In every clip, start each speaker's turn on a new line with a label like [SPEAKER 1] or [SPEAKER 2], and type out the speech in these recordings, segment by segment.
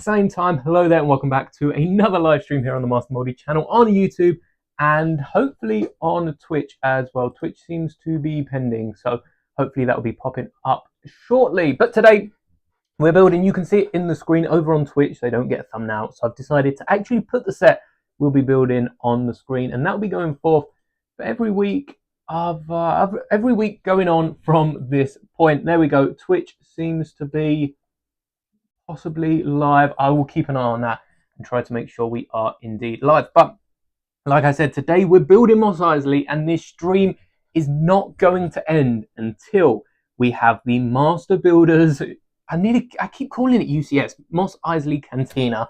[SPEAKER 1] Same time, hello there and welcome back to another live stream here on the Master Moldy channel on YouTube and hopefully on Twitch as well. Twitch seems to be pending, so hopefully that will be popping up shortly. But today we're building, you can see it in the screen over on Twitch, they don't get a thumbnail, so I've decided to actually put the set we'll be building on the screen, and that'll be going forth for every week going on from this point. There we go. Twitch seems to be possibly live. I will keep an eye on that and try to make sure we are indeed live. But like I said, today we're building Mos Eisley, and this stream is not going to end until we have the Master Builders. I keep calling it UCS, Mos Eisley Cantina,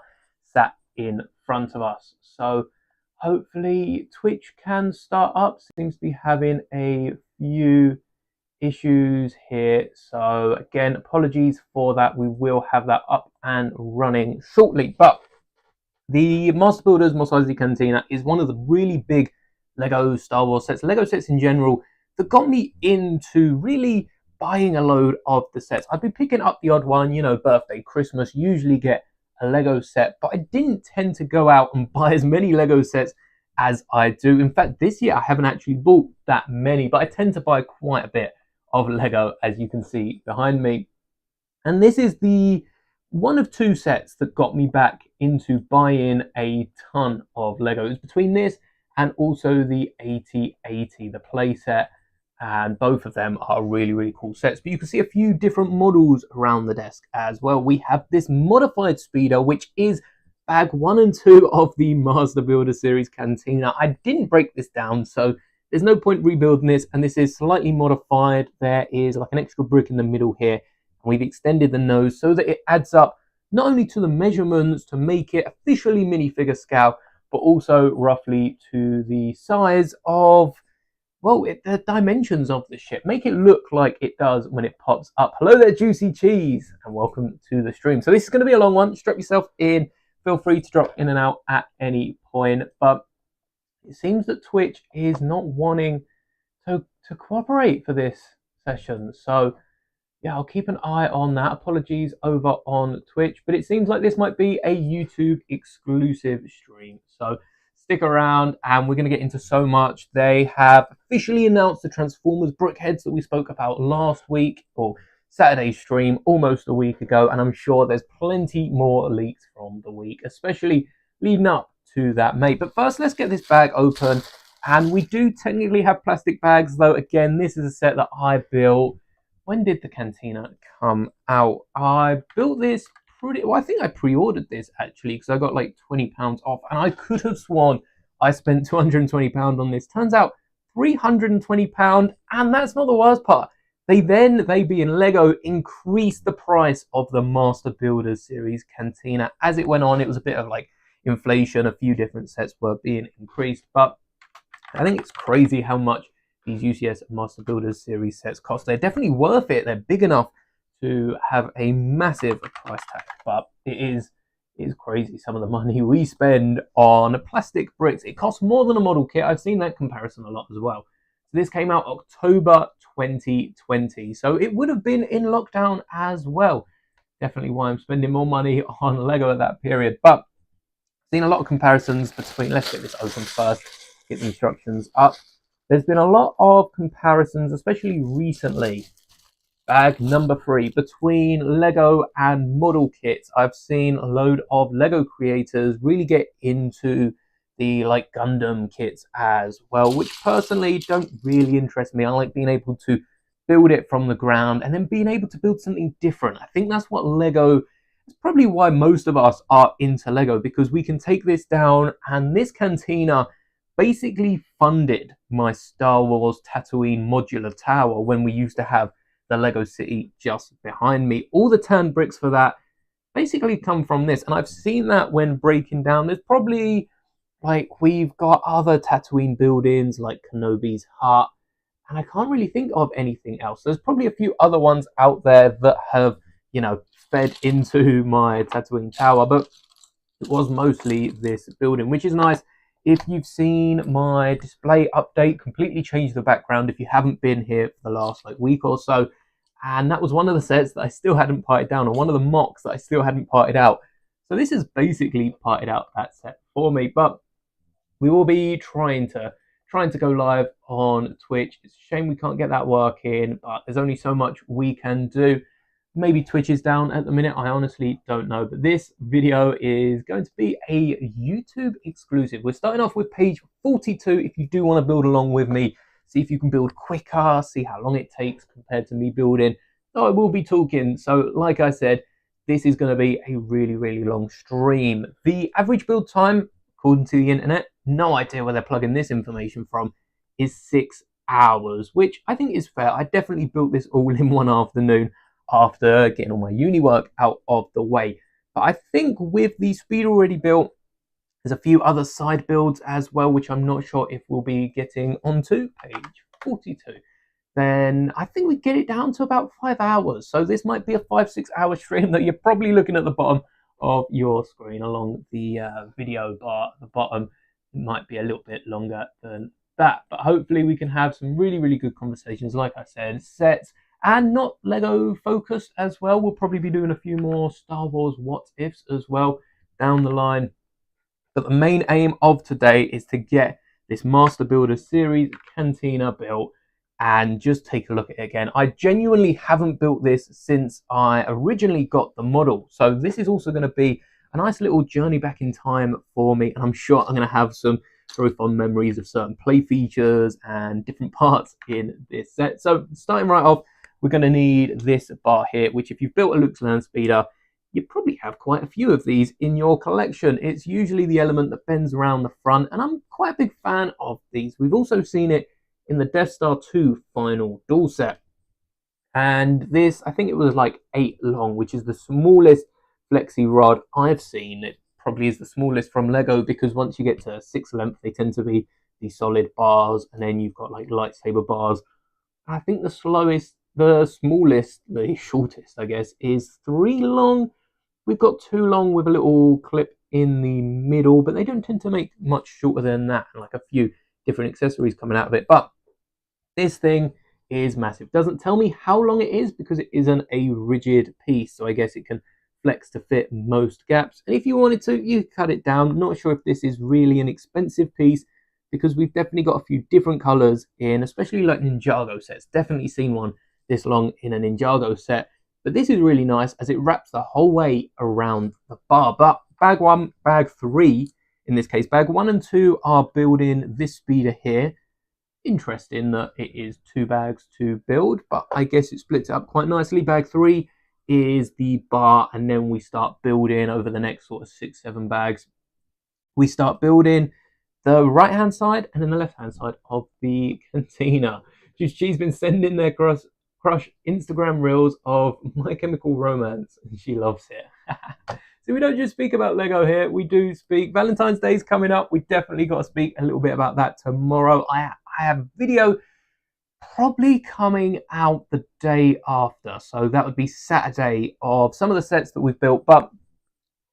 [SPEAKER 1] sat in front of us. So hopefully Twitch can start up. Seems to be having a few issues here, so again, apologies for that. We will have that up and running shortly. But the Master Builders Mos Eisley Cantina is one of the really big Lego Star Wars sets, Lego sets in general, that got me into really buying a load of the sets. I'd be picking up the odd one, you know, birthday, Christmas, usually get a Lego set, but I didn't tend to go out and buy as many Lego sets as I do. In fact, this year I haven't actually bought that many, but I tend to buy quite a bit of Lego, as you can see behind me. And this is the one of two sets that got me back into buying a ton of Legos. Between this and also the 8080, the play set, and both of them are really, really cool sets. But you can see a few different models around the desk as well. We have this modified speeder, which is bag 1 and 2 of the Master Builder series Cantina. I didn't break this down, so there's no point rebuilding this, and this is slightly modified. There is like an extra brick in the middle here, and we've extended the nose so that it adds up not only to the measurements to make it officially minifigure scale, but also roughly to the size of, well, the dimensions of the ship. Make it look like it does when it pops up. Hello there, Juicy Cheese, and welcome to the stream. So this is going to be a long one. Strap yourself in. Feel free to drop in and out at any point, but it seems that Twitch is not wanting to cooperate for this session. So yeah, I'll keep an eye on that. Apologies over on Twitch, but it seems like this might be a YouTube exclusive stream. So stick around, and we're going to get into so much. They have officially announced the Transformers brickheads that we spoke about last week, or Saturday's stream almost a week ago, and I'm sure there's plenty more leaks from the week, especially leading up to that, mate. But first, let's get this bag open. And we do technically have plastic bags, though. Again, this is a set that I built. When did the Cantina come out? I built this well, I think I pre-ordered this actually, because I got like £20 off, and I could have sworn I spent £220 on this. Turns out £320, and that's not the worst part. They being Lego, increased the price of the Master Builders series Cantina as it went on. It was a bit of like inflation. A few different sets were being increased, but I think it's crazy how much these UCS Master Builders series sets cost. They're definitely worth it. They're big enough to have a massive price tag, but it is crazy some of the money we spend on plastic bricks. It costs more than a model kit. I've seen that comparison a lot as well. So this came out October 2020, so it would have been in lockdown as well. Definitely why I'm spending more money on Lego at that period. But seen a lot of comparisons between, let's get this open first, get the instructions up. There's been a lot of comparisons, especially recently, bag number 3, between Lego and model kits. I've seen a load of Lego creators really get into the like Gundam kits as well, which personally don't really interest me. I like being able to build it from the ground and then being able to build something different. I think that's what Lego, it's probably why most of us are into Lego, because we can take this down, and this Cantina basically funded my Star Wars Tatooine modular tower when we used to have the Lego City just behind me. All the turned bricks for that basically come from this, and I've seen that when breaking down. There's probably, like, we've got other Tatooine buildings like Kenobi's Hut, and I can't really think of anything else. There's probably a few other ones out there that have, you know, fed into my Tatooine tower, but it was mostly this building, which is nice. If you've seen my display update, completely changed the background if you haven't been here for the last like week or so. And that was one of the sets that I still hadn't parted down, or one of the mocks that I still hadn't parted out. So this has basically parted out that set for me, but we will be trying to go live on Twitch. It's a shame we can't get that working, but there's only so much we can do. Maybe Twitch is down at the minute, I honestly don't know, but this video is going to be a YouTube exclusive. We're starting off with page 42 if you do want to build along with me, see if you can build quicker, see how long it takes compared to me building. So I will be talking, so like I said, this is going to be a really long stream. The average build time, according to the internet, no idea where they're plugging this information from, is 6 hours, which I think is fair. I definitely built this all in one afternoon after getting all my uni work out of the way. But I think with the speed already built, there's a few other side builds as well, which I'm not sure if we'll be getting onto page 42. Then I think we get it down to about 5 hours. So this might be a 5-6 hour stream that you're probably looking at the bottom of your screen along the video bar at the bottom. It might be a little bit longer than that, but hopefully we can have some really good conversations, like I said, sets and not Lego focused as well. We'll probably be doing a few more Star Wars what ifs as well down the line, but the main aim of today is to get this Master Builder series Cantina built and just take a look at it again. I genuinely haven't built this since I originally got the model, so this is also going to be a nice little journey back in time for me, and I'm sure I'm going to have some very fond memories of certain play features and different parts in this set. So starting right off, we're going to need this bar here, which if you've built a Luke's Land Speeder, you probably have quite a few of these in your collection. It's usually the element that bends around the front, and I'm quite a big fan of these. We've also seen it in the Death Star 2 final dual set. And this, I think it was like 8 long, which is the smallest flexi rod I've seen. It probably is the smallest from Lego, because once you get to 6 length, they tend to be these solid bars, and then you've got like lightsaber bars. I think the smallest, the shortest, I guess, is 3 long. We've got 2 long with a little clip in the middle, but they don't tend to make much shorter than that, and like a few different accessories coming out of it. But this thing is massive. Doesn't tell me how long it is because it isn't a rigid piece, so I guess it can flex to fit most gaps. And if you wanted to, you cut it down. Not sure if this is really an expensive piece, because we've definitely got a few different colors in, especially like Ninjago sets. Definitely seen one this long in a Ninjago set, but this is really nice as it wraps the whole way around the bar. But bag 1, bag 3, in this case, bag 1 and 2 are building this speeder here. Interesting that it is 2 bags to build, but I guess it splits it up quite nicely. Bag 3 is the bar, and then we start building over the next sort of 6-7 bags. We start building the right hand side and then the left hand side of the Cantina. She's been sending their crush Instagram reels of My Chemical Romance, and she loves it. So we don't just speak about Lego here, we do speak. Valentine's Day is coming up. We definitely got to speak a little bit about that tomorrow. I have a video probably coming out the day after, so that would be Saturday, of some of the sets that we've built. But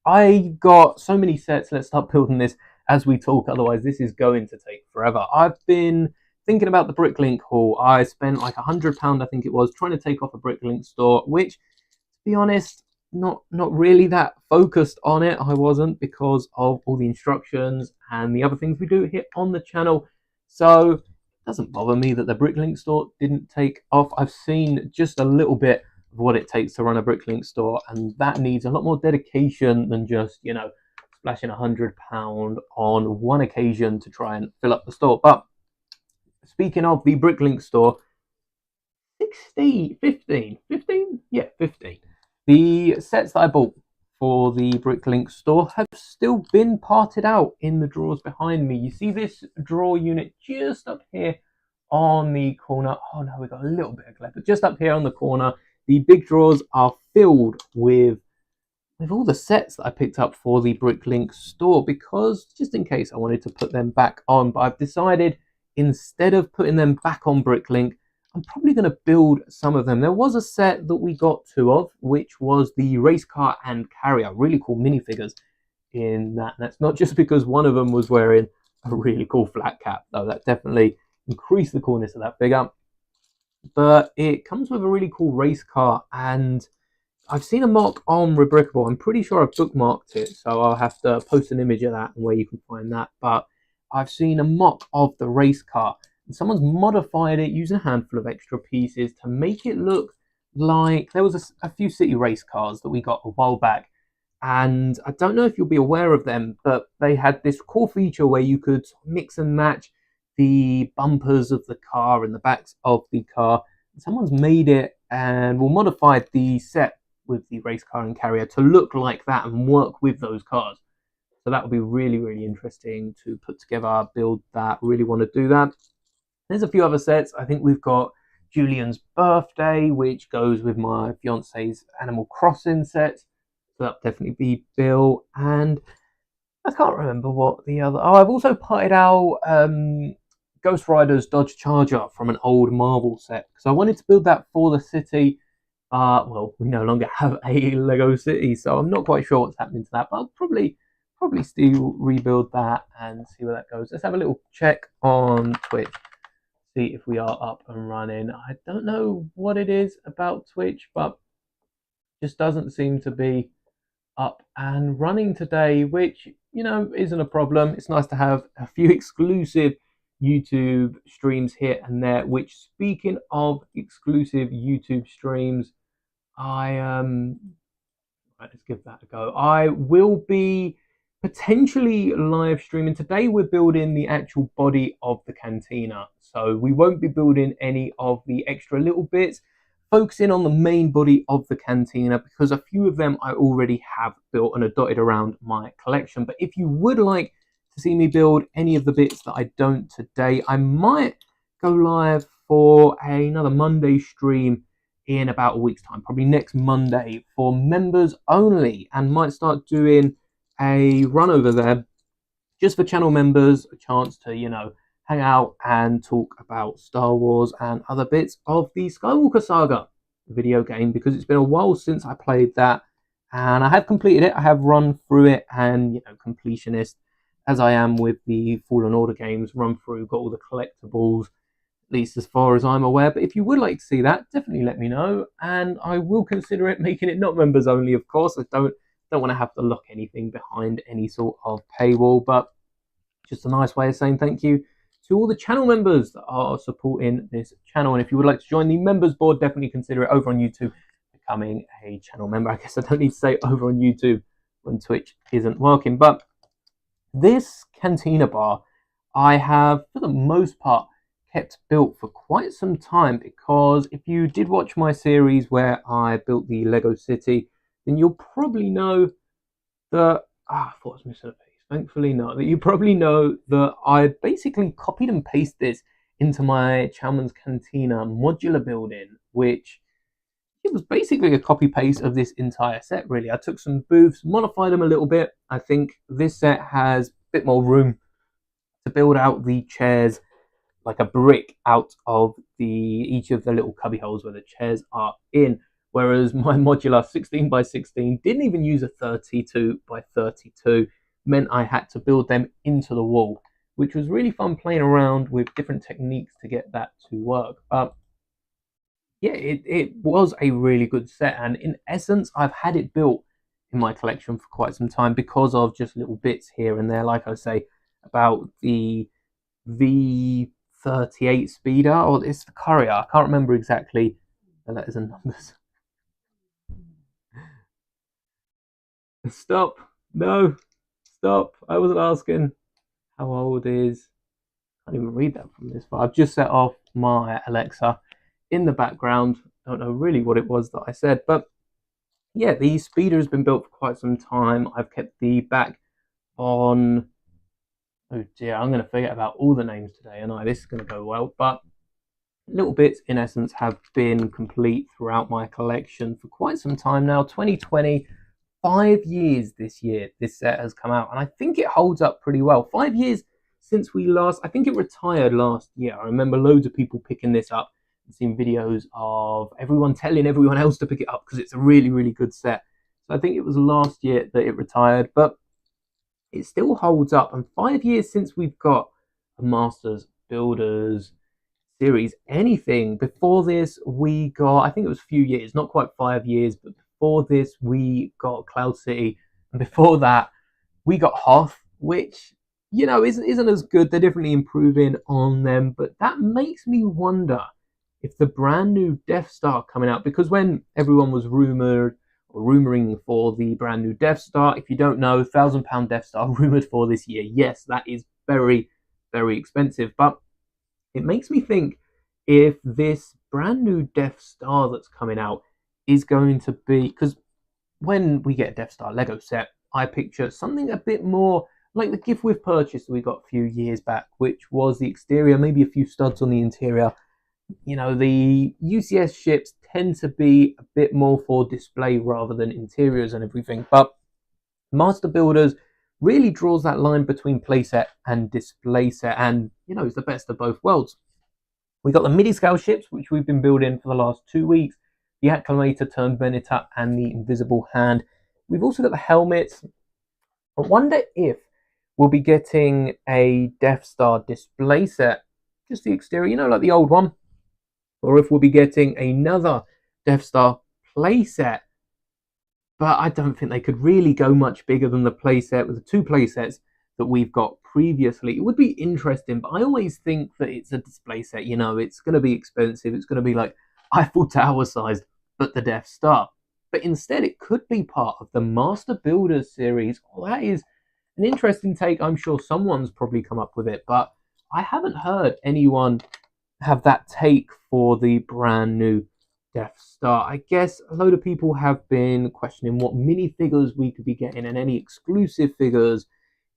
[SPEAKER 1] I got so many sets. Let's start building this as we talk, otherwise this is going to take forever. I've been thinking about the Bricklink haul. I spent like £100, I think it was, trying to take off a Bricklink store, which, to be honest, not really that focused on it. I wasn't, because of all the instructions and the other things we do here on the channel. So it doesn't bother me that the Bricklink store didn't take off. I've seen just a little bit of what it takes to run a Bricklink store, and that needs a lot more dedication than just, you know, splashing £100 on one occasion to try and fill up the store. But speaking of the Bricklink store, 15. The sets that I bought for the Bricklink store have still been parted out in the drawers behind me. You see this drawer unit just up here on the corner. Oh no, we've got a little bit of glare, but just up here on the corner, the big drawers are filled with all the sets that I picked up for the Bricklink store, because just in case I wanted to put them back on. But I've decided, instead of putting them back on Bricklink, I'm probably going to build some of them. There was a set that we got 2 of, which was the race car and carrier. Really cool minifigures in that. And that's not just because one of them was wearing a really cool flat cap, though. That definitely increased the coolness of that figure. But it comes with a really cool race car, and I've seen a mock on Rebrickable. I'm pretty sure I've bookmarked it, so I'll have to post an image of that and where you can find that. But I've seen a mock of the race car, and someone's modified it using a handful of extra pieces to make it look like there was a few city race cars that we got a while back. And I don't know if you'll be aware of them, but they had this cool feature where you could mix and match the bumpers of the car and the backs of the car. Someone's made it and will modify the set with the race car and carrier to look like that and work with those cars. So that would be really, really interesting to put together, build that. Really want to do that. There's a few other sets. I think we've got Julian's birthday, which goes with my fiance's Animal Crossing set. So that'll definitely be built. And I can't remember what the other. Oh, I've also potted out Ghost Rider's Dodge Charger from an old Marvel set because I wanted to build that for the city. Well, we no longer have a Lego City, so I'm not quite sure what's happening to that, but I'll probably still rebuild that and see where that goes. Let's have a little check on Twitch, see if we are up and running. I don't know what it is about Twitch, but just doesn't seem to be up and running today, which, you know, isn't a problem. It's nice to have a few exclusive YouTube streams here and there, which, speaking of exclusive YouTube streams, right, let's give that a go. I will be potentially live streaming. Today we're building the actual body of the Cantina, so we won't be building any of the extra little bits, focusing on the main body of the Cantina because a few of them I already have built and are dotted around my collection. But if you would like to see me build any of the bits that I don't today, I might go live for another Monday stream in about a week's time, probably next Monday, for members only, and might start doing a run over there just for channel members, a chance to, you know, hang out and talk about Star Wars and other bits of the Skywalker Saga video game, because it's been a while since I played that, and I have completed it. I have run through it, and, you know, completionist as I am with the Fallen Order games, run through, got all the collectibles, at least as far as I'm aware. But if you would like to see that, definitely let me know, and I will consider it, making it not members only, of course. I don't want to have to lock anything behind any sort of paywall, but just a nice way of saying thank you to all the channel members that are supporting this channel. And if you would like to join the members board, definitely consider it over on YouTube, becoming a channel member. I guess I don't need to say over on YouTube when Twitch isn't working. But this Cantina bar, I have, for the most part, kept built for quite some time, because if you did watch my series where I built the Lego City, then you'll probably know that, I thought I was missing a piece. Thankfully not. That you probably know that I basically copied and pasted this into my Chalmers Cantina modular building, which it was basically a copy paste of this entire set, really. I took some booths, modified them a little bit. I think this set has a bit more room to build out the chairs like a brick out of each of the little cubby holes where the chairs are in. Whereas my modular 16 by 16 didn't even use a 32 by 32, meant I had to build them into the wall, which was really fun playing around with different techniques to get that to work. But yeah, it was a really good set, and in essence, I've had it built in my collection for quite some time because of just little bits here and there. Like I say about the V38 speeder, or it's the Courier, I can't remember exactly the letters and numbers. Stop. No. Stop. I wasn't asking how old is. I can't even read that from this far. I've just set off my Alexa in the background. Don't know really what it was that I said. But yeah, the speeder has been built for quite some time. I've kept the back on. Oh dear, I'm going to forget about all the names today, and this is going to go well. But little bits, in essence, have been complete throughout my collection for quite some time now. 2020. 5 years this year this set has come out, and I think it holds up pretty well. 5 years since we last, I think it retired last year. I remember loads of people picking this up and seeing videos of everyone telling everyone else to pick it up because it's a really, really good set. So I think it was last year that it retired, but it still holds up. And 5 years since we've got a Masters Builders series, anything. Before this, we got, I think it was a few years, not quite 5 years, but before this we got Cloud City, and before that we got Hoth, which isn't as good. They're definitely improving on them, but that makes me wonder if the brand new Death Star coming out, because when everyone was rumoring for the brand new Death Star, if you don't know, £1,000 Death Star rumored for this year. Yes, that is very, very expensive, but it makes me think if this brand new Death Star that's coming out is going to be, because when we get a Death Star Lego set, I picture something a bit more like the gift with purchase that we got a few years back, which was the exterior, maybe a few studs on the interior. The UCS ships tend to be a bit more for display rather than interiors and everything, but Master Builders really draws that line between playset and display set, and it's the best of both worlds. We got the midi scale ships, which we've been building for the last 2 weeks, the Acclamator turned Venetor and the Invisible Hand. We've also got the helmets. I wonder if we'll be getting a Death Star display set, just the exterior, like the old one, or if we'll be getting another Death Star playset. But I don't think they could really go much bigger than the playset with the 2 playsets that we've got previously. It would be interesting, but I always think that it's a display set. It's going to be expensive. It's going to be like Eiffel Tower sized, but the Death Star. But instead, it could be part of the Master Builders series. Well, that is an interesting take. I'm sure someone's probably come up with it, but I haven't heard anyone have that take for the brand new Death Star. I guess a load of people have been questioning what minifigures we could be getting and any exclusive figures,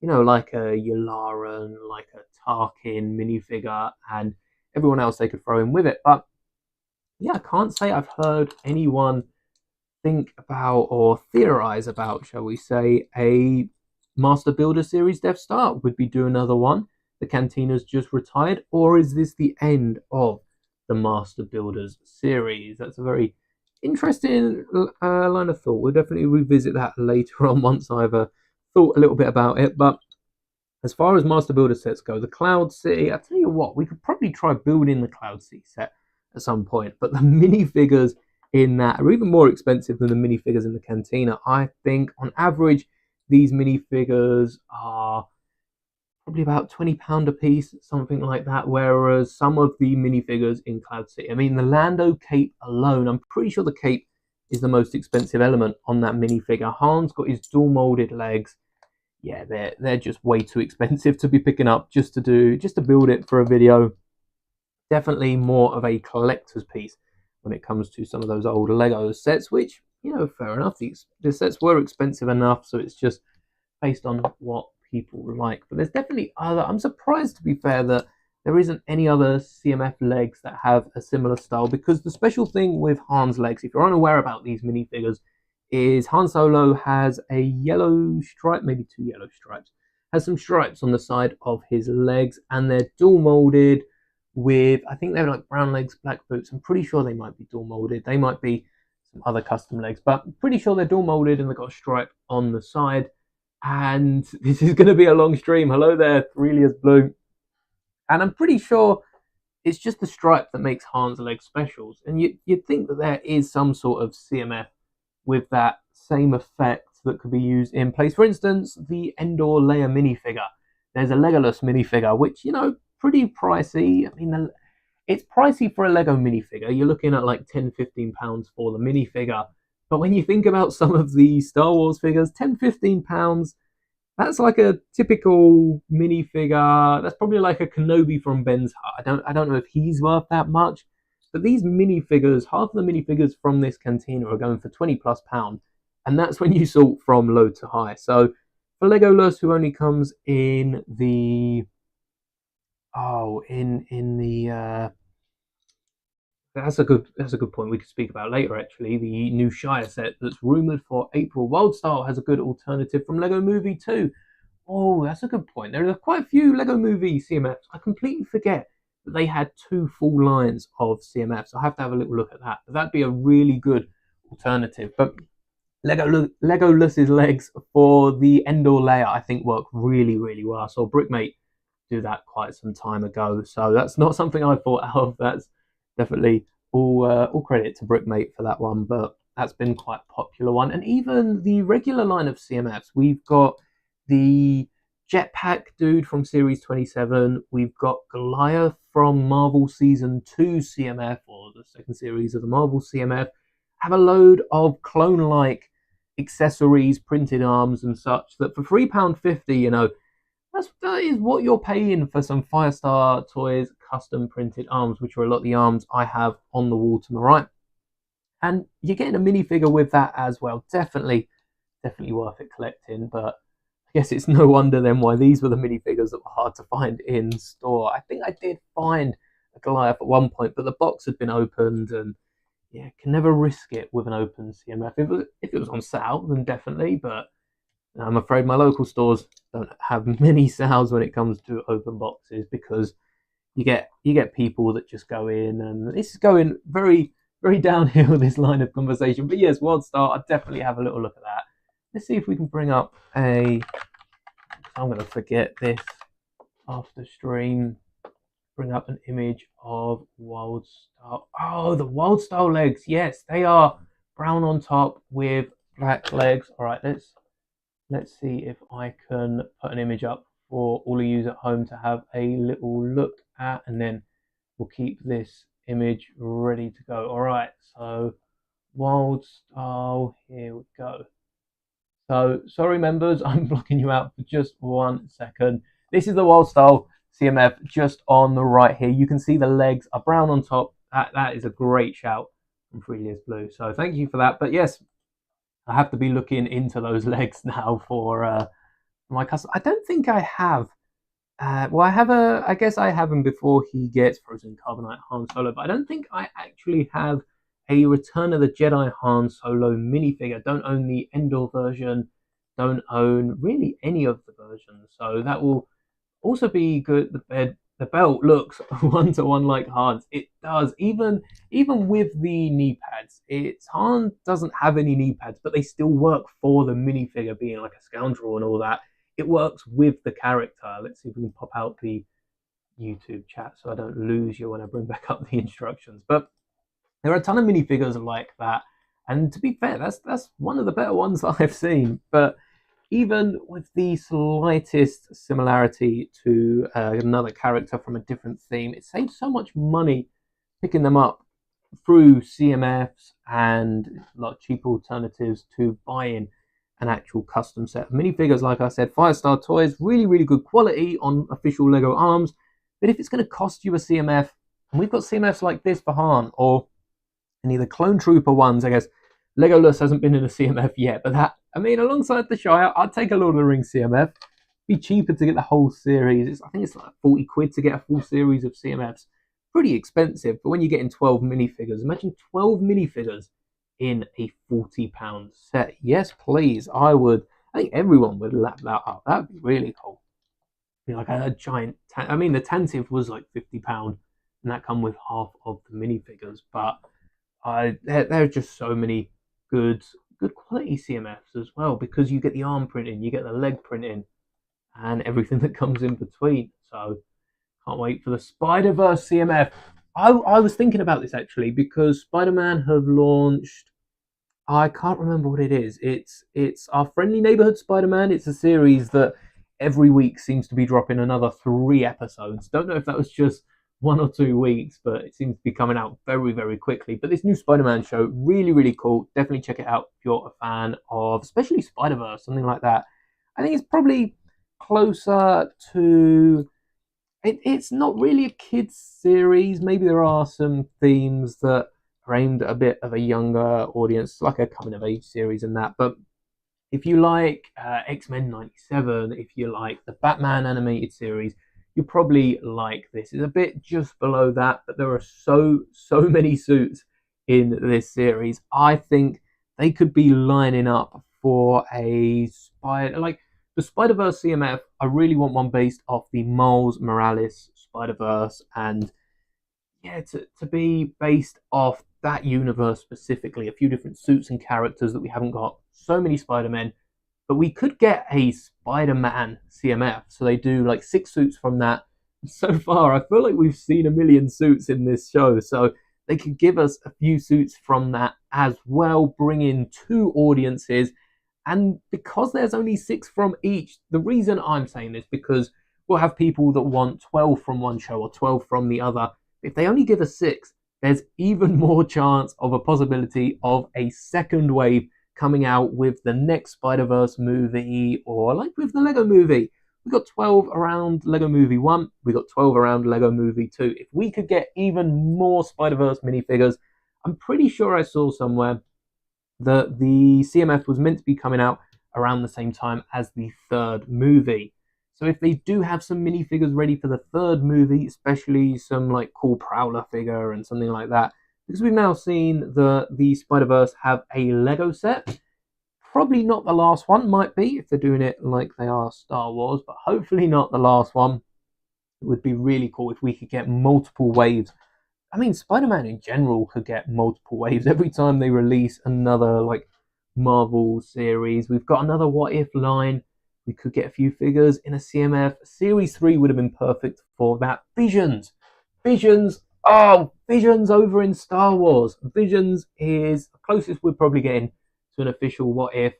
[SPEAKER 1] like a Yularen, like a Tarkin minifigure, and everyone else they could throw in with it. But yeah, I can't say I've heard anyone think about or theorize about, shall we say, a Master Builder series Death Star. Would we do another one? The Cantina's just retired, or is this the end of the Master Builders series? That's a very interesting line of thought. We'll definitely revisit that later on once I've thought a little bit about it. But as far as Master Builder sets go, the Cloud City, I tell you what, we could probably try building the Cloud City set at some point, but the minifigures in that are even more expensive than the minifigures in the Cantina. I think on average these minifigures are probably about £20 a piece, something like that, whereas some of the minifigures in Cloud City, I mean the Lando cape alone, I'm pretty sure the cape is the most expensive element on that minifigure. Han's got his dual molded legs. Yeah, they're just way too expensive to be picking up just to build it for a video. Definitely more of a collector's piece when it comes to some of those old Lego sets, which, fair enough. The sets were expensive enough, so it's just based on what people like. But there's definitely other. I'm surprised, to be fair, that there isn't any other CMF legs that have a similar style, because the special thing with Han's legs, if you're unaware about these minifigures, is Han Solo has a yellow stripe, maybe 2 yellow stripes, has some stripes on the side of his legs, and they're dual molded with, I think they're like brown legs, black boots. I'm pretty sure they might be dual molded. They might be some other custom legs, but I'm pretty sure they're dual molded and they've got a stripe on the side. And this is going to be a long stream. Hello there, Threlia's Blue. And I'm pretty sure it's just the stripe that makes Han's legs specials. And you'd think that there is some sort of CMF with that same effect that could be used in place. For instance, the Endor Leia minifigure. There's a Legolas minifigure, which, pretty pricey. I mean, it's pricey for a Lego minifigure. You're looking at like £10-15 for the minifigure. But when you think about some of the Star Wars figures, £10-15, that's like a typical minifigure. That's probably like a Kenobi from Ben's Hut. I don't know if he's worth that much. But these minifigures, half of the minifigures from this Cantina are going for £20+. And that's when you sort from low to high. So for Legolas, who only comes in the that's a good point we could speak about later, actually. The new Shire set that's rumoured for April. Wildstar has a good alternative from Lego Movie 2. Oh, that's a good point. There are quite a few Lego Movie CMFs. I completely forget that they had 2 full lines of CMFs. I have to have a little look at that. But that'd be a really good alternative. But Legolas's legs for the Endor Leia, I think, work really, really well. I saw Brickmate do that quite some time ago. So that's not something I thought of. That's definitely all credit to Brickmate for that one. But That's been quite a popular one. And even the regular line of CMFs, we've got the Jetpack dude from Series 27. We've got Goliath from Marvel Season 2 CMF, or the second series of the Marvel CMF. Have a load of clone-like accessories, printed arms and such, that for £3.50, that is what you're paying for some Firestar Toys custom printed arms, which are a lot of the arms I have on the wall to my right. And you're getting a minifigure with that as well. Definitely worth it collecting. But I guess it's no wonder then why these were the minifigures that were hard to find in store. I think I did find a Goliath at one point, but the box had been opened, and yeah, can never risk it with an open CMF. If it was on sale, then definitely. But I'm afraid my local stores don't have many sales when it comes to open boxes, because you get people that just go in, and this is going very downhill, this line of conversation. But yes, WildStar, I'd definitely have a little look at that. Let's see if we can bring up I'm going to forget this after stream. Bring up an image of WildStar. Oh, the WildStar legs. Yes, they are brown on top with black legs. All right, let's see if I can put an image up for all of you at home to have a little look at, and then we'll keep this image ready to go. All right, so WildStar, here we go. So sorry members, I'm blocking you out for just 1 second. This is the WildStar CMF just on the right here. You can see the legs are brown on top. That is a great shout from Freelius Blue. So thank you for that. But yes, I have to be looking into those legs now for my customer. I don't think I have. Well, I guess I have him before he gets Frozen Carbonite Han Solo, but I don't think I actually have a Return of the Jedi Han Solo minifigure. Don't own the Endor version. Don't own really any of the versions. So that will also be good. The belt looks 1-to-1 like Han's. It does, even with the knee pads. Han doesn't have any knee pads, but they still work for the minifigure being like a scoundrel and all that. It works with the character. Let's see if we can pop out the YouTube chat so I don't lose you when I bring back up the instructions. But there are a ton of minifigures like that, and to be fair, that's one of the better ones that I've seen. But even with the slightest similarity to another character from a different theme, it saves so much money picking them up through CMFs and a lot cheaper alternatives to buying an actual custom set of minifigures. Like I said, Firestar Toys, really good quality on official Lego arms. But if it's going to cost you a CMF, and we've got CMFs like this for Han, or any of the Clone Trooper ones, I guess Legolas hasn't been in a CMF yet, but alongside the Shire, I'd take a Lord of the Rings CMF. It'd be cheaper to get the whole series. I think it's like 40 quid to get a full series of CMFs. Pretty expensive, but when you're getting 12 minifigures, imagine 12 minifigures in a £40 set. Yes, please. I think everyone would lap that up. That'd be really cool. Be like a giant. The Tantive was like £50, and that come with half of the minifigures. But there are just so many good quality CMFs as well, because you get the arm printing, you get the leg printing, and everything that comes in between. So can't wait for the Spider-Verse CMF. I was thinking about this actually, because Spider-Man have launched. I can't remember what it is. It's Our Friendly Neighborhood Spider-Man. It's a series that every week seems to be dropping another 3 episodes. Don't know if that was just 1 or 2 weeks, but it seems to be coming out very quickly. But this new Spider-Man show, really cool. Definitely check it out if you're a fan of, especially Spider-Verse, something like that. I think it's probably closer to. It's not really a kids series. Maybe there are some themes that are aimed at a bit of a younger audience, like a coming of age series and that. But if you like X-Men 97, if you like the Batman animated series, you probably like this. It's a bit just below that, but there are so many suits in this series. I think they could be lining up for a the Spider-Verse CMF. I really want one based off the Miles Morales Spider-Verse, and yeah, to be based off that universe specifically. A few different suits and characters that we haven't got. So many Spider-Men. But we could get a Spider-Man CMF. So they do like 6 suits from that. So far, I feel like we've seen a million suits in this show. So they could give us a few suits from that as well, bring in two audiences. And because there's only 6 from each, the reason I'm saying this, because we'll have people that want 12 from one show or 12 from the other. If they only give us 6, there's even more chance of a possibility of a second wave coming out with the next Spider-Verse movie, or like with the Lego movie. We got 12 around Lego Movie 1, we got 12 around Lego Movie 2. If we could get even more Spider-Verse minifigures, I'm pretty sure I saw somewhere that the CMF was meant to be coming out around the same time as the third movie. So if they do have some minifigures ready for the third movie, especially some like cool Prowler figure and something like that, because we've now seen the Spider-Verse have a Lego set. Probably not the last one, might be, if they're doing it like they are Star Wars, but hopefully not the last one. It would be really cool if we could get multiple waves. I mean, Spider-Man in general could get multiple waves every time they release another like Marvel series. We've got another What If line. We could get a few figures in a CMF. Series 3 would have been perfect for that. Visions. Oh, Visions over in Star Wars. Visions is the closest we're probably getting to an official What If.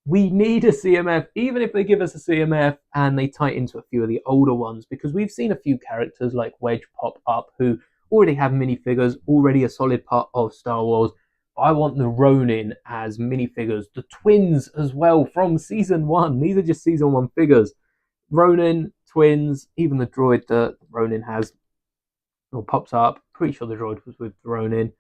[SPEAKER 1] We need a CMF, even if they give us a CMF and they tie into a few of the older ones, because we've seen a few characters like Wedge pop up who already have minifigures, already a solid part of Star Wars. I want the Ronin as minifigures, the twins as well from season 1. These are just season 1 figures. Ronin, twins, even the droid that Ronin has or pops up. Pretty sure the droid was with Ronin.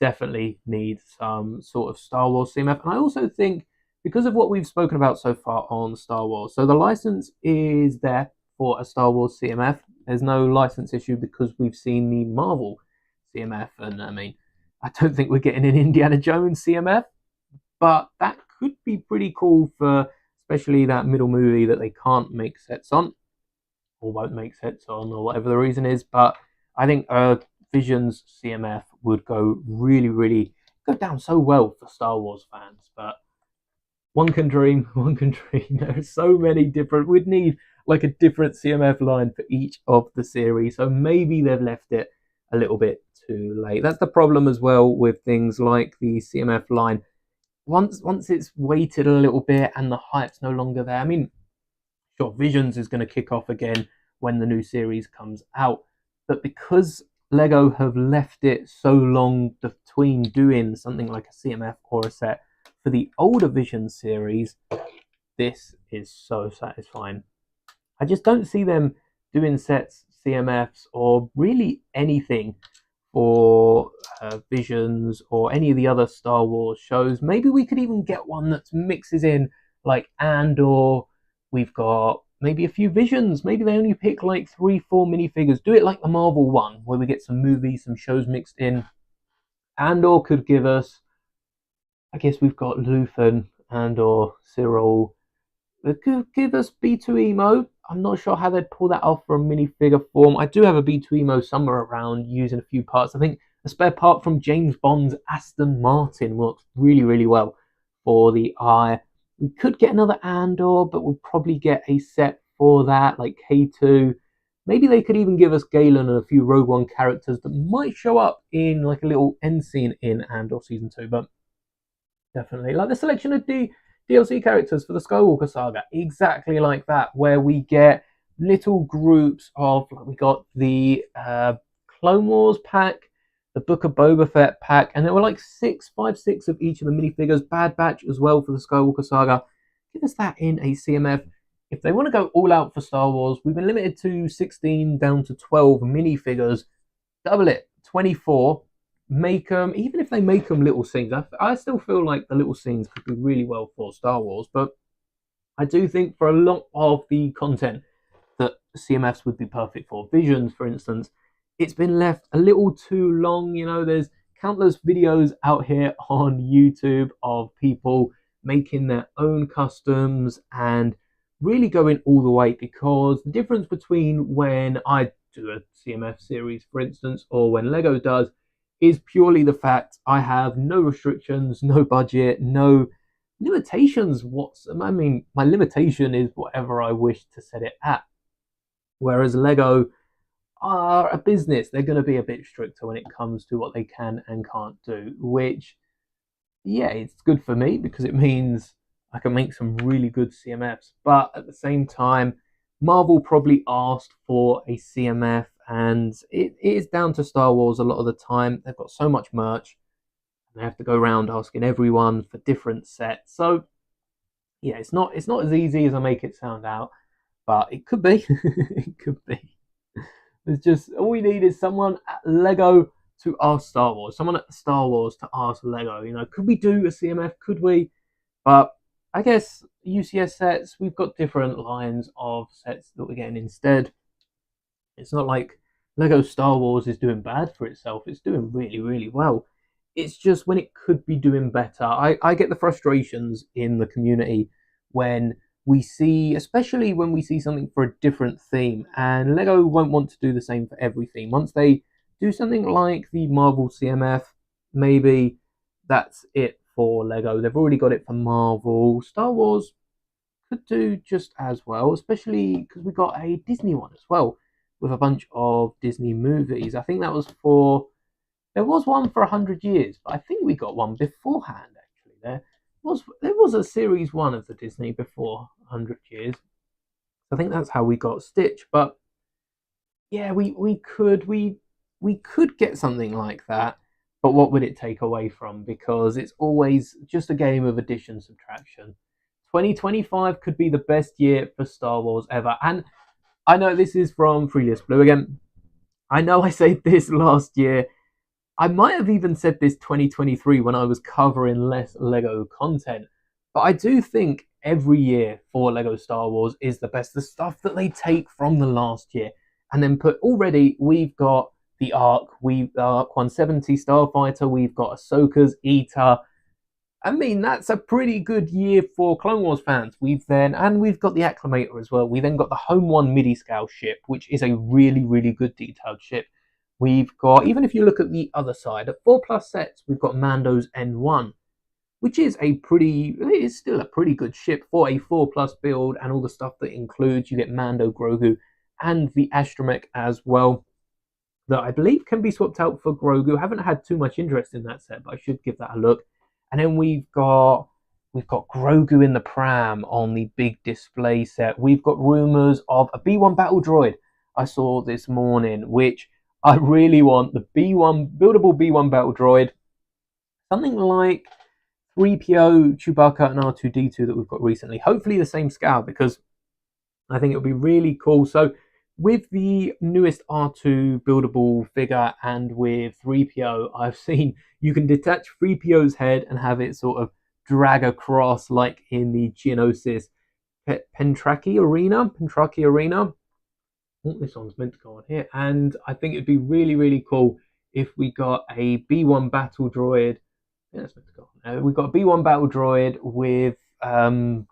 [SPEAKER 1] Definitely need some sort of Star Wars CMF. And I also think, because of what we've spoken about so far on Star Wars, so the license is there for a Star Wars CMF. There's no license issue because we've seen the Marvel CMF, and I mean, I don't think we're getting an Indiana Jones CMF, but that could be pretty cool for especially that middle movie that they can't make sets on, or won't make sets on, or whatever the reason is. But I think Visions CMF would go really go down so well for Star Wars fans. But one can dream. There's so many different, we'd need like a different CMF line for each of the series. So maybe they've left it a little bit too late. That's the problem as well with things like the CMF line. Once it's waited a little bit and the hype's no longer there. I mean, sure, Visions is going to kick off again when the new series comes out. But because Lego have left it so long between doing something like a CMF or a set for the older Vision series, this is so satisfying. I just don't see them doing sets, CMFs, or really anything for Visions or any of the other Star Wars shows. Maybe we could even get one that mixes in like Andor. We've got maybe a few Visions. Maybe they only pick like 3-4 minifigures. Do it like the Marvel one, where we get some movies, some shows mixed in. Andor could give us, I guess we've got Luthen, Andor, Cyril. They could give us B2 Emo. I'm not sure how they'd pull that off for a minifigure form. I do have a B2 Emo somewhere around using a few parts. I think a spare part from James Bond's Aston Martin works really well for the eye. We could get another Andor, but we'll probably get a set for that, like K2. Maybe they could even give us Galen and a few Rogue One characters that might show up in like a little end scene in Andor Season 2, but definitely. Like the selection of DLC characters for the Skywalker saga, exactly like that, where we get little groups of, like we got the Clone Wars pack, the Book of Boba Fett pack, and there were like 5, 6 of each of the minifigures. Bad Batch as well for the Skywalker saga. Give us that in a CMF. If they want to go all out for Star Wars, we've been limited to 16 down to 12 minifigures. Double it, 24. Make them, even if they make them little scenes, I still feel like the little scenes could be really well for Star Wars, but I do think for a lot of the content that CMFs would be perfect for, Visions for instance, it's been left a little too long. You know, there's countless videos out here on YouTube of people making their own customs and really going all the way, because the difference between when I do a CMF series for instance, or when Lego does, is purely the fact I have no restrictions, no budget, no limitations. I mean, my limitation is whatever I wish to set it at. Whereas Lego, are a business. They're going to be a bit stricter when it comes to what they can and can't do, which, yeah, it's good for me because it means I can make some really good CMFs. But at the same time, Marvel probably asked for a CMF, and it is down to Star Wars a lot of the time. They've got so much merch, and they have to go around asking everyone for different sets. So yeah, it's not as easy as I make it sound out, but it could be. It could be. It's just all we need is someone at Lego to ask Star Wars, someone at Star Wars to ask Lego. Could we do a CMF? Could we? But I guess UCS sets, we've got different lines of sets that we're getting instead. It's not like Lego Star Wars is doing bad for itself. It's doing really, really well. It's just when it could be doing better. I get the frustrations in the community when we see, especially when we see something for a different theme, and Lego won't want to do the same for every theme. Once they do something like the Marvel CMF, maybe that's it for Lego. They've already got it for Marvel. Star Wars could do just as well, especially because we got a Disney one as well with a bunch of Disney movies. I think that was there was one for 100 years, but I think we got one beforehand actually. There was a series one of the Disney before 100 years. I think that's how we got Stitch, but yeah, we could get something like that, but what would it take away from? Because it's always just a game of addition subtraction. 2025 could be the best year for Star Wars ever. And I know this is from Freelist Blue again. I know I said this last year. I might have even said this 2023 when I was covering less Lego content. But I do think every year for Lego Star Wars is the best. The stuff that they take from the last year and then put already, we've got the Ark, the Ark 170 Starfighter, we've got Ahsoka's Eater. I mean, that's a pretty good year for Clone Wars fans. We've got the Acclamator as well. We then got the Home One MIDI scale ship, which is a really, really good detailed ship. We've got, even if you look at the other side, at 4+ sets, we've got Mando's N1, which is still a pretty good ship for a 4+ build and all the stuff that includes. You get Mando, Grogu, and the Astromech as well, that I believe can be swapped out for Grogu. I haven't had too much interest in that set, but I should give that a look. And then we've got Grogu in the pram on the big display set. We've got rumors of a B1 battle droid I saw this morning, which I really want. The buildable B1 battle droid, something like 3PO, Chewbacca, and R2D2 that we've got recently. Hopefully the same scale, because I think it would be really cool. So with the newest R2 buildable figure and with 3PO, I've seen you can detach 3PO's head and have it sort of drag across like in the Geonosis Pentraki Arena. This one's meant to go on here. And I think it'd be really, really cool if we got a B1 battle droid. Yeah, that's meant to go on. We've got a B1 battle droid with B1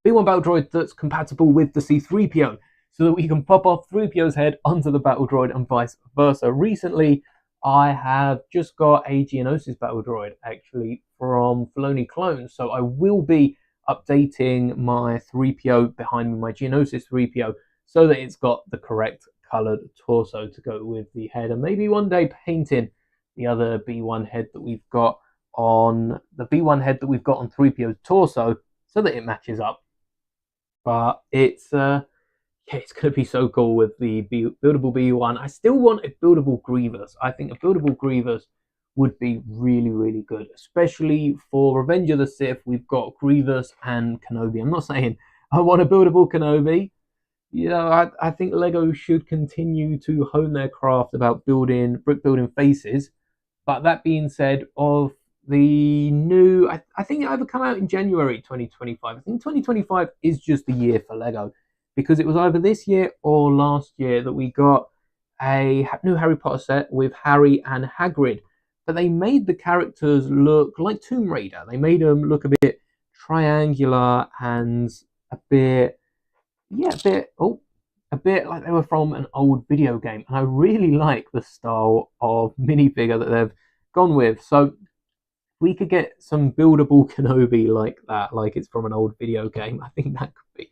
[SPEAKER 1] battle droid that's compatible with the C3PO, so that we can pop off 3PO's head onto the battle droid and vice versa. Recently, I have just got a Geonosis battle droid, actually, from Filoni Clones, so I will be updating my 3PO behind me, my Geonosis 3PO, so that it's got the correct coloured torso to go with the head, and maybe one day painting the other B1 head that we've got on 3PO's torso so that it matches up. But it's going to be so cool with the buildable B1. I still want a buildable Grievous. I think a buildable Grievous would be really, really good, especially for Revenge of the Sith. We've got Grievous and Kenobi. I'm not saying I want a buildable Kenobi. I think Lego should continue to hone their craft about brick building faces. But that being said, of the new, I think it either come out in January 2025. I think 2025 is just the year for Lego, because it was either this year or last year that we got a new Harry Potter set with Harry and Hagrid. But they made the characters look like Tomb Raider. They made them look a bit triangular and a bit like they were from an old video game. And I really like the style of minifigure that they've gone with. So we could get some buildable Kenobi like that, like it's from an old video game. I think that could be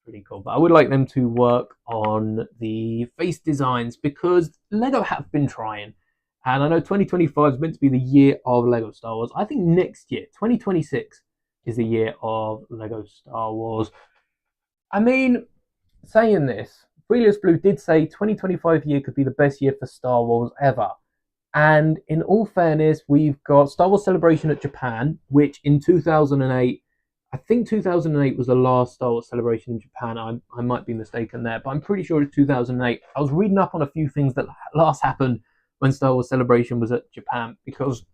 [SPEAKER 1] pretty cool. But I would like them to work on the face designs, because Lego have been trying. And I know 2025 is meant to be the year of Lego Star Wars. I think next year, 2026, is the year of Lego Star Wars. I mean, saying this, Freelius Blue did say 2025 year could be the best year for Star Wars ever. And in all fairness, we've got Star Wars Celebration at Japan, which in 2008, I think 2008 was the last Star Wars Celebration in Japan. I might be mistaken there, but I'm pretty sure it's 2008. I was reading up on a few things that last happened when Star Wars Celebration was at Japan, because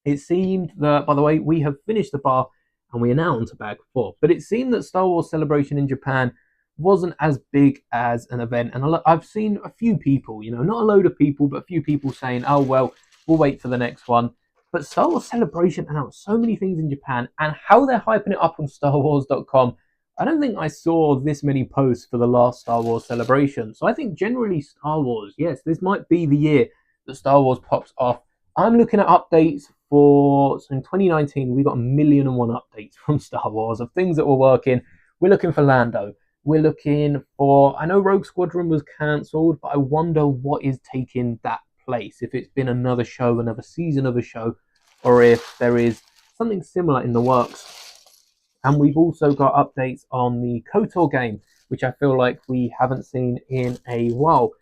[SPEAKER 1] it seemed that, by the way, we have finished the bar and we are now on to bag 4. But it seemed that Star Wars Celebration in Japan wasn't as big as an event. And I've seen a few people, not a load of people, but a few people saying, oh, well, we'll wait for the next one. But Star Wars Celebration announced so many things in Japan, and how they're hyping it up on StarWars.com. I don't think I saw this many posts for the last Star Wars Celebration. So I think generally Star Wars, yes, this might be the year that Star Wars pops off. I'm looking at updates so in 2019, we got 1,000,001 updates from Star Wars of things that were working. We're looking for Lando. We're looking for, I know Rogue Squadron was cancelled, but I wonder what is taking that place. If it's been another show, another season of a show, or if there is something similar in the works. And we've also got updates on the KOTOR game, which I feel like we haven't seen in a while.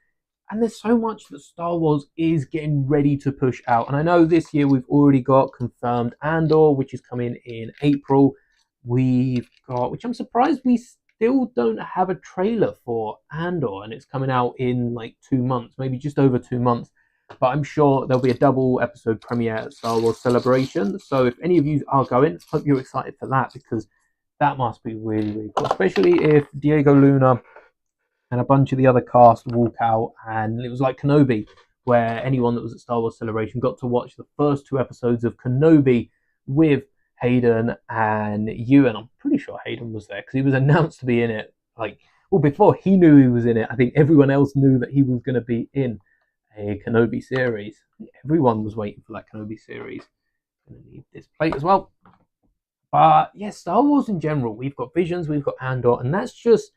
[SPEAKER 1] And there's so much that Star Wars is getting ready to push out. And I know this year we've already got confirmed Andor, which is coming in April. We've got, which I'm surprised we still don't have a trailer for Andor, and it's coming out in like 2 months, maybe just over 2 months. But I'm sure there'll be a double episode premiere at Star Wars Celebration. So if any of you are going, hope you're excited for that, because that must be really, really cool. Especially if Diego Luna and a bunch of the other cast walk out, and it was like Kenobi, where anyone that was at Star Wars Celebration got to watch the first 2 episodes of Kenobi with Hayden and Ewan. I'm pretty sure Hayden was there because he was announced to be in it. Before he knew he was in it, I think everyone else knew that he was going to be in a Kenobi series. Everyone was waiting for that Kenobi series. I'm going to need this plate as well. But yeah, Star Wars in general, we've got Visions, we've got Andor, and that's just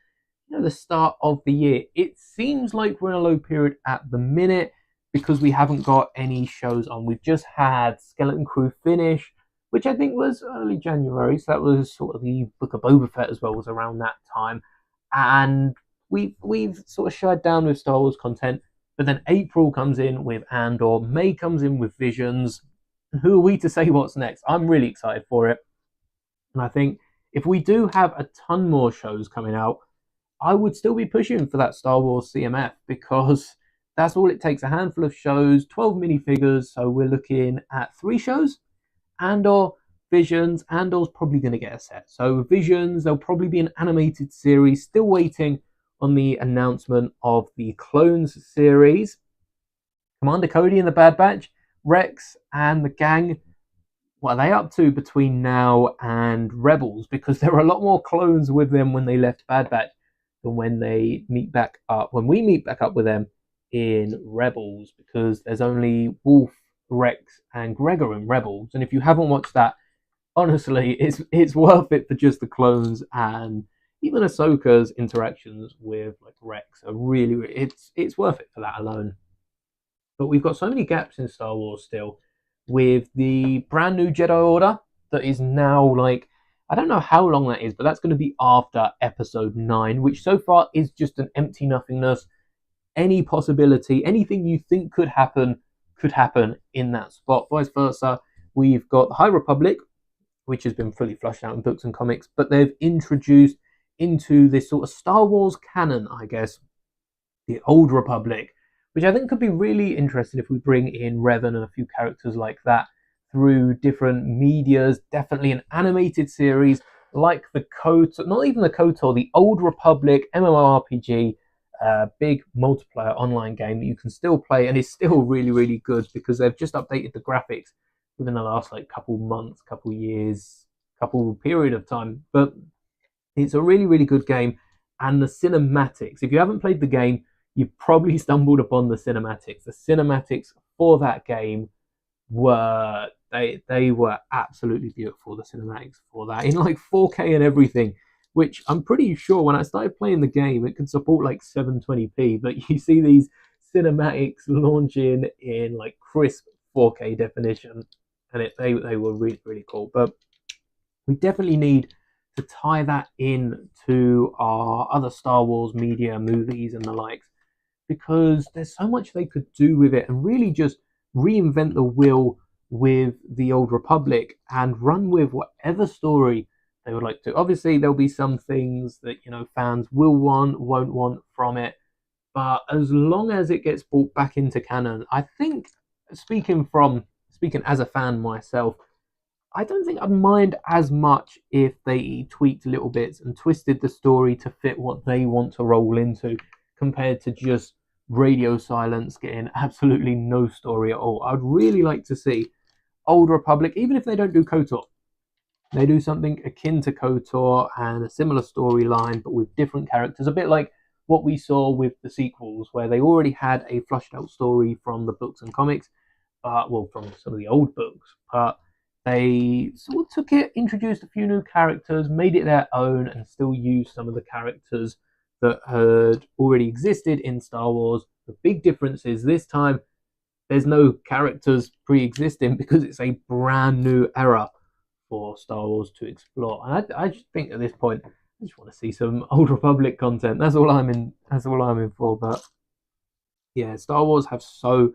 [SPEAKER 1] the start of the year. It seems like we're in a low period at the minute because we haven't got any shows on. We've just had Skeleton Crew finish, which I think was early January, so that was sort of the Book of Boba Fett as well, was around that time. And we've sort of shied down with Star Wars content, but then April comes in with Andor, May comes in with Visions, and who are we to say what's next? I'm really excited for it. And I think if we do have a ton more shows coming out, I would still be pushing for that Star Wars CMF, because that's all it takes, a handful of shows, 12 minifigures, so we're looking at 3 shows. Andor, Visions, Andor's probably going to get a set. So Visions, there'll probably be an animated series, still waiting on the announcement of the Clones series. Commander Cody and the Bad Batch, Rex and the gang, what are they up to between now and Rebels? Because there are a lot more clones with them when they left Bad Batch than when we meet back up with them in Rebels, because there's only Wolf, Rex, and Gregor in Rebels. And if you haven't watched that, honestly, it's worth it for just the clones, and even Ahsoka's interactions with Rex are really it's worth it for that alone. But we've got so many gaps in Star Wars still, with the brand new Jedi Order that is now I don't know how long that is, but that's going to be after episode 9, which so far is just an empty nothingness. Any possibility, anything you think could happen in that spot. Vice versa, we've got the High Republic, which has been fully flushed out in books and comics, but they've introduced into this sort of Star Wars canon, I guess, the Old Republic, which I think could be really interesting if we bring in Revan and a few characters like that through different medias. Definitely an animated series like the KOTOR, not even the KOTOR, the Old Republic MMORPG, big multiplayer online game that you can still play, and is still really, really good because they've just updated the graphics within the last couple months, couple years, couple period of time. But it's a really, really good game. And the cinematics, if you haven't played the game, you've probably stumbled upon the cinematics. The cinematics for that game were they were absolutely beautiful. The cinematics for that in 4K and everything. which I'm pretty sure when I started playing the game, it could support like 720p, but you see these cinematics launching in like crisp 4K definition, and they were really, really cool. But we definitely need to tie that in to our other Star Wars media, movies, and the likes, because there's so much they could do with it and really just reinvent the wheel with the Old Republic and run with whatever story they would like to. Obviously, there'll be some things that fans will want, won't want from it, but as long as it gets brought back into canon, I think, speaking as a fan myself, I don't think I'd mind as much if they tweaked little bits and twisted the story to fit what they want to roll into, compared to just radio silence getting absolutely no story at all. I'd really like to see Old Republic, even if they don't do KOTOR, they do something akin to KOTOR and a similar storyline, but with different characters, a bit like what we saw with the sequels, where they already had a flushed out story from the books and comics, from some of the old books, but they sort of took it, introduced a few new characters, made it their own, and still used some of the characters that had already existed in Star Wars. The big difference is this time there's no characters pre-existing because it's a brand new era for Star Wars to explore. And I just think at this point, I just want to see some Old Republic content. That's all I'm in for. But yeah, Star Wars have so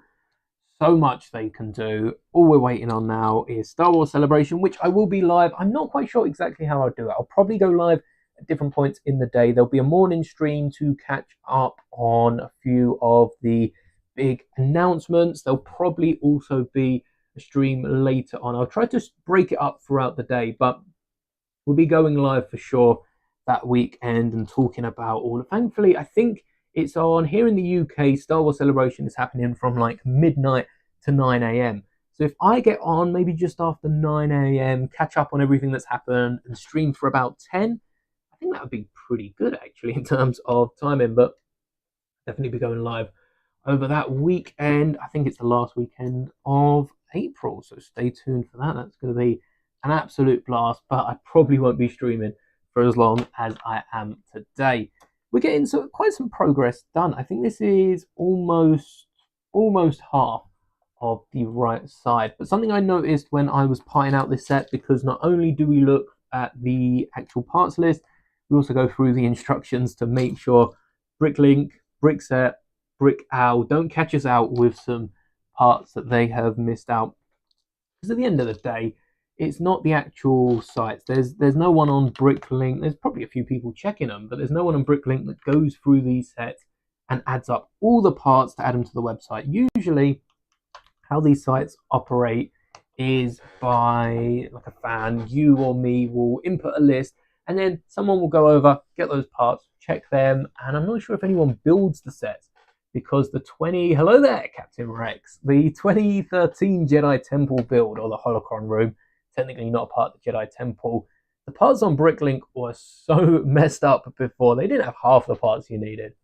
[SPEAKER 1] much they can do. All we're waiting on now is Star Wars Celebration, which I will be live. I'm not quite sure exactly how I'll do it. I'll probably go live at different points in the day. There'll be a morning stream to catch up on a few of the big announcements. There'll probably also be a stream later on. I'll try to break it up throughout the day, but we'll be going live for sure that weekend and talking about all. Thankfully, I think it's on here in the UK. Star Wars Celebration is happening from like midnight to 9 a.m. So if I get on maybe just after 9 a.m., catch up on everything that's happened and stream for about 10, I think that would be pretty good actually in terms of timing. But definitely be going live over that weekend. I think it's the last weekend of April, so stay tuned for that. That's going to be an absolute blast, but I probably won't be streaming for as long as I am today. We're getting quite some progress done. I think this is almost half of the right side. But something I noticed when I was parting out this set, because not only do we look at the actual parts list, we also go through the instructions to make sure Bricklink, Brickset, Brick Owl don't catch us out with some parts that they have missed out. Because at the end of the day, it's not the actual sites. There's no one on Bricklink. There's probably a few people checking them, but there's no one on Bricklink that goes through these sets and adds up all the parts to add them to the website. Usually, how these sites operate is by like a fan, you or me will input a list, and then someone will go over, get those parts, check them, and I'm not sure if anyone builds the sets, because hello there, Captain Rex, the 2013 Jedi Temple build, or the Holocron Room, technically not a part of the Jedi Temple, the parts on Bricklink were so messed up before. They didn't have half the parts you needed.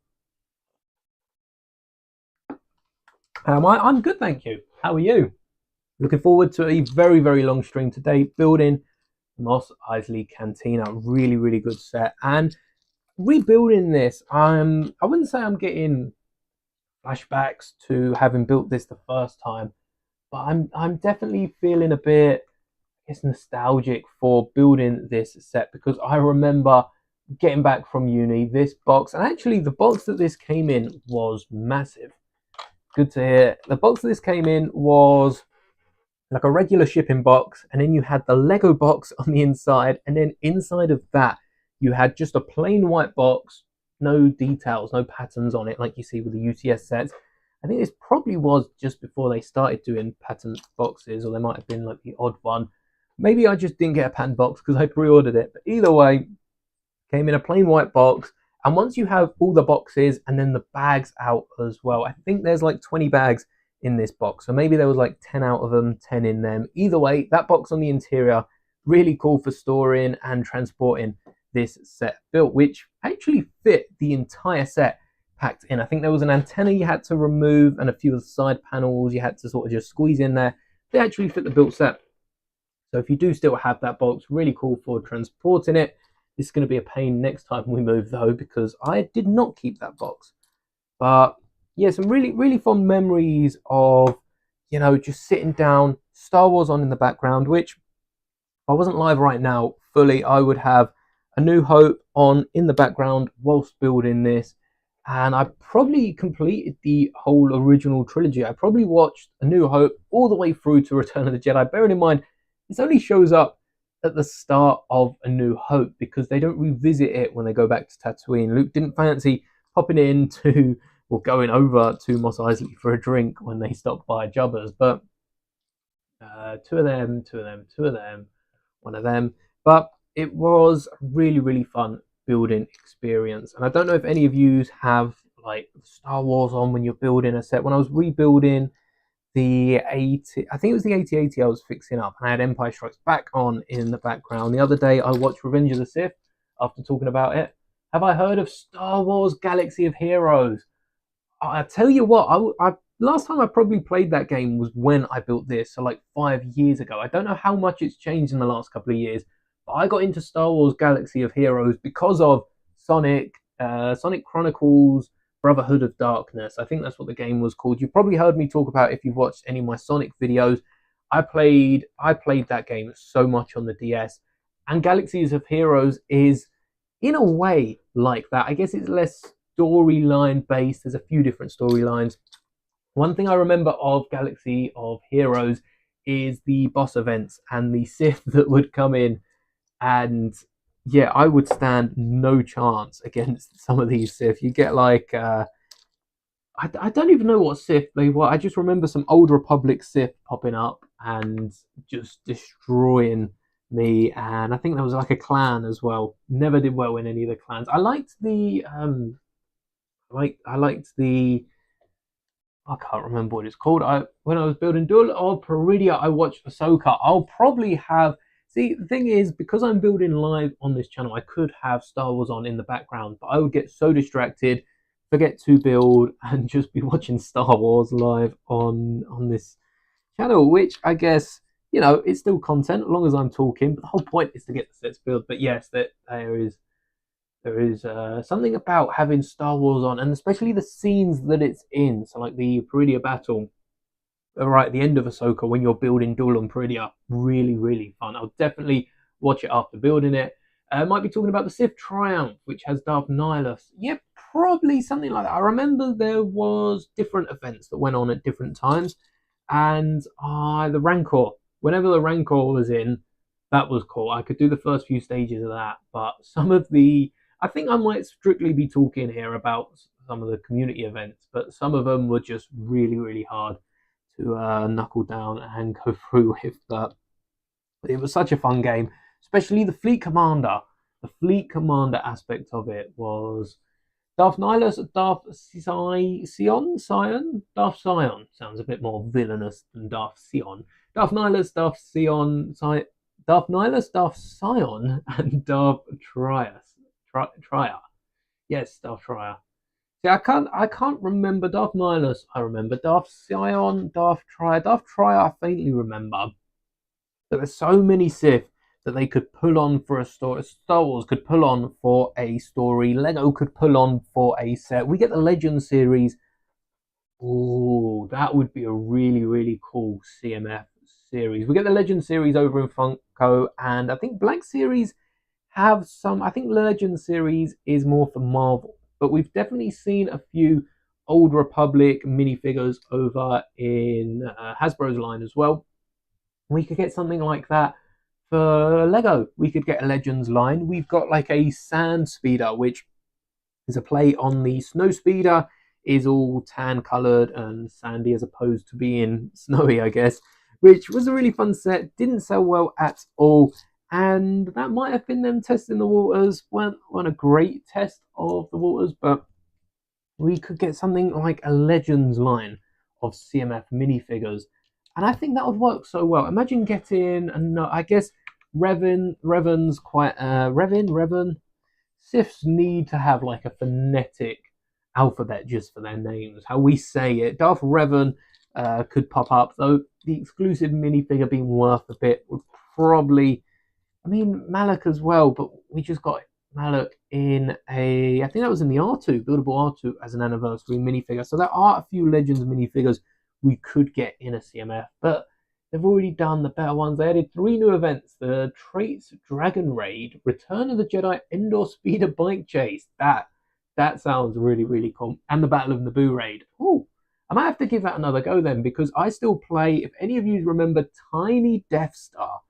[SPEAKER 1] I'm good, thank you. How are you? Looking forward to a very, very long stream today, building Mos Eisley Cantina. Really, really good set. And rebuilding this, I wouldn't say I'm getting flashbacks to having built this the first time, but I'm definitely feeling a bit, I guess, nostalgic for building this set, because I remember getting back from uni, this box, and actually the box that this came in was massive. Good to hear. The box that this came in was like a regular shipping box, and then you had the Lego box on the inside, and then inside of that you had just a plain white box, no details, no patterns on it like you see with the UCS sets. I think this probably was just before they started doing pattern boxes, or there might have been like the odd one. Maybe I just didn't get a pattern box because I pre-ordered it, but either way, came in a plain white box. And once you have all the boxes and then the bags out as well, I think there's like 20 bags in this box. So maybe there was like 10 out of them, 10 in them. Either way, that box on the interior, really cool for storing and transporting this set built, which actually fit the entire set packed in. I think there was an antenna you had to remove and a few of the side panels you had to sort of just squeeze in there. They actually fit the built set. So if you do still have that box, really cool for transporting it. This is going to be a pain next time we move though, because I did not keep that box. But yeah, some really fond memories of, you know, just sitting down, Star Wars on in the background, which if I wasn't live right now fully, I would have A New Hope on in the background whilst building this. And I probably completed the whole original trilogy. I probably watched A New Hope all the way through to Return of the Jedi. Bearing in mind, this only shows up at the start of A New Hope because they don't revisit it when they go back to Tatooine. Luke didn't fancy popping into or going over to Mos Eisley for a drink when they stopped by Jabba's, but two of them, one of them. But it was a really fun building experience. And I don't know if any of you have like Star Wars on when you're building a set. When I was rebuilding the 80, I think it was the 8080 I was fixing up, and I had Empire Strikes Back on in the background. The other day I watched Revenge of the Sith after talking about it. Have I heard of Star Wars Galaxy of Heroes? I tell you what, I last time I probably played that game was when I built this, so like 5 years ago. I don't know how much it's changed in the last couple of years, but I got into Star Wars Galaxy of Heroes because of Sonic, Sonic Chronicles, Brotherhood of Darkness. I think that's what the game was called. You've probably heard me talk about it if you've watched any of my Sonic videos. I played that game so much on the DS, and Galaxies of Heroes is in a way like that. I guess it's less storyline based. There's a few different storylines. One thing I remember of Galaxy of Heroes is the boss events and the Sith that would come in, and yeah, I would stand no chance against some of these Sith. You get like I don't even know what Sith they were. I just remember some Old Republic Sith popping up and just destroying me. And I think there was like a clan as well. Never did well in any of the clans. I liked the I liked the I can't remember what it's called. When I was building Duel of Peridia, I watched Ahsoka. I'll probably have. See, the thing is, because I'm building live on this channel, I could have Star Wars on in the background, but I would get so distracted, forget to build, and just be watching Star Wars live on this channel, which I guess, you know, it's still content as long as I'm talking, but the whole point is to get the sets built. But yes, there is something about having Star Wars on, and especially the scenes that it's in. So like the Peridia battle, right at the end of Ahsoka when you're building Duel on Peridia, really fun. I'll definitely watch it after building it. Might be talking about the Sith Triumph, which has Darth Nihilus. Yeah, probably something like that. I remember there was different events that went on at different times, and the Rancor. Whenever the Rancor was in, that was cool. I could do the first few stages of that, but some of the I think I might strictly be talking here about some of the community events, but some of them were just really hard to knuckle down and go through with. But it was such a fun game, especially the Fleet Commander. The Fleet Commander aspect of it was Darth Nihilus, Darth Sion. Darth Sion sounds a bit more villainous than Darth Sion. Darth Nihilus, Darth Sion, Darth Nihilus, Darth Sion, and Darth Trier. Yes, Darth Trier. See, I can't remember Darth Nihilus. I remember Darth Sion, Darth Trier. Darth Trier, I faintly remember. But there's so many Sith that they could pull on for a story. Star Wars could pull on for a story. Lego could pull on for a set. We get the Legend series. Oh, that would be a really cool CMF series. We get the Legend series over in Funko, and I think Black Series have some. I think Legend series is more for Marvel, but we've definitely seen a few Old Republic minifigures over in Hasbro's line as well. We could get something like that for Lego. We could get a Legends line. We've got like a Sand Speeder, which is a play on the Snow Speeder, is all tan coloured and sandy as opposed to being snowy, I guess, which was a really fun set. Didn't sell well at all. And that might have been them testing the waters. Weren't a great test of the waters, but we could get something like a Legends line of CMF minifigures. And I think that would work so well. Imagine getting, I guess, Revan's quite, Revan. Siths need to have like a phonetic alphabet just for their names, how we say it. Darth Revan could pop up, though the exclusive minifigure being worth a bit would probably I mean, Malak as well, but we just got Malak in I think that was in the R2, buildable R2 as an anniversary minifigure. So there are a few Legends minifigures we could get in a CMF, but they've already done the better ones. They added 3 new events: the Traits Dragon Raid, Return of the Jedi Indoor Speeder Bike Chase. That sounds really, really cool. And the Battle of Naboo Raid. Ooh, I might have to give that another go then, because I still play, if any of you remember Tiny Death Star,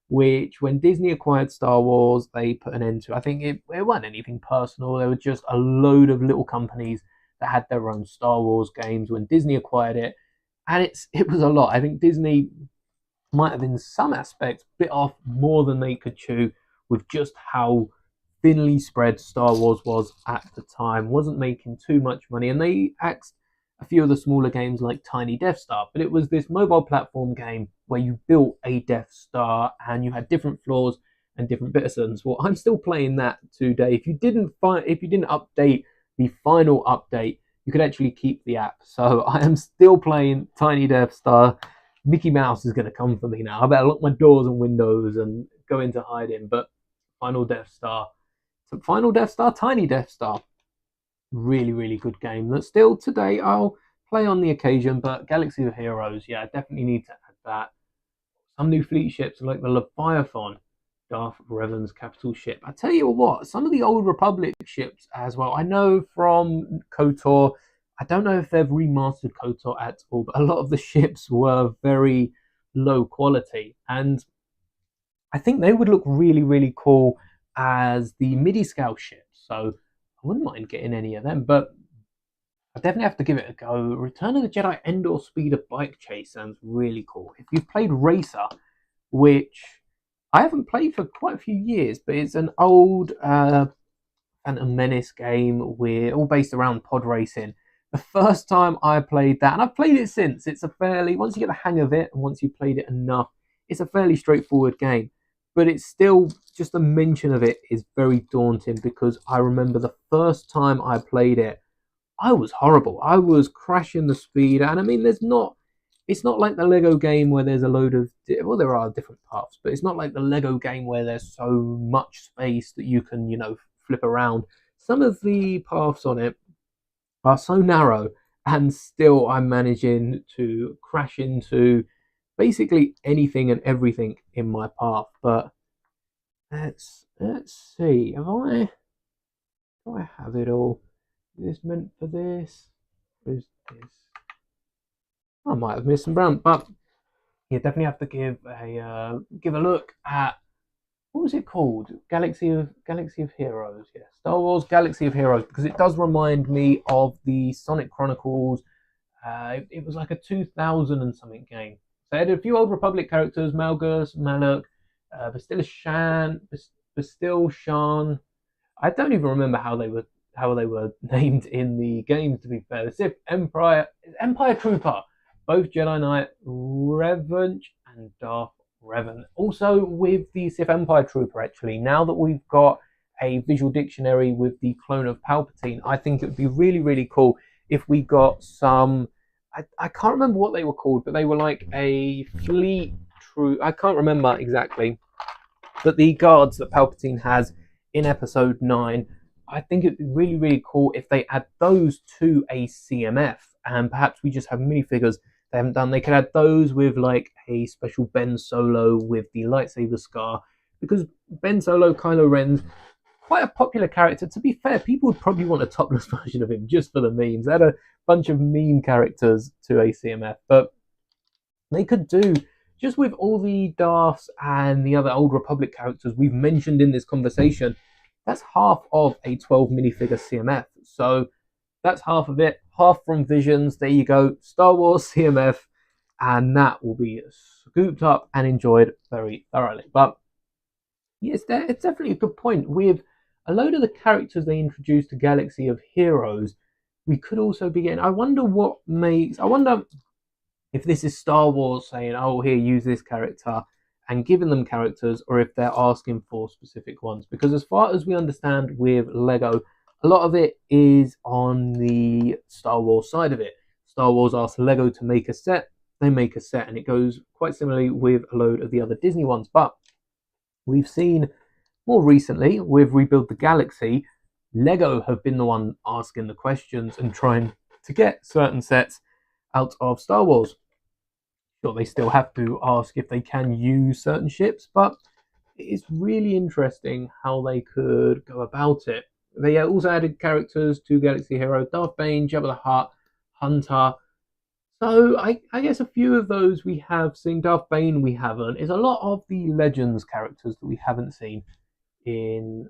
[SPEAKER 1] which when Disney acquired Star Wars, they put an end to. I think it wasn't anything personal. There were just a load of little companies that had their own Star Wars games when Disney acquired it. And it was a lot. I think Disney might have in some aspects bit off more than they could chew with just how thinly spread Star Wars was at the time. Wasn't making too much money, and they axed a few of the smaller games like Tiny Death Star, but it was this mobile platform game where you built a Death Star and you had different floors and different bittersons. Well, I'm still playing that today. If you didn't update the final update, you could actually keep the app. So I am still playing Tiny Death Star. Mickey Mouse is going to come for me now. I better lock my doors and windows and go into hiding. But Final Death Star, Tiny Death Star, really, really good game that still today I'll play on the occasion. But Galaxy of Heroes, yeah, I definitely need to add that. Some new fleet ships like the Leviathan, Darth Revan's capital ship. I tell you what, some of the old Republic ships as well. I know from KOTOR, I don't know if they've remastered KOTOR at all, but a lot of the ships were very low quality, and I think they would look really, really cool as the MIDI scale ships. So I wouldn't mind getting any of them, but I definitely have to give it a go. Return of the Jedi Endor Speeder Bike Chase sounds really cool. If you've played Racer, which I haven't played for quite a few years, but it's an old Phantom Menace game. We're all based around pod racing. The first time I played that, and I've played it since, it's a fairly, once you get the hang of it, and once you've played it enough, it's a fairly straightforward game. But it's still, just the mention of it is very daunting, because I remember the first time I played it, I was horrible. I was crashing the speed, and I mean, it's not like the Lego game where there's a load of, well, there are different paths, but it's not like the Lego game where there's so much space that you can, flip around. Some of the paths on it are so narrow, and still I'm managing to crash into basically anything and everything in my path. But let's see. Do I have it all? Is this meant for this? Or is this? I might have missed some brown, but you definitely have to give a look at, what was it called? Galaxy of Heroes. Yeah, Star Wars Galaxy of Heroes, because it does remind me of the Sonic Chronicles. It was like a 2000 and something game. So it had a few old Republic characters: Malgus, Malak, Bastila Shan. I don't even remember how they were named in the games. To be fair, the Sith Empire Trooper, both Jedi Knight Revenge and Darth Revan. Also with the Sith Empire Trooper, actually, now that we've got a visual dictionary with the clone of Palpatine, I think it would be really, really cool if we got some. I can't remember what they were called, but they were like a fleet troop. I can't remember exactly, but the guards that Palpatine has in Episode 9, I think it'd be really, really cool if they add those to a CMF, and perhaps we just have minifigures they haven't done. They could add those with like a special Ben Solo with the lightsaber scar, because Ben Solo, Kylo Ren's quite a popular character. To be fair, people would probably want a topless version of him just for the memes. They had a bunch of meme characters to a CMF, but they could do, just with all the Darths and the other Old Republic characters we've mentioned in this conversation, that's half of a 12 minifigure CMF. So that's half of it. Half from Visions. There you go. Star Wars CMF. And that will be scooped up and enjoyed very thoroughly. But yes, it's definitely a good point. With a load of the characters they introduced to Galaxy of Heroes, we could also be getting, I wonder if this is Star Wars saying, oh, here, use this character, and giving them characters, or if they're asking for specific ones. Because as far as we understand with Lego, a lot of it is on the Star Wars side of it. Star Wars asks Lego to make a set, they make a set, and it goes quite similarly with a load of the other Disney ones. But We've seen more recently with Rebuild the Galaxy, Lego have been the one asking the questions and trying to get certain sets out of Star Wars. Sure, they still have to ask if they can use certain ships, but it's really interesting how they could go about it. They also added characters to Galaxy Hero: Darth Bane, Jabba the Hutt, Hunter. So I guess a few of those we have seen. Darth Bane we haven't. It's a lot of the Legends characters that we haven't seen in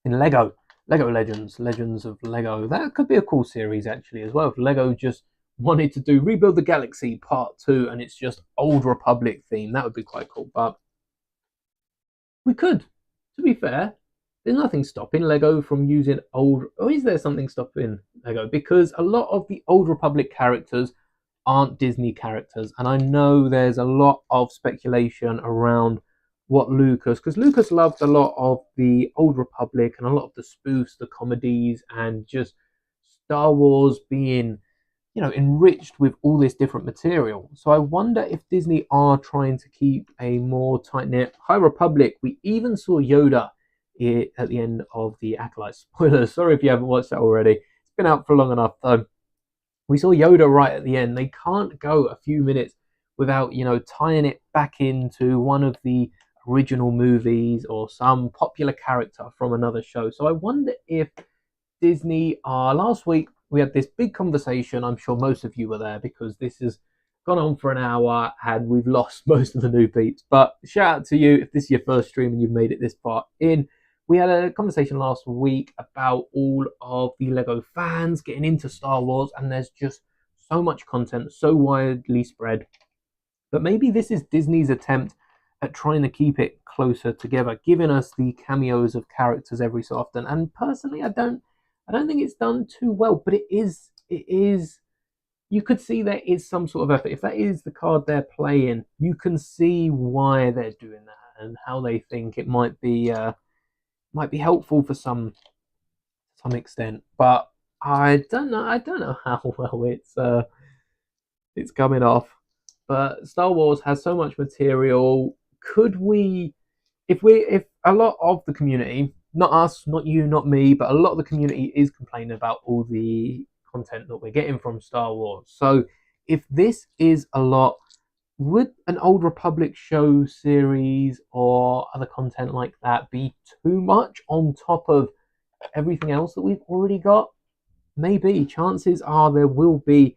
[SPEAKER 1] Lego. Lego Legends, Legends of Lego. That could be a cool series actually as well. If Lego just wanted to do Rebuild the Galaxy Part 2 and it's just Old Republic theme, that would be quite cool. But we could, to be fair, there's nothing stopping Lego from using old, or is there something stopping Lego? Because a lot of the Old Republic characters aren't Disney characters, and I know there's a lot of speculation around what Lucas, because Lucas loved a lot of the Old Republic and a lot of the spoofs, the comedies, and just Star Wars being, enriched with all this different material. So I wonder if Disney are trying to keep a more tight-knit High Republic. We even saw Yoda at the end of the Acolyte. Spoilers, sorry if you haven't watched that already. It's been out for long enough though. We saw Yoda right at the end. They can't go a few minutes without, tying it back into one of the original movies or some popular character from another show. So I wonder if Disney are, last week we had this big conversation. I'm sure most of you were there because this has gone on for an hour and we've lost most of the new peeps. But shout out to you if this is your first stream and you've made it this far in. We had a conversation last week about all of the Lego fans getting into Star Wars, and there's just so much content, so widely spread. But maybe this is Disney's attempt at trying to keep it closer together, giving us the cameos of characters every so often. And personally, I don't think it's done too well, but it is, you could see there is some sort of effort. If that is the card they're playing, you can see why they're doing that and how they think it might be helpful for some extent. But I don't know how well it's coming off. But Star Wars has so much material. Could we, if a lot of the community, not us, not you, not me, but a lot of the community is complaining about all the content that we're getting from Star Wars. So if this is a lot, would an Old Republic show series or other content like that be too much on top of everything else that we've already got? Maybe. Chances are there will be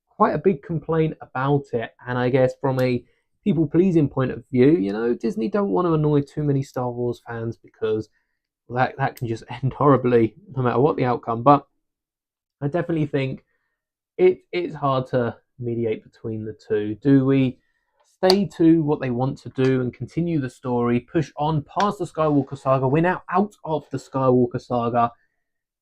[SPEAKER 1] quite a big complaint about it. And I guess from a people pleasing point of view, Disney don't want to annoy too many Star Wars fans because that can just end horribly no matter what the outcome. But I definitely think it's hard to mediate between the two. Do we stay to what they want to do and continue the story, push on past the Skywalker saga? We're now out of the Skywalker saga.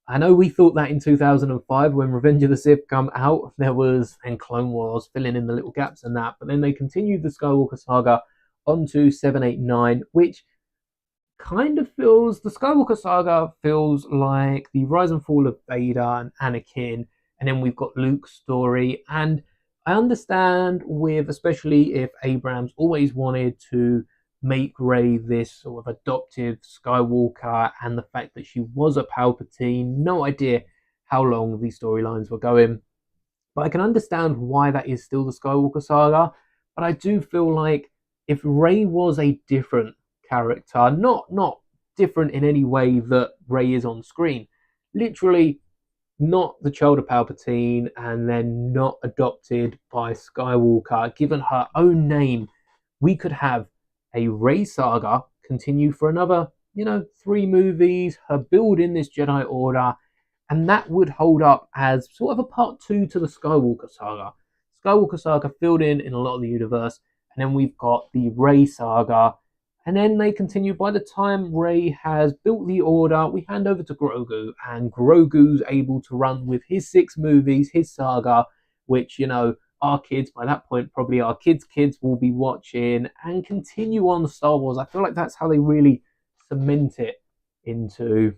[SPEAKER 1] I know we thought that in 2005 when Revenge of the Sith come out, and Clone Wars filling in the little gaps and that, but then they continued the Skywalker saga onto 7, 8, 9, which kind of feels, the Skywalker saga feels like the rise and fall of Vader and Anakin, and then we've got Luke's story. And I understand especially if Abrams always wanted to make Rey this sort of adoptive Skywalker, and the fact that she was a Palpatine, no idea how long these storylines were going. But I can understand why that is still the Skywalker saga. But I do feel like if Rey was a different character, not different in any way that Rey is on screen, literally not the child of Palpatine and then not adopted by Skywalker, given her own name, we could have a Rey saga continue for another, 3 movies, her building this Jedi Order, and that would hold up as sort of a part 2 to the Skywalker saga. Skywalker saga filled in a lot of the universe, and then we've got the Rey saga, and then they continue. By the time Rey has built the Order, we hand over to Grogu, and Grogu's able to run with his 6 movies, his saga, which, our kids, by that point, probably our kids' will be watching, and continue on Star Wars. I feel like that's how they really cement it into...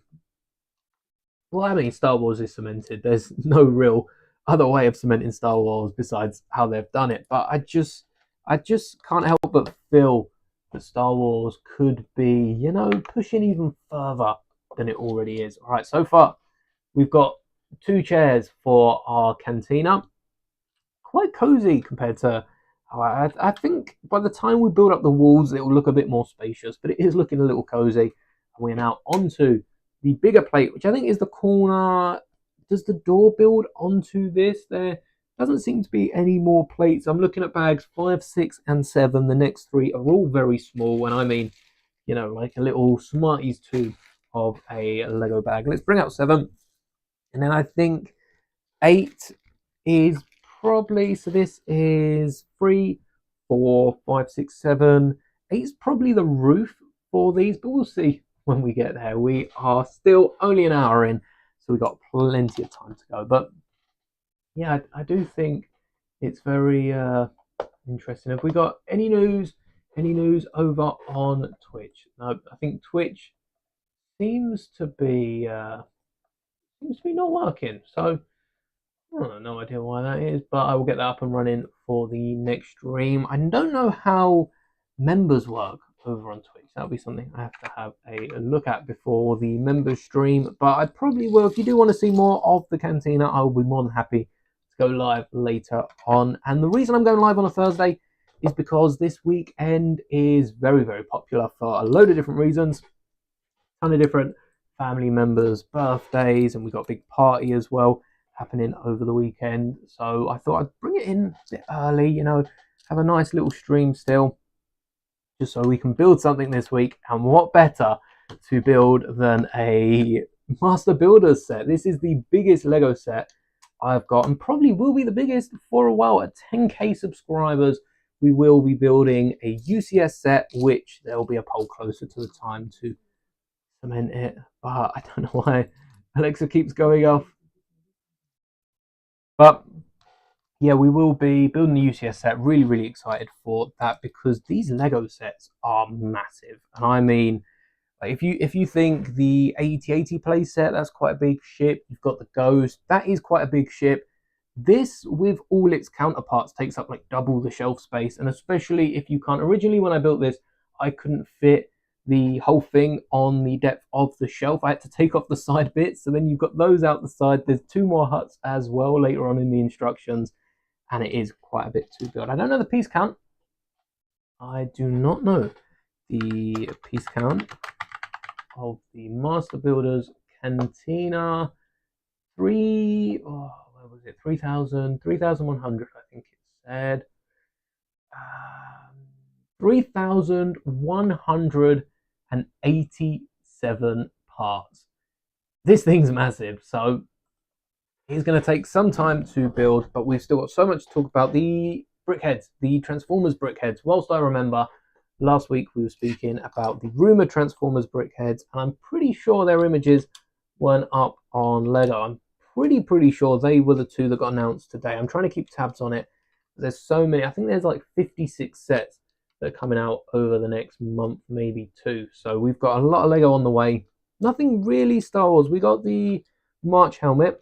[SPEAKER 1] Well, I mean, Star Wars is cemented. There's no real other way of cementing Star Wars besides how they've done it. But I just can't help but feel that Star Wars could be, you know, pushing even further than it already is. All right, so far we've got 2 chairs for our cantina. Quite cozy compared to. I think by the time we build up the walls, it will look a bit more spacious, but it is looking a little cozy. We're now onto the bigger plate, which I think is the corner. Does the door build onto this? There doesn't seem to be any more plates. I'm looking at bags 5, 6, and 7. The next 3 are all very small, and I mean, you know, like a little Smarties tube of a Lego bag. Let's bring out 7, and then I think 8 is probably, so this is 3, 4, 5, 6, 7. 8 is probably the roof for these, but we'll see when we get there. We are still only an hour in, so we've got plenty of time to go. But yeah, I do think it's very interesting. Have we got any news? Any news over on Twitch? No, I think Twitch seems to be not working. So no idea why that is, but I will get that up and running for the next stream. I don't know how members work over on Twitch. That'll be something I have to have a look at before the members stream, but I probably will. If you do want to see more of the Cantina, I will be more than happy to go live later on. And the reason I'm going live on a Thursday is because this weekend is very, very popular for a load of different reasons. A ton of different family members' birthdays, and we've got a big party as well happening over the weekend. So I thought I'd bring it in a bit early, you know, have a nice little stream still, just so we can build something this week. And what better to build than a Master Builders set? This is the biggest Lego set I've got, and probably will be the biggest for a while. At 10k subscribers, we will be building a UCS set, which there will be a poll closer to the time to cement it. But I don't know why Alexa keeps going off. But yeah, we will be building the UCS set. Really, really excited for that because these Lego sets are massive. And I mean, like if you think the 8080 play set, that's quite a big ship. You've got the Ghost, that is quite a big ship. This, with all its counterparts, takes up like double the shelf space. And especially if you can't, originally when I built this, I couldn't fit the whole thing on the depth of the shelf. I had to take off the side bits, so then you've got those out the side. There's 2 more huts as well later on in the instructions, and it is quite a bit to build. I don't know the piece count. I do not know the piece count of the Master Builders Cantina. Where was it? 3,100, I think it said. 3,187 parts. This thing's massive, so it's going to take some time to build, but we've still got so much to talk about. The brickheads, the Transformers brickheads. Whilst I remember last week we were speaking about the rumored Transformers brickheads, and I'm pretty sure their images weren't up on Lego. I'm pretty sure they were the 2 that got announced today. I'm trying to keep tabs on it. There's so many. I think there's like 56 sets that are coming out over the next month, maybe 2. So we've got a lot of Lego on the way. Nothing really Star Wars. We got the March helmet.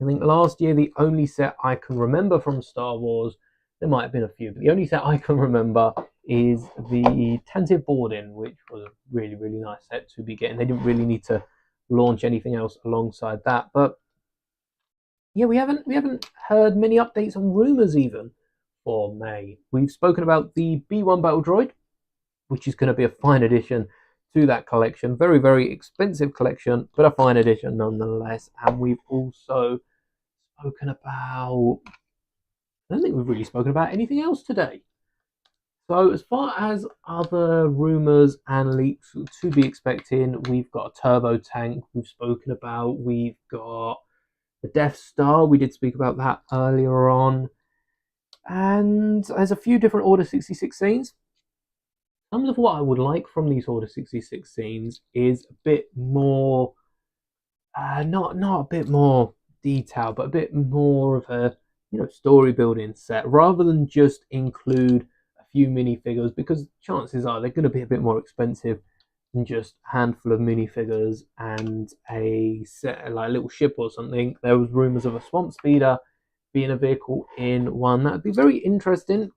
[SPEAKER 1] I think last year the only set I can remember from Star Wars, there might have been a few, but the only set I can remember is the Tantive Boarding, which was a really, really nice set to be getting. They didn't really need to launch anything else alongside that. But yeah, we haven't heard many updates on rumors even for May. We've spoken about the B1 Battle Droid, which is going to be a fine addition to that collection. Very, very expensive collection, but a fine addition nonetheless. And we've also spoken about, I don't think we've really spoken about anything else today. So as far as other rumors and leaks to be expecting, we've got a turbo tank we've spoken about. We've got the Death Star, we did speak about that earlier on. And there's a few different Order 66 scenes. Some of what I would like from these Order 66 scenes is a bit more, not a bit more detail, but a bit more of a, you know, story building set, rather than just include a few minifigures, because chances are they're going to be a bit more expensive than just a handful of minifigures and a set, like a little ship or something. There was rumors of a Swamp Speeder being a vehicle in one. That would be very interesting.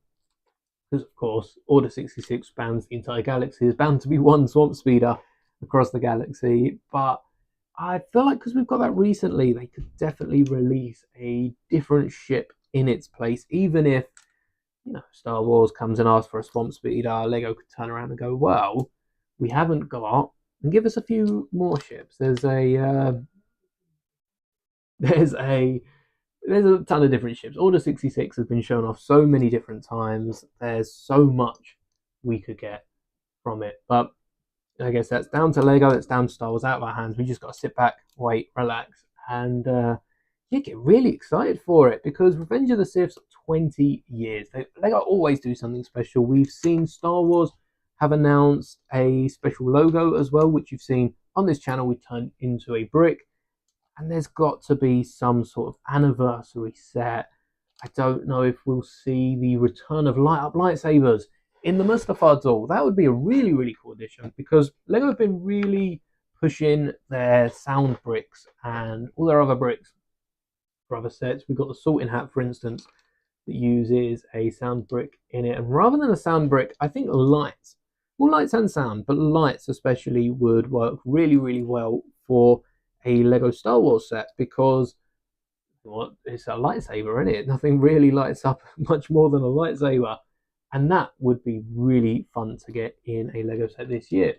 [SPEAKER 1] because of course Order 66 spans the entire galaxy. There's bound to be one swamp speeder across the galaxy, but I feel like because we've got that recently, they could definitely release a different ship in its place. Even if, you know, Star Wars comes and asks for a swamp speeder, Lego could turn around and go, well, we haven't got, and give us a few more ships. There's a there's a ton of different ships. Order 66 has been shown off so many different times. There's so much we could get from it. But I guess that's down to Lego, it's down to Star Wars, out of our hands. We just got to sit back, wait, relax, and yeah, get really excited for it, because Revenge of the Sith's 20 years. Lego always do something special. We've seen Star Wars have announced a special logo as well, which you've seen on this channel. We turned into a brick. And there's got to be some sort of anniversary set. I don't know if we'll see the return of light up lightsabers in the Mustafar duel. That would be a really, really cool addition, because Lego have been really pushing their sound bricks and all their other bricks for other sets. We've got the Sorting Hat, for instance, that uses a sound brick in it. And rather than a sound brick, I think lights, well, lights and sound, but lights especially would work really, really well for a Lego Star Wars set, because it's a lightsaber, isn't it? Nothing really lights up much more than a lightsaber, and that would be really fun to get in a Lego set this year.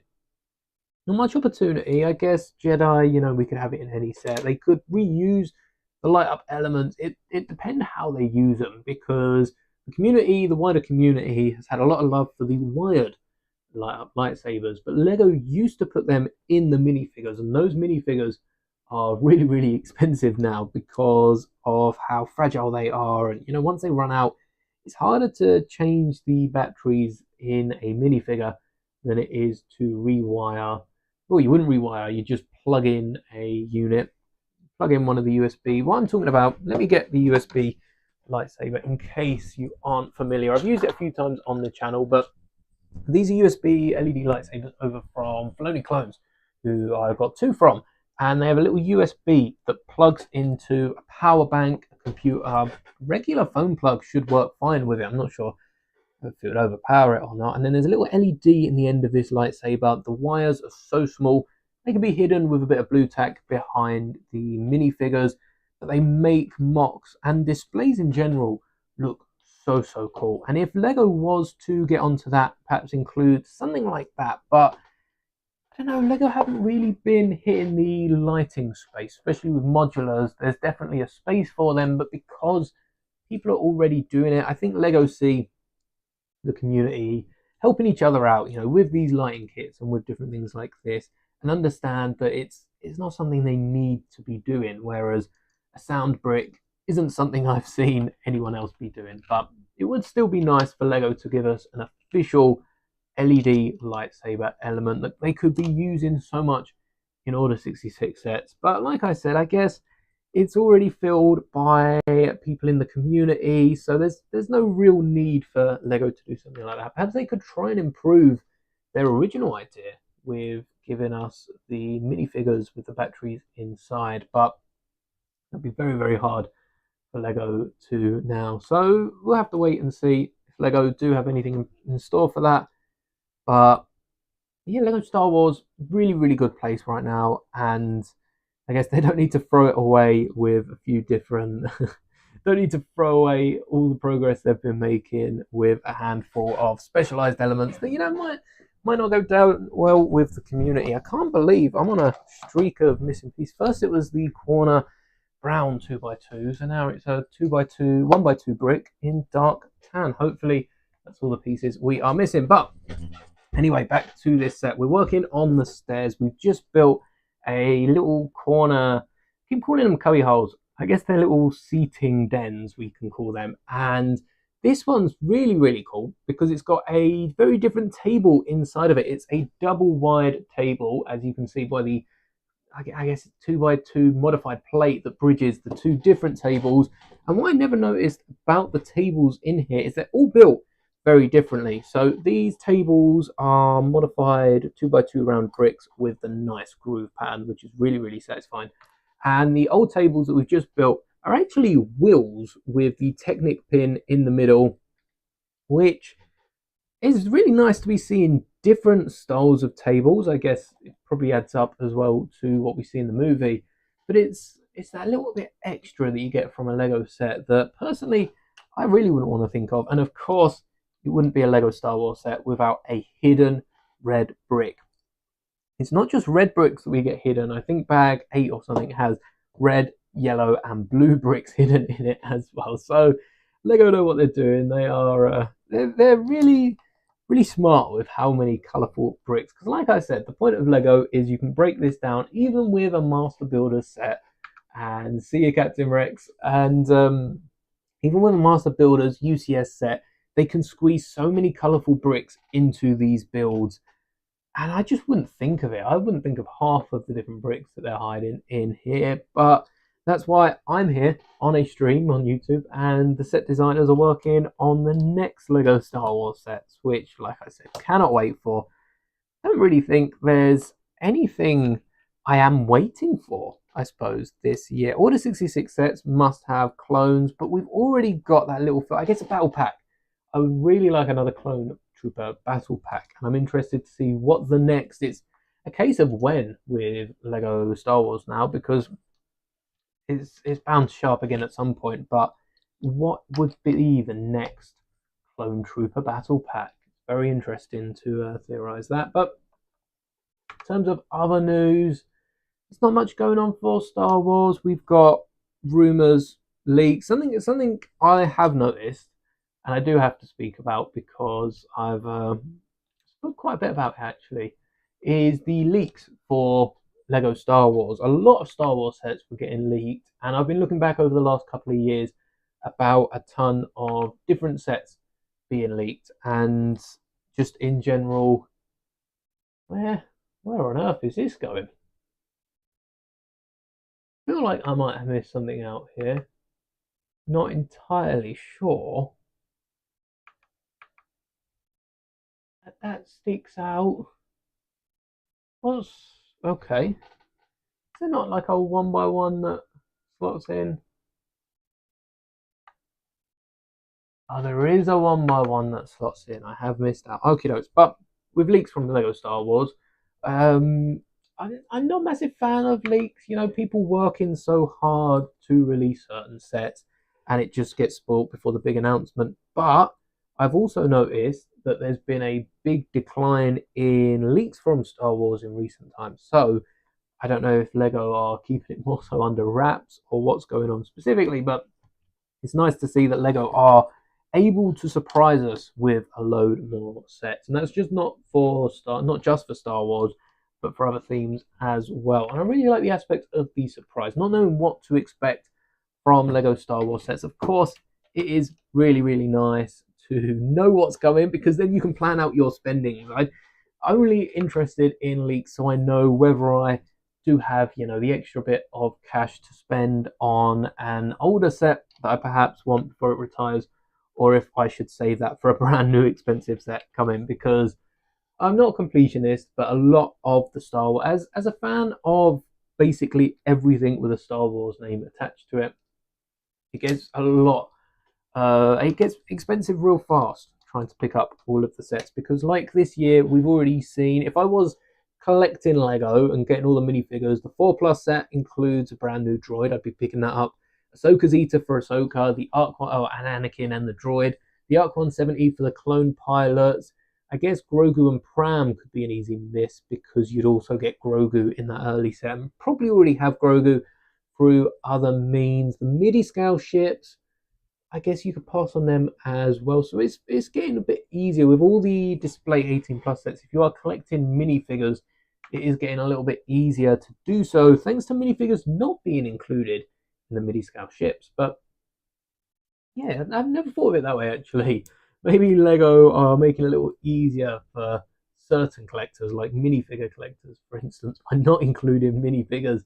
[SPEAKER 1] Not much opportunity, I guess. Jedi, you know, we could have it in any set. They could reuse the light up elements. It depends how they use them, because the wider community, has had a lot of love for the wired light up lightsabers, but Lego used to put them in the minifigures, and those minifigures are really, really expensive now because of how fragile they are. And, you know, once they run out, it's harder to change the batteries in a minifigure than it is to rewire. Well, you wouldn't rewire, you just plug in a unit, plug in one of the USB. What I'm talking about, let me get the USB lightsaber in case you aren't familiar. I've used it a few times on the channel, but these are USB LED lightsabers over from Filoni Clones, who I've got two from. And they have a little USB that plugs into a power bank, a computer. Regular phone plug should work fine with it. I'm not sure if it would overpower it or not. And then there's a little LED in the end of this lightsaber. The wires are so small, they can be hidden with a bit of blue tack behind the minifigures, but they make mocks and displays in general look so, so cool. And if Lego was to get onto that, perhaps include something like that, but I don't know, Lego haven't really been hitting the lighting space, especially with modulars. There's definitely a space for them, but because people are already doing it, I think Lego see the community helping each other out, you know, with these lighting kits and with different things like this, and understand that it's not something they need to be doing, whereas a sound brick isn't something I've seen anyone else be doing. But it would still be nice for Lego to give us an official LED lightsaber element that they could be using so much in Order 66 sets. But like I said, I guess it's already filled by people in the community, so there's no real need for Lego to do something like that. Perhaps they could try and improve their original idea with giving us the minifigures with the batteries inside, but that'd be very, very hard for Lego to now. So we'll have to wait and see if Lego do have anything in store for that. But yeah, Lego Star Wars, really, really good place right now. And I guess they don't need to throw it away with a few different, don't need to throw away all the progress they've been making with a handful of specialized elements that, you know, might not go down well with the community. I can't believe I'm on a streak of missing pieces. First it was the corner brown 2x2s, and now it's a 2x2, 1x2 brick in dark tan. Hopefully that's all the pieces we are missing. But anyway, back to this set. We're working on the stairs. We've just built a little corner, I keep calling them cubby holes. I guess they're little seating dens, we can call them. And this one's really, really cool because it's got a very different table inside of it. It's a double wide table, as you can see by the, I guess, 2x2 modified plate that bridges the two different tables. And what I never noticed about the tables in here is they're all built very differently. So these tables are modified 2x2 round bricks with the nice groove pattern, which is really, really satisfying. And the old tables that we've just built are actually wheels with the Technic pin in the middle, which it's really nice to be seeing different styles of tables. I guess it probably adds up as well to what we see in the movie, but it's that little bit extra that you get from a Lego set that personally I really wouldn't want to think of. And of course, it wouldn't be a Lego Star Wars set without a hidden red brick. It's not just red bricks that we get hidden. I think bag 8 or something has red, yellow, and blue bricks hidden in it as well. So Lego know what they're doing. They're really smart with how many colourful bricks. Because like I said, the point of Lego is you can break this down even with a Master Builder set and see your Captain Rex. And even with a Master Builder's UCS set, they can squeeze so many colourful bricks into these builds, and I just wouldn't think of it. I wouldn't think of half of the different bricks that they're hiding in here. But that's why I'm here on a stream on YouTube, and the set designers are working on the next Lego Star Wars sets, which, like I said, cannot wait for. I don't really think there's anything I am waiting for, I suppose, this year. Order 66 sets must have clones, but we've already got that little, I guess, a battle pack. I would really like another clone trooper battle pack, and I'm interested to see what the next. It's a case of when with Lego Star Wars now, because it's bound to show up again at some point. But what would be the next clone trooper battle pack? Very interesting to theorize that. But in terms of other news, there's not much going on for Star Wars. We've got rumors, leaks. Something I have noticed, and I do have to speak about because I've spoken quite a bit about it actually, is the leaks for Lego Star Wars. A lot of Star Wars sets were getting leaked, and I've been looking back over the last couple of years about a ton of different sets being leaked, and just in general, where on earth is this going? I feel like I might have missed something out here. Not entirely sure. That sticks out. What's okay? Is there not like a one by one that slots in? Oh, there is a one by one that slots in. I have missed out. Okay, dokes. But with leaks from the Lego Star Wars, I'm not a massive fan of leaks. You know, people working so hard to release certain sets, and it just gets spoiled before the big announcement. But I've also noticed that there's been a big decline in leaks from Star Wars in recent times. So I don't know if Lego are keeping it more so under wraps or what's going on specifically, but it's nice to see that Lego are able to surprise us with a load more sets, and that's just not just for Star Wars, but for other themes as well. And I really like the aspect of the surprise, not knowing what to expect from Lego Star Wars sets. Of course, it is really nice to know what's coming, because then you can plan out your spending. I'm only interested in leaks so I know whether I do have, the extra bit of cash to spend on an older set that I perhaps want before it retires, or if I should save that for a brand new expensive set coming. Because I'm not a completionist, but a lot of the Star Wars, as a fan of basically everything with a Star Wars name attached to it, it gets a lot. It gets expensive real fast trying to pick up all of the sets, because like this year we've already seen, if I was collecting Lego and getting all the minifigures, the 4+ set includes a brand new droid. I'd be picking that up. Ahsoka's Eater for Ahsoka, the Arc and Anakin and the droid, the Arc 170 for the clone pilots. I guess Grogu and Pram could be an easy miss, because you'd also get Grogu in that early set, and probably already have Grogu through other means. The MIDI scale ships, I guess you could pass on them as well. So it's getting a bit easier with all the display 18+ sets. If you are collecting minifigures, it is getting a little bit easier to do so, thanks to minifigures not being included in the MIDI scale ships. But yeah, I've never thought of it that way actually. Maybe Lego are making it a little easier for certain collectors, like minifigure collectors, for instance, by not including minifigures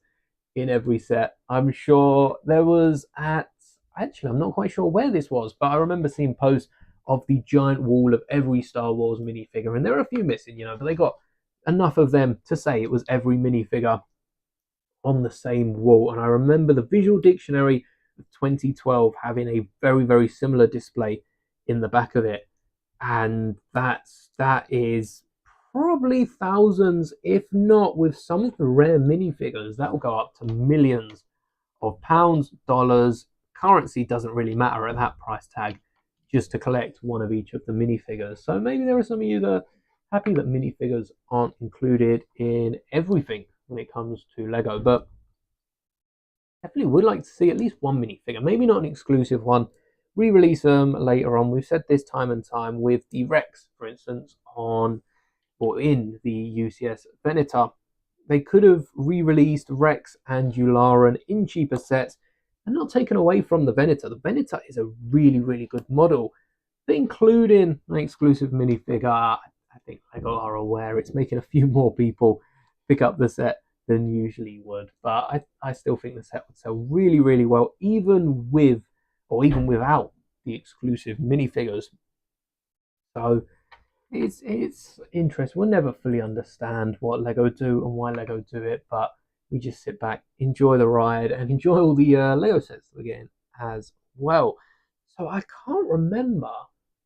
[SPEAKER 1] in every set. I'm sure there was actually, I'm not quite sure where this was, but I remember seeing posts of the giant wall of every Star Wars minifigure, and there are a few missing, but they got enough of them to say it was every minifigure on the same wall. And I remember the Visual Dictionary of 2012 having a very similar display in the back of it. and that is probably thousands, if not with some of the rare minifigures, that will go up to millions of pounds, dollars. Currency doesn't really matter at that price tag, just to collect one of each of the minifigures. So maybe there are some of you that are happy that minifigures aren't included in everything when it comes to Lego, but definitely would like to see at least one minifigure, maybe not an exclusive one. Re-release them later on. We've said this time and time with the Rex, for instance, on or in the UCS Venator. They could have re-released Rex and Yularen in cheaper sets and not taken away from the Venator. The Venator is a really, really good model. But including an exclusive minifigure, I think Lego are aware it's making a few more people pick up the set than usually would. But I still think the set would sell really, really well, even with or even without the exclusive minifigures. So it's interesting. We'll never fully understand what Lego do and why Lego do it, but we just sit back, enjoy the ride, and enjoy all the Lego sets that we're getting as well. So I can't remember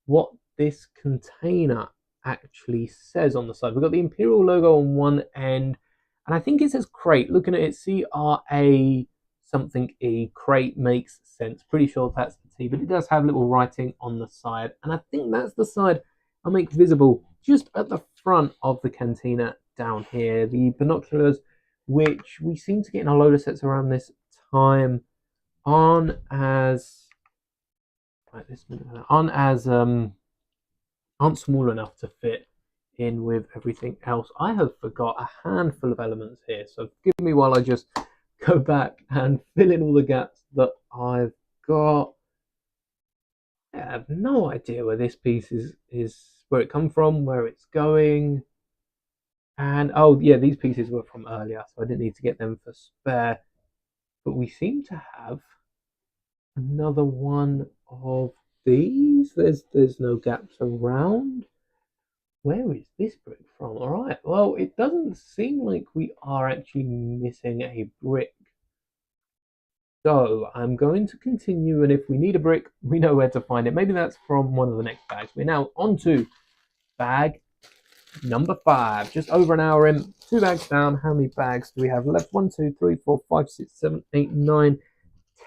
[SPEAKER 1] what this container actually says on the side. We've got the Imperial logo on one end, and I think it says crate. Looking at it, CRA something E, crate makes sense. Pretty sure that's the T, but it does have little writing on the side, and I think that's the side I'll make visible just at the front of the Cantina down here. The binoculars, which we seem to get in a load of sets around this time, aren't as aren't small enough to fit in with everything else. I have forgot a handful of elements here, so give me while I just go back and fill in all the gaps that I've got. I have no idea where this piece is where it come from, where it's going. And oh yeah, these pieces were from earlier, so I didn't need to get them for spare. But we seem to have another one of these. There's no gaps around. Where is this brick from? All right. Well, it doesn't seem like we are actually missing a brick. So I'm going to continue, and if we need a brick, we know where to find it. Maybe that's from one of the next bags. We're now on to bag number 5. Just over an hour in, 2 bags down. How many bags do we have left? 1, 2, 3, 4, 5, 6, 7, 8, 9,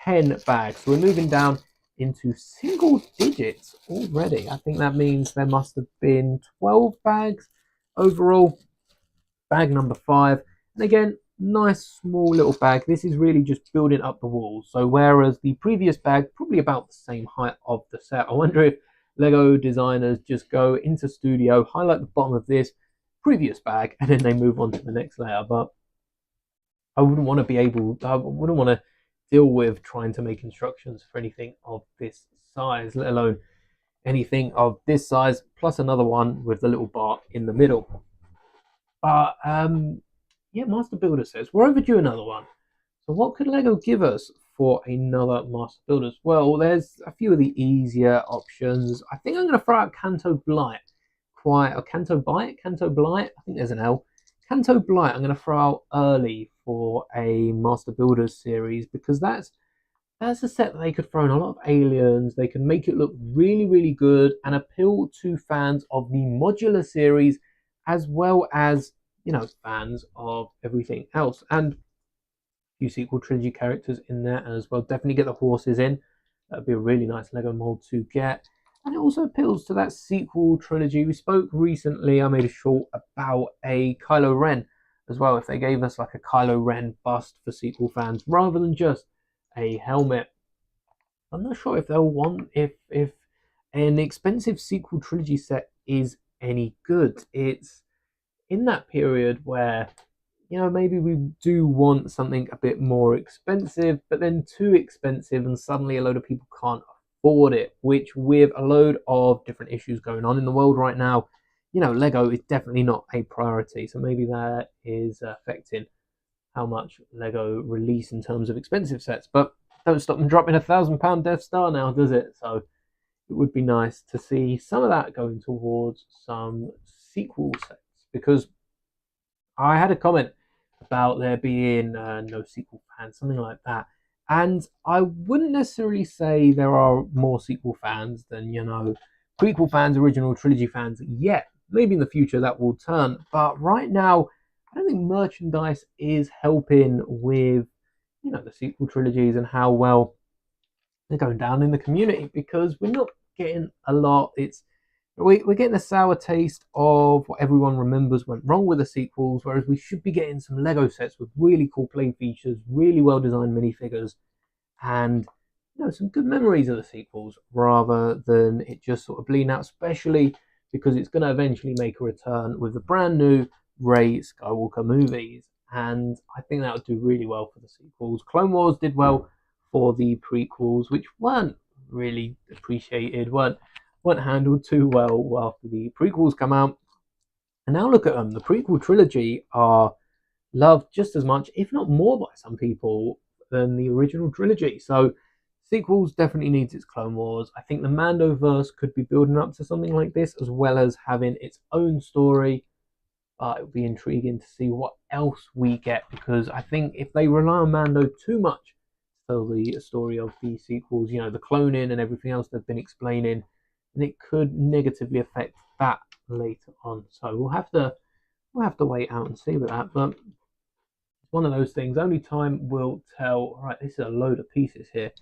[SPEAKER 1] 10 bags. So we're moving down into single digits already. I think that means there must have been 12 bags overall. Bag number 5. And again, nice small little bag. This is really just building up the walls. So whereas the previous bag, probably about the same height of the set, I wonder if Lego designers just go into studio, highlight the bottom of this previous bag, and then they move on to the next layer. But I wouldn't want to deal with trying to make instructions for anything of this size, let alone anything of this size, plus another one with the little bar in the middle. But yeah, Master Builder says we're overdue another one. So what could Lego give us for another Master Builders? Well, there's a few of the easier options. I think I'm going to throw out Canto Blight. Canto Blight? I think there's an L. Canto Blight I'm going to throw out early for a Master Builders series, because that's a set that they could throw in a lot of aliens. They can make it look really, really good and appeal to fans of the modular series, as well as, you know, fans of everything else. And a few sequel trilogy characters in there as well. Definitely get the horses in. That'd be a really nice Lego mold to get. And it also appeals to that sequel trilogy. We spoke recently, I made a short about a Kylo Ren as well. If they gave us like a Kylo Ren bust for sequel fans rather than just a helmet. I'm not sure if they'll want, if an expensive sequel trilogy set is any good. It's in that period where, you know, maybe we do want something a bit more expensive, but then too expensive and suddenly a load of people can't afford it, which with a load of different issues going on in the world right now, you know, Lego is definitely not a priority. So maybe that is affecting how much Lego release in terms of expensive sets. But don't stop them dropping £1,000 Death Star now, does it? So it would be nice to see some of that going towards some sequel sets, because I had a comment about there being no sequel fans, something like that. And I wouldn't necessarily say there are more sequel fans than, you know, prequel fans, original trilogy fans yet. Maybe in the future that will turn, but right now, I don't think merchandise is helping with, the sequel trilogies and how well they're going down in the community, because we're not getting a lot. We're getting a sour taste of what everyone remembers went wrong with the sequels, whereas we should be getting some Lego sets with really cool play features, really well designed minifigures, and some good memories of the sequels, rather than it just sort of bleeding out, especially because it's going to eventually make a return with the brand new Rey Skywalker movies. And I think that would do really well for the sequels. Clone Wars did well for the prequels, which weren't really appreciated, weren't handled too well after the prequels come out. And now look at them. The prequel trilogy are loved just as much, if not more, by some people than the original trilogy. So sequels definitely needs its Clone Wars. I think the Mandoverse could be building up to something like this, as well as having its own story. It would be intriguing to see what else we get, because I think if they rely on Mando too much to tell the story of the sequels, the cloning and everything else they've been explaining, then it could negatively affect that later on. So we'll have to wait out and see with that. But it's one of those things. Only time will tell. All right, this is a load of pieces here.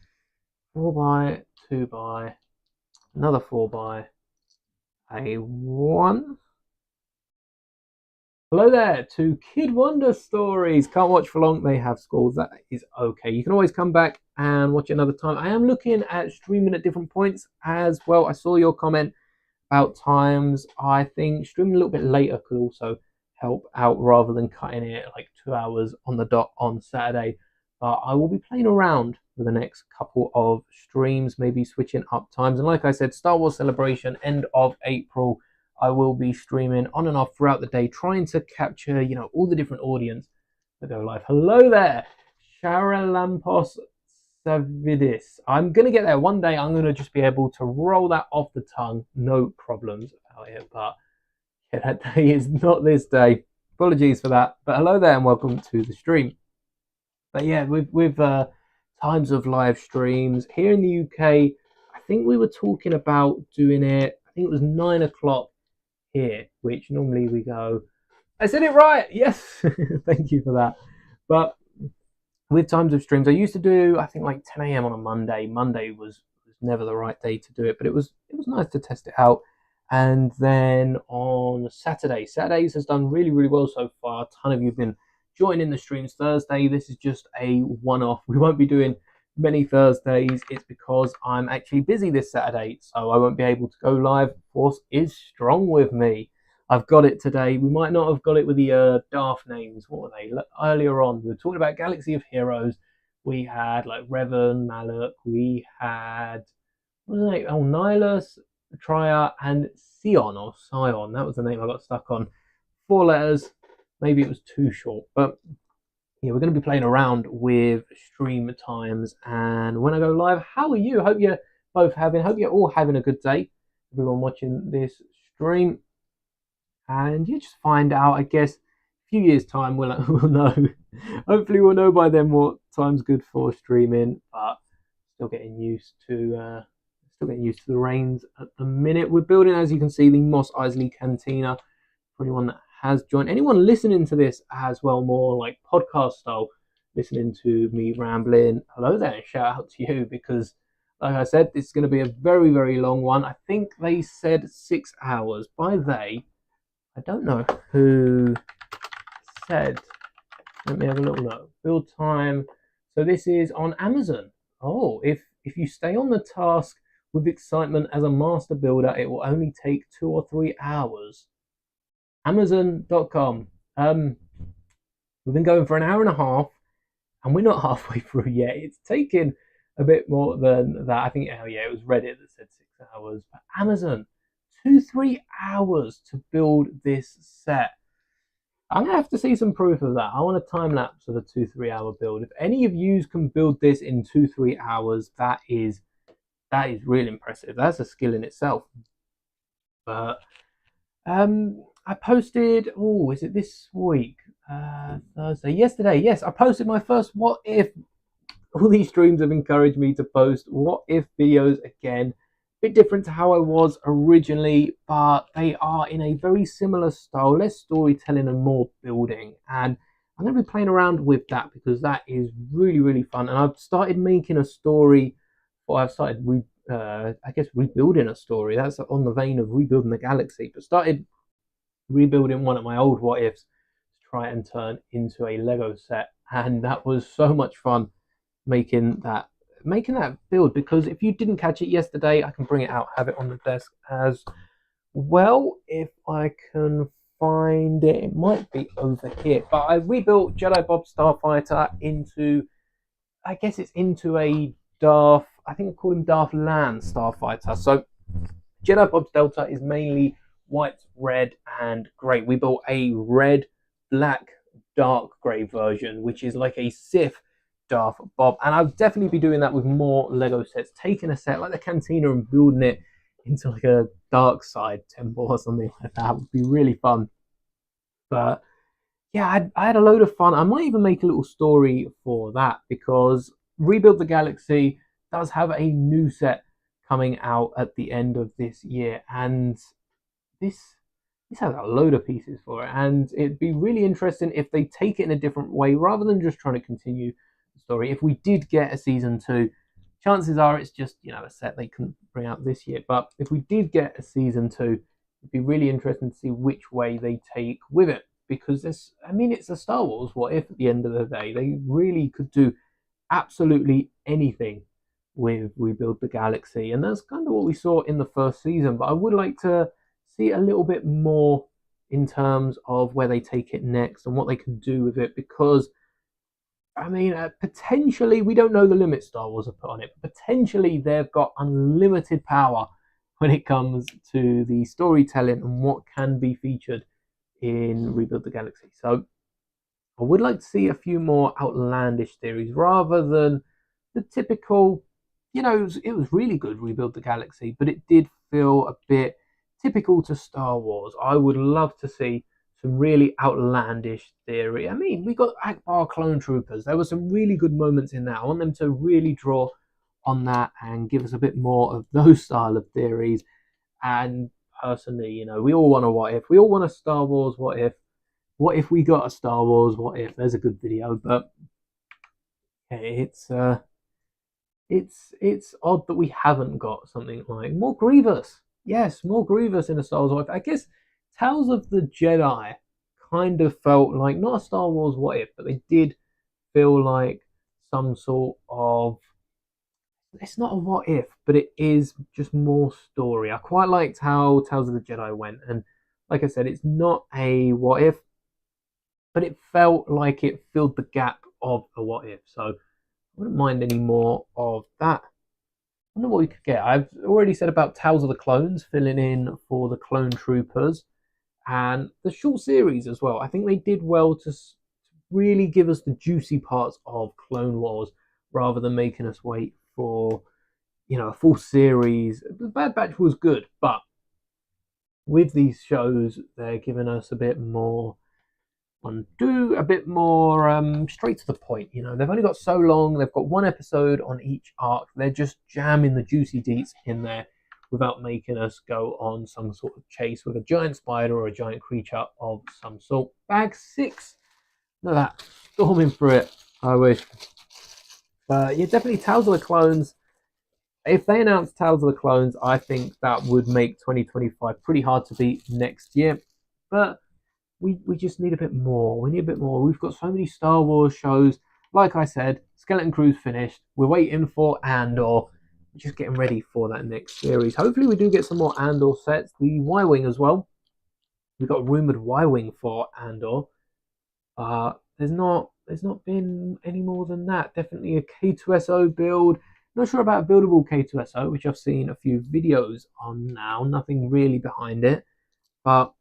[SPEAKER 1] 4x, 2x, another 4x, a 1. Hello there to Kid Wonder Stories. Can't watch for long. They have scores. That is okay. You can always come back and watch it another time. I am looking at streaming at different points as well. I saw your comment about times. I think streaming a little bit later could also help out, rather than cutting it like 2 hours on the dot on Saturday. But I will be playing around for the next couple of streams, maybe switching up times. And like I said, Star Wars Celebration, end of April. I will be streaming on and off throughout the day, trying to capture, all the different audience that go live. Hello there, Charalampos Savidis. I'm going to get there one day. I'm going to just be able to roll that off the tongue. No problems about it. But yeah, that day is not this day. Apologies for that. But hello there and welcome to the stream. But yeah, with times of live streams here in the UK, I think we were talking about doing it. I think it was 9 o'clock here, which normally we go. I said it right. Yes, thank you for that. But with times of streams, I used to do, I think, like 10 a.m. on a Monday. Monday was never the right day to do it, but it was nice to test it out. And then on Saturdays has done really, really well so far. A ton of you have been joining the streams. Thursday, this is just a one-off. We won't be doing many Thursdays. It's because I'm actually busy this Saturday, so I won't be able to go live. Force is strong with me. I've got it today. We might not have got it with the Darth names. What were they? Earlier on, we were talking about Galaxy of Heroes. We had like Revan, Malak. We had, what was it? Oh, Nihilus, Trier, and Sion or Sion. That was the name I got stuck on. 4 letters. Maybe it was too short, but yeah, we're going to be playing around with stream times and when I go live. How are you? Hope you're all having a good day. Everyone watching this stream, and you just find out, I guess, a few years time we'll know. Hopefully we'll know by then what time's good for streaming, but still getting used to the reins at the minute. We're building, as you can see, the Mos Eisley Cantina for anyone that has joined. Anyone listening to this as well, more like podcast style, listening to me rambling, hello there, shout out to you, because like I said, this is going to be a very, very long one. I think they said 6 hours. By they, I don't know who said. Let me have a little look. Build time. So this is on Amazon. Oh, if you stay on the task with excitement as a master builder, it will only take 2 or 3 hours. Amazon.com. We've been going for an hour and a half, and we're not halfway through yet. It's taken a bit more than that. I think, it was Reddit that said 6 hours. But Amazon, 2-3 hours to build this set. I'm going to have to see some proof of that. I want a time lapse of a 2-3 hour build. If any of you can build this in 2-3 hours, that is really impressive. That's a skill in itself. But I posted, is it this week? Thursday, yesterday. Yes, I posted my first what if. All these streams have encouraged me to post what if videos again. bit different to how I was originally, but they are in a very similar style, less storytelling and more building. And I'm going to be playing around with that because that is really, really fun. And I've started making a story, or I've started, rebuilding a story. That's on the vein of rebuilding the galaxy, but started rebuilding one of my old what ifs to try and turn into a Lego set. And that was so much fun making that build, because if you didn't catch it yesterday, I can bring it out, have it on the desk as well if I can find it. It might be over here, but I rebuilt Jedi Bob Starfighter into, I guess it's into a Darth, I think I call him Darth Lan Starfighter. So Jedi Bob's Delta is mainly white, red, and grey. We built a red, black, dark grey version, which is like a Sith Darth Bob, and I'll definitely be doing that with more Lego sets, taking a set like the Cantina and building it into like a dark side temple or something like that. Would be really fun. But yeah, I had a load of fun. I might even make a little story for that, because Rebuild the Galaxy does have a new set coming out at the end of this year, and this has a load of pieces for it, and it'd be really interesting if they take it in a different way rather than just trying to continue the story. If we did get a season 2, chances are it's just, a set they couldn't bring out this year. But if we did get a season 2, it'd be really interesting to see which way they take with it, because it's a Star Wars what if at the end of the day. They really could do absolutely anything with Rebuild the Galaxy, and that's kind of what we saw in the first season. But I would like to see a little bit more in terms of where they take it next and what they can do with it, because potentially, we don't know the limit Star Wars have put on it, but potentially they've got unlimited power when it comes to the storytelling and what can be featured in Rebuild the Galaxy. So I would like to see a few more outlandish theories rather than the typical, it was really good, Rebuild the Galaxy, but it did feel a bit typical to Star Wars. I would love to see some really outlandish theory. We got Akbar clone troopers. There were some really good moments in that. I want them to really draw on that and give us a bit more of those style of theories. And personally, we all want a what if. We all want a Star Wars what if. What if we got a Star Wars what if? There's a good video, but it's odd that we haven't got something like more Grievous. Yes, more Grievous in a Star Wars what if. I guess Tales of the Jedi kind of felt like not a Star Wars what if, but they did feel like some sort of, it's not a what if, but it is just more story. I quite liked how Tales of the Jedi went, and like I said, it's not a what if, but it felt like it filled the gap of a what if. So I wouldn't mind any more of that. I wonder what we could get. I've already said about Tales of the Clones filling in for the Clone Troopers, and the short series as well. I think they did well to really give us the juicy parts of Clone Wars rather than making us wait for a full series. The Bad Batch was good, but with these shows, they're giving us a bit more a bit more straight to the point. They've only got so long. They've got one episode on each arc. They're just jamming the juicy deets in there without making us go on some sort of chase with a giant spider or a giant creature of some sort. Bag 6. Look at that. Storming through it. I wish. But yeah, definitely Tales of the Clones. If they announce Tales of the Clones, I think that would make 2025 pretty hard to beat next year. But we just need a bit more. We need a bit more. We've got so many Star Wars shows. Like I said, Skeleton Crew's finished. We're waiting for Andor. We're just getting ready for that next series. Hopefully we do get some more Andor sets. The Y-Wing as well. We've got a rumoured Y-Wing for Andor. There's not been any more than that. Definitely a K2SO build. Not sure about a buildable K2SO, which I've seen a few videos on now. Nothing really behind it. But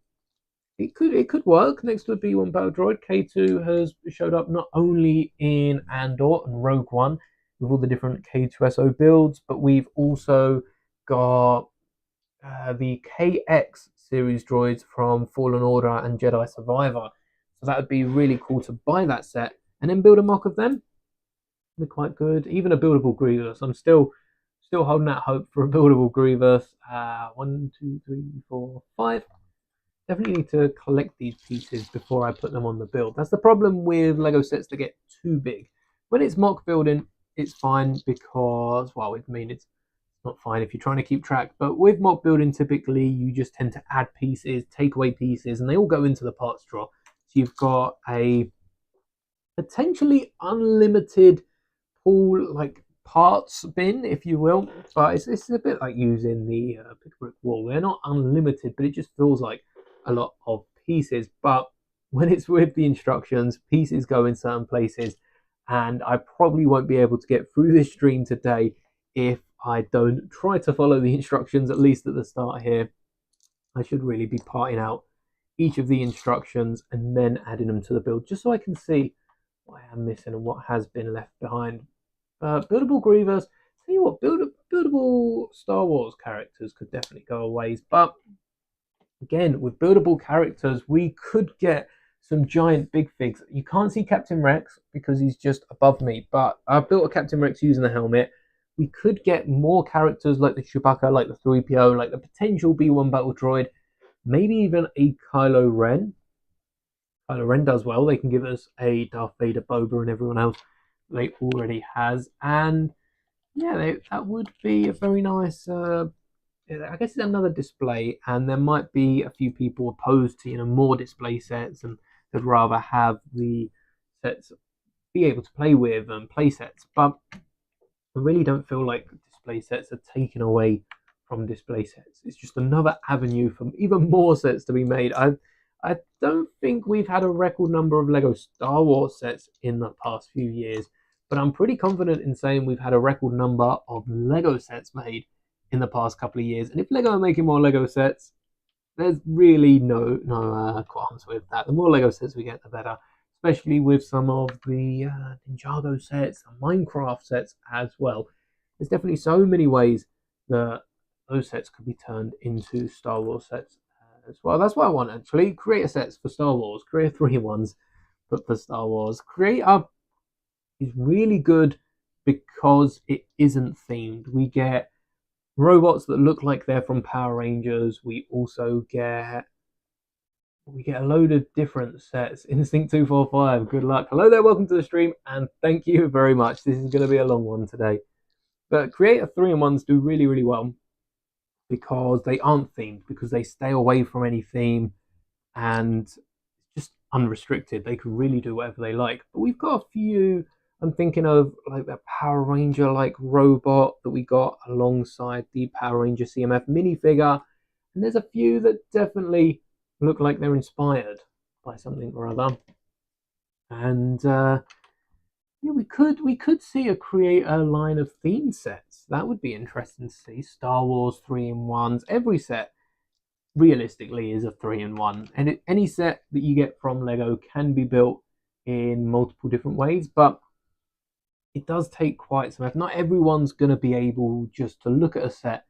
[SPEAKER 1] it could work next to a B1 battle droid. K2 has showed up not only in Andor and Rogue One with all the different K2SO builds, but we've also got the KX series droids from Fallen Order and Jedi Survivor. So that would be really cool to buy that set and then build a mock of them. Be quite good. Even a buildable Grievous. I'm still Still holding out hope for a buildable Grievous. 1, 2, 3, 4, 5. Definitely need to collect these pieces before I put them on the build. That's the problem with Lego sets that get too big. When it's mock building, it's fine because, well, I mean, it's not fine if you're trying to keep track, but with mock building, typically you just tend to add pieces, take away pieces, and they all go into the parts drawer. So you've got a potentially unlimited pool, like parts bin, if you will, but it's a bit like using the pick a brick wall. They're not unlimited, but it just feels like a lot of pieces. But when it's with the instructions, pieces go in certain places, and I probably won't be able to get through this stream today if I don't try to follow the instructions, at least at the start here. I should really be parting out each of the instructions and then adding them to the build, just so I can see what I am missing and what has been left behind. Buildable Grievous, tell you what, buildable Star Wars characters could definitely go a ways, but again, with buildable characters, we could get some giant big figs. You can't see Captain Rex because he's just above me, but I've built a Captain Rex using the helmet. We could get more characters like the Chewbacca, like the 3PO, like the potential B-1 battle droid, maybe even a Kylo Ren. Kylo Ren does well. They can give us a Darth Vader, Boba, and everyone else they already has. And yeah, that would be a very nice, I guess it's another display. And there might be a few people opposed to, more display sets, and they'd rather have the sets be able to play with and play sets. But I really don't feel like display sets are taken away from display sets. It's just another avenue for even more sets to be made. I don't think we've had a record number of Lego Star Wars sets in the past few years, but I'm pretty confident in saying we've had a record number of Lego sets made in the past couple of years. And if Lego are making more Lego sets, there's really no qualms with that. The more Lego sets we get, the better, especially with some of the Ninjago sets, the Minecraft sets as well. There's definitely so many ways that those sets could be turned into Star Wars sets as well. That's what I want, actually. Creator sets for Star Wars. Creator 3-in-1s, but for Star Wars. Creator is really good because it isn't themed. We get robots that look like they're from Power Rangers. We also get a load of different sets. Instinct 245, good luck. Hello there, welcome to the stream, and thank you very much. This is going to be a long one today. But Creator 3-in-1s do really, really well because they aren't themed, because they stay away from any theme and just unrestricted. They can really do whatever they like. But we've got a few. I'm thinking of like that Power Ranger like robot that we got alongside the Power Ranger CMF minifigure, and there's a few that definitely look like they're inspired by something or other. And yeah, we could see a creator line of theme sets. That would be interesting to see. Star Wars 3-in-1s. Every set realistically is a 3-in-1, and any set that you get from Lego can be built in multiple different ways, but it does take quite some effort. Not everyone's going to be able just to look at a set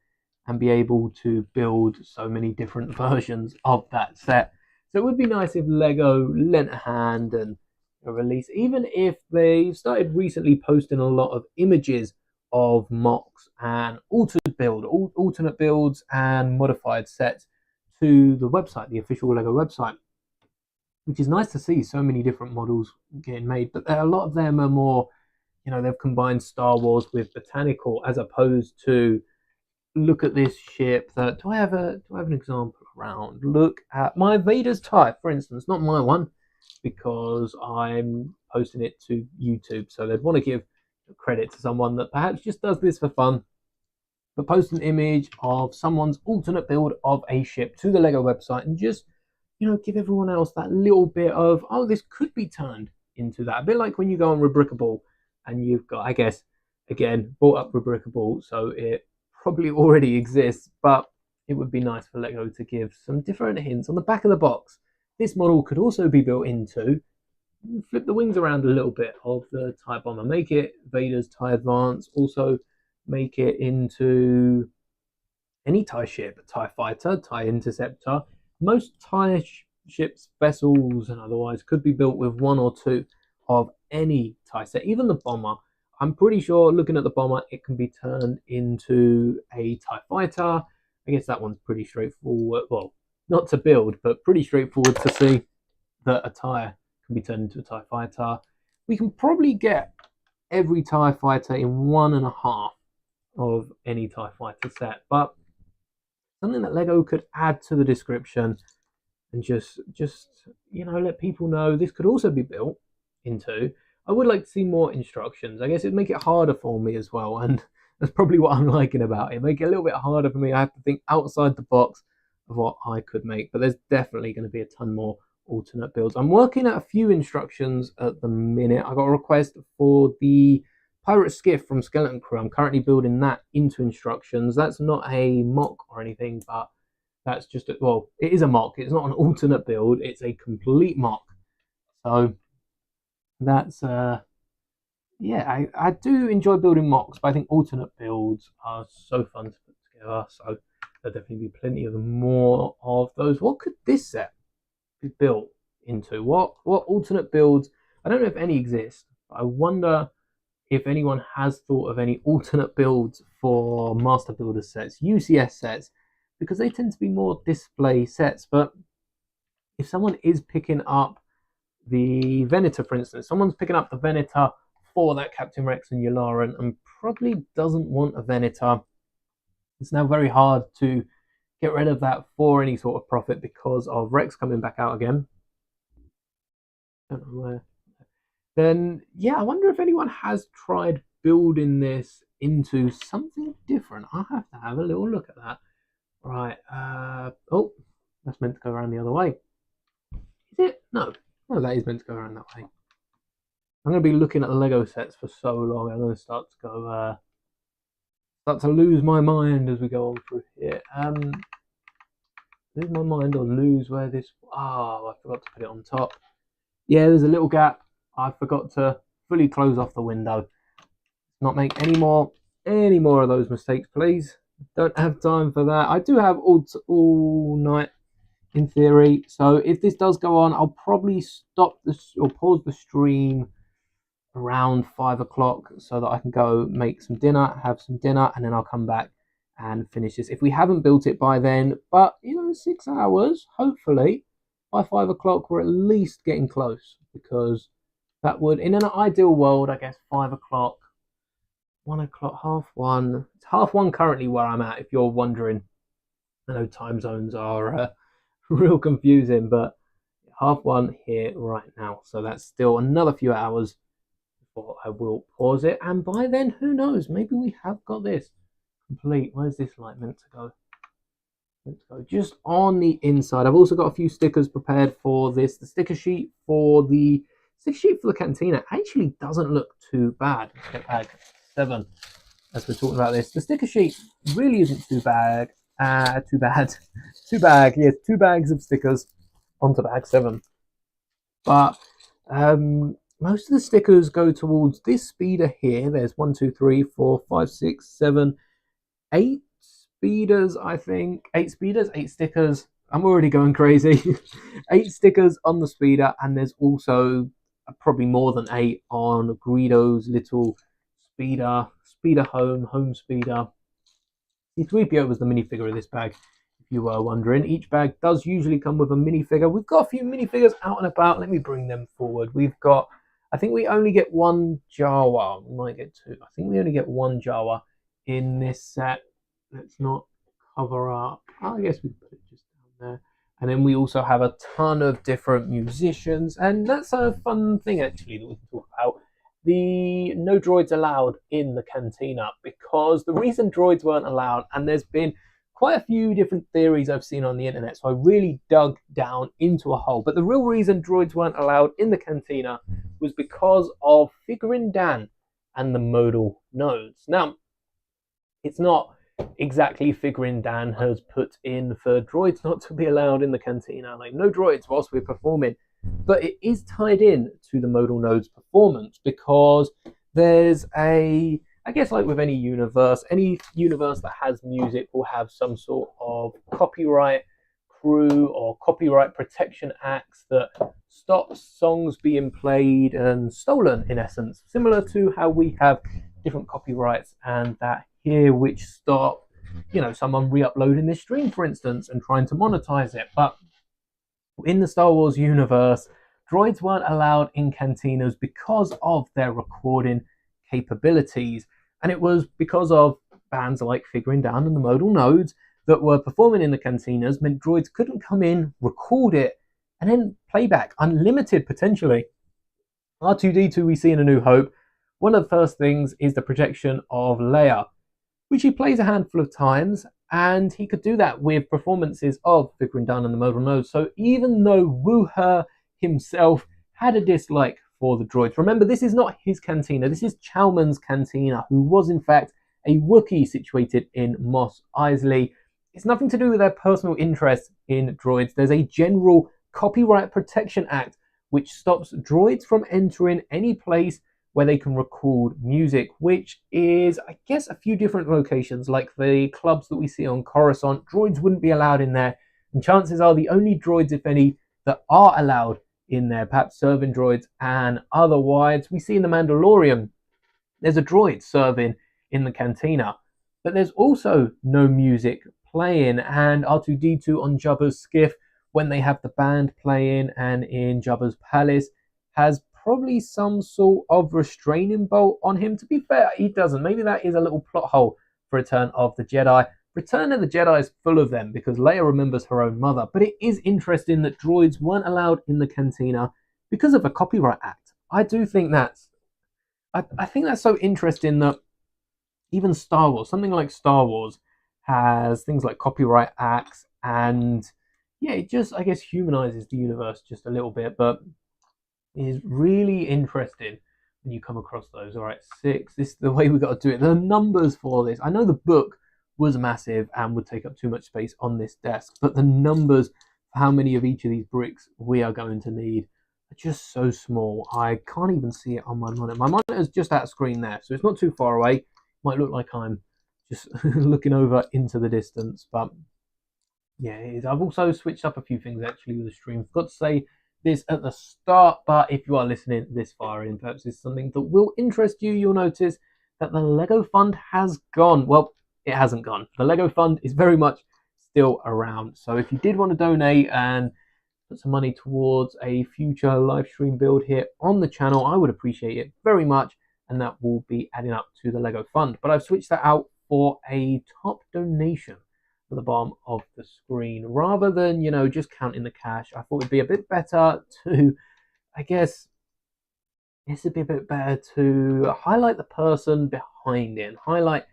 [SPEAKER 1] and be able to build so many different versions of that set. So it would be nice if Lego lent a hand and release, even if they started recently posting a lot of images of mocks and alternate builds and modified sets to the website, the official Lego website, which is nice to see so many different models getting made. But a lot of them are more, they've combined Star Wars with botanical, as opposed to, look at this ship. That do I have an example around? Look at my Vader's TIE, for instance, not my one, because I'm posting it to YouTube, so they'd want to give credit to someone that perhaps just does this for fun, but post an image of someone's alternate build of a ship to the Lego website and just, give everyone else that little bit of, oh, this could be turned into that. A bit like when you go on Rubricable and you've got, I guess, again, bought up Rubricable, so it probably already exists, but it would be nice for Lego to give some different hints on the back of the box. This model could also be built into, flip the wings around a little bit of the TIE Bomber, make it Vader's TIE Advance, also make it into any TIE ship, TIE Fighter, TIE Interceptor. Most TIE ships, vessels, and otherwise could be built with one or two of any TIE set, even the Bomber. I'm pretty sure, looking at the bomber, it can be turned into a TIE fighter. I guess that one's pretty straightforward. Well, not to build, but pretty straightforward to see that a TIE can be turned into a TIE fighter. We can probably get every TIE fighter in 1.5 of any TIE fighter set, but something that Lego could add to the description and just let people know this could also be built into. I would like to see more instructions. I guess it'd make it harder for me as well, and that's probably what I'm liking about it. Make it a little bit harder for me. I have to think outside the box of what I could make, but there's definitely going to be a ton more alternate builds. I'm working at a few instructions at the minute. I got a request for the pirate skiff from Skeleton Crew. I'm currently building that into instructions. That's not a mock or anything, but that's just it is a mock. It's not an alternate build. It's a complete mock. So that's yeah, I do enjoy building mocks, but I think alternate builds are so fun to put together. So there'll definitely be plenty of more of those. What could this set be built into? What alternate builds? I don't know if any exist. I wonder if anyone has thought of any alternate builds for Master Builder sets, UCS sets, because they tend to be more display sets. But if someone is picking up the Venator, for instance, someone's picking up the Venator for that Captain Rex and Yularen and probably doesn't want a Venator, it's now very hard to get rid of that for any sort of profit because of Rex coming back out again. Don't know where. Then yeah, I wonder if anyone has tried building this into something different. I'll have to have a little look at that. Right. Oh, that's meant to go around the other way. Is it? No, that is meant to go around that way. I'm going to be looking at the Lego sets for so long. I'm going to start to lose my mind as we go on through here. Lose my mind or lose where this. Oh, I forgot to put it on top. Yeah, there's a little gap. I forgot to fully close off the window. Not make any more of those mistakes, please. Don't have time for that. I do have all night in theory. So if this does go on, I'll probably stop this or pause the stream around 5 o'clock so that I can go make some dinner, have some dinner, and then I'll come back and finish this. If we haven't built it by then, but 6 hours, hopefully by 5 o'clock we're at least getting close, because that would, in an ideal world, I guess 5 o'clock, 1 o'clock, 1:30. It's 1:30 currently where I'm at, if you're wondering. I know time zones are real confusing, but 1:30 here right now. So that's still another few hours before I will pause it. And by then, who knows? Maybe we have got this complete. Where's this light meant to go? Just on the inside. I've also got a few stickers prepared for this. The sticker sheet for the Cantina actually doesn't look too bad. Let's get bag 7 as we're talking about this. The sticker sheet really isn't too bad. Two bags of stickers onto bag 7. But most of the stickers go towards this speeder here. There's 1, 2, 3, 4, 5, 6, 7, 8 speeders, I think. 8 speeders, 8 stickers. I'm already going crazy. 8 stickers on the speeder, and there's also probably more than 8 on Greedo's little speeder home speeder. C-3PO was the minifigure of this bag, if you were wondering. Each bag does usually come with a minifigure. We've got a few minifigures out and about. Let me bring them forward. We've got, I think we only get 1 Jawa. We might get 2. I think we only get 1 Jawa in this set. Let's not cover up. I guess we put it just down there. And then we also have a ton of different musicians. And that's a fun thing, actually, that we can talk about. The no droids allowed in the Cantina, because the reason droids weren't allowed, and there's been quite a few different theories I've seen on the internet, so I really dug down into a hole. But the real reason droids weren't allowed in the Cantina was because of Figrin D'an and the modal nodes. Now, it's not exactly Figrin D'an has put in for droids not to be allowed in the Cantina, like no droids whilst we're performing. But it is tied in to the modal nodes performance, because there's I guess like with any universe that has music will have some sort of copyright through, or copyright protection acts that stop songs being played and stolen, in essence, similar to how we have different copyrights and that here which stop, you know, someone re-uploading this stream, for instance, and trying to monetize it. But in the Star Wars universe, droids weren't allowed in cantinas because of their recording capabilities, and it was because of bands like Figuring Down and the Modal Nodes that were performing in the cantinas meant droids couldn't come in, record it, and then play back unlimited potentially. R2-D2 we see in A New Hope. One of the first things is the projection of Leia, which he plays a handful of times, and he could do that with performances of Figuring Down and the Modal Nodes. So even though Wu-He himself had a dislike for the droids, remember, this is not his cantina, this is Chalmun's cantina, who was in fact a Wookiee situated in Mos Eisley. It's nothing to do with their personal interest in droids. There's a general Copyright Protection Act which stops droids from entering any place where they can record music, which is, I guess, a few different locations, like the clubs that we see on Coruscant. Droids wouldn't be allowed in there, and chances are the only droids, if any, that are allowed in there, perhaps serving droids and otherwise. We see in The Mandalorian, there's a droid serving in the cantina, but there's also no music playing, and R2-D2 on Jabba's skiff, when they have the band playing, and in Jabba's palace, has probably some sort of restraining bolt on him. To be fair, he doesn't. Maybe that is a little plot hole for Return of the Jedi. Return of the Jedi is full of them because Leia remembers her own mother, but it is interesting that droids weren't allowed in the cantina because of a copyright act. I do think that's I think that's so interesting that even Star Wars, something like Star Wars, has things like copyright acts, and yeah, it just, I guess, humanizes the universe just a little bit, but it is really interesting when you come across those. All right, 6, this is the way we got to do it. The numbers for this, I know the book was massive and would take up too much space on this desk, but the numbers for how many of each of these bricks we are going to need are just so small. I can't even see it on my monitor. My monitor is just that screen there, so it's not too far away. It might look like I'm just looking over into the distance, but yeah, it is. I've also switched up a few things actually with the stream. Forgot to say this at the start, but if you are listening this far in, perhaps it's something that will interest you. You'll notice that the Lego Fund has gone. Well, it hasn't gone. The Lego Fund is very much still around. So if you did want to donate and put some money towards a future live stream build here on the channel, I would appreciate it very much, and that will be adding up to the Lego Fund. But I've switched that out for a top donation at the bottom of the screen, rather than, you know, just counting the cash. I thought it'd be a bit better to, I guess, it'd be a bit better to highlight the person behind it and highlight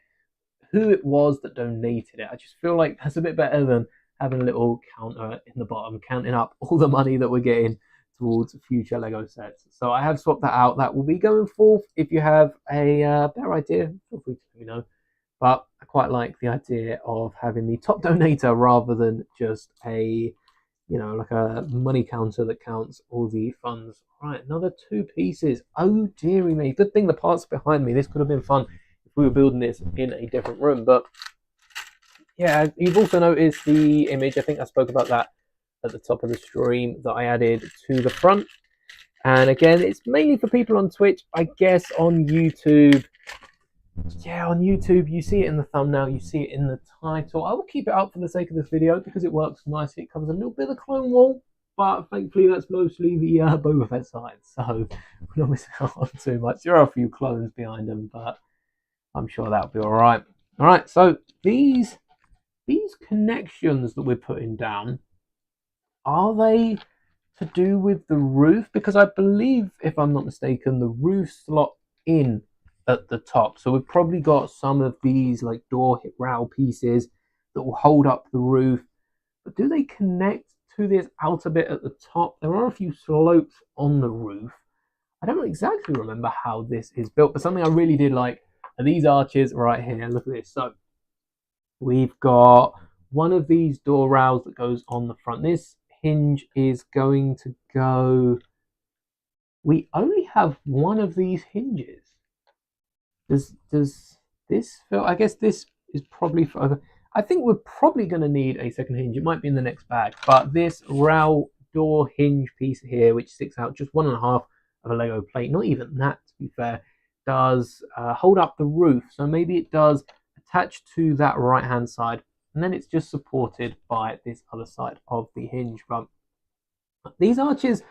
[SPEAKER 1] who it was that donated it. I just feel like that's a bit better than having a little counter in the bottom, counting up all the money that we're getting towards future Lego sets. So I have swapped that out. That will be going forth. If you have a better idea, feel free to let me know. But I quite like the idea of having the top donator rather than just a, you know, like a money counter that counts all the funds. Right, another 2 pieces. Oh, dearie me. Good thing the parts behind me. This could have been fun if we were building this in a different room. But yeah, you've also noticed the image. I think I spoke about that at the top of the stream that I added to the front. And again, it's mainly for people on Twitch. I guess on YouTube, yeah, on YouTube, you see it in the thumbnail, you see it in the title. I will keep it up for the sake of this video because it works nicely. It covers a little bit of the Clone Wall, but thankfully that's mostly the Boba Fett side, so we're not missing out on too much. There are a few clones behind them, but I'm sure that'll be all right. All right, so these connections that we're putting down, are they to do with the roof? Because I believe, if I'm not mistaken, the roof slot in at the top. So we've probably got some of these like door hip rail pieces that will hold up the roof. But do they connect to this outer bit at the top? There are a few slopes on the roof. I don't exactly remember how this is built, but something I really did like are these arches right here. Look at this. So we've got one of these door rails that goes on the front. This hinge is going to go... We only have one of these hinges. Does this feel... I guess this is probably for over... I think we're probably going to need a second hinge. It might be in the next bag, but this rail door hinge piece here, which sticks out just 1.5 of a Lego plate, not even that to be fair, does hold up the roof. So maybe it does attach to that right hand side, and then it's just supported by this other side of the hinge. But these arches,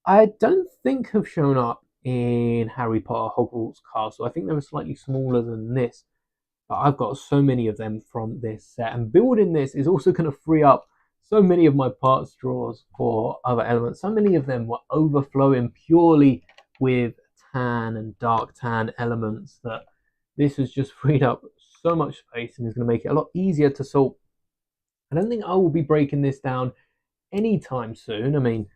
[SPEAKER 1] I don't think have shown up in Harry Potter Hogwarts Castle. I think they were slightly smaller than this, but I've got so many of them from this set. And building this is also going to free up so many of my parts drawers for other elements. So many of them were overflowing purely with tan and dark tan elements that this has just freed up so much space and is going to make it a lot easier to sort. I don't think I will be breaking this down anytime soon. I mean,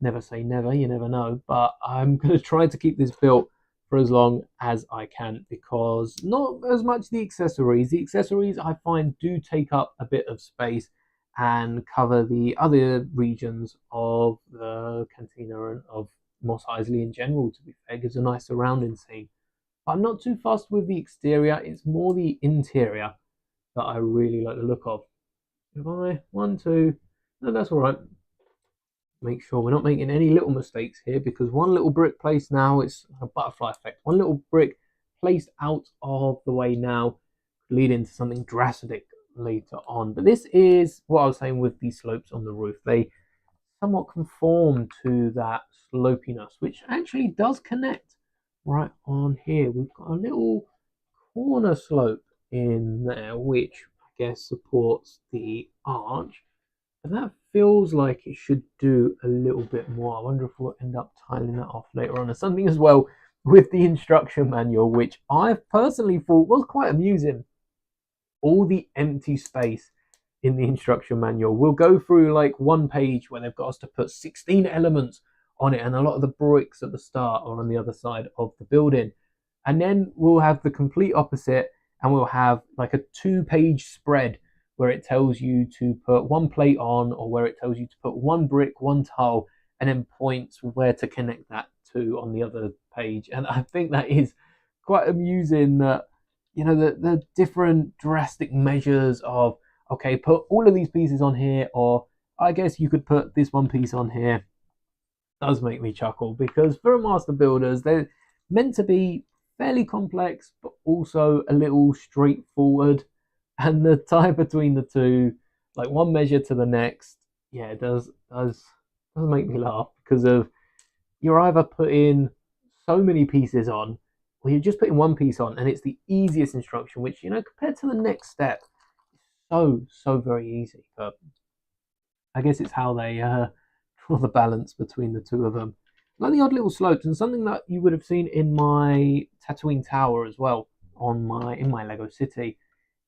[SPEAKER 1] never say never, you never know, but I'm going to try to keep this built for as long as I can, because not as much the accessories I find do take up a bit of space and cover the other regions of the Cantina and of Mos Eisley in general. To be fair, gives a nice surrounding scene. But I'm not too fussed with the exterior, it's more the interior that I really like the look of. If I, 1, 2, no, that's all right. Make sure we're not making any little mistakes here, because one little brick placed now, it's a butterfly effect. One little brick placed out of the way now could lead into something drastic later on. But this is what I was saying with the slopes on the roof. They somewhat conform to that slopiness, which actually does connect right on here. We've got a little corner slope in there, which I guess supports the arch. And that feels like it should do a little bit more. I wonder if we'll end up tiling that off later on. There's something as well with the instruction manual, which I personally thought was quite amusing. All the empty space in the instruction manual. We'll go through like one page where they've got us to put 16 elements on it, and a lot of the bricks at the start are on the other side of the building. And then we'll have the complete opposite, and we'll have like a 2-page spread where it tells you to put one plate on, or where it tells you to put one brick, one tile, and then points where to connect that to on the other page. And I think that is quite amusing that, you know, the different drastic measures of, okay, put all of these pieces on here, or I guess you could put this one piece on here, does make me chuckle, because for a master builders, they're meant to be fairly complex, but also a little straightforward. And the tie between the two, like one measure to the next, yeah, it does make me laugh, because of, you're either putting so many pieces on, or you're just putting one piece on, and it's the easiest instruction, which, you know, compared to the next step, is so very easy. But I guess it's how they draw the balance between the two of them. Like the odd little slopes, and something that you would have seen in my Tatooine Tower as well, in my Lego City,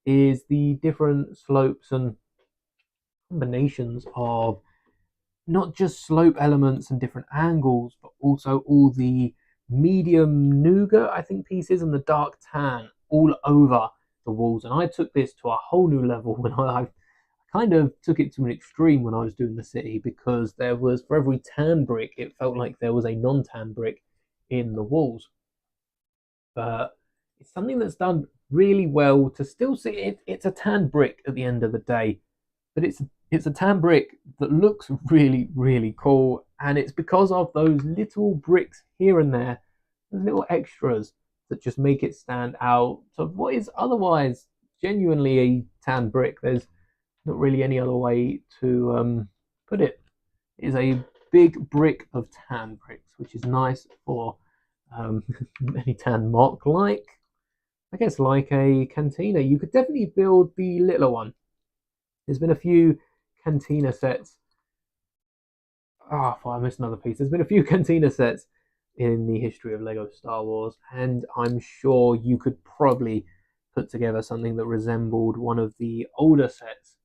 [SPEAKER 1] is the different slopes and combinations of not just slope elements and different angles, but also all the medium nougat, I think, pieces and the dark tan all over the walls. And I took this to a whole new level when I kind of took it to an extreme when I was doing the city, because there was, for every tan brick, it felt like there was a non-tan brick in the walls. But it's something that's done really well to still see it. It's a tan brick at the end of the day, but it's a tan brick that looks really, really cool. And it's because of those little bricks here and there, those little extras that just make it stand out of what is otherwise genuinely a tan brick. There's not really any other way to put it. It is a big brick of tan bricks, which is nice for any tan mock, like, I guess, like a Cantina. You could definitely build the littler one. There's been a few Cantina sets. I missed another piece. There's been a few Cantina sets in the history of Lego Star Wars, and I'm sure you could probably put together something that resembled one of the older sets,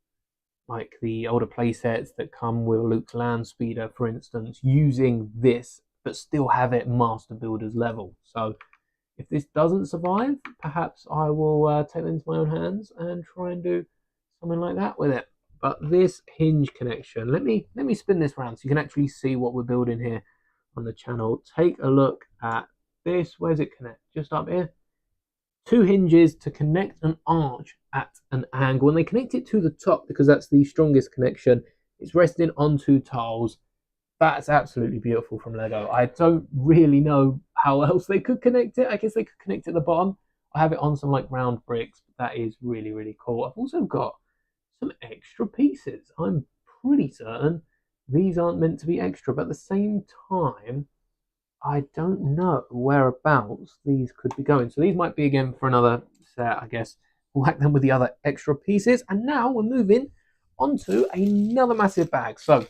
[SPEAKER 1] like the older play sets that come with Luke's land speeder, for instance, using this, but still have it master builders level. So if this doesn't survive, perhaps I will take it into my own hands and try and do something like that with it. But this hinge connection, let me spin this around so you can actually see what we're building here on the channel. Take a look at this. Where's it connect? Just up here 2 hinges to connect an arch at an angle, and they connect it to the top because that's the strongest connection. It's resting on 2 tiles. That's absolutely beautiful from Lego. I don't really know how else they could connect it. I guess they could connect it at the bottom. I have it on some like round bricks, but that is really, really cool. I've also got some extra pieces. I'm pretty certain these aren't meant to be extra, but at the same time, I don't know whereabouts these could be going. So these might be again for another set, I guess. We'll hack them with the other extra pieces. And now we're moving onto another massive bag. So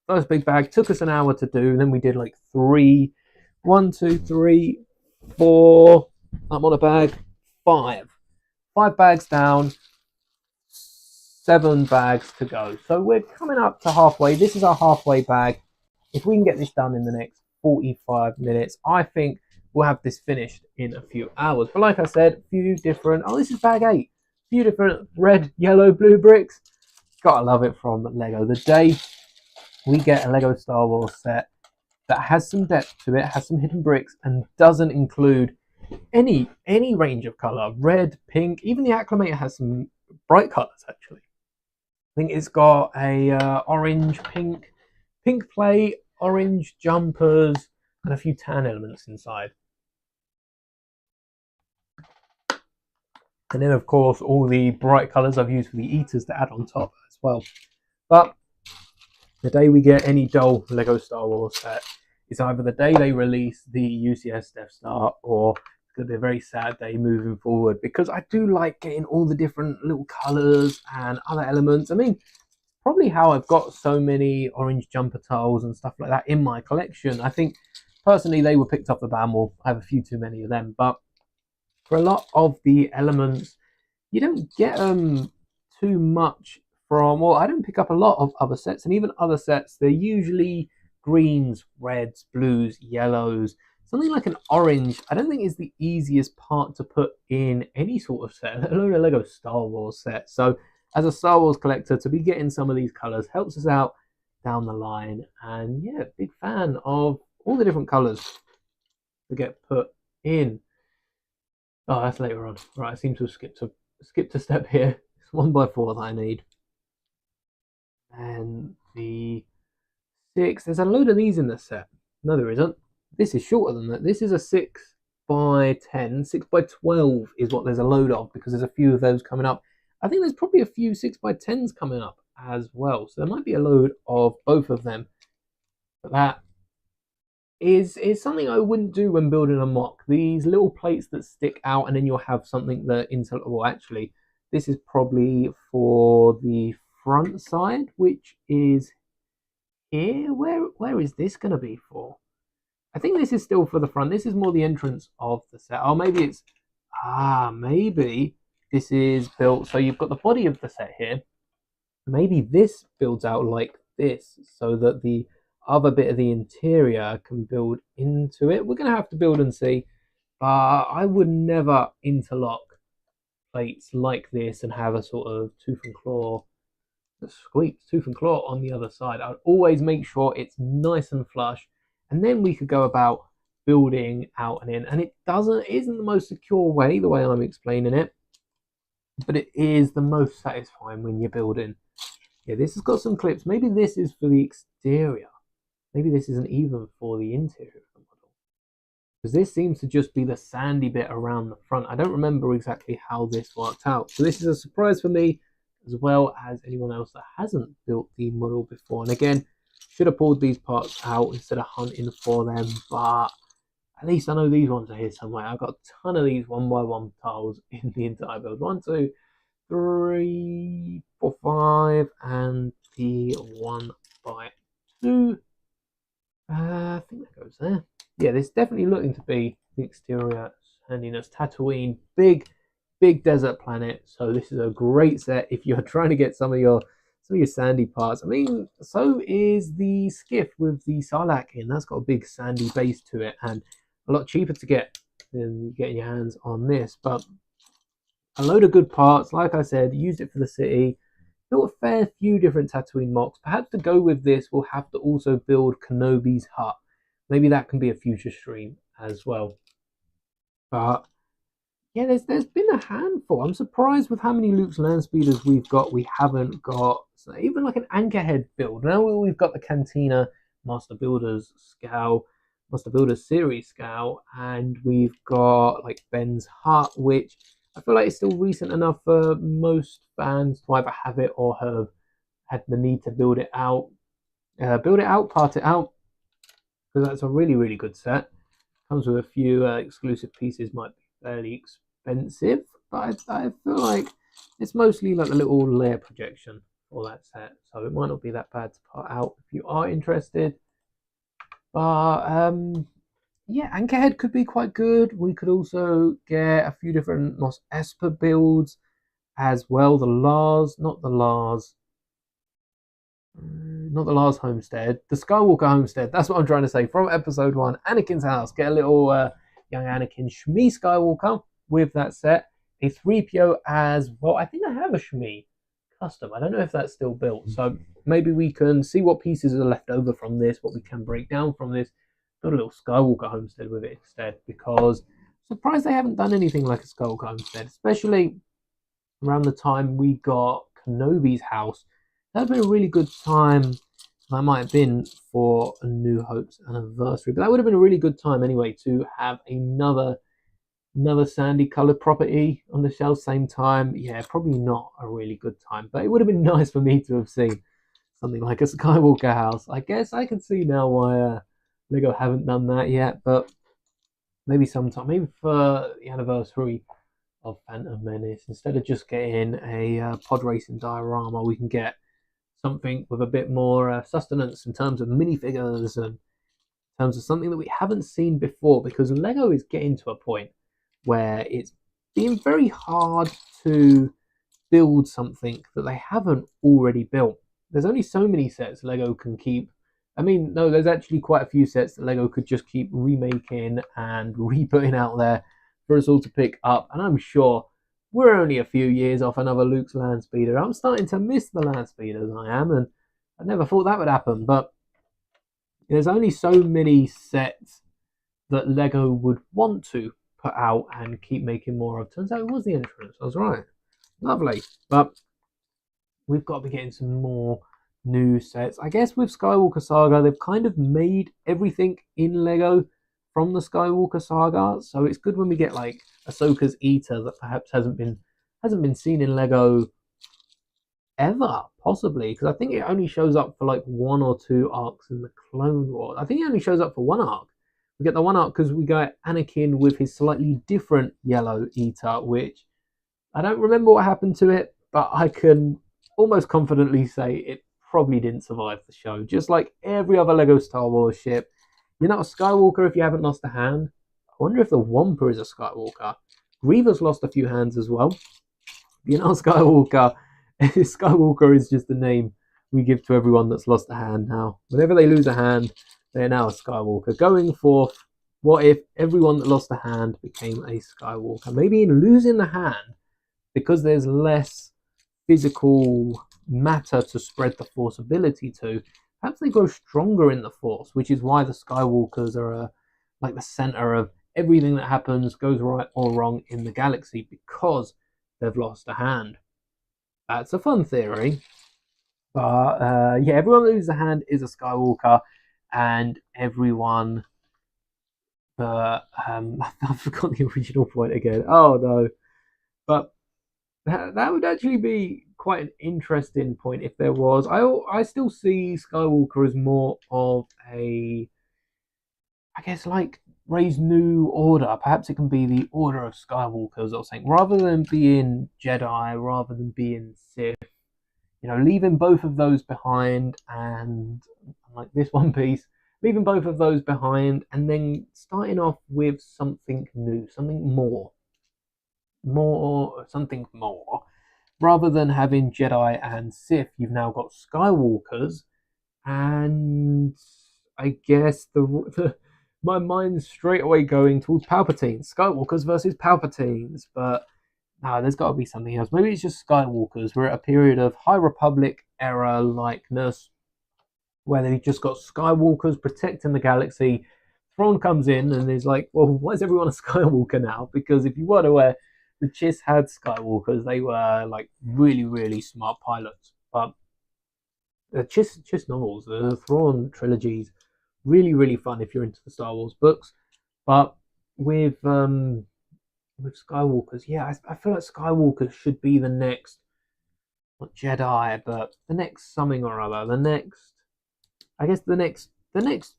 [SPEAKER 1] first big bag took us an hour to do. Then we did like 3, 1, 2, 3, 4. I'm on a bag. 5 bags down, 7 bags to go. So we're coming up to halfway. This is our halfway bag. If we can get this done in the next 45 minutes, I think we'll have this finished in a few hours. But like I said, a few different, this is bag 8. A few different red, yellow, blue bricks. Gotta love it from Lego. The day we get a Lego Star Wars set that has some depth to it, has some hidden bricks, and doesn't include any range of color, red, pink, even the Acclimator has some bright colors actually. I think it's got a orange, pink plate, orange jumpers, and a few tan elements inside. And then of course all the bright colors I've used for the eaters to add on top as well. But the day we get any dull Lego Star Wars set is either the day they release the UCS Death Star, or it's going to be a very sad day moving forward, because I do like getting all the different little colors and other elements. I mean, probably how I've got so many orange jumper tiles and stuff like that in my collection. I think personally they were picked off the ban wall. I have a few too many of them, but for a lot of the elements you don't get too much from, well, I don't pick up a lot of other sets, and even other sets they're usually greens, reds, blues, yellows. Something like an orange I don't think is the easiest part to put in any sort of set, let alone a Lego Star Wars set. So as a Star Wars collector, to be getting some of these colors helps us out down the line. And yeah, big fan of all the different colors to get put in. Oh, that's later on. Right, I seem to have skipped a step here. It's 1x4 that I need. And the 6, there's a load of these in the set. No, there isn't. This is shorter than that. This is a 6x10. 6x12 is what there's a load of, because there's a few of those coming up. I think there's probably a few 6x10s coming up as well. So there might be a load of both of them. But that is something I wouldn't do when building a mock. These little plates that stick out, and then you'll have something that well, actually, this is probably for the front side, which is here. Where is this going to be for? I think this is still for the front. This is more the entrance of the set. Oh, maybe it's maybe this is built so you've got the body of the set here. Maybe this builds out like this so that the other bit of the interior can build into it. We're going to have to build and see, but I would never interlock plates like this and have a sort of tooth and claw on the other side. I'd always make sure it's nice and flush, and then we could go about building out and in. And it isn't the most secure way, the way I'm explaining it, but it is the most satisfying when you're building. Yeah, this has got some clips. Maybe this is for the exterior. Maybe this isn't even for the interior of the model, because this seems to just be the sandy bit around the front. I don't remember exactly how this worked out. So this is a surprise for me, as well as anyone else that hasn't built the model before. And again, should have pulled these parts out instead of hunting for them, but at least I know these ones are here somewhere. I've got a ton of these 1x1 tiles in the entire build. 1, 2, 3, 4, 5, and the 1x2. I think that goes there. Yeah, this is definitely looking to be the exterior sandiness. Tatooine, big desert planet. So this is a great set if you're trying to get some of your sandy parts. I mean, so is the skiff with the Sarlacc in. That's got a big sandy base to it, and a lot cheaper to get than getting your hands on this. But a load of good parts. Like I said, used it for the city. Built a fair few different Tatooine mocks. Perhaps to go with this, we'll have to also build Kenobi's hut. Maybe that can be a future stream as well. But Yeah, there's been a handful. I'm surprised with how many Luke's land speeders we've got. We haven't got even like an anchorhead build. Now we've got the Cantina Master Builders Scout, Master Builders Series Scout, and we've got like Ben's Hut, which I feel like it's still recent enough for most fans to either have it or have had the need to build it out, part it out, because that's a really good set. Comes with a few exclusive pieces, might be fairly expensive, but I feel like it's mostly like a little layer projection for that set, so it might not be that bad to part out if you are interested. But yeah, Anchorhead could be quite good. We could also get a few different Mos Esper builds as well. Not the Lars Homestead, the Skywalker Homestead. That's what I'm trying to say. From episode 1, Anakin's house. Get a little young Anakin Shmi Skywalker with that set. A 3PO as well. I think I have a Shmi custom. I don't know if that's still built. So maybe we can see what pieces are left over from this, what we can break down from this. Got a little Skywalker Homestead with it instead, because I'm surprised they haven't done anything like a Skywalker Homestead, especially around the time we got Kenobi's house. That would have been a really good time. That might have been for A New Hope's anniversary, but that would have been a really good time anyway to have another sandy coloured property on the shelf same time. Yeah, probably not a really good time, but it would have been nice for me to have seen something like a Skywalker house. I guess I can see now why Lego haven't done that yet, but maybe sometime, maybe for the anniversary of Phantom Menace, instead of just getting a pod racing diorama, we can get something with a bit more sustenance in terms of minifigures and in terms of something that we haven't seen before, because Lego is getting to a point where it's being very hard to build something that they haven't already built. There's only so many sets Lego can keep. I mean, no, there's actually quite a few sets that Lego could just keep remaking and re-putting out there for us all to pick up, and I'm sure we're only a few years off another Luke's land speeder. I'm starting to miss the land speeders, I am, and I never thought that would happen, but there's only so many sets that Lego would want to put out and keep making more of. Turns out it was the entrance. I was right. Lovely. But we've got to be getting some more new sets. I guess with Skywalker Saga, they've kind of made everything in Lego from the Skywalker Saga, so it's good when we get like Ahsoka's Eater that perhaps hasn't been seen in Lego ever, possibly, because I think it only shows up for like 1 or 2 arcs in the Clone Wars. I think it only shows up for 1 arc. We get the 1 arc because we got Anakin with his slightly different yellow Eater, which I don't remember what happened to it, but I can almost confidently say it probably didn't survive the show. Just like every other Lego Star Wars ship, you're not a Skywalker if you haven't lost a hand. I wonder if the Wampa is a Skywalker. Grievous lost a few hands as well. You're not a Skywalker. Skywalker is just the name we give to everyone that's lost a hand now. Whenever they lose a hand, they are now a Skywalker. Going forth, what if everyone that lost a hand became a Skywalker? Maybe in losing the hand, because there's less physical matter to spread the Force ability to, perhaps they grow stronger in the Force, which is why the Skywalkers are like the center of everything that happens, goes right or wrong in the galaxy, because they've lost a hand. That's a fun theory. But yeah, everyone that loses a hand is a Skywalker, and everyone. I've forgotten the original point again. Oh no! But that would actually be quite an interesting point if there was. I still see Skywalker as more of a, I guess, like Rey's New Order. Perhaps it can be the Order of Skywalkers or something, rather than being Jedi, rather than being Sith. You know, leaving both of those behind, and like this One Piece, leaving both of those behind, and then starting off with something new, something more, something more. Rather than having Jedi and Sith, you've now got Skywalkers, and I guess my mind's straight away going towards Palpatine. Skywalkers versus Palpatines, but no, there's got to be something else. Maybe it's just Skywalkers. We're at a period of High Republic era likeness, where they've just got Skywalkers protecting the galaxy Thrawn comes in and is like, well, why is everyone a Skywalker now? Because if you weren't aware, the Chiss had Skywalkers. They were like really, really smart pilots. But the Chiss novels, the Thrawn trilogies, really, really fun if you're into the Star Wars books. But with Skywalkers, yeah, I feel like Skywalker should be the next, not Jedi, but the next something or other. The next, I guess the next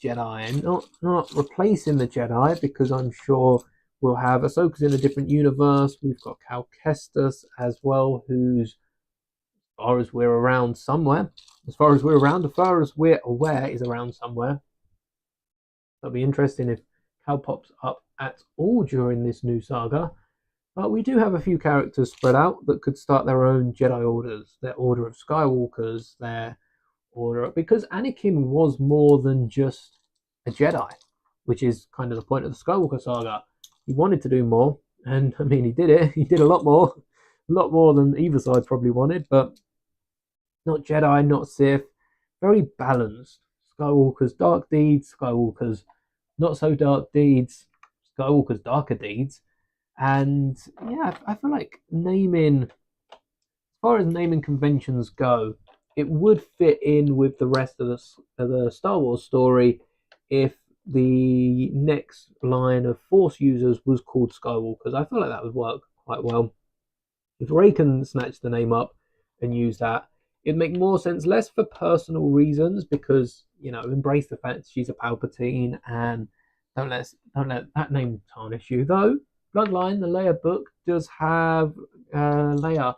[SPEAKER 1] Jedi, and not replacing the Jedi, because I'm sure we'll have Ahsoka's in a different universe. We've got Cal Kestis as well, who's, as far as we're around somewhere, as far as we're around, as far as we're aware, is around somewhere. That'll be interesting if Cal pops up at all during this new saga. But we do have a few characters spread out that could start their own Jedi orders, their Order of Skywalkers, their order, because Anakin was more than just a Jedi, which is kind of the point of the Skywalker saga. He wanted to do more, and I mean, he did it. He did a lot more than either side probably wanted, but not Jedi, not Sith, very balanced. Skywalker's dark deeds, Skywalker's not so dark deeds, Skywalker's darker deeds. And yeah, I feel like as far as naming conventions go, it would fit in with the rest of the Star Wars story if the next line of Force users was called Skywalkers. I feel like that would work quite well. If Rey can snatch the name up and use that, it'd make more sense, less for personal reasons, because, embrace the fact she's a Palpatine and don't let that name tarnish you. Though Bloodline, the Leia book, does have Leia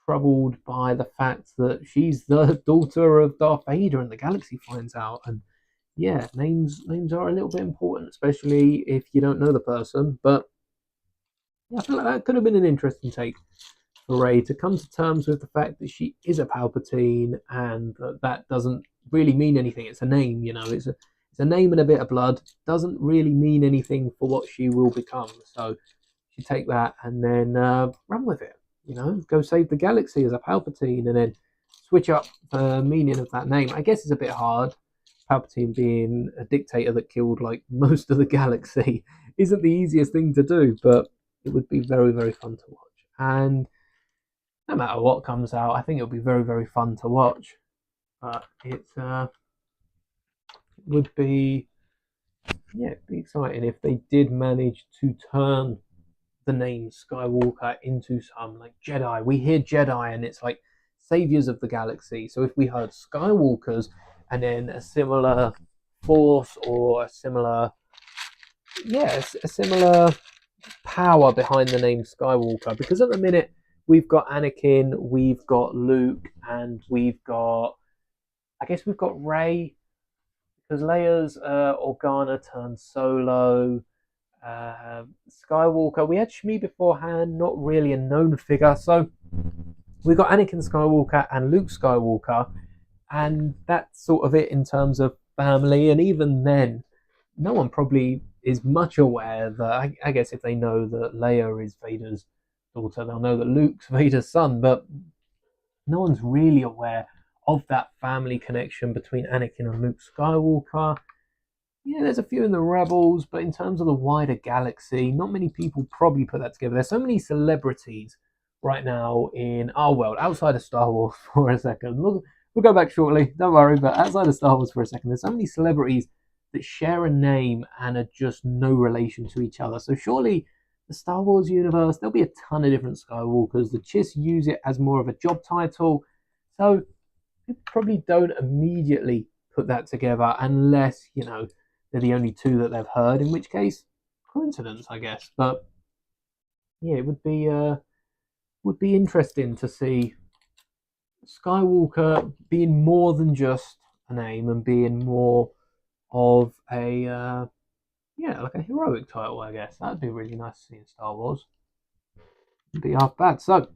[SPEAKER 1] troubled by the fact that she's the daughter of Darth Vader, and the galaxy finds out. And yeah, names are a little bit important, especially if you don't know the person. But yeah, I feel like that could have been an interesting take for Rey to come to terms with the fact that she is a Palpatine, and that doesn't really mean anything. It's a name, it's a name and a bit of blood. Doesn't really mean anything for what she will become. So she take that and then run with it. Go save the galaxy as a Palpatine, and then switch up the meaning of that name. I guess it's a bit hard. Palpatine being a dictator that killed like most of the galaxy isn't the easiest thing to do, but it would be very, very fun to watch. And no matter what comes out, I think it'll be very, very fun to watch. But it would be, it'd be exciting if they did manage to turn the name Skywalker into some like Jedi. We hear Jedi and it's like saviors of the galaxy. So if we heard Skywalkers and then a similar force or a similar power behind the name Skywalker, because at the minute we've got Anakin, we've got Luke, and we've got Rey, because Leia's Organa turned Solo. Skywalker, we had Shmi beforehand, not really a known figure, so we've got Anakin Skywalker and Luke Skywalker, and that's sort of it in terms of family. And even then, no one probably is much aware that, I guess if they know that Leia is Vader's daughter, they'll know that Luke's Vader's son, but no one's really aware of that family connection between Anakin and Luke Skywalker. Yeah, there's a few in the Rebels, but in terms of the wider galaxy, not many people probably put that together. There's so many celebrities right now in our world, outside of Star Wars for a second. We'll go back shortly, don't worry, but outside of Star Wars for a second, there's so many celebrities that share a name and are just no relation to each other. So surely the Star Wars universe, there'll be a ton of different Skywalkers. The Chiss use it as more of a job title. So people probably don't immediately put that together unless, they're the only two that they've heard, in which case, coincidence, I guess. But yeah, it would be interesting to see Skywalker being more than just a name and being more of a like a heroic title, I guess. That'd be really nice to see in Star Wars. It'd be half bad. So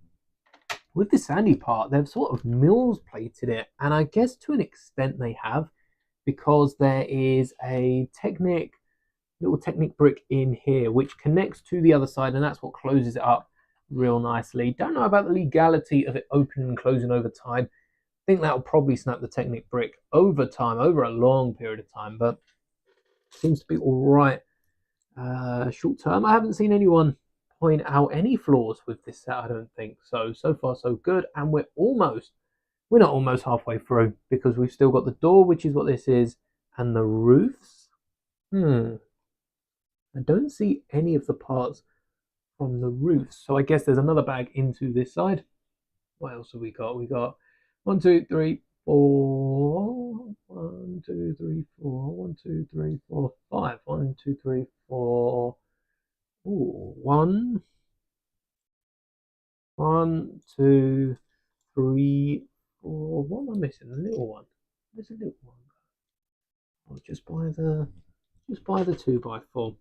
[SPEAKER 1] with the sandy part, they've sort of Mills plated it, and I guess to an extent they have, because there is a little Technic brick in here which connects to the other side, and that's what closes it up real nicely. Don't know about the legality of it opening and closing over time. I think that'll probably snap the Technic brick over time, over a long period of time, but Seems to be all right. Short term, I haven't seen anyone point out any flaws with this set. I don't think so. So far, so good, and we're not almost halfway through because we've still got the door, which is what this is, and the roofs. I don't see any of the parts from the roofs, so I guess there's another bag into this side. What else have we got? We got 1, 2, 3, 4. 1, 2, 3, 4. 1, 2, 3, 4, 5. 1, 2, 3, 4. Ooh, 1, 1, 2, 3, 4. What am I missing? A little one. Where's a little one? Oh, just by the 2x4.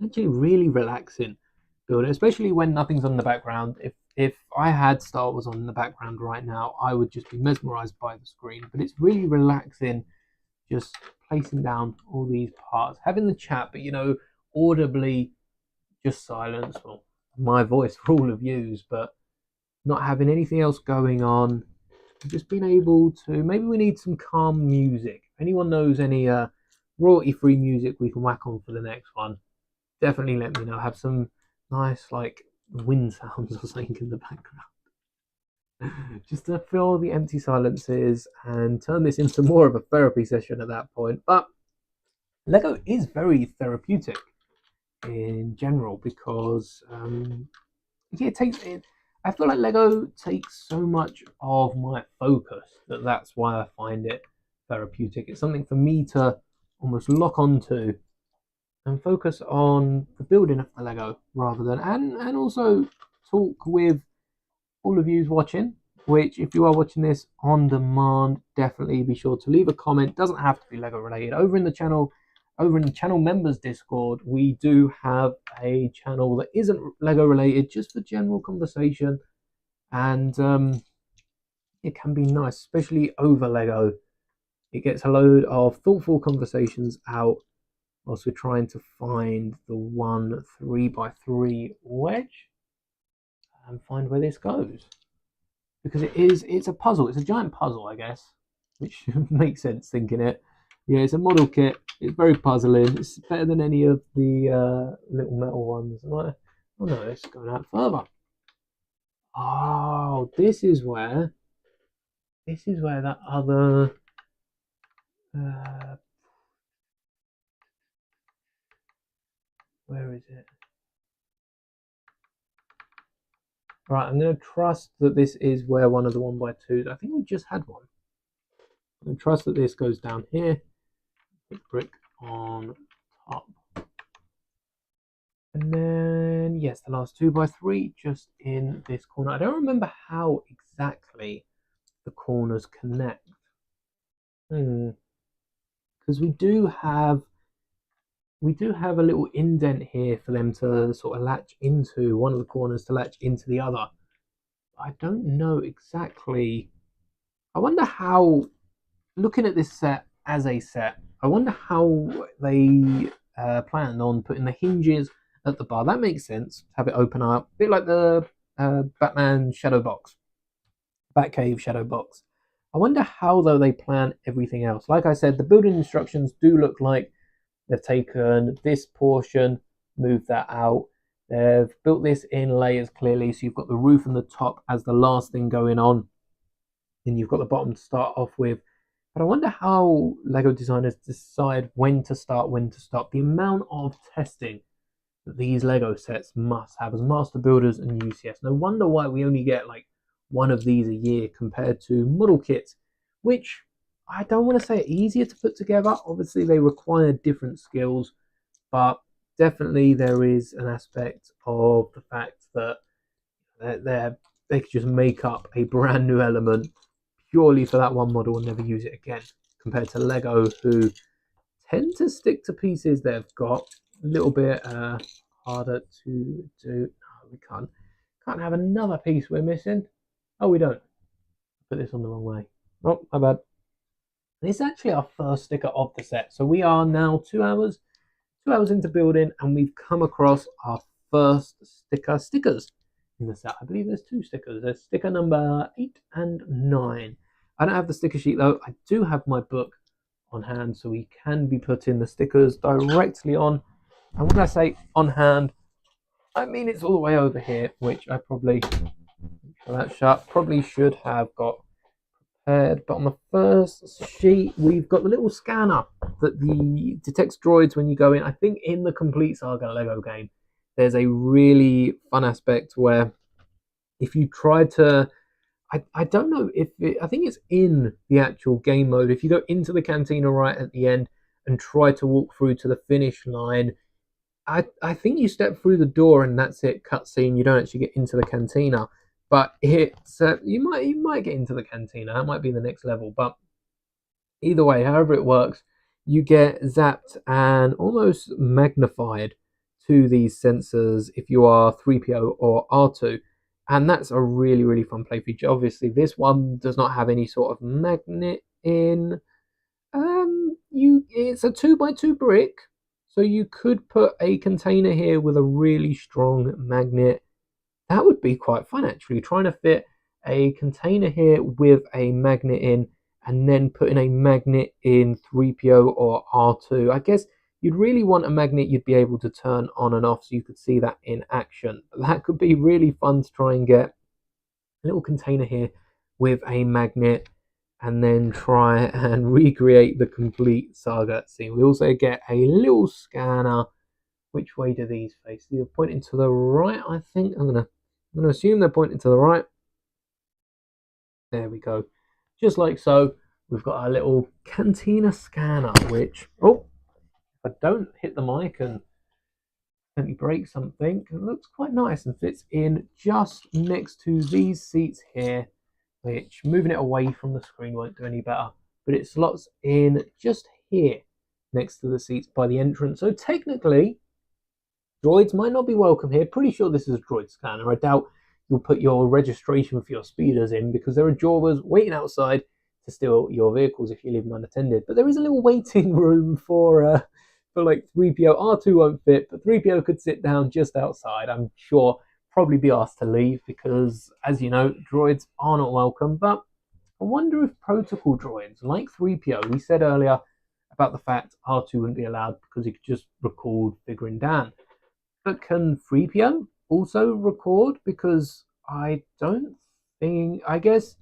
[SPEAKER 1] Actually, really relaxing building, especially when nothing's on the background. If I had Star Wars on the background right now, I would just be mesmerized by the screen. But it's really relaxing, just placing down all these parts, having the chat, but audibly just silence. Well, my voice for all of yous, but not having anything else going on. Just being able to, maybe we need some calm music. If anyone knows any royalty-free music we can whack on for the next one, definitely let me know. Have some nice like wind sounds or something in the background. Just to fill the empty silences and turn this into more of a therapy session at that point. But Lego is very therapeutic in general because it takes it. I feel like Lego takes so much of my focus that's why I find it therapeutic. It's something for me to almost lock onto and focus on the building of the Lego rather than and also talk with all of you watching. Which, if you are watching this on demand, definitely be sure to leave a comment. Doesn't have to be Lego related. Over in the channel members Discord, we do have a channel that isn't Lego related, just for general conversation, and it can be nice, especially over Lego. It gets a load of thoughtful conversations out whilst we're trying to find the 1 3x3 wedge and find where this goes, because it's a puzzle. It's a giant puzzle, I guess, which makes sense thinking it. Yeah, it's a model kit. It's very puzzling. It's better than any of the little metal ones. Oh no, it's going out further. Oh, this is where that other where is it? Right, I'm going to trust that this is where one of the 1x2s. I think we just had one. I'm going to trust that this goes down here. Put brick on top. And then, yes, the last 2x3 just in this corner. I don't remember how exactly the corners connect. Because we do have a little indent here for them to sort of latch into, one of the corners to latch into the other. I don't know exactly. I wonder how, looking at this set as a set, I wonder how they plan on putting the hinges at the bar. That makes sense. Have it open up, a bit like the Batman shadow box, Batcave shadow box. I wonder how though they plan everything else. Like I said, the building instructions do look like they've taken this portion, moved that out. They've built this in layers clearly, so you've got the roof and the top as the last thing going on. Then you've got the bottom to start off with. But I wonder how Lego designers decide when to start, when to stop. The amount of testing that these Lego sets must have as master builders and UCS. No wonder why we only get like one of these a year compared to model kits, which I don't want to say easier to put together. Obviously, they require different skills, but definitely there is an aspect of the fact that they could just make up a brand new element purely for that one model and never use it again, compared to Lego, who tend to stick to pieces they've got. A little bit harder to do. No, we can't have another piece we're missing. Oh, we don't. Put this on the wrong way. Oh, my bad. This is actually our first sticker of the set. So we are now 2 hours into building, and we've come across our first stickers in the set. I believe there's 2 stickers. There's sticker number 8 and 9. I don't have the sticker sheet though. I do have my book on hand, so we can be putting the stickers directly on. And when I say on hand, I mean it's all the way over here, which I probably, that shut, probably should have got prepared. But on the first sheet, we've got the little scanner that detects droids when you go in. I think in the Complete Saga Lego game, there's a really fun aspect where if you try to, I don't know if I think it's in the actual game mode. If you go into the cantina right at the end and try to walk through to the finish line, I think you step through the door and that's it, cutscene. You don't actually get into the cantina, but it's you might get into the cantina. That might be the next level, but either way, however it works, you get zapped and almost magnified to these sensors if you are 3PO or R2. And that's a really, really fun play feature. Obviously, this one does not have any sort of magnet in. It's a 2x2 brick, so you could put a container here with a really strong magnet. That would be quite fun, actually, trying to fit a container here with a magnet in and then putting a magnet in 3PO or R2. I guess you'd really want a magnet you'd be able to turn on and off so you could see that in action. That could be really fun to try and get a little container here with a magnet and then try and recreate the Complete Saga scene. We also get a little scanner. Which way do these face? They're pointing to the right, I think. I'm gonna assume they're pointing to the right. There we go. Just like so, we've got our little Cantina scanner, which, oh, if I don't hit the mic and accidentally break something, it looks quite nice and fits in just next to these seats here, which moving it away from the screen won't do any better, but it slots in just here next to the seats by the entrance. So technically, droids might not be welcome here. Pretty sure this is a droid scanner. I doubt you'll put your registration for your speeders in because there are Jawas waiting outside to steal your vehicles if you leave them unattended. But there is a little waiting room for like 3PO. R2 won't fit, but 3PO could sit down just outside. I'm sure probably be asked to leave because, as you know, droids are not welcome. But I wonder if protocol droids like 3PO, we said earlier about the fact R2 wouldn't be allowed because he could just record figuring Dan. But can 3PO also record? Because I don't think, I guess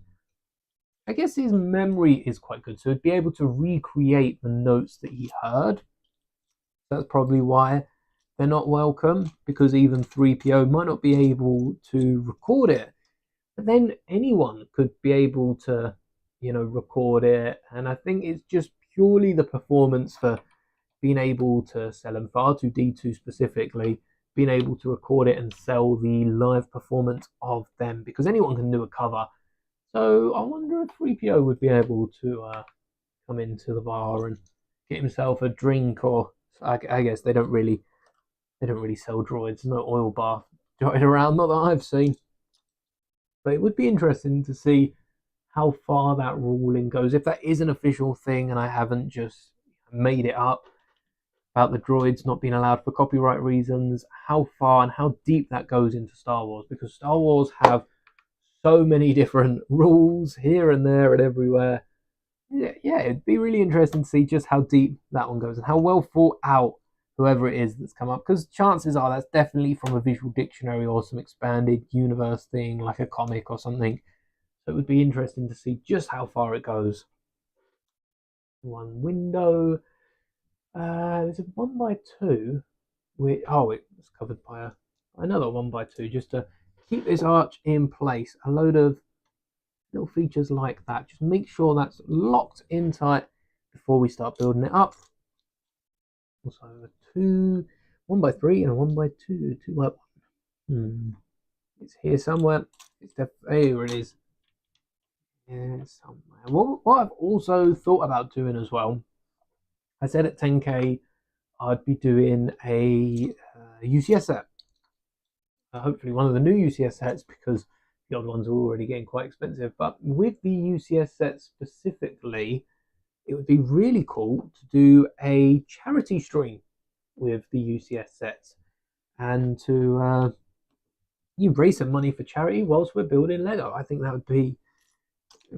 [SPEAKER 1] his memory is quite good, so he'd be able to recreate the notes that he heard. That's probably why they're not welcome, because even 3PO might not be able to record it. But then anyone could be able to, record it. And I think it's just purely the performance for being able to sell them, for R2D2 specifically, being able to record it and sell the live performance of them, because anyone can do a cover. So I wonder if 3PO would be able to come into the bar and get himself a drink, or I guess they don't really sell droids. No oil bath droid around, not that I've seen. But it would be interesting to see how far that ruling goes, if that is an official thing and I haven't just made it up about the droids not being allowed for copyright reasons, how far and how deep that goes into Star Wars, because Star Wars have so many different rules here and there and everywhere. Yeah, it'd be really interesting to see just how deep that one goes and how well thought out whoever it is that's come up, because chances are that's definitely from a visual dictionary or some expanded universe thing like a comic or something. So it would be interesting to see just how far it goes. One window. There's a 1x2. It's covered by another 1x2 just to keep this arch in place. A load of little features like that. Just make sure that's locked in tight before we start building it up. Also a 1x3 and a 1x2, 2x1. It's here somewhere. It's definitely, here it is. Yeah, somewhere. What I've also thought about doing as well, I said at 10k I'd be doing a UCS set. Hopefully one of the new UCS sets, because the old ones are already getting quite expensive. But with the UCS set specifically, it would be really cool to do a charity stream with the UCS sets and to raise some money for charity whilst we're building Lego. I think that would be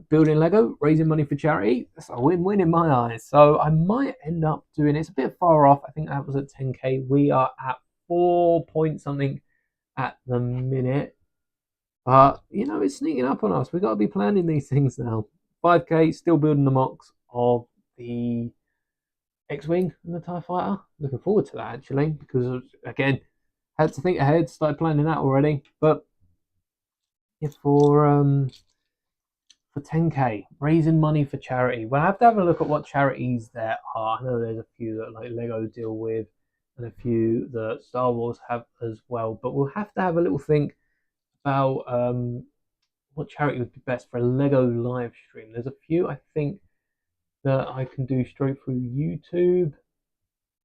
[SPEAKER 1] building Lego, raising money for charity. That's a win-win in my eyes. So I might end up doing it. It's a bit far off. I think that was at 10k. We are at 4 point something at the minute. But, you know, it's sneaking up on us. We've got to be planning these things now. 5k, still building the mocks of the X-Wing and the TIE Fighter. Looking forward to that, actually, because, again, had to think ahead, started planning that already. But yeah, for 10k, raising money for charity. We'll have to have a look at what charities there are. I know there's a few that like Lego deal with, and a few that Star Wars have as well. But we'll have to have a little think about what charity would be best for a Lego live stream. There's a few I think that I can do straight through YouTube.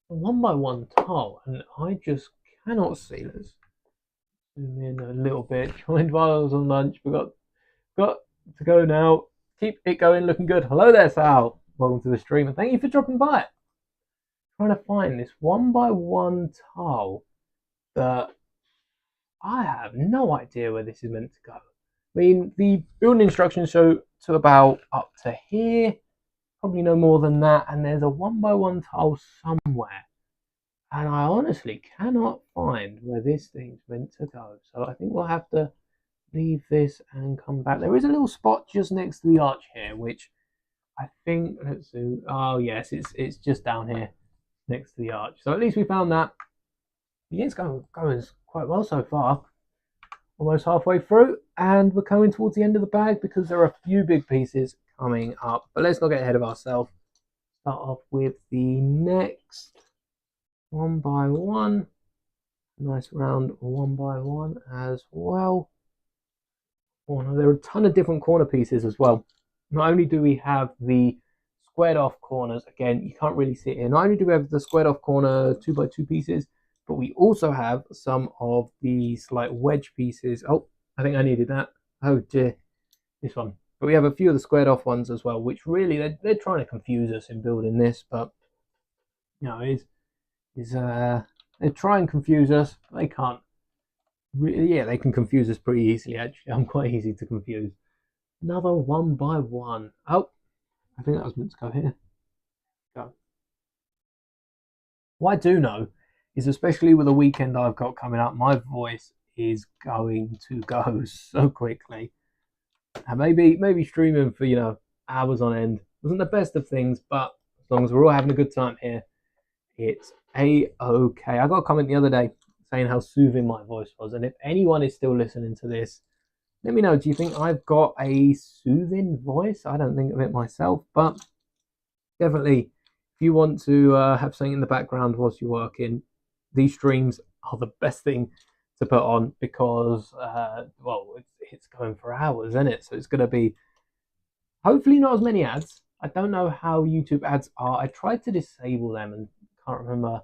[SPEAKER 1] One by one tile, and I just cannot see. Let's zoom in a little bit. Joined while I was on lunch. We got to go now. Keep it going, looking good. Hello there, Sal. Welcome to the stream, and thank you for dropping by. Trying to find this one by one tile that I have no idea where this is meant to go. I mean, the building instructions show to about up to here, probably no more than that, and there's a one by one tile somewhere. And I honestly cannot find where this thing's meant to go. So I think we'll have to leave this and come back. There is a little spot just next to the arch here, which I think, let's see, oh yes, it's just down here next to the arch. So at least we found that. Yeah, it's going quite well so far. Almost halfway through, and we're coming towards the end of the bag because there are a few big pieces coming up. But let's not get ahead of ourselves. Start off with the next one by one. Nice round one by one as well. Corner. There are a ton of different corner pieces as well. Not only do we have the squared off corners, again, you can't really see it here. Not only do we have the squared off corner 2x2 pieces, but we also have some of these like wedge pieces. Oh, I think I needed that. Oh dear, this one. But we have a few of the squared off ones as well, which really they're trying to confuse us in building this. But you know, they try and confuse us. They can't. Really, yeah, they can confuse us pretty easily. Actually, I'm quite easy to confuse. Another one by one. Oh, I think that was meant to go here. Go. What I do know is, especially with the weekend I've got coming up, my voice is going to go so quickly. And maybe streaming for, you know, hours on end wasn't the best of things, but as long as we're all having a good time here, it's a-okay. I got a comment the other day saying how soothing my voice was, and if anyone is still listening to this, let me know. Do you think I've got a soothing voice? I don't think of it myself, but definitely, if you want to have something in the background whilst you're working, these streams are the best thing to put on because, well, it's going for hours, isn't it? So it's going to be hopefully not as many ads. I don't know how YouTube ads are. I tried to disable them and can't remember.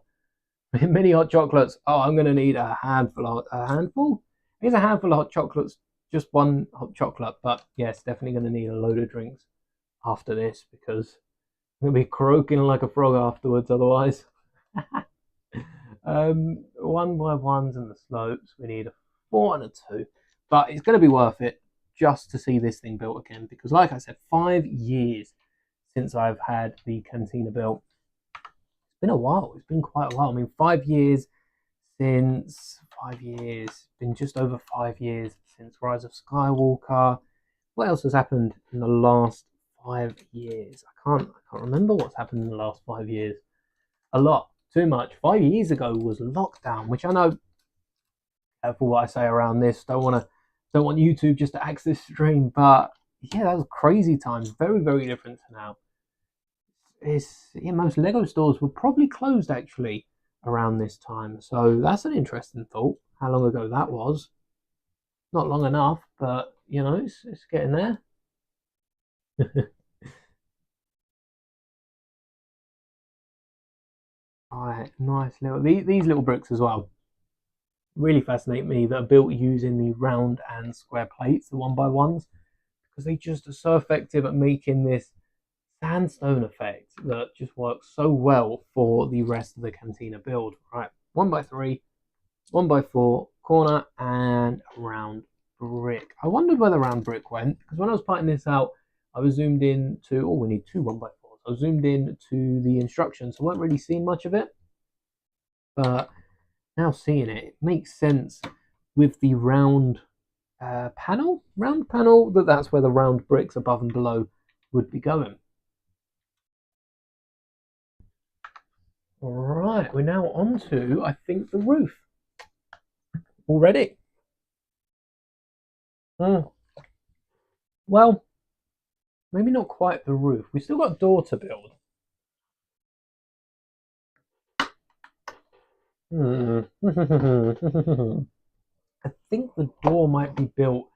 [SPEAKER 1] Many hot chocolates. Oh, I'm going to need a handful. A handful? Here's a handful of hot chocolates. Just one hot chocolate. But yes, definitely going to need a load of drinks after this because I'm going to be croaking like a frog afterwards otherwise. One by ones and the slopes. We need a 4 and a 2. But it's going to be worth it just to see this thing built again because, like I said, 5 years since I've had the Cantina built. Been a while. It's been quite a while. I mean, 5 years since 5 years. It's been just over 5 years since Rise of Skywalker. What else has happened in the last 5 years? I can't remember what's happened in the last 5 years. A lot. Too much. 5 years ago was lockdown, which I know. Careful what I say around this. Don't want YouTube just to axe this stream, but yeah, that was crazy times. Very, very different to now. Most Lego stores were probably closed actually around this time. So that's an interesting thought. How long ago that was? Not long enough, but you know, it's getting there. Alright, nice little these little bricks as well. Really fascinate me that are built using the round and square plates, the one by ones, because they just are so effective at making this sandstone effect that just works so well for the rest of the Cantina build. Right, 1x3, 1x4, corner, and round brick. I wondered where the round brick went because when I was putting this out, I was zoomed in to, oh, we need two 1x4s. I was zoomed in to the instructions, so I weren't really seeing much of it. But now seeing it, it makes sense with the round panel, that's where the round bricks above and below would be going. All right, we're now on to, I think, the roof already. Well, maybe not quite the roof. We still got a door to build. I think the door might be built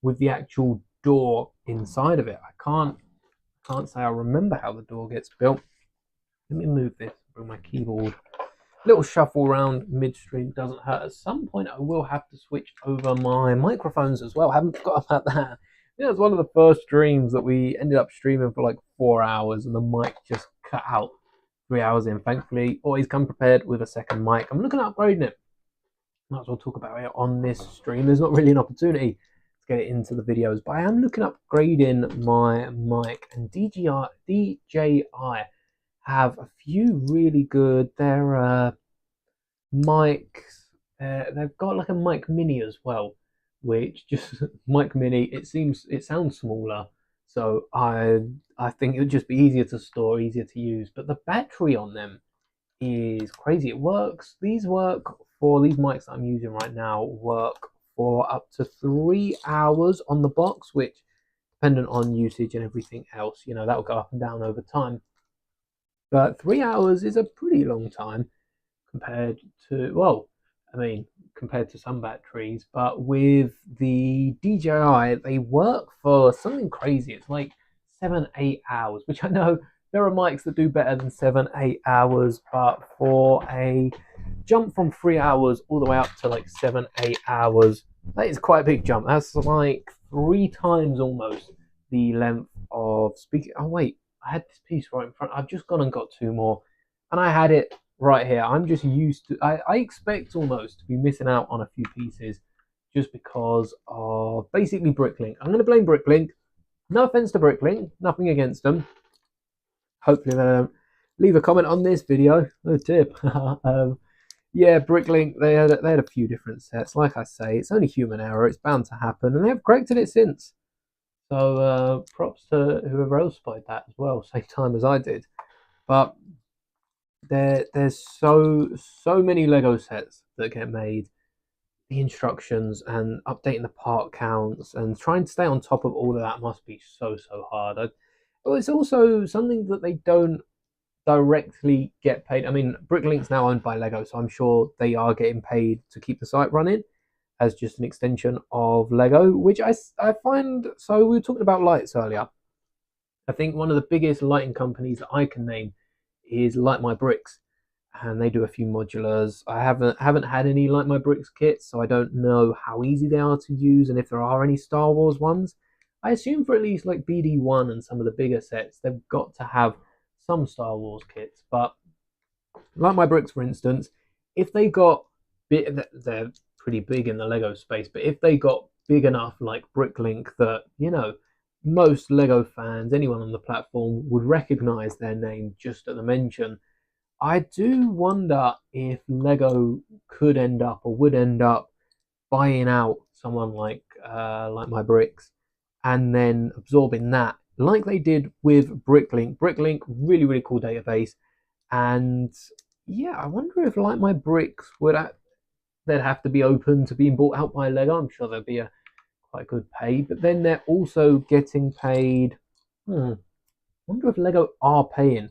[SPEAKER 1] with the actual door inside of it. I can't say I remember how the door gets built. Let me move this, bring my keyboard. Little shuffle around midstream doesn't hurt. At some point I will have to switch over my microphones as well. I haven't forgot about that. Yeah, it's one of the first streams that we ended up streaming for like 4 hours and the mic just cut out 3 hours in. Thankfully, always come prepared with a second mic. I'm looking at upgrading it. Might as well talk about it on this stream. There's not really an opportunity to get it into the videos, but I am looking at upgrading my mic, and DJI have a few really good mics. They've got like a mic mini as well, which just mic mini. It sounds smaller, so I think it would just be easier to store, easier to use. But the battery on them is crazy. It works. These mics that I'm using right now work for up to 3 hours on the box, which, dependent on usage and everything else, that will go up and down over time. But 3 hours is a pretty long time compared to, compared to some batteries. But with the DJI, they work for something crazy. It's like 7-8 hours, which I know there are mics that do better than 7-8 hours, but for a jump from 3 hours all the way up to like 7-8 hours, that is quite a big jump. That's like 3 times almost the length of speaking. Oh wait, I had this piece right in front. I've just gone and got 2 more, and I had it right here. I'm just used to. I expect almost to be missing out on a few pieces just because of basically Bricklink. I'm going to blame Bricklink. No offense to Bricklink, nothing against them. Hopefully they don't leave a comment on this video. No tip. Yeah, Bricklink, they had a few different sets. Like I say, it's only human error. It's bound to happen, and they've corrected it since. So props to whoever else spotted that as well, same time as I did. But there's so many Lego sets that get made. The instructions and updating the part counts and trying to stay on top of all of that must be so hard. It's also something that they don't directly get paid. I mean, Bricklink's now owned by Lego, so I'm sure they are getting paid to keep the site running as just an extension of Lego, which I find. So we were talking about lights earlier. I think one of the biggest lighting companies that I can name is Light My Bricks, and they do a few modulars. I haven't had any Light My Bricks kits, so I don't know how easy they are to use and if there are any Star Wars ones. I assume for at least like BD1 and some of the bigger sets, they've got to have some Star Wars kits. But Light My Bricks, for instance, if they got they're pretty big in the Lego space, but if they got big enough like Bricklink that, most Lego fans, anyone on the platform, would recognize their name just at the mention, I do wonder if Lego would end up buying out someone like My Bricks and then absorbing that, like they did with Bricklink. Bricklink, really cool database, and yeah, I wonder if Like My Bricks they'd have to be open to being bought out by Lego. I'm sure there'd be a quite good pay, but then they're also getting paid. I wonder if Lego are paying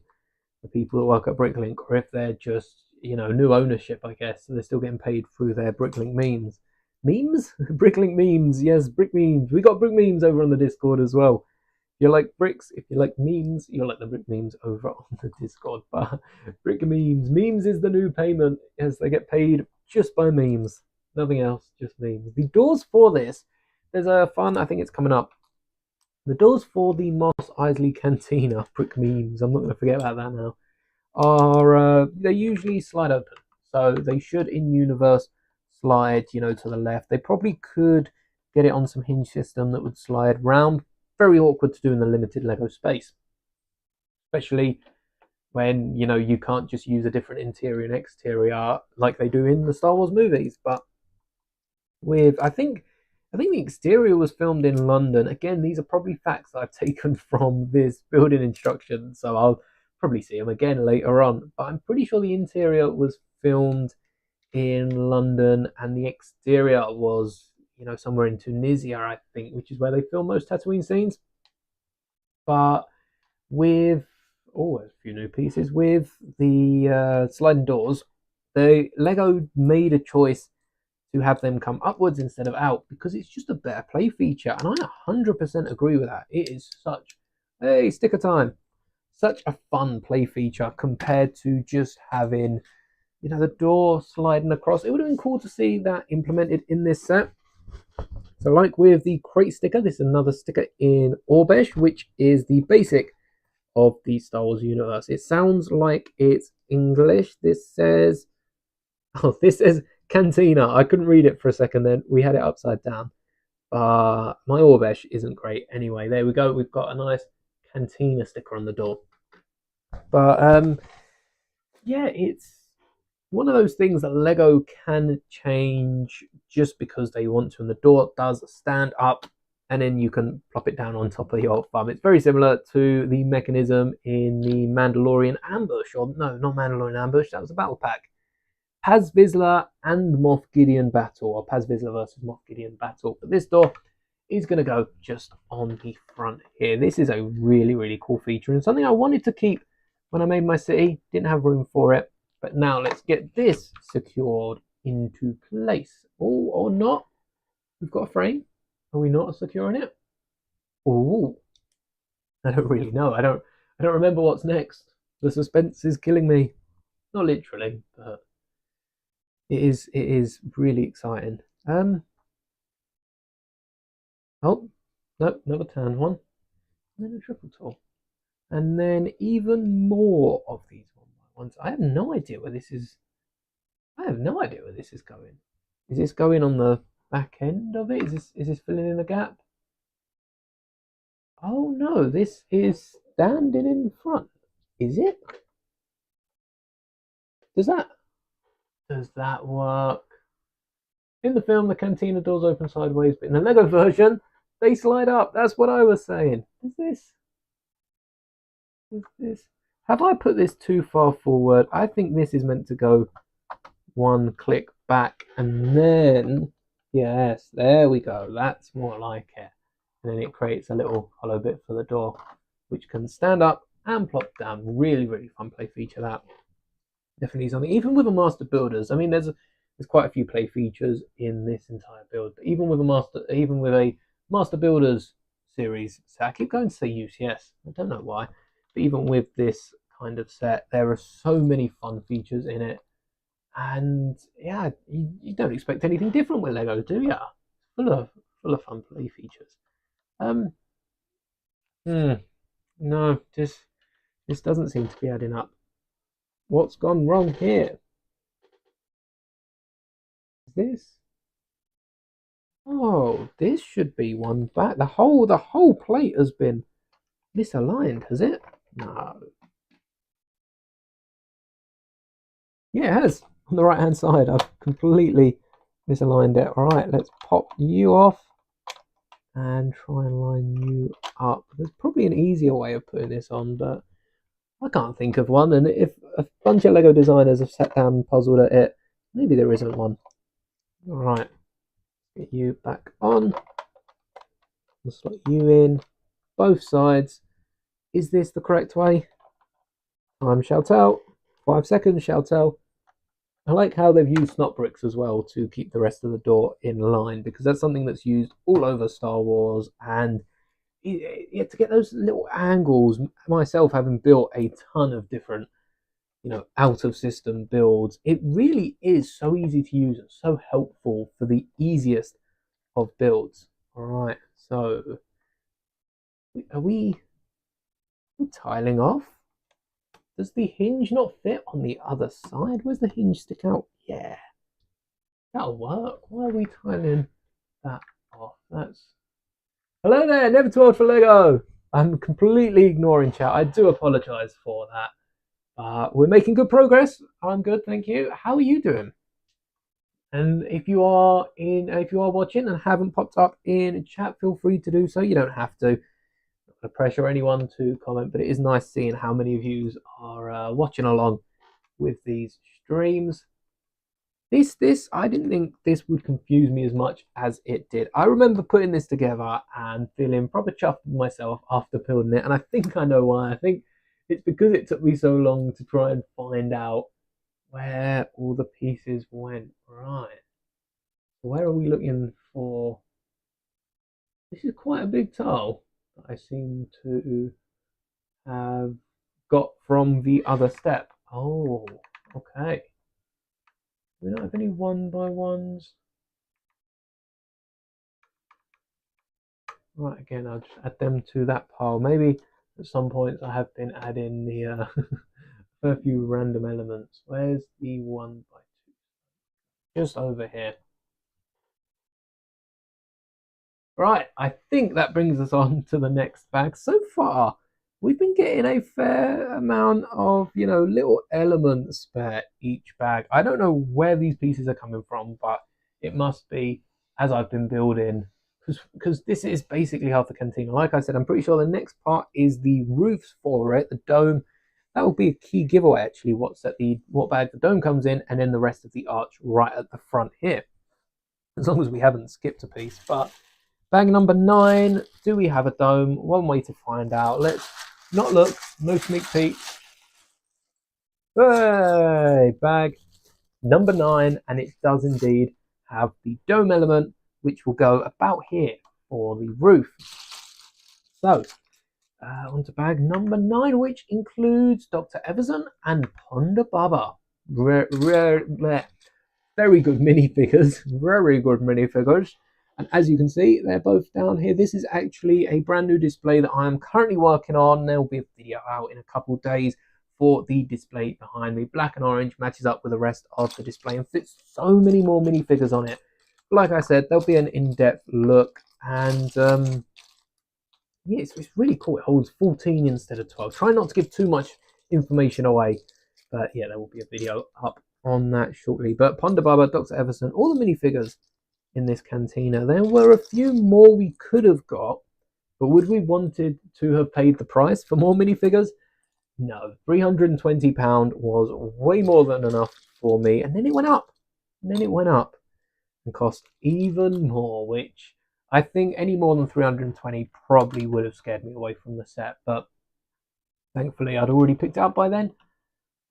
[SPEAKER 1] the people that work at Bricklink, or if they're just, new ownership, I guess. So they're still getting paid through their Bricklink memes. Memes? Bricklink memes, yes, brick memes. We got brick memes over on the Discord as well. If you like bricks, if you like memes, you'll like the brick memes over on the Discord. But brick memes is the new payment, as they get paid just by memes. Nothing else, just memes. The doors for this, there's a fun, I think it's coming up. The doors for the Moss Eisley Cantina, brick memes, I'm not going to forget about that now, are, they usually slide open. So they should, in universe, slide, to the left. They probably could get it on some hinge system that would slide round. very awkward to do in the limited Lego space, especially when you can't just use a different interior and exterior like they do in the Star Wars movies. But with I think the exterior was filmed in London. Again, these are probably facts that I've taken from this building instruction, so I'll probably see them again later on. But I'm pretty sure the interior was filmed in London and the exterior was, somewhere in Tunisia, I think, which is where they film most Tatooine scenes. But with a few new pieces with the sliding doors, the Lego made a choice to have them come upwards instead of out because it's just a better play feature, and I 100% agree with that. It is such a sticker time, such a fun play feature compared to just having the door sliding across. It would have been cool to see that implemented in this set. So like with the crate sticker, this is another sticker in Orbesh, which is the basic of the Star Wars universe. It sounds like it's English. This says Cantina. I couldn't read it for a second then. We had it upside down. My Orbesh isn't great. Anyway, there we go. We've got a nice Cantina sticker on the door. But yeah, it's one of those things that Lego can change just because they want to, and the door does stand up and then you can plop it down on top of your thumb. It's very similar to the mechanism in the Mandalorian Ambush, or no, not Mandalorian Ambush, that was a battle pack. Paz Vizsla and Moff Gideon battle, or Paz Vizsla versus Moff Gideon battle. But this door is going to go just on the front here. This is a really, really cool feature and something I wanted to keep when I made my city. Didn't have room for it. But now let's get this secured into place. Oh, or not. We've got a frame. Are we not securing it? Oh, I don't really know. I don't remember what's next. The suspense is killing me. Not literally, but it is really exciting. Oh, nope, another turn one. And then a triple tool. And then even more of these ones. I have no idea where this is. I have no idea where this is going. Is this going on the back end of it? Is this filling in a gap? Oh no, this is standing in front. Is it? Does that work? In the film, the cantina doors open sideways, but in the Lego version, they slide up. That's what I was saying. Is this? Have I put this too far forward? I think this is meant to go one click back and then, yes, there we go. That's more like it. And then it creates a little hollow bit for the door, which can stand up and plop down. Really, really fun play feature that. Definitely something. Even with a Master Builders, I mean, there's quite a few play features in this entire build. But even with a Master Builders series, so I keep going to say UCS. I don't know why, but even with this kind of set, there are so many fun features in it. And yeah, you don't expect anything different with Lego, do you? Full of fun play features. No, this doesn't seem to be adding up. What's gone wrong here? Is this? Oh, this should be one back. The whole plate has been misaligned, has it? No. Yeah, it has. On the right hand side, I've completely misaligned it. All right, let's pop you off and try and line you up. There's probably an easier way of putting this on, but I can't think of one. And if a bunch of Lego designers have sat down and puzzled at it, maybe there isn't one. All right, get you back on. We'll slot you in both sides. Is this the correct way? Time shall tell. 5 seconds shall tell. I like how they've used snot bricks as well to keep the rest of the door in line, because that's something that's used all over Star Wars, and to get those little angles, myself having built a ton of different out of system builds, it really is so easy to use and so helpful for the easiest of builds. All right, so are we tiling off? Does the hinge not fit on the other side? Where's the hinge stick out? Yeah, that'll work. Why are we tiling that off? Hello there, never too old for Lego. I'm completely ignoring chat. I do apologise for that. We're making good progress. I'm good, thank you. How are you doing? And if you are watching and haven't popped up in chat, feel free to do so. You don't have to. Not gonna pressure anyone to comment, but it is nice seeing how many of you are watching along with these streams. I didn't think this would confuse me as much as it did. I remember putting this together and feeling proper chuffed with myself after building it, and I think I know why. I think it's because it took me so long to try and find out where all the pieces went. Right. Where are we looking for? This is quite a big tile that I seem to have got from the other step. Oh, okay. We don't have any one by ones. Right, again, I'll just add them to that pile. Maybe at some points I have been adding the a few random elements. Where's the 1 by 2? Just over here. Right, I think that brings us on to the next bag. So far, we've been getting a fair amount of, little elements per each bag. I don't know where these pieces are coming from, but it must be as I've been building, because this is basically half the cantina. Like I said, I'm pretty sure the next part is the roofs for it, the dome. That will be a key giveaway, actually, what bag the dome comes in, and then the rest of the arch right at the front here. As long as we haven't skipped a piece, but bag number 9, do we have a dome? One way to find out. Let's not look, no sneak peek. Hey, bag number 9, and it does indeed have the dome element, which will go about here for the roof. So, on to bag number 9, which includes Dr. Everson and Ponda Baba. Very good minifigures, very good minifigures. And as you can see, they're both down here. This is actually a brand new display that I am currently working on. There will be a video out in a couple of days for the display behind me. Black and orange matches up with the rest of the display and fits so many more minifigures on it. Like I said, there'll be an in-depth look, and yeah, it's really cool. It holds 14 instead of 12. Try not to give too much information away, but yeah, there will be a video up on that shortly. But Ponda Baba, Dr. Everson, all the minifigures in this cantina. There were a few more we could have got, but would we wanted to have paid the price for more minifigures? No, £320 was way more than enough for me, and then it went up, and cost even more, which I think any more than 320 probably would have scared me away from the set, but thankfully I'd already picked it up by then,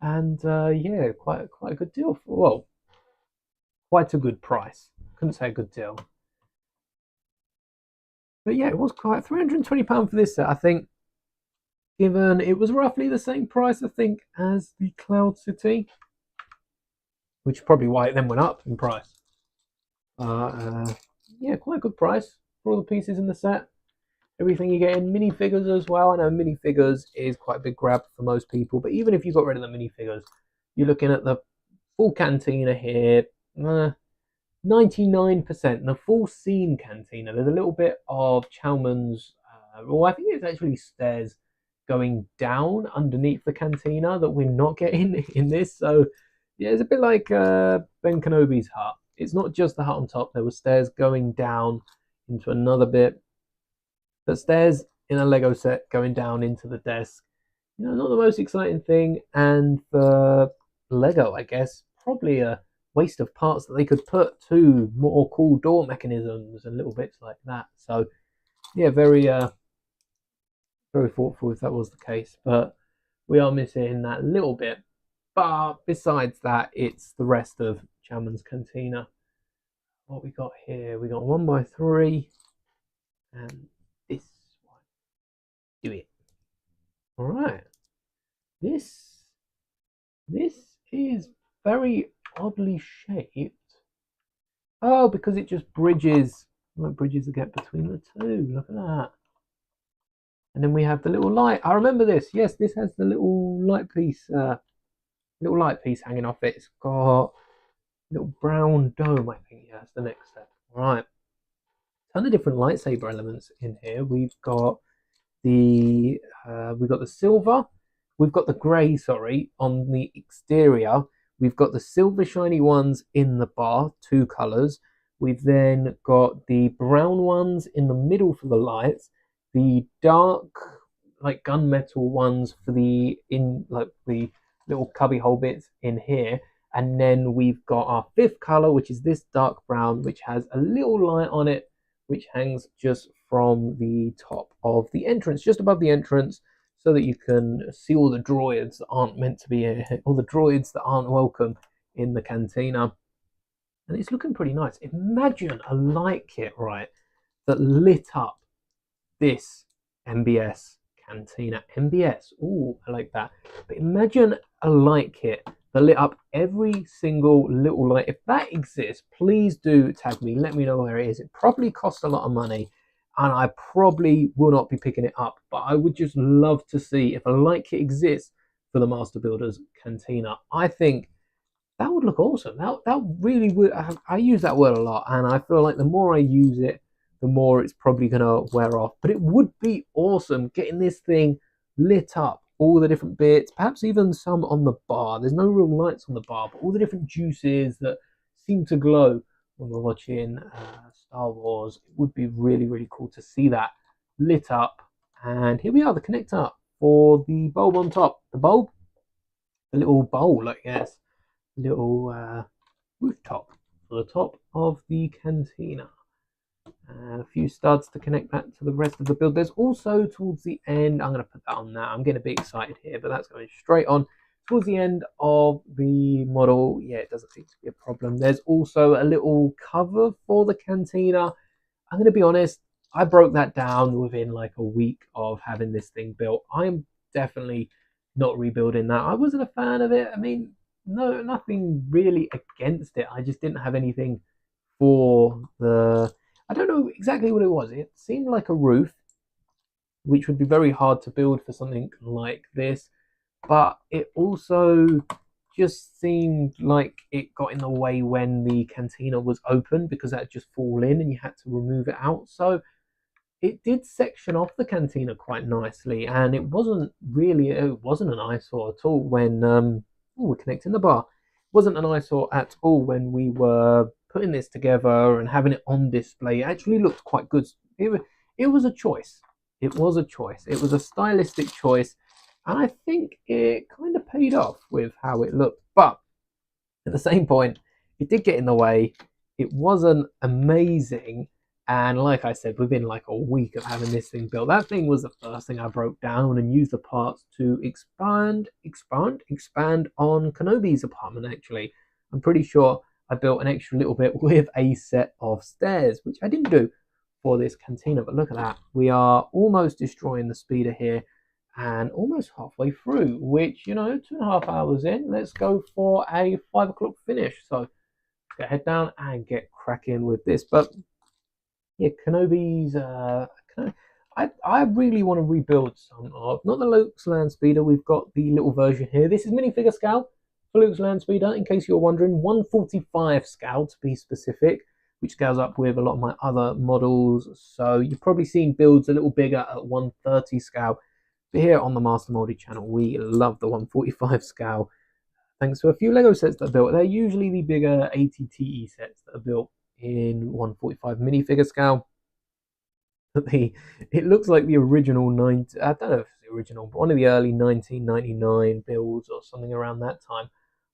[SPEAKER 1] and yeah, quite a good deal. Quite a good price. Couldn't say a good deal, but yeah, it was quite £320 for this set. I think, given it was roughly the same price, I think, as the Cloud City, which is probably why it then went up in price. Yeah, quite a good price for all the pieces in the set. Everything you get in minifigures as well. I know minifigures is quite a big grab for most people, but even if you got rid of the minifigures, you're looking at the full cantina here. 99%, the full scene cantina. There's a little bit of Chalmers, well, I think it's actually stairs going down underneath the cantina that we're not getting in this. So, yeah, it's a bit like Ben Kenobi's hut. It's not just the hut on top, there were stairs going down into another bit. But stairs in a Lego set going down into the desk, not the most exciting thing. And for Lego, I guess, probably a waste of parts that they could put to more cool door mechanisms and little bits like that. So yeah, very thoughtful if that was the case, but we are missing that little bit. But besides that, it's the rest of Chalmers Cantina. What we got here? We got 1x3 and this one. Do it. All right. This is very oddly shaped. Oh, because it just bridges. Like bridges the gap between the two. Look at that. And then we have the little light. I remember this. Yes, this has the little light piece. Hanging off it. It's got a little brown dome. I think. Yeah, that's the next step. All right. ton of different lightsaber elements in here. We've got the silver, we've got the grey, sorry, on the exterior. We've got the silver shiny ones in the bar, two colours. We've then got the brown ones in the middle for the lights, the dark, like gunmetal ones for the the little cubby hole bits in here. And then we've got our fifth colour, which is this dark brown, which has a little light on it, which hangs just from the top of the entrance, just above the entrance, so that you can see all the droids that aren't meant to be here, all the droids that aren't welcome in the cantina. And it's looking pretty nice. Imagine a light kit, right, that lit up this MBS Cantina. MBS, ooh, I like that. But imagine a light kit that lit up every single little light. If that exists, please do tag me. Let me know where it is. It probably costs a lot of money, and I probably will not be picking it up. But I would just love to see if a light kit exists for the Master Builders Cantina. I think that would look awesome. That really would. I use that word a lot, and I feel like the more I use it, the more it's probably going to wear off. But it would be awesome getting this thing lit up, all the different bits, perhaps even some on the bar. There's no real lights on the bar, but all the different juices that seem to glow when we're watching Star Wars. It would be really, really cool to see that lit up. And here we are, the connector for the bulb on top. The bulb, the little bowl, I guess, little rooftop for the top of the cantina. A few studs to connect that to the rest of the build. There's also towards the end, I'm going to put that on now. I'm getting a bit excited here, but that's going straight on. Towards the end of the model, yeah, it doesn't seem to be a problem. There's also a little cover for the cantina. I'm going to be honest, I broke that down within like a week of having this thing built. I'm definitely not rebuilding that. I wasn't a fan of it. I mean, no, nothing really against it. I just didn't have anything for the, I don't know exactly what it was. It seemed like a roof, which would be very hard to build for something like this. But it also just seemed like it got in the way when the cantina was open, because that just fall in and you had to remove it out. So it did section off the cantina quite nicely, and it wasn't an eyesore at all when we're connecting the bar. It wasn't an eyesore at all when we were putting this together and having it on display. It actually looked quite good. It was a choice. It was a choice. It was a stylistic choice, and I think it kind of paid off with how it looked. But at the same point, it did get in the way. It wasn't amazing. And like I said, within like a week of having this thing built, that thing was the first thing I broke down and used the parts to expand on Kenobi's apartment, actually. I'm pretty sure I built an extra little bit with a set of stairs, which I didn't do for this cantina. But look at that. We are almost destroying the speeder here and almost halfway through, which, you know, 2.5 hours in. Let's go for a 5 o'clock finish. So let's get head down and get cracking with this. But yeah, Kenobi's. I really want to rebuild some of, not the Luke's land speeder. We've got the little version here. This is minifigure scale for Luke's land speeder, in case you're wondering. 145 scale to be specific, which scales up with a lot of my other models. So you've probably seen builds a little bigger at 130 scale. But here on the Master Molded channel, we love the 145 scale. Thanks to a few Lego sets that are built. They're usually the bigger ATTE sets that are built in 145 minifigure scale. It looks like the original I don't know if it's the original, but one of the early 1999 builds or something around that time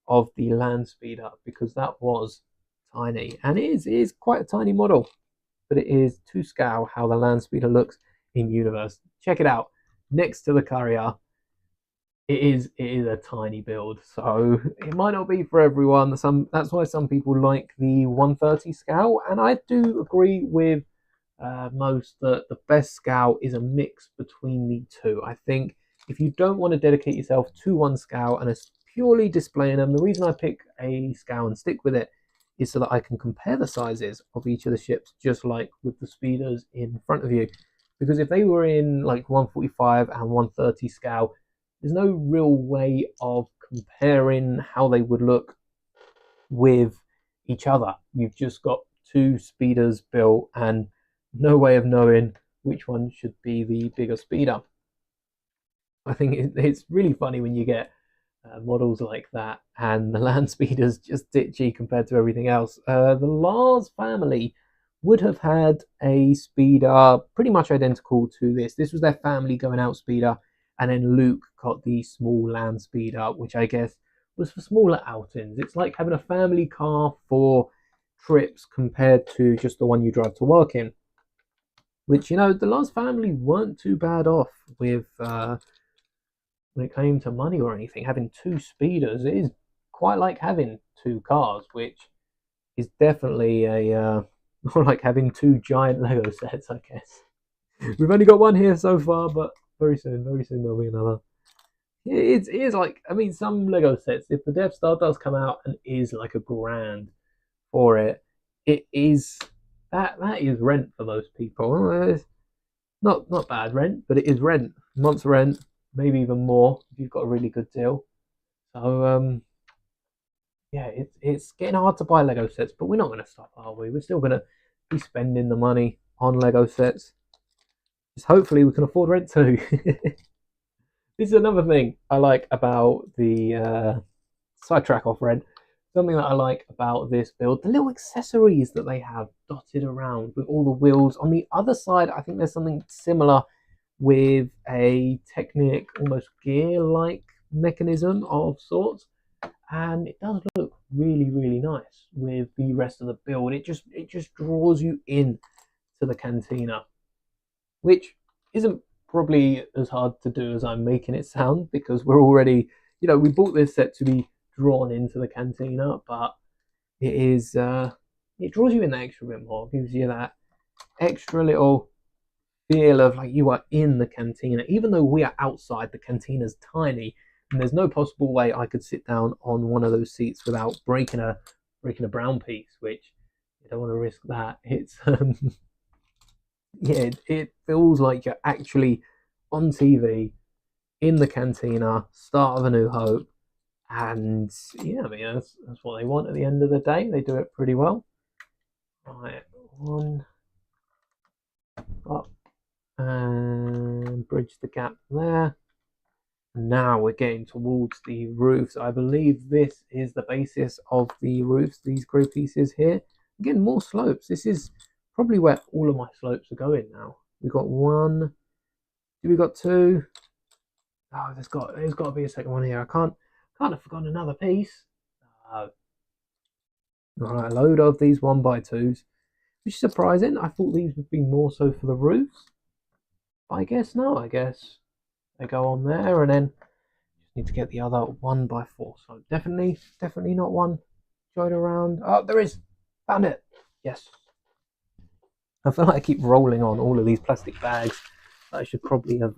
[SPEAKER 1] of the land speeder, because that was tiny, and it is quite a tiny model, but it is to scale how the land speeder looks in universe. Check it out next to the courier. It is a tiny build, so it might not be for everyone. That's why some people like the 130 scale, and I do agree with most that the best scale is a mix between the two. I think if you don't want to dedicate yourself to one scale and it's purely displaying them, the reason I pick a scale and stick with it is so that I can compare the sizes of each of the ships, just like with the speeders in front of you. Because if they were in like 145 and 130 scale, there's no real way of comparing how they would look with each other. You've just got two speeders built, and no way of knowing which one should be the bigger speeder. I think it's really funny when you get models like that, and the land speeder's just ditchy compared to everything else. The Lars family would have had a speeder pretty much identical to this. This was their family going out speeder, and then Luke got the small land speeder, which I guess was for smaller outings. It's like having a family car for trips compared to just the one you drive to work in. Which, you know, the Lars family weren't too bad off with when it came to money or anything. Having two speeders is quite like having two cars, which is definitely a more like having two giant Lego sets, I guess. We've only got one here so far, but very soon there'll be another. It is like, I mean, some Lego sets, if the Death Star does come out and is like a grand for it, it is that is rent for most people. It's not bad rent, but it is rent. Month's rent, maybe even more if you've got a really good deal. So yeah, it's getting hard to buy Lego sets, but we're not going to stop, are we? We're still going to be spending the money on Lego sets. Just hopefully we can afford rent too. This is another thing I like about the sidetrack off rent. Something that I like about this build, the little accessories that they have dotted around with all the wheels. On the other side, I think there's something similar with a Technic, almost gear-like mechanism of sorts. And it does look really, really nice with the rest of the build. It just draws you in to the Cantina, which isn't probably as hard to do as I'm making it sound, because we're already, you know, we bought this set to be drawn into the Cantina, but it is it draws you in that extra bit more, gives you that extra little feel of like you are in the Cantina. Even though we are outside, the Cantina's tiny, and there's no possible way I could sit down on one of those seats without breaking a brown piece, which I don't want to risk that. It's yeah, it feels like you're actually on TV in the Cantina, start of A New Hope, and yeah, I mean that's what they want at the end of the day. They do it pretty well. Right, one up and bridge the gap there. Now we're getting towards the roofs. I believe this is the basis of the roofs, these grey pieces here. Again, more slopes. This is probably where all of my slopes are going now. We've got one. We got two. Oh, there's got to be a second one here. I can't have forgotten another piece. All right, a load of these 1x2s, which is surprising. I thought these would be more so for the roofs, but I guess no. I guess they go on there, and then just need to get the other 1x4. So definitely not one join around. Oh, there is. Found it. Yes. I feel like I keep rolling on all of these plastic bags. I should probably have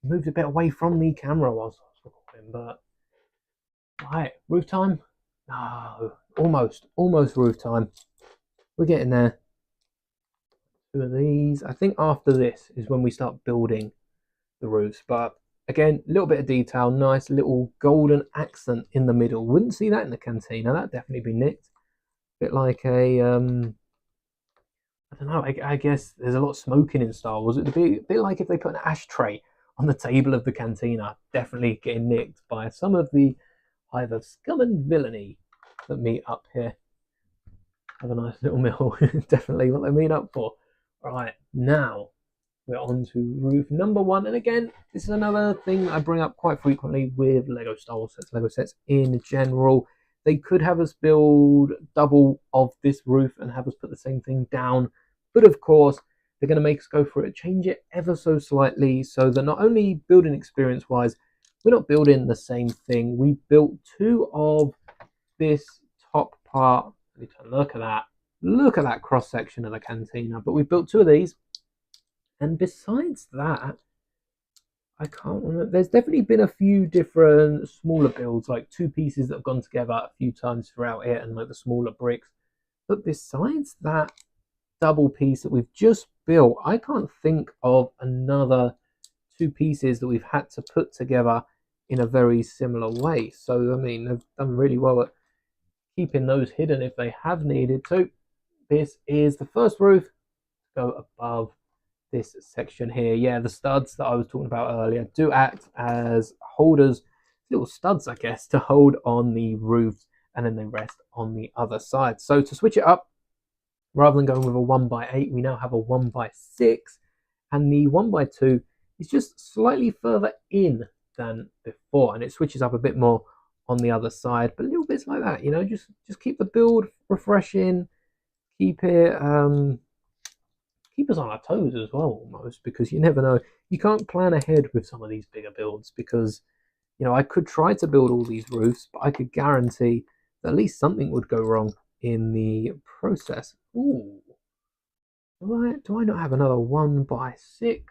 [SPEAKER 1] moved a bit away from the camera whilst I was recording, but right, roof time. No, almost roof time. We're getting there. Two of these. I think after this is when we start building the roofs, but again, a little bit of detail, nice little golden accent in the middle. Wouldn't see that in the Cantina. That'd definitely be nicked. A bit like a I don't know. I guess there's a lot of smoking in Star Wars. It'd be a bit like if they put an ashtray on the table of the Cantina. Definitely getting nicked by some of the either scum and villainy that meet up here. Have a nice little meal. Definitely what they meet up for. Right, now we're on to roof number one. And again, this is another thing that I bring up quite frequently with Lego Star Wars sets, Lego sets in general. They could have us build double of this roof and have us put the same thing down. But of course, they're going to make us go for it, change it ever so slightly so that not only building experience wise, we're not building the same thing. We built two of this top part. Look at that. Look at that cross section of the Cantina. But we built two of these. And besides that, I can't remember. There's definitely been a few different smaller builds, like two pieces that have gone together a few times throughout it, and like the smaller bricks. But besides that double piece that we've just built, I can't think of another two pieces that we've had to put together in a very similar way. So, I mean, they've done really well at keeping those hidden if they have needed to. This is the first roof go above this section here. Yeah, the studs that I was talking about earlier do act as holders, little studs, I guess, to hold on the roofs, and then they rest on the other side. So to switch it up, rather than going with a 1x8, we now have a 1x6, and the 1x2 is just slightly further in than before, and it switches up a bit more on the other side, but little bits like that, you know, just keep the build refreshing, keep it keep us on our toes as well, almost, because you never know. You can't plan ahead with some of these bigger builds, because, you know, I could try to build all these roofs, but I could guarantee that at least something would go wrong in the process. Ooh, do I not have another 1x6?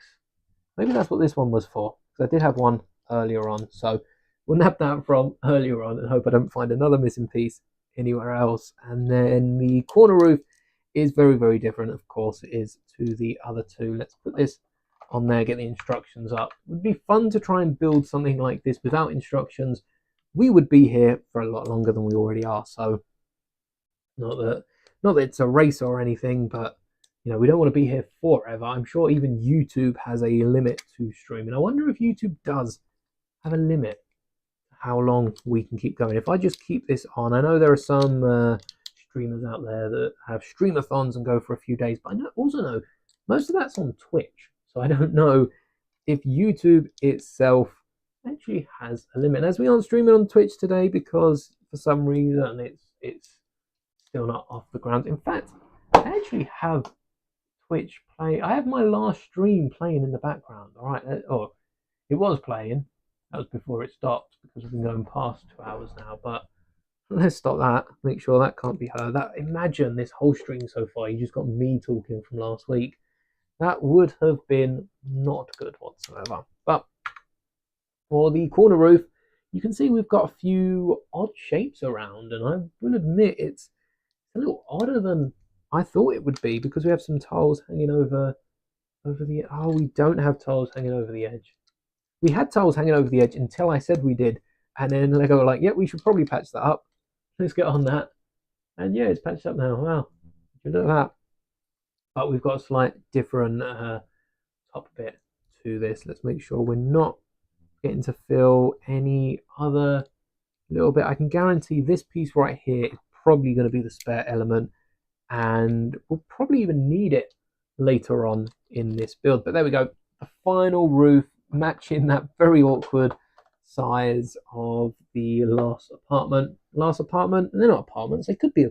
[SPEAKER 1] Maybe that's what this one was for, because I did have one earlier on, so we'll nab that from earlier on and hope I don't find another missing piece anywhere else. And then the corner roof is very, very different, of course it is, to the other two. Let's put this on there, get the instructions up. It would be fun to try and build something like this without instructions. We would be here for a lot longer than we already are, so not that it's a race or anything, but you know, we don't want to be here forever. I'm sure even YouTube has a limit to streaming. I wonder if YouTube does have a limit how long we can keep going. If I just keep this on, I know there are some streamers out there that have streamathons and go for a few days, but I also know most of that's on Twitch, so I don't know if YouTube itself actually has a limit. As we aren't streaming on Twitch today because for some reason it's still not off the ground. In fact, I actually have Twitch play. I have my last stream playing in the background. All right, it was playing. That was before it stopped, because we've been going past 2 hours now. But let's stop that. Make sure that can't be heard. Imagine this whole stream so far. You just got me talking from last week. That would have been not good whatsoever. But for the corner roof, you can see we've got a few odd shapes around, and I will admit it's a little odder than I thought it would be, because we have some tiles hanging over the. Oh, we don't have tiles hanging over the edge. We had tiles hanging over the edge until I said we did, and then Lego were like, "Yeah, we should probably patch that up. Let's get on that." And yeah, it's patched up now. Wow, look at that. But we've got a slight different top bit to this. Let's make sure we're not getting to fill any other little bit. I can guarantee this piece right here is probably going to be the spare element, and we'll probably even need it later on in this build. But there we go, the final roof matching that very awkward size of the last apartment. They're not apartments, they could be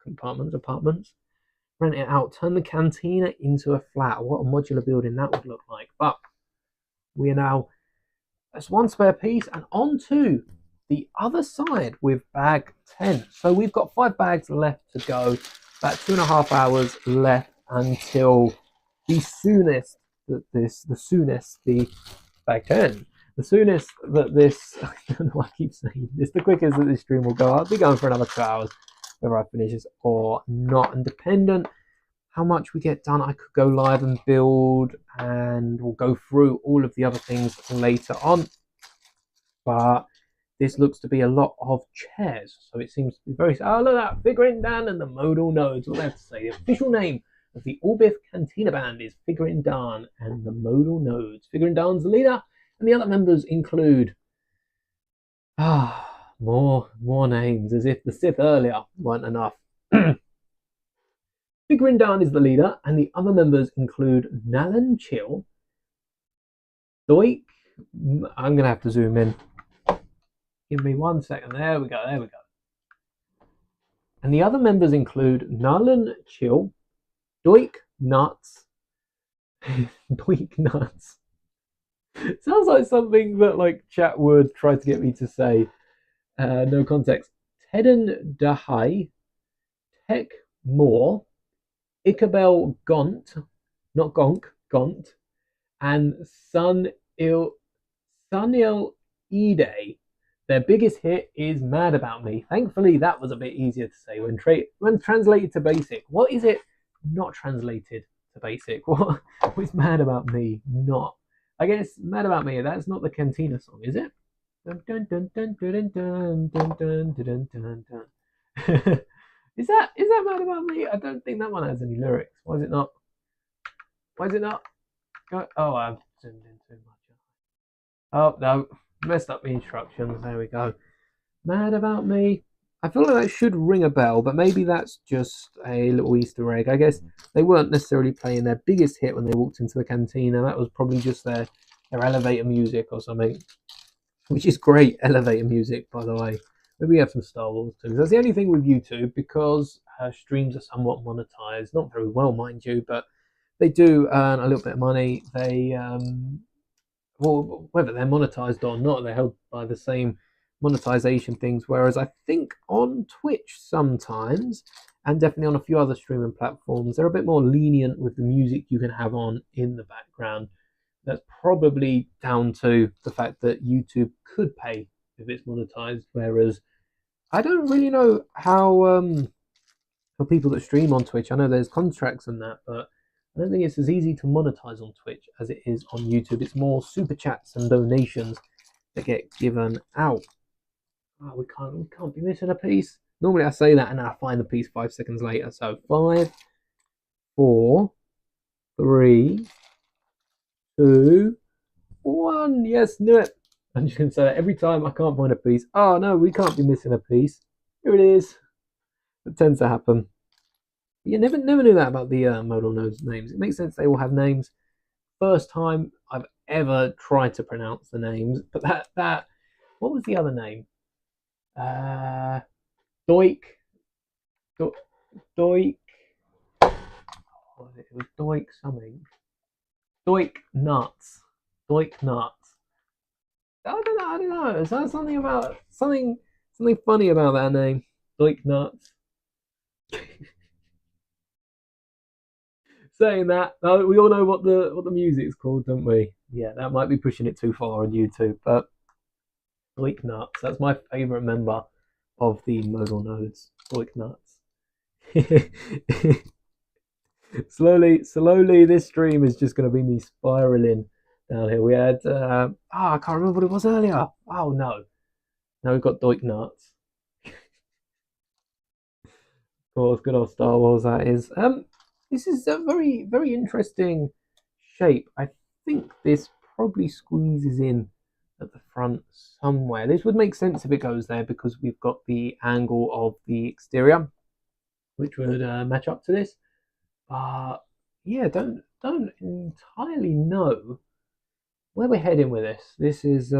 [SPEAKER 1] apartments. Rent it out, turn the cantina into a flat. What a modular building that would look like. But we are now, that's one spare piece, and on to the other side with bag 10. So we've got 5 bags left to go, about 2.5 hours left until the soonest that the bag 10. The soonest that this, I don't know why I keep saying this, the quickest that this stream will go. I'll be going for another 2 hours whether I finish this or not. And dependent how much we get done, I could go live and build, and we'll go through all of the other things later on. But this looks to be a lot of chairs, so it seems to be very. Oh, look at that, Figuring Dan and the Modal Nodes. What I have to say, the official name of the Orbith Cantina band is Figuring Dan and the Modal Nodes. Figuring Dan's the leader, and the other members include more names, as if the Sith earlier weren't enough. Figuring Dan is the leader, and the other members include Nalan Chill, Doik. I'm gonna have to zoom in. Give me 1 second. There we go. And the other members include Nalan Chill, Doik Nuts. Doik Nuts. Sounds like something that like chat would try to get me to say. No context. Tedden Dahai, Tech Moore, Ichabel Gaunt, not Gonk, Gaunt, and Sunil Ide. Their biggest hit is Mad About Me. Thankfully, that was a bit easier to say when translated to basic. What is it not translated to basic? What is Mad About Me not? I guess Mad About Me, that's not the Cantina song, is it? Is that Mad About Me? I don't think that one has any lyrics. Why is it not? Why is it not? Oh, I've zoomed in too much. Oh, no. Messed up the instructions. There we go. Mad about me. I feel like that should ring a bell, but maybe that's just a little Easter egg. I guess they weren't necessarily playing their biggest hit when they walked into the cantina. That was probably just their elevator music or something, which is great elevator music, by the way. Maybe we have some Star Wars too. That's the only thing with YouTube, because streams are somewhat monetized. Not very well, mind you, but they do earn a little bit of money. They well, whether they're monetized or not, they're held by the same monetization things. Whereas I think on Twitch sometimes, and definitely on a few other streaming platforms, they're a bit more lenient with the music you can have on in the background. That's probably down to the fact that YouTube could pay if it's monetized, whereas I don't really know how for people that stream on Twitch. I know there's contracts and that, but I don't think it's as easy to monetize on Twitch as it is on YouTube. It's more super chats and donations that get given out. Oh, we can't be missing a piece. Normally I say that and then I find the piece 5 seconds later. So 5, 4, 3, 2, 1. Yes, knew it. I'm just gonna say that every time I can't find a piece. Oh no, we can't be missing a piece. Here it is. It tends to happen. You never knew that about the modal nodes names. It makes sense they all have names. First time I've ever tried to pronounce the names, but that what was the other name? Doik, Doik. What was it? It was Doik something. Doik nuts. Doik nuts. I don't know. Is that something about something funny about that name? Doik nuts. Saying that, we all know what the music's called, don't we? Yeah, that might be pushing it too far on YouTube, but Doik nuts. That's my favourite member of the modal nodes. Doik nuts. slowly, this stream is just going to be me spiraling down here. We had, I can't remember what it was earlier. Oh no, now we've got Doik nuts. Of course, good old Star Wars. That is. This is a very, very interesting shape. I think this probably squeezes in at the front somewhere. This would make sense if it goes there because we've got the angle of the exterior, which would match up to this. Yeah, don't entirely know where we're heading with this. This is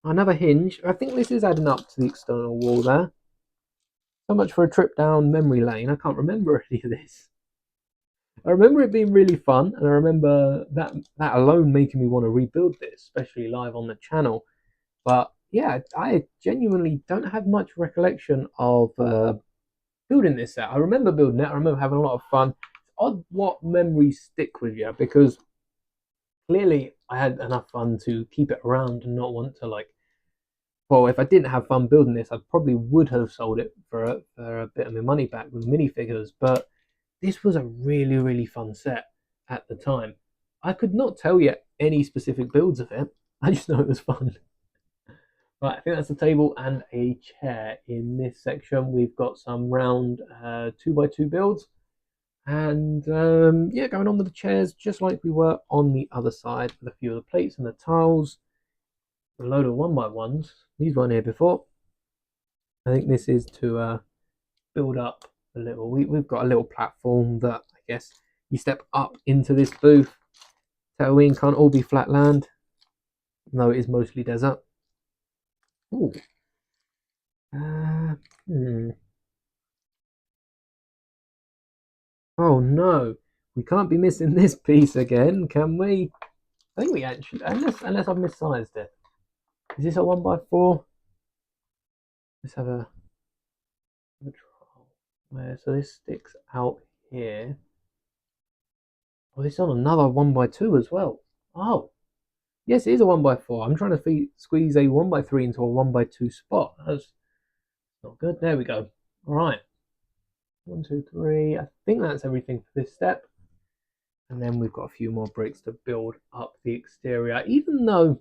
[SPEAKER 1] another hinge. I think this is adding up to the external wall there. So much for a trip down memory lane. I can't remember any of this. I remember it being really fun, and I remember that alone making me want to rebuild this, especially live on the channel. But yeah, I genuinely don't have much recollection of building this set. I remember building it. I remember having a lot of fun. It's odd what memories stick with you, because clearly I had enough fun to keep it around and not want to, like, well, if I didn't have fun building this, I probably would have sold it for a bit of my money back with minifigures. But this was a really, really fun set at the time. I could not tell you any specific builds of it. I just know it was fun. Right, I think that's a table and a chair in this section. We've got some round 2x2 builds. And yeah, going on with the chairs, just like we were on the other side, with a few of the plates and the tiles. A load of 1x1s. These weren't here before. I think this is to build up a little. We've got a little platform that I guess you step up into this booth. Tatooine can't all be flat land, though it is mostly desert. Ooh. Oh no, we can't be missing this piece again, can we? I think we actually, unless I've missized it. Is this a 1x4? Let's have a trial. Where, so this sticks out here. Oh, this is on another 1x2 as well. Oh, yes, it is a 1x4. I'm trying to squeeze a 1x3 into a 1x2 spot. That's not good. There we go. All right. 1, 2, 3. I think that's everything for this step. And then we've got a few more bricks to build up the exterior. Even though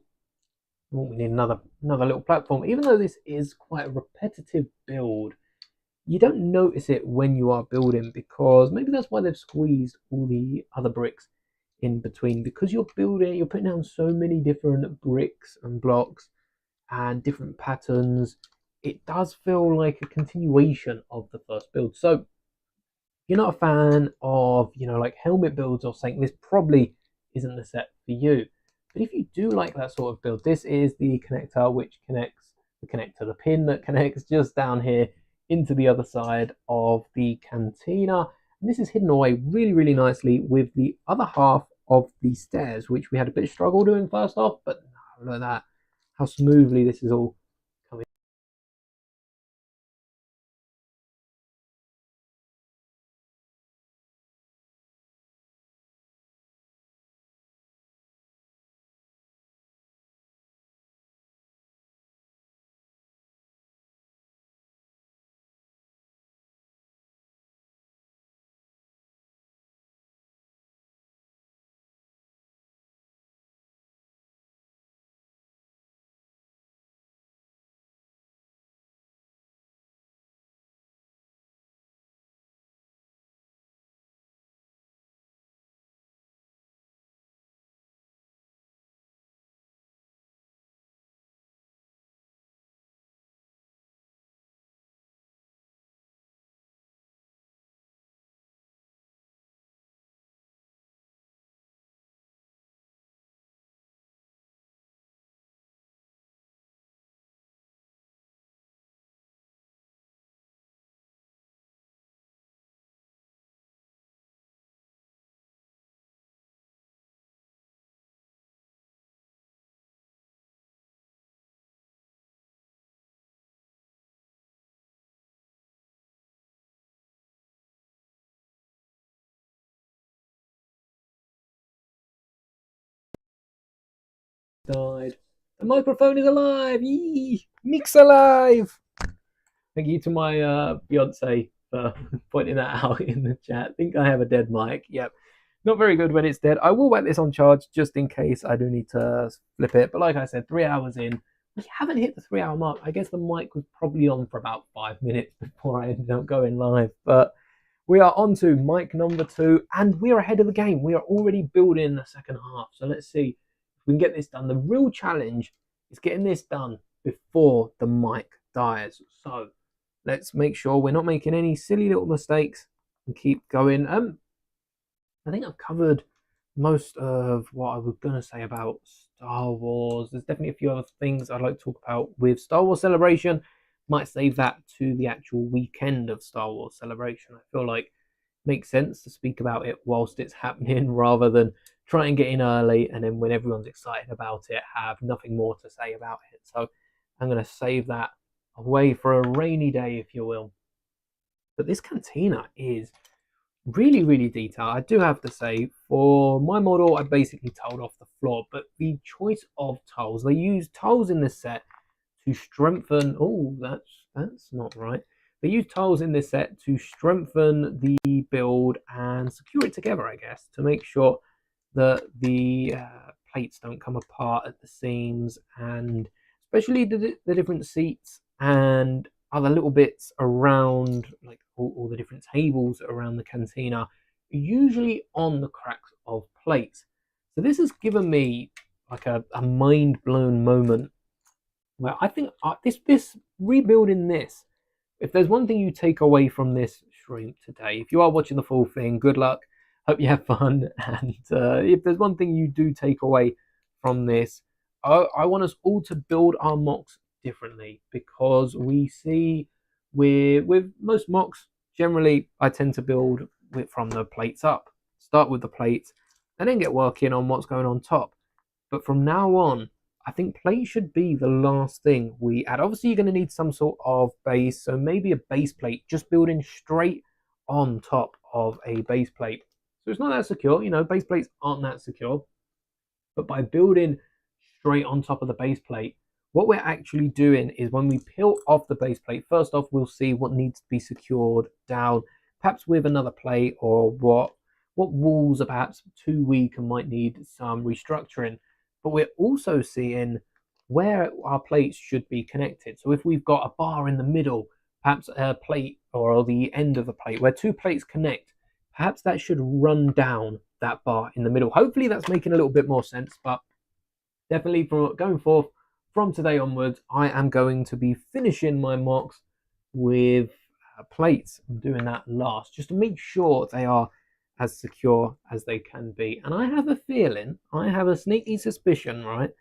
[SPEAKER 1] we need another little platform. Even though this is quite a repetitive build, you don't notice it when you are building, because maybe that's why they've squeezed all the other bricks in between, because you're building, you're putting down so many different bricks and blocks and different patterns. It does feel like a continuation of the first build. So if you're not a fan of, like helmet builds or something, this probably isn't the set for you. But if you do like that sort of build, this is the connector which connects the pin that connects just down here into the other side of the cantina. And this is hidden away really, really nicely with the other half of the stairs, which we had a bit of struggle doing first off, but look at that, how smoothly this is all coming. Died. The microphone is alive! Yee! Mix alive! Thank you to my Beyonce for pointing that out in the chat. I think I have a dead mic. Yep. Not very good when it's dead. I will whack this on charge just in case I do need to flip it. But like I said, 3 hours in, we haven't hit the 3 hour mark. I guess the mic was probably on for about 5 minutes before I ended up going live. But we are on to mic number 2, and we're ahead of the game. We are already building the second half. So let's see if we can get this done. The real challenge is getting this done before the mic dies. So let's make sure we're not making any silly little mistakes and keep going. I think I've covered most of what I was going to say about Star Wars. There's definitely a few other things I'd like to talk about with Star Wars Celebration. Might save that to the actual weekend of Star Wars Celebration. I feel like it makes sense to speak about it whilst it's happening rather than try and get in early and then when everyone's excited about it have nothing more to say about it. So I'm going to save that away for a rainy day, if you will. But this cantina is really, really detailed. I do have to say, for my model, I basically tiled off the floor, but the choice of tiles, they use tiles in this set to strengthen. Oh, that's not right. They use tiles in this set to strengthen the build and secure it together, I guess, to make sure that the plates don't come apart at the seams, and especially the different seats and other little bits around, like all the different tables around the cantina, usually on the cracks of plates. So this has given me like a mind blown moment where I think this rebuilding this, if there's one thing you take away from this stream today, if you are watching the full thing, good luck. Hope you have fun. And if there's one thing you do take away from this, I want us all to build our mocks differently, because we see with most mocks, generally I tend to build from the plates up, start with the plates, and then get working on what's going on top. But from now on, I think plate should be the last thing we add. Obviously, you're going to need some sort of base, so maybe a base plate, just building straight on top of a base plate. So it's not that secure, base plates aren't that secure. But by building straight on top of the base plate, what we're actually doing is when we peel off the base plate, first off, we'll see what needs to be secured down, perhaps with another plate, or what walls are perhaps too weak and might need some restructuring. But we're also seeing where our plates should be connected. So if we've got a bar in the middle, perhaps a plate or the end of a plate where two plates connect. Perhaps that should run down that bar in the middle. Hopefully that's making a little bit more sense, but definitely from going forth from today onwards, I am going to be finishing my mocks with plates. I'm doing that last just to make sure they are as secure as they can be. And I have a feeling, I have a sneaky suspicion, right,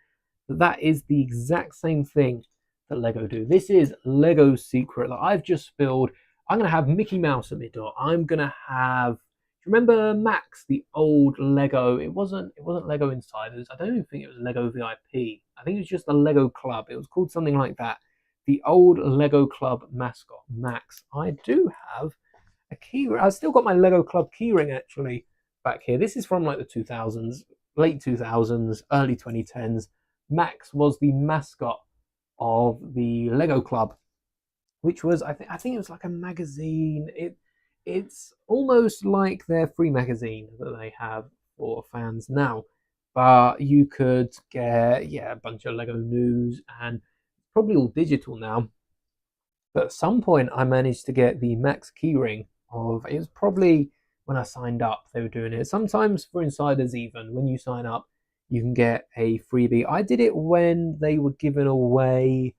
[SPEAKER 1] that that is the exact same thing that Lego do. This is Lego's secret that I've just spilled. I'm going to have Mickey Mouse at my door. I'm going to have, do you remember Max, the old Lego? It wasn't Lego Insiders. I don't even think it was Lego VIP. I think it was just the Lego Club. It was called something like that. The old Lego Club mascot, Max. I do have a key. I've still got my Lego Club keyring actually back here. This is from like the 2000s, late 2000s, early 2010s. Max was the mascot of the Lego Club, which was I think it was like a magazine. It's almost like their free magazine that they have for fans now, but you could get a bunch of Lego news, and probably all digital now. But at some point, I managed to get the Max keyring of. It was probably when I signed up. They were doing it. Sometimes for insiders, even when you sign up, you can get a freebie. I did it when they were giving away.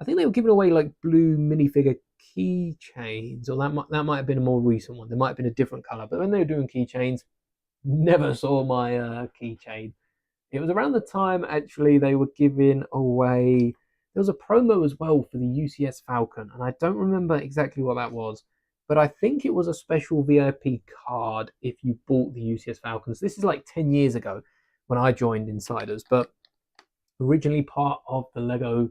[SPEAKER 1] I think they were giving away like blue minifigure keychains, or that might have been a more recent one. There might have been a different color. But when they were doing keychains, never saw my keychain. It was around the time actually they were giving away. There was a promo as well for the UCS Falcon, and I don't remember exactly what that was, but I think it was a special VIP card if you bought the UCS Falcons. This is like 10 years ago when I joined Insiders, but originally part of the Lego,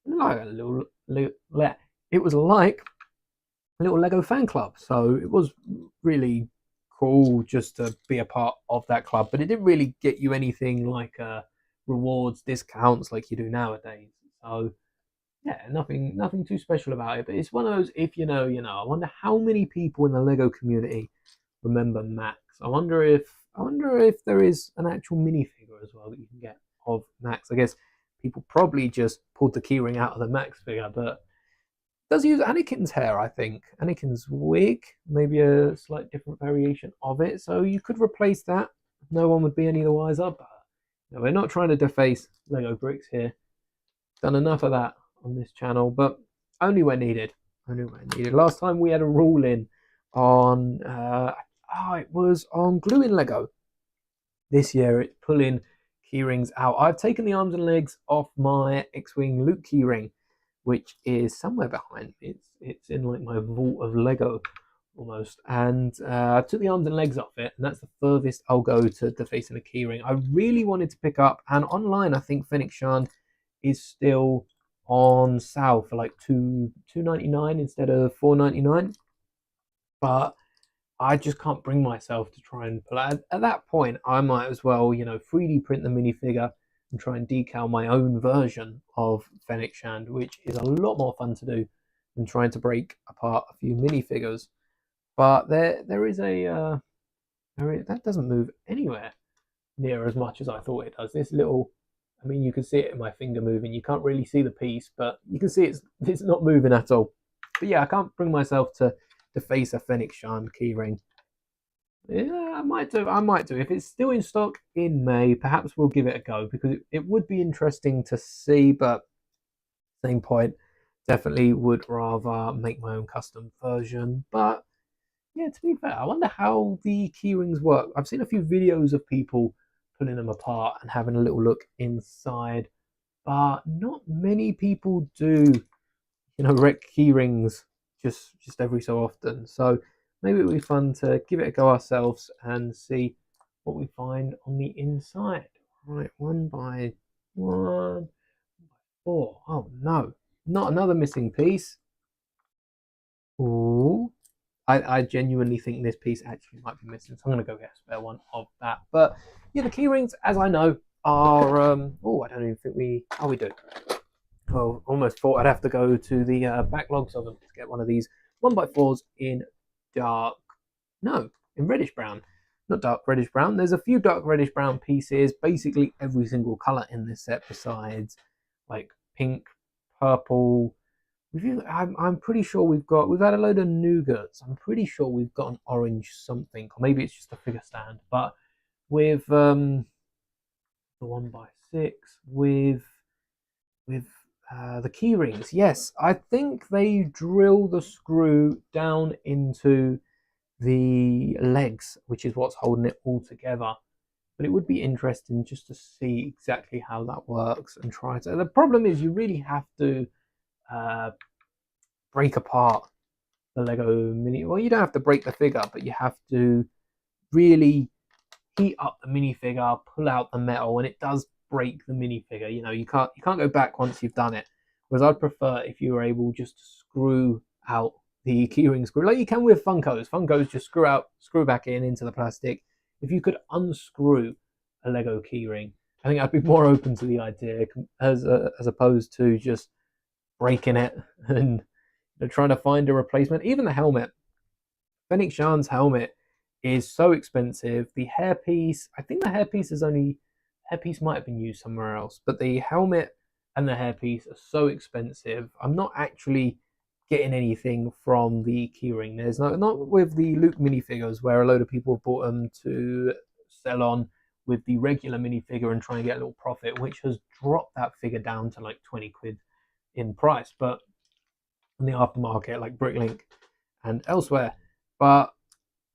[SPEAKER 1] like a little, it was like a little Lego fan club. So it was really cool just to be a part of that club, but it didn't really get you anything like rewards, discounts like you do nowadays. So yeah, nothing too special about it. But it's one of those, if you know, you know. I wonder how many people in the Lego community remember Max. I wonder if there is an actual minifigure as well that you can get of Max. I guess people probably just pulled the keyring out of the Max figure, but does use Anakin's hair, I think. Anakin's wig, maybe a slight different variation of it. So you could replace that. No one would be any the wiser. But no, we're not trying to deface Lego bricks here. Done enough of that on this channel, but only when needed. Only when needed. Last time we had a ruling on, it was on gluing Lego. This year it's pulling keyrings out. I've taken the arms and legs off my X-Wing Luke keyring, which is somewhere behind. It's in like my vault of Lego almost, and I took the arms and legs off it, and that's the furthest I'll go to defacing a keyring. I really wanted to pick up, and online I think Fennec Shand is still on sale for like $2.99 instead of $4.99, but I just can't bring myself to try and pull out. At that point, I might as well, 3D print the minifigure and try and decal my own version of Fennec Shand, which is a lot more fun to do than trying to break apart a few minifigures. But there is a that doesn't move anywhere near as much as I thought it does. This little, I mean, you can see it in my finger moving. You can't really see the piece, but you can see it's not moving at all. But yeah, I can't bring myself to face a Fennec Shand keyring. Yeah, I might do. If it's still in stock in May, perhaps we'll give it a go, because it would be interesting to see, but same point, definitely would rather make my own custom version. But yeah, to be fair, I wonder how the keyrings work. I've seen a few videos of people pulling them apart and having a little look inside, but not many people do, wreck keyrings just every so often. So maybe it'll be fun to give it a go ourselves and see what we find on the inside. Right, 1x1, 1x4. Oh no, not another missing piece. Ooh. I genuinely think this piece actually might be missing, so I'm going to go get a spare one of that. But yeah, the keyrings, as I know, are I don't even think we do. Well, almost thought I'd have to go to the backlogs of them to get one of these 1x4s in reddish brown. Not dark reddish brown. There's a few dark reddish brown pieces, basically every single color in this set besides like pink, purple, I'm pretty sure we've had a load of nougats. I'm pretty sure we've got an orange something, or maybe it's just a figure stand. But with the 1x6, with the key rings, yes, I think they drill the screw down into the legs, which is what's holding it all together. But it would be interesting just to see exactly how that works and try to. The problem is you really have to uh, break apart the Lego mini. Well, you don't have to break the figure, but you have to really heat up the minifigure, pull out the metal, and it does break the minifigure. You can't go back once you've done it. Whereas I'd prefer if you were able just to screw out the keyring screw, like you can with Funkos. Funkos just screw back into the plastic. If you could unscrew a Lego keyring, I think I'd be more open to the idea as opposed to just breaking it and trying to find a replacement. Even the helmet, Fennec Shan's helmet is so expensive. The hairpiece, I think the hairpiece might have been used somewhere else, but the helmet and the hairpiece are so expensive. I'm not actually getting anything from the keyring. There's not with the Luke minifigures where a load of people have bought them to sell on with the regular minifigure and try and get a little profit, which has dropped that figure down to like 20 quid in price. But on the aftermarket, like Bricklink and elsewhere. But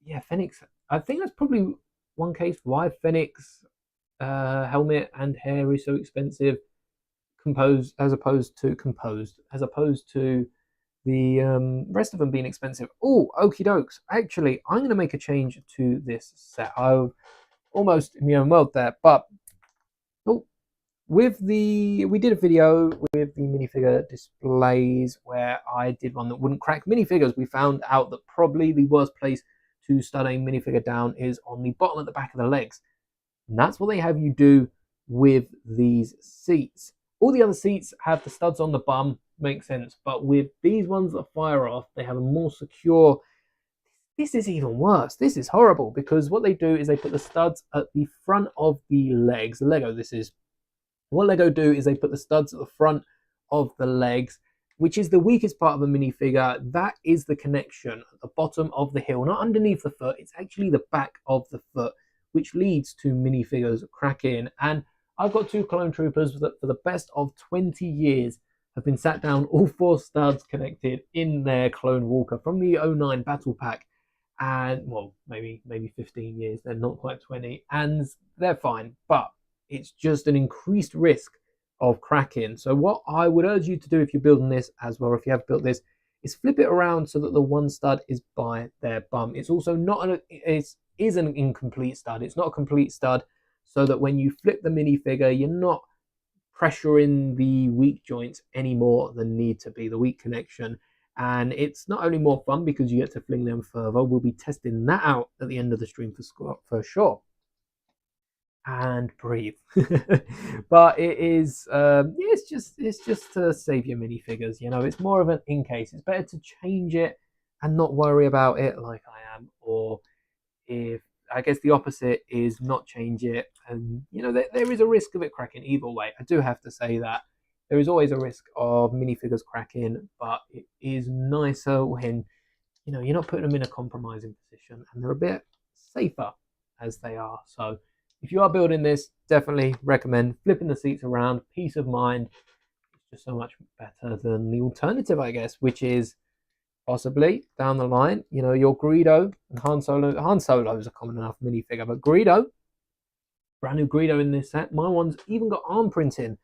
[SPEAKER 1] yeah, Fennec's, I think that's probably one case why Fennec's helmet and hair is so expensive, as opposed to the rest of them being expensive. Oh, okie dokes. Actually, I'm going to make a change to this set. I've almost in my own world there, but we did a video with the minifigure displays where I did one that wouldn't crack minifigures. We found out that probably the worst place to stud a minifigure down is on the bottom at the back of the legs. And that's what they have you do with these seats. All the other seats have the studs on the bum, makes sense. But with these ones that fire off, they have a more secure. This is even worse. This is horrible because what they do is they put the studs at the front of the legs. Lego, this is. What Lego do is they put the studs at the front of the legs, which is the weakest part of a minifigure. That is the connection at the bottom of the heel, not underneath the foot. It's actually the back of the foot, which leads to minifigures cracking. And I've got two clone troopers that for the best of 20 years have been sat down, all four studs connected in their clone walker from the 09 battle pack. And well, maybe 15 years, they're not quite 20, and they're fine. But it's just an increased risk of cracking. So what I would urge you to do if you're building this as well, if you have built this, is flip it around so that the one stud is by their bum. It's also not it is an incomplete stud. It's not a complete stud, so that when you flip the minifigure, you're not pressuring the weak joints any more than need to be, the weak connection. And it's not only more fun because you get to fling them further. We'll be testing that out at the end of the stream for sure. And breathe. But it is it's just to save your minifigures. It's more of an in case. It's better to change it and not worry about it like I am, or if I guess the opposite is not change it, and there is a risk of it cracking either way. I do have to say that there is always a risk of minifigures cracking, but it is nicer when you're not putting them in a compromising position and they're a bit safer as they are. So if you are building this, definitely recommend flipping the seats around. Peace of mind. It's just so much better than the alternative, I guess, which is possibly down the line, your Greedo and Han Solo. Han Solo is a common enough minifigure, but Greedo, brand new Greedo in this set. My one's even got arm printing.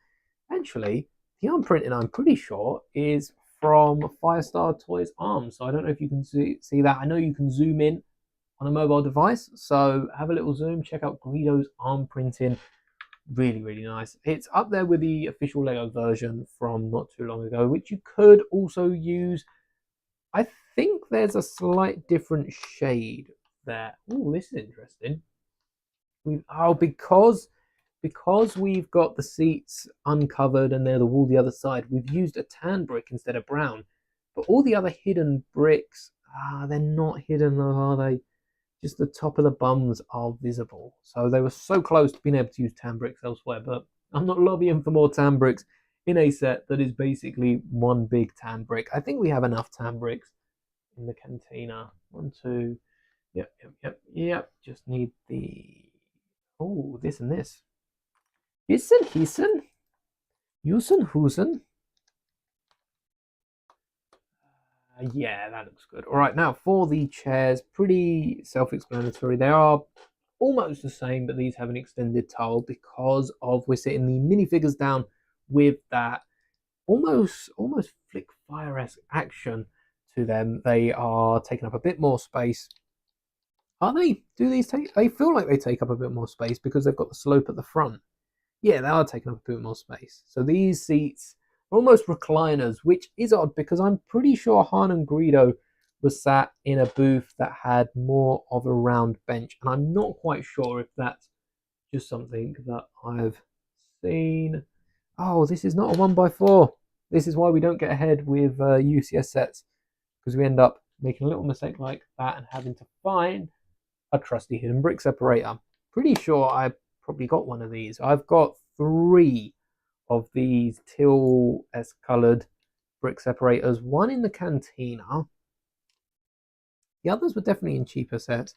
[SPEAKER 1] Actually, the arm printing, I'm pretty sure, is from Firestar Toys arms. So I don't know if you can see that. I know you can zoom in on a mobile device, so have a little zoom, check out Greedo's arm printing. Really, really nice. It's up there with the official Lego version from not too long ago, which you could also use. I think there's a slight different shade there. Oh, this is interesting. Because we've got the seats uncovered and they're the wall the other side, we've used a tan brick instead of brown. But all the other hidden bricks, they're not hidden, are they? Just the top of the bums are visible. So they were so close to being able to use tan bricks elsewhere, but I'm not lobbying for more tan bricks in a set that is basically one big tan brick. I think we have enough tan bricks in the Cantina. 1, 2. Yep. Just need the this and this. Hissen. Husen. Yeah, that looks good. All right, now for the chairs, pretty self-explanatory. They are almost the same, but these have an extended towel because of we're sitting the minifigures down with that almost flick fire-esque action to them. They are taking up a bit more space. Are they? Do these take? They feel like they take up a bit more space because they've got the slope at the front. Yeah, they are taking up a bit more space. So these seats are almost recliners, which is odd because I'm pretty sure Han and Greedo was sat in a booth that had more of a round bench. And I'm not quite sure if that's just something that I've seen. Oh, this is not a 1x4. This is why we don't get ahead with UCS sets, because we end up making a little mistake like that and having to find a trusty hidden brick separator. Pretty sure I probably got one of these. I've got 3 of these teal-esque coloured brick separators. One in the Cantina. The others were definitely in cheaper sets.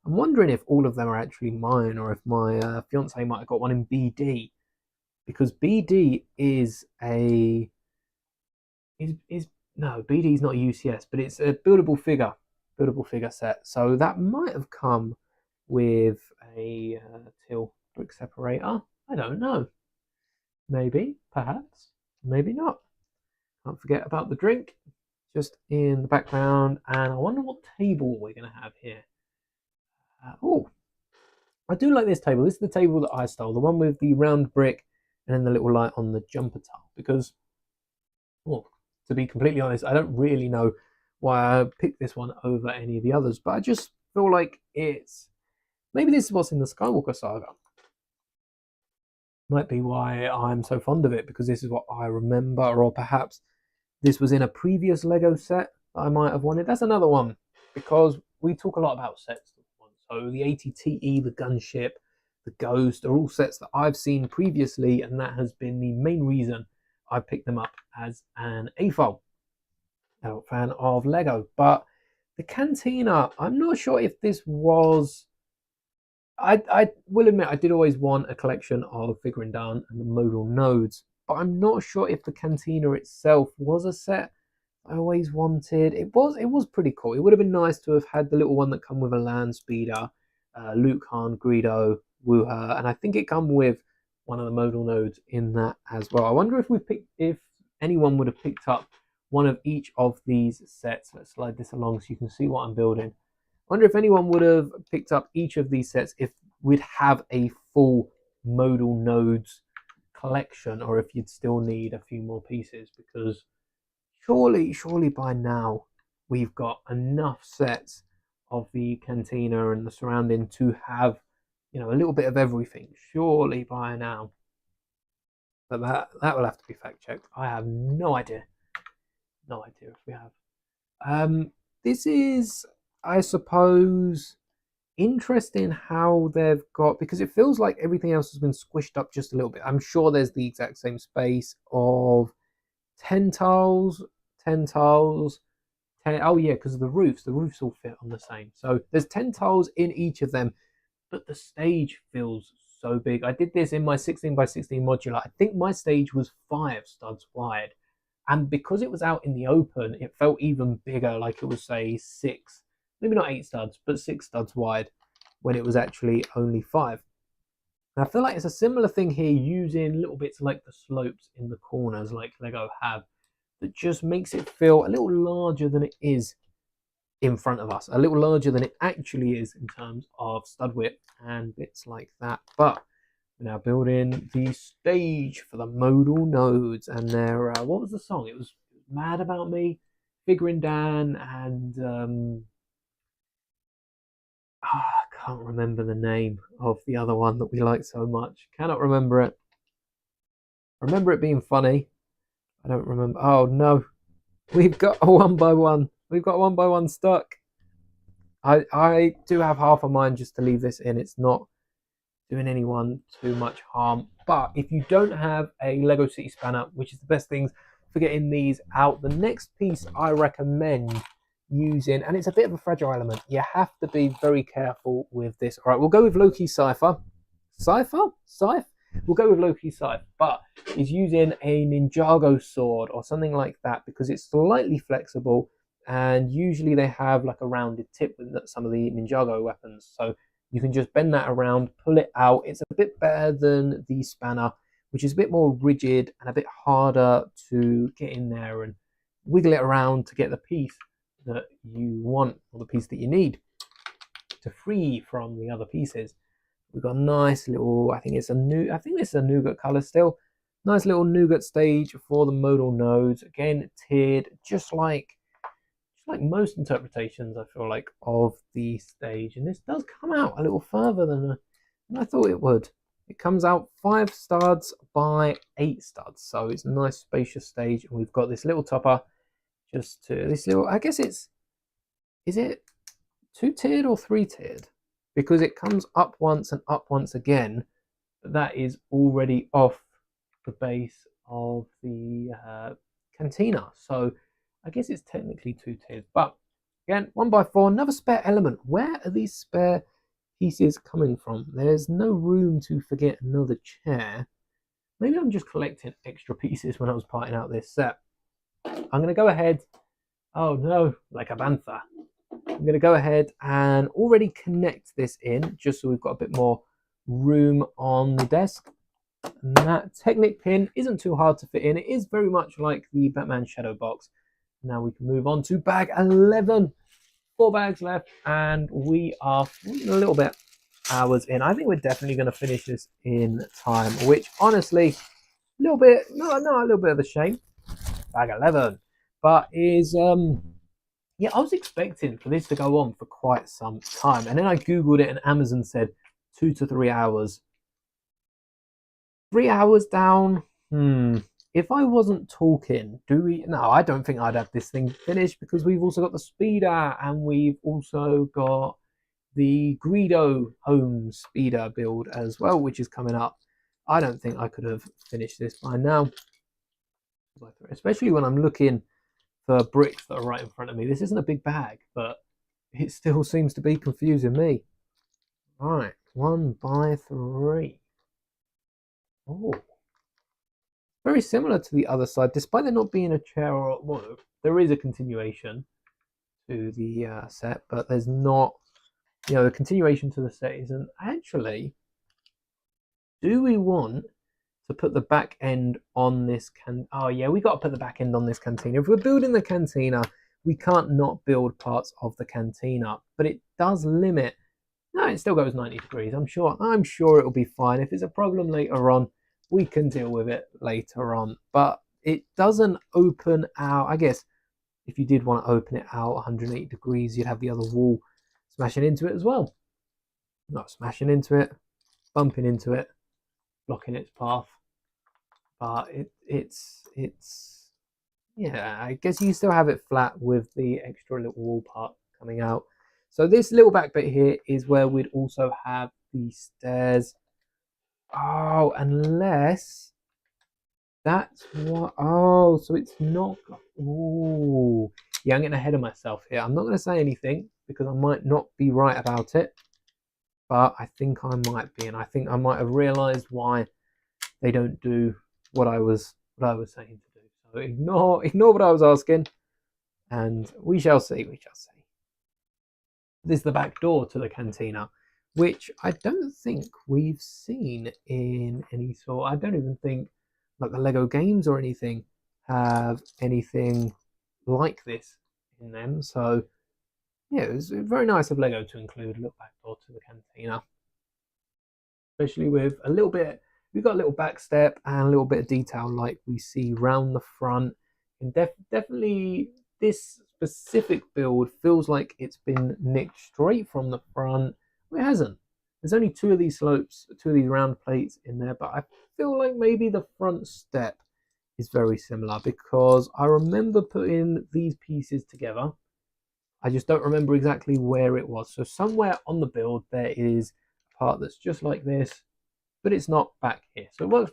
[SPEAKER 1] I'm wondering if all of them are actually mine, or if my fiance might have got one in BD, because BD is a no, BD is not a UCS, but it's a buildable figure set. So that might have come with a teal brick separator. I don't know. Maybe, perhaps, maybe not. Can't forget about the drink just in the background. And I wonder what table we're going to have here. I do like this table. This is the table that I stole, the one with the round brick and then the little light on the jumper tile. Because, to be completely honest, I don't really know why I picked this one over any of the others. But I just feel like maybe this is what's in the Skywalker saga. Might be why I'm so fond of it, because this is what I remember, or perhaps this was in a previous Lego set that I might have wanted. That's another one, because we talk a lot about sets. So the ATTE, the gunship, the Ghost are all sets that I've seen previously, and that has been the main reason I picked them up as an AFOL. I'm a fan of Lego, but the Cantina, I'm not sure if this was... I will admit I did always want a collection of Figuring Down and the modal nodes, but I'm not sure if the Cantina itself was a set I always wanted. It was pretty cool. It would have been nice to have had the little one that come with a land speeder, Luke, Han, Greedo, Wuha, and I think it come with one of the modal nodes in that as well. I wonder if anyone would have picked up one of each of these sets. Let's slide this along so you can see what I'm building. I wonder if anyone would have picked up each of these sets if we'd have a full modal nodes collection, or if you'd still need a few more pieces, because surely by now we've got enough sets of the Cantina and the surrounding to have, a little bit of everything. Surely by now. But that will have to be fact checked. I have no idea. No idea if we have. This is, I suppose, interesting how they've got, because it feels like everything else has been squished up just a little bit. I'm sure there's the exact same space of 10 tiles. Oh yeah, because of the roofs all fit on the same. So there's 10 tiles in each of them, but the stage feels so big. I did this in my 16x16 modular. I think my stage was 5 studs wide, and because it was out in the open, it felt even bigger, like it was, say, 6, maybe not 8 studs, but 6 studs wide, when it was actually only 5. And I feel like it's a similar thing here, using little bits like the slopes in the corners like Lego have, that just makes it feel a little larger than it is in front of us, a little larger than it actually is in terms of stud width and bits like that. But we're now building the stage for the modal nodes, and they're what was the song? It was Mad About Me, Figuring Dan, and I can't remember the name of the other one that we like so much. Cannot remember it. I remember it being funny. I don't remember. Oh no, we've got a 1x1. We've got 1x1 stuck. I do have half a mind just to leave this in. It's not doing anyone too much harm. But if you don't have a Lego City spanner, which is the best things for getting these out, the next piece I recommend using, and it's a bit of a fragile element, you have to be very careful with this. All right, we'll go with Loki Cypher. Cypher? Scythe? We'll go with Loki Scythe, but he's using a Ninjago sword or something like that because it's slightly flexible, and usually they have like a rounded tip with some of the Ninjago weapons. So you can just bend that around, pull it out. It's a bit better than the spanner, which is a bit more rigid and a bit harder to get in there and wiggle it around to get the piece that you want or the piece that you need to free from the other pieces. We've got a nice little, I think it's a nougat color still. Nice little nougat stage for the modal nodes. Again, tiered, just like most interpretations, I feel like, of the stage. And this does come out a little further than I thought it would. It comes out 5 studs by 8 studs. So it's a nice spacious stage. And we've got this little topper just to this little, I guess is it 2-tiered or 3-tiered? Because it comes up once and up once again, but that is already off the base of the Cantina. So I guess it's technically 2 tiers, but again, 1x4, another spare element. Where are these spare pieces coming from? There's no room to forget another chair. Maybe I'm just collecting extra pieces when I was parting out this set. I'm going to go ahead. Oh no, like a bantha. I'm going to go ahead and already connect this in just so we've got a bit more room on the desk. And that Technic pin isn't too hard to fit in. It is very much like the Batman Shadow box. Now we can move on to bag 11. 4 bags left and we are a little bit hours in. I think we're definitely going to finish this in time, which honestly, a little bit of a shame. Bag 11. But is yeah, I was expecting for this to go on for quite some time, and then I googled it and Amazon said 2 to 3 hours. 3 hours down. If I wasn't talking, no, I don't think I'd have this thing finished because we've also got the speeder and we've also got the Greedo home speeder build as well, which is coming up. I don't think I could have finished this by now, especially when I'm looking for bricks that are right in front of me. This isn't a big bag, but it still seems to be confusing me. All right, 1x3. Oh, very similar to the other side, despite there not being a chair or, well, there is a continuation to the set, but there's not, the continuation to the set isn't actually. Do we want to put the back end on this oh yeah, we got to put the back end on this Cantina. If we're building the Cantina, we can't not build parts of the Cantina, but it does limit. No, it still goes 90 degrees. I'm sure it'll be fine. If it's a problem later on, we can deal with it later on, but it doesn't open out. I guess if you did want to open it out 180 degrees, you'd have the other wall smashing into it as well. Not smashing into it, bumping into it, blocking its path. But it's yeah, I guess you still have it flat with the extra little wall part coming out. So this little back bit here is where we'd also have the stairs. Oh, unless that's what. Oh, so it's not. Oh, yeah, I'm getting ahead of myself here. I'm not going to say anything because I might not be right about it, but I think I might be, and I think I might have realised why they don't do what I was saying to do. So ignore what I was asking, and we shall see. We shall see. This is the back door to the Cantina, which I don't think we've seen in any sort. I don't even think like the Lego games or anything have anything like this in them. So yeah, it was very nice of Lego to include a little back door to the Cantina, especially with a little bit. We've got a little back step and a little bit of detail like we see round the front. And definitely this specific build feels like it's been nicked straight from the front. Well, it hasn't. There's only 2 of these slopes, 2 of these round plates in there, but I feel like maybe the front step is very similar because I remember putting these pieces together. I just don't remember exactly where it was. So somewhere on the build there is a part that's just like this, but it's not back here. So it works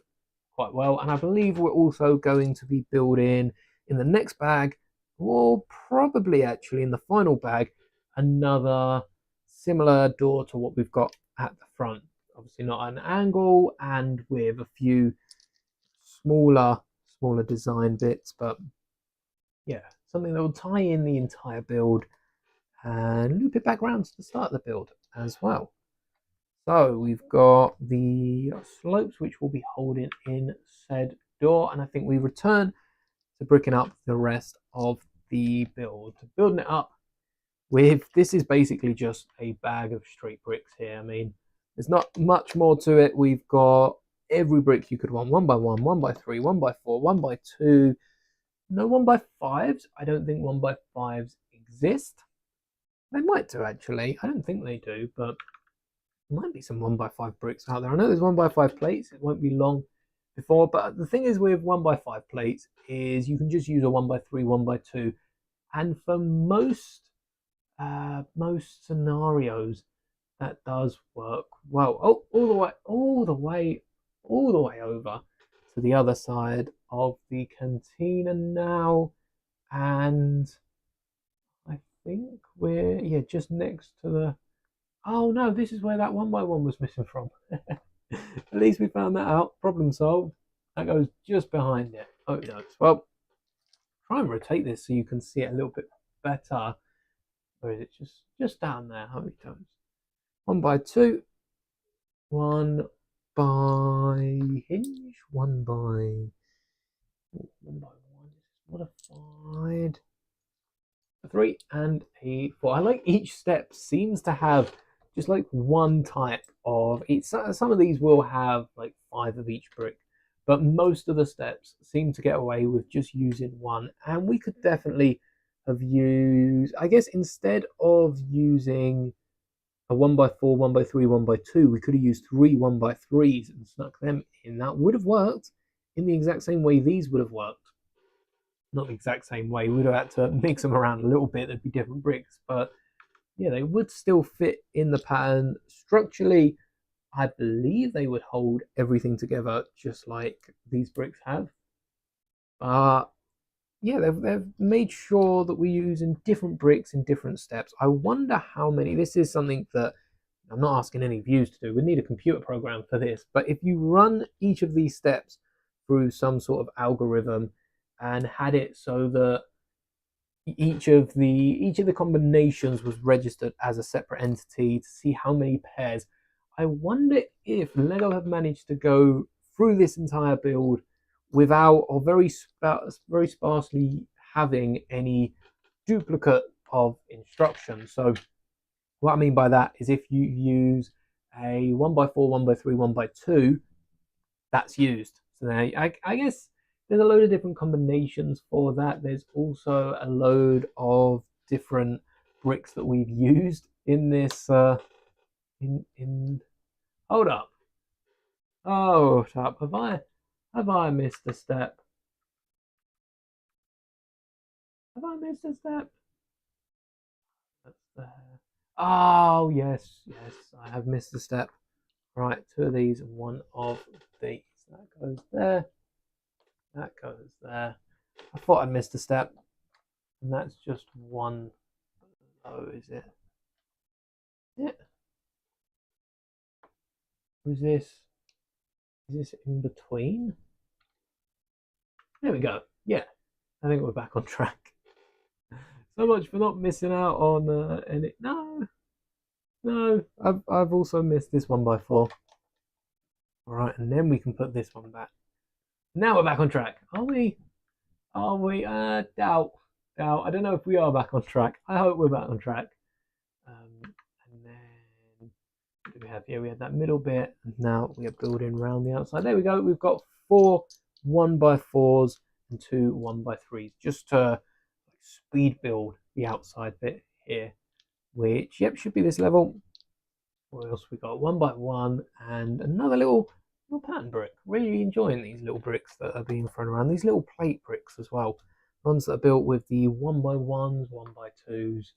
[SPEAKER 1] quite well. And I believe we're also going to be building in the next bag, or probably actually in the final bag, another similar door to what we've got at the front. Obviously not an angle and with a few smaller design bits, but yeah, something that will tie in the entire build and loop it back around to the start of the build as well. So we've got the slopes which will be holding in said door, and I think we return to bricking up the rest of the build. Building it up with, this is basically just a bag of straight bricks here. I mean, there's not much more to it. We've got every brick you could want, 1 by 1, 1 by 3, 1 by 4, 1 by 2. No 1 by 5s. I don't think 1 by 5s exist. They might do actually. I don't think they do, but there might be some 1 by 5 bricks out there. I know there's 1 by 5 plates. It won't be long before, but the thing is with 1 by 5 plates is you can just use a 1 by 3, 1 by 2, and for most scenarios that does work well. Oh, all the way over to the other side of the cantina now, and I think we're just next to the. Oh no, this is where that 1 by 1 was missing from. At least we found that out. Problem solved. That goes just behind it. Oh no. Well, try and rotate this so you can see it a little bit better. Or is it just down there? How many times? 1 by 2. 1 by hinge. 1 by 1 modified. A 3 and a 4. I like each step seems to have just like one type of each. Some of these will have like 5 of each brick, but most of the steps seem to get away with just using one. And we could definitely have used, I guess, instead of using a 1 by 4, 1 by 3, 1 by 2, we could have used 3 1 by 3s and snuck them in. That would have worked in the exact same way these would have worked. Not the exact same way. We would have had to mix them around a little bit. There'd be different bricks, but yeah, they would still fit in the pattern. Structurally, I believe they would hold everything together just like these bricks have. Yeah, they've made sure that we're using different bricks in different steps. I wonder how many. This is something that I'm not asking any views to do. We need a computer program for this. But if you run each of these steps through some sort of algorithm and had it so that each of the combinations was registered as a separate entity to see how many pairs, I wonder if Lego have managed to go through this entire build without, or very sparsely having any duplicate of instructions. So what I mean by that is if you use a 1 by 4, 1 by 3, 1 by 2, that's used. So now I guess there's a load of different combinations for that. There's also a load of different bricks that we've used in this. Hold up. Oh, up. Have I missed a step? Have I missed a step? That's there. Oh yes, I have missed a step. Right, 2 of these and 1 of these. That goes there. That goes there. I thought I'd missed a step. And that's just 1 below, is it? Yeah. Is this in between? There we go. Yeah. I think we're back on track. So much for not missing out on any. No. I've also missed this 1 by 4. Alright, and then we can put this one back. Now we're back on track. Are we? Doubt. I don't know if we are back on track. I hope we're back on track. And then what do we have here? We had that middle bit, and now we are building around the outside. There we go. We've got 4 1 by 4s and 2 1 by 3s, just to speed build the outside bit here, which should be this level. What else we got? 1 by 1 and another little pattern brick. Really enjoying these little bricks that are being thrown around. These little plate bricks as well. Ones that are built with the 1 by 1s, 1 by 2s.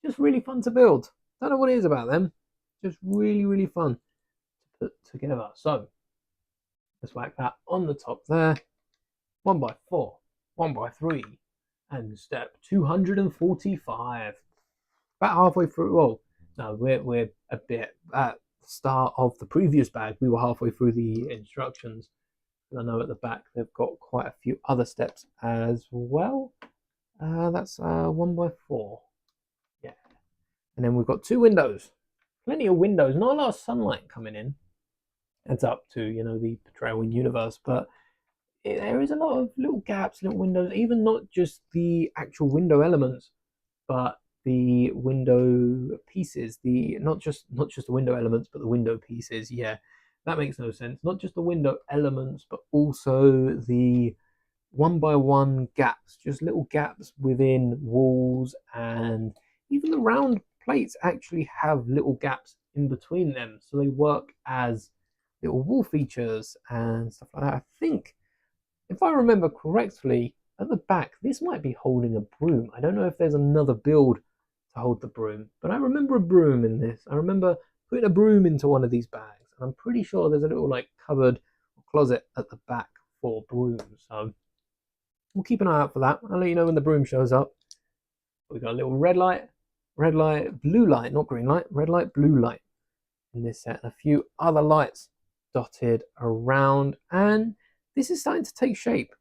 [SPEAKER 1] Just really fun to build. Don't know what it is about them. just really, really fun to put together. So let's whack that on the top there. 1x4, 1x3, and step 245. About halfway through. Well, no, we're a bit at the start of the previous bag. We were halfway through the instructions. I know at the back they've got quite a few other steps as well. That's 1x4. Yeah. And then we've got 2 windows. Plenty of windows. Not a lot of sunlight coming in. Adds up to, you know, the portrayal in universe. But there is a lot of little gaps, little windows. Even not just the actual window elements, but the window pieces. Not just the window elements, but the window pieces. Yeah. That makes no sense. Not just the window elements, but also the 1x1 gaps, just little gaps within walls, and even the round plates actually have little gaps in between them. So they work as little wall features and stuff like that. I think, if I remember correctly, at the back, this might be holding a broom. I don't know if there's another build to hold the broom, but I remember a broom in this. I remember putting a broom into one of these bags. I'm pretty sure there's a little like cupboard or closet at the back for brooms. So we'll keep an eye out for that. I'll let you know when the broom shows up. We've got a little red light, blue light, not green light, red light, blue light in this set, and a few other lights dotted around. And this is starting to take shape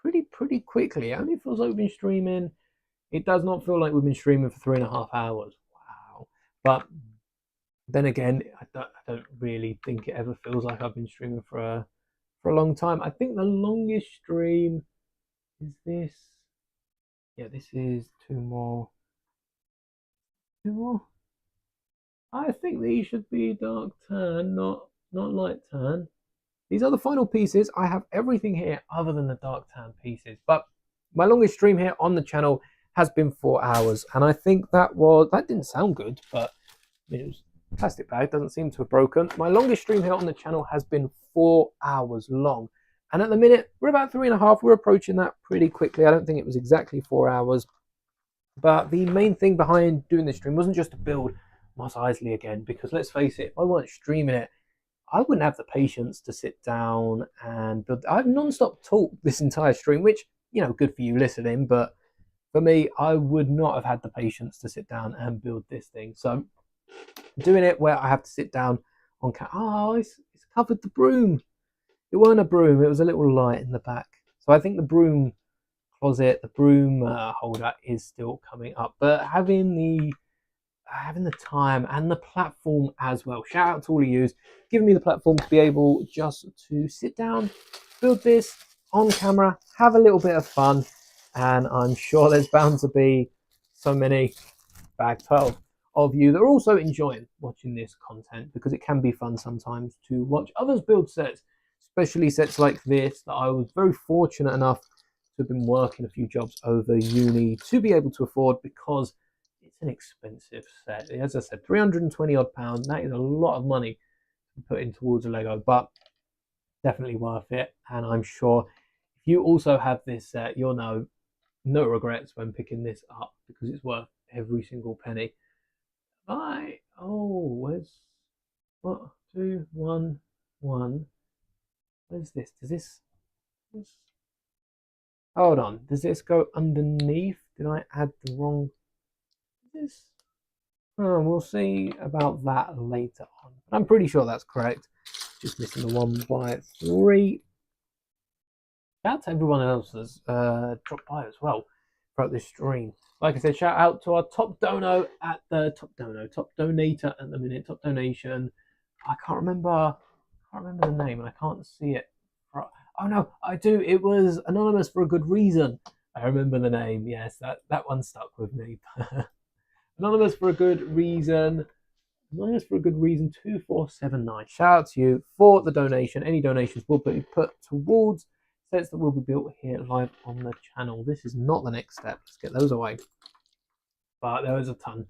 [SPEAKER 1] pretty quickly. It only feels like we've been streaming. It does not feel like we've been streaming for 3.5 hours. Wow. But then again, I don't really think it ever feels like I've been streaming for a long time. I think the longest stream is this. Yeah, this is 2 more. 2 more. I think these should be dark tan, not light tan. These are the final pieces. I have everything here other than the dark tan pieces. But my longest stream here on the channel has been 4 hours, and I think that didn't sound good, but it was plastic bag, doesn't seem to have broken. My longest stream here on the channel has been 4 hours long, and at the minute we're about 3.5. We're approaching that pretty quickly. I don't think it was exactly 4 hours, but the main thing behind doing this stream wasn't just to build Mos Eisley again, because let's face it, if I weren't streaming it, I wouldn't have the patience to sit down and build. I've non-stop talked this entire stream, which, you know, good for you listening, but for me, I would not have had the patience to sit down and build this thing. So doing it where I have to sit down on it's covered the broom. It wasn't a broom, it was a little light in the back. So I think the broom closet, the broom holder is still coming up. But having the time and the platform as well. Shout out to all of you giving me the platform to be able just to sit down, build this on camera, have a little bit of fun. And I'm sure there's bound to be so many bag 12 of you that are also enjoying watching this content, because it can be fun sometimes to watch others build sets, especially sets like this that I was very fortunate enough to have been working a few jobs over uni to be able to afford, because it's an expensive set. As I said, 320 odd pounds. That is a lot of money to put in towards a Lego, but definitely worth it. And I'm sure if you also have this set, you'll know no regrets when picking this up, because it's worth every single penny. Where's 2, 1, 1? Where's this? Does this? Hold on. Does this go underneath? Did I add the wrong? This? Oh, we'll see about that later on. I'm pretty sure that's correct. Just missing the 1x3. Shout out to everyone else that's dropped by as well throughout this stream. Like I said, shout out to our top donator at the minute, top donation. I can't remember the name, and I can't see it. Oh no, I do. It was anonymous for a good reason. I remember the name. Yes, that one stuck with me. Anonymous for a good reason. Anonymous for a good reason. 2479. Shout out to you for the donation. Any donations will be put towards sets that will be built here live on the channel. This is not the next step. Let's get those away. But there is a ton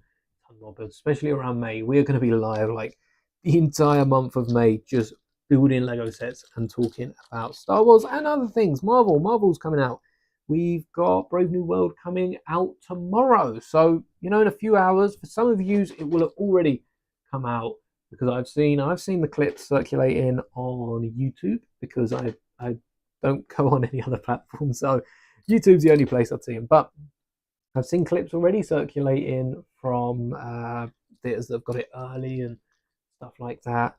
[SPEAKER 1] more builds, especially around May. We're going to be live like the entire month of May, just building Lego sets and talking about Star Wars and other things. Marvel's coming out. We've got Brave New World coming out tomorrow. So, you know, in a few hours, for some of you, it will have already come out. because I've seen the clips circulating on YouTube because I don't go on any other platform, so YouTube's the only place I've seen them. But I've seen clips already circulating from theaters that have got it early and stuff like that.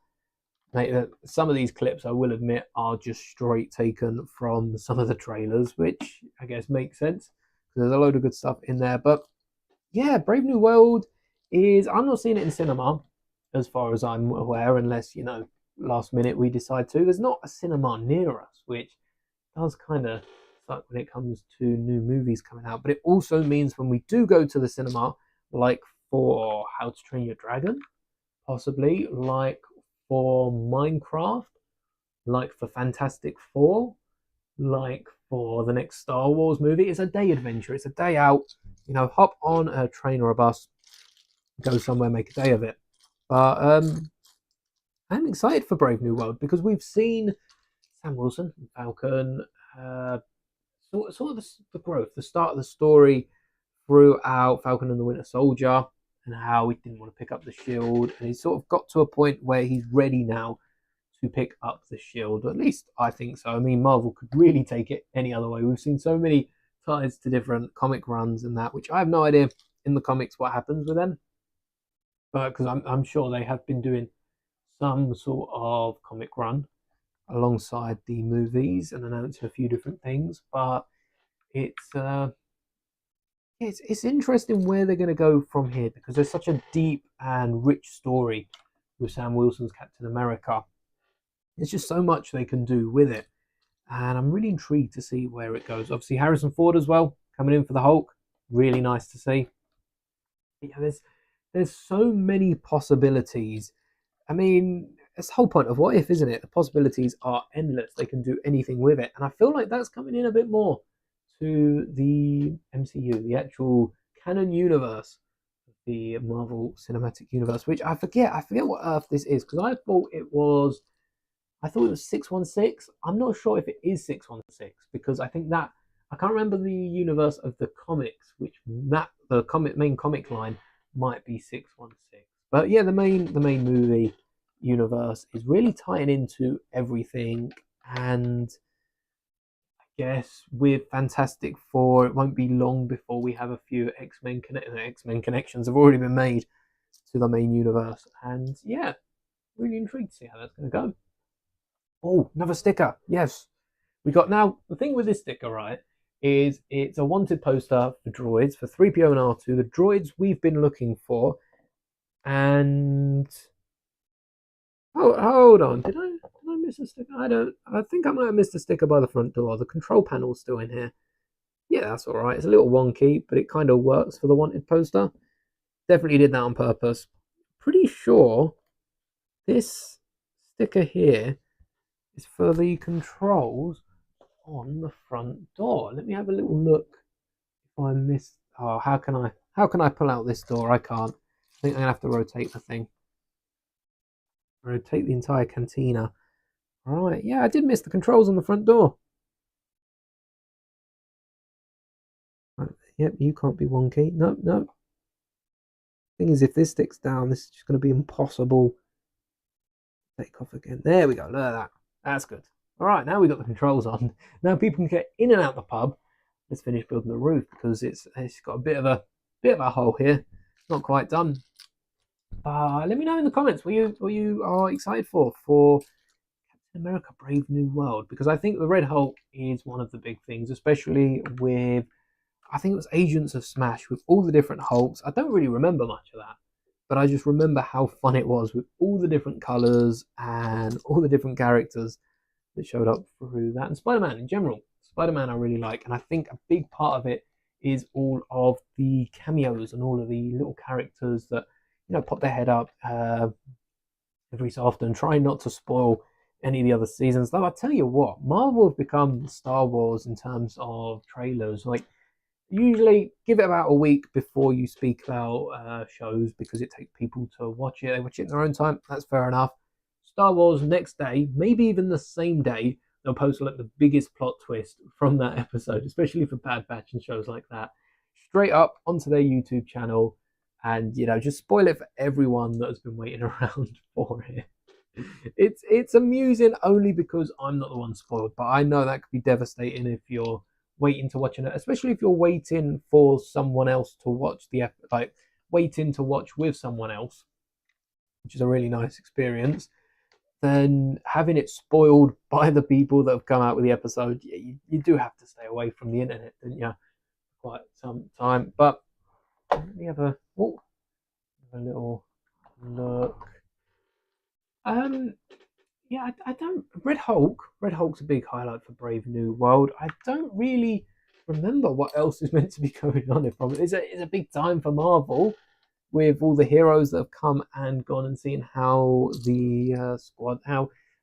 [SPEAKER 1] Some of these clips, I will admit, are just straight taken from some of the trailers, which I guess makes sense because there's a load of good stuff in there. But yeah, Brave New World is, I'm not seeing it in cinema as far as I'm aware, unless, last minute we decide to. There's not a cinema near us, which does kind of suck when it comes to new movies coming out. But it also means when we do go to the cinema, like for How to Train Your Dragon, possibly, like for Minecraft, like for Fantastic Four, like for the next Star Wars movie. It's a day adventure. It's a day out. Hop on a train or a bus, go somewhere, make a day of it. But I'm excited for Brave New World because we've seen Sam Wilson, Falcon, sort of the growth, the start of the story throughout Falcon and the Winter Soldier, and how he didn't want to pick up the shield, and he's sort of got to a point where he's ready now to pick up the shield. At least I think so. I mean, Marvel could really take it any other way. We've seen so many ties to different comic runs and that, which I have no idea in the comics what happens with them, but because I'm sure they have been doing some sort of comic run alongside the movies and announcing a few different things. But it's interesting where they're going to go from here because there's such a deep and rich story with Sam Wilson's Captain America. There's just so much they can do with it, and I'm really intrigued to see where it goes. Obviously, Harrison Ford as well coming in for the Hulk. Really nice to see. Yeah, there's so many possibilities. I mean, it's the whole point of What If, isn't it? The possibilities are endless. They can do anything with it, and I feel like that's coming in a bit more to the MCU, the actual canon universe, the Marvel Cinematic Universe, which I forget what Earth this is because I thought it was 616. I'm not sure if it is 616 because I think that I can't remember the universe of the comics, which main comic line might be 616. But yeah, the main movie universe is really tying into everything, and I guess with Fantastic Four, it won't be long before we have a few X-Men connections have already been made to the main universe, and yeah, really intrigued to see how that's going to go. Oh, another sticker. Yes. We got now, the thing with this sticker, right, is it's a wanted poster for droids, for 3PO and R2, the droids we've been looking for. And hold on, did I miss a sticker? I think I might have missed a sticker by the front door. The control panel's still in here. Yeah, that's all right. It's a little wonky, but it kind of works for the wanted poster. Definitely did that on purpose. Pretty sure this sticker here is for the controls on the front door. Let me have a little look if I missed. Oh, how can I pull out this door? I can't. I think I'm gonna have to rotate the thing. Rotate the entire cantina. All right, yeah, I did miss the controls on the front door. Right, yep, you can't be wonky. No. Thing is, if this sticks down, this is just going to be impossible. Take off again. There we go. Look at that. That's good. All right, now we've got the controls on. Now people can get in and out the pub. Let's finish building the roof because it's got a bit of a hole here. Not quite done. Let me know in the comments what you are excited for Captain America: Brave New World, because I think the Red Hulk is one of the big things, especially with, I think it was Agents of Smash with all the different Hulks. I don't really remember much of that, but I just remember how fun it was with all the different colors and all the different characters that showed up through that. And Spider-Man in general. Spider-Man I really like, and I think a big part of it is all of the cameos and all of the little characters that, pop their head up every so often. Try not to spoil any of the other seasons. Though I tell you what, Marvel have become Star Wars in terms of trailers. Like, usually give it about a week before you speak about shows because it takes people to watch it. They watch it in their own time. That's fair enough. Star Wars next day, maybe even the same day, they'll post like the biggest plot twist from that episode, especially for Bad Batch and shows like that, straight up onto their YouTube channel. and just spoil it for everyone that has been waiting around for it. It's amusing only because I'm not the one spoiled, but I know that could be devastating if you're waiting to watch it, especially if you're waiting for someone else to watch like waiting to watch with someone else, which is a really nice experience. Then having it spoiled by the people that have come out with the episode, you do have to stay away from the internet, don't you? Quite some time. But let me have a little look. Yeah, I don't. Red Hulk's a big highlight for Brave New World. I don't really remember what else is meant to be going on. If it's a big time for Marvel, with all the heroes that have come and gone, and seeing how the squad,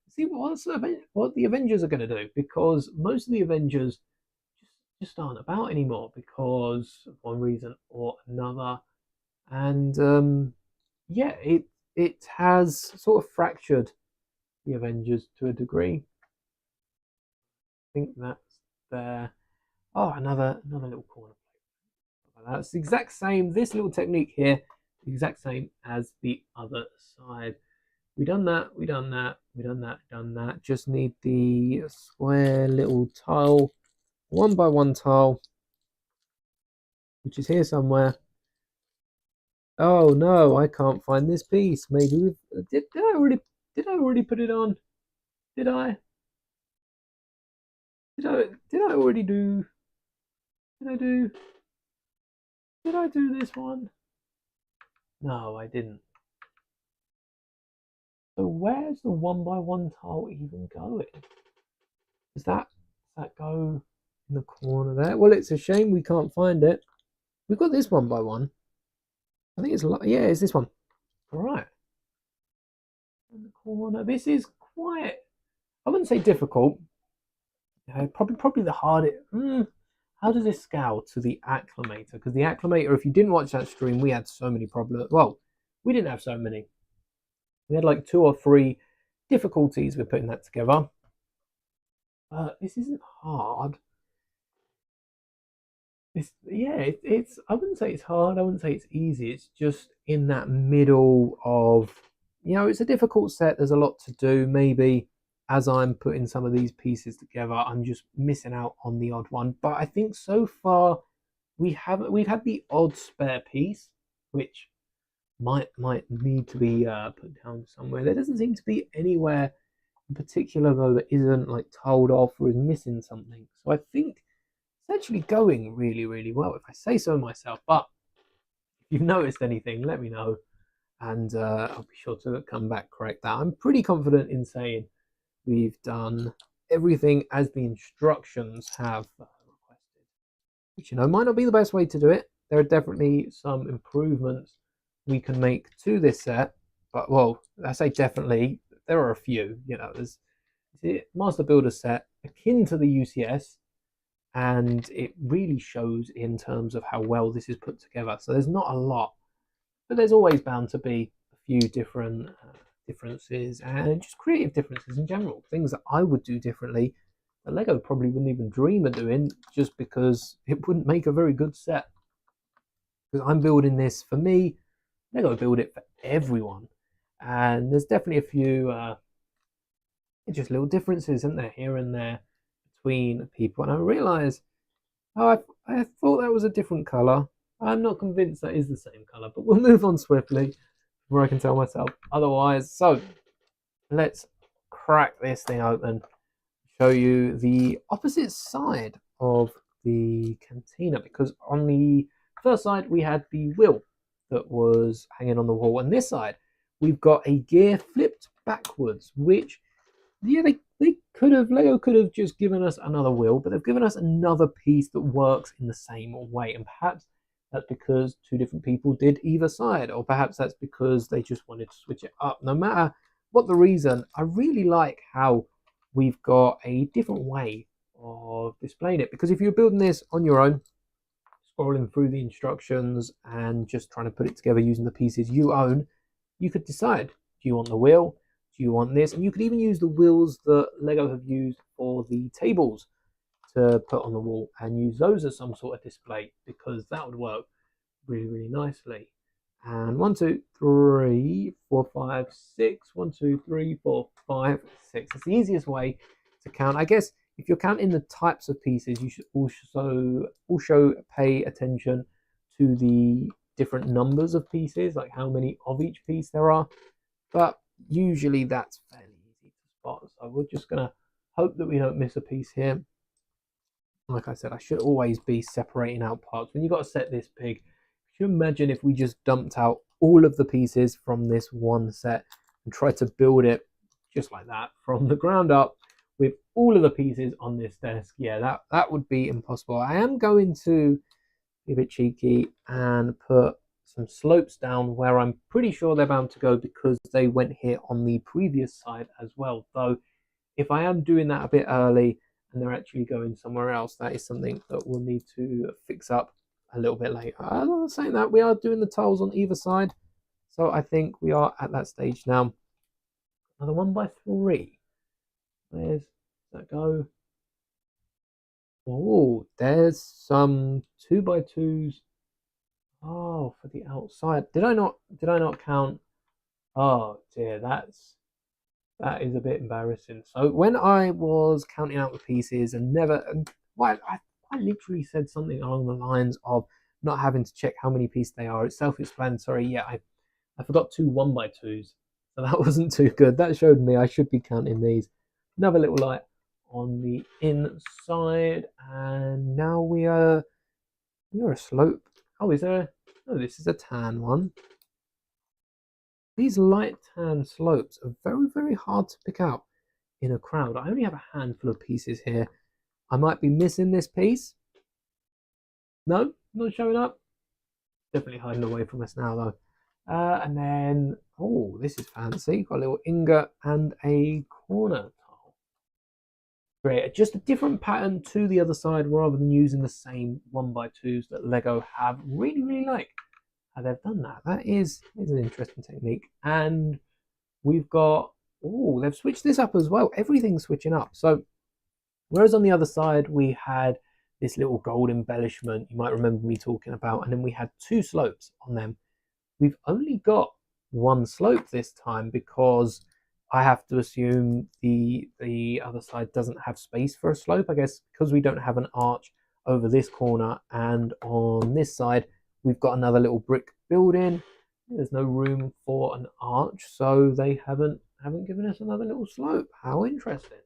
[SPEAKER 1] see what the Avengers are going to do, because most of the Avengers just aren't about anymore because of one reason or another, and yeah, it has sort of fractured the Avengers to a degree. I think that's there. Oh, another little corner plate. That's the exact same. This little technique here, the exact same as the other side. We done that. We done that. We done that. Done that. Just need the square little tile, 1x1 tile, which is here somewhere. Oh no, I can't find this piece. Maybe did I already put it on? Did I? Did I already do? Did I do? Did I do this one? No, I didn't. So where's the 1x1 tile even going? Does that go in the corner there? Well, it's a shame we can't find it. We've got this 1x1. I think it's it's this one. All right. In the corner. This is quite. I wouldn't say difficult. Probably the hardest. How does this scale to the acclimator? Because the acclimator, if you didn't watch that stream, we had so many problems. Well, we didn't have so many. We had like 2 or 3 difficulties with putting that together. This isn't hard. It's. I wouldn't say it's hard. I wouldn't say it's easy. It's just in that middle of, it's a difficult set. There's a lot to do. Maybe as I'm putting some of these pieces together, I'm just missing out on the odd one. But I think so far we've had the odd spare piece, which might need to be put down somewhere. There doesn't seem to be anywhere in particular though that isn't like tiled off or is missing something. So I think it's actually going really, really well, if I say so myself. But if you've noticed anything, let me know, and I'll be sure to come back, correct that. I'm pretty confident in saying we've done everything as the instructions have requested, which might not be the best way to do it. There are definitely some improvements we can make to this set, but well, I say definitely, there are a few. There's the Master Builder set akin to the UCS, and it really shows in terms of how well this is put together. So there's not a lot, but there's always bound to be a few different differences, and just creative differences in general, things that I would do differently that Lego probably wouldn't even dream of doing, just because it wouldn't make a very good set. Because I'm building this for me, Lego build it for everyone, and there's definitely a few just little differences, isn't there, here and there between people. And I realise, I thought that was a different colour. I'm not convinced that is the same colour, but we'll move on swiftly before I can tell myself otherwise. So let's crack this thing open, show you the opposite side of the Cantina, because on the first side we had the wheel that was hanging on the wall, and this side we've got a gear flipped backwards, which Lego could have just given us another wheel, but they've given us another piece that works in the same way. And perhaps that's because 2 different people did either side, or perhaps that's because they just wanted to switch it up. No matter what the reason, I really like how we've got a different way of displaying it, because if you're building this on your own, scrolling through the instructions and just trying to put it together using the pieces you own, you could decide, do you want the wheel? Do you want this? And you could even use the wheels that Lego have used for the tables to put on the wall and use those as some sort of display, because that would work really, really nicely. And 1, 2, 3, 4, 5, 6. 1, 2, 3, 4, 5, 6. It's the easiest way to count. I guess if you're counting the types of pieces, you should also pay attention to the different numbers of pieces, like how many of each piece there are. But usually that's fairly easy to spot. So we're just going to hope that we don't miss a piece here. Like I said, I should always be separating out parts. When you've got to set this big, can you imagine if we just dumped out all of the pieces from this one set and tried to build it just like that from the ground up with all of the pieces on this desk? Yeah, that would be impossible. I am going to be a bit cheeky and put some slopes down where I'm pretty sure they're bound to go because they went here on the previous side as well. Though if I am doing that a bit early and they're actually going somewhere else, that is something that we'll need to fix up a little bit later. Saying that, we are doing the tiles on either side, so I think we are at that stage now. Another 1 by 3. Where's that go? Oh, there's some 2 by 2s. Oh, for the outside. Did I not count? Oh dear, that is a bit embarrassing. So when I was counting out the pieces and I literally said something along the lines of not having to check how many pieces they are. It's self-explanatory. Yeah, I forgot 2 1 by 2s, so that wasn't too good. That showed me I should be counting these. Another little light on the inside, and now we are a slope. Oh, is there? No, this is a tan one. These light tan slopes are very, very hard to pick out in a crowd. I only have a handful of pieces here. I might be missing this piece. No, not showing up. Definitely hiding away from us now, though. And then, oh, this is fancy. Got a little ingot and a corner tile. Great. Just a different pattern to the other side rather than using the same 1 by 2s that Lego have. Really, really like how they've done that. That is an interesting technique. And we've got, oh, they've switched this up as well. Everything's switching up. So whereas on the other side we had this little gold embellishment you might remember me talking about, and then we had 2 slopes on them, we've only got 1 slope this time because I have to assume the other side doesn't have space for a slope. I guess because we don't have an arch over this corner, and on this side we've got another little brick building. There's no room for an arch, so they haven't given us another little slope. How interesting.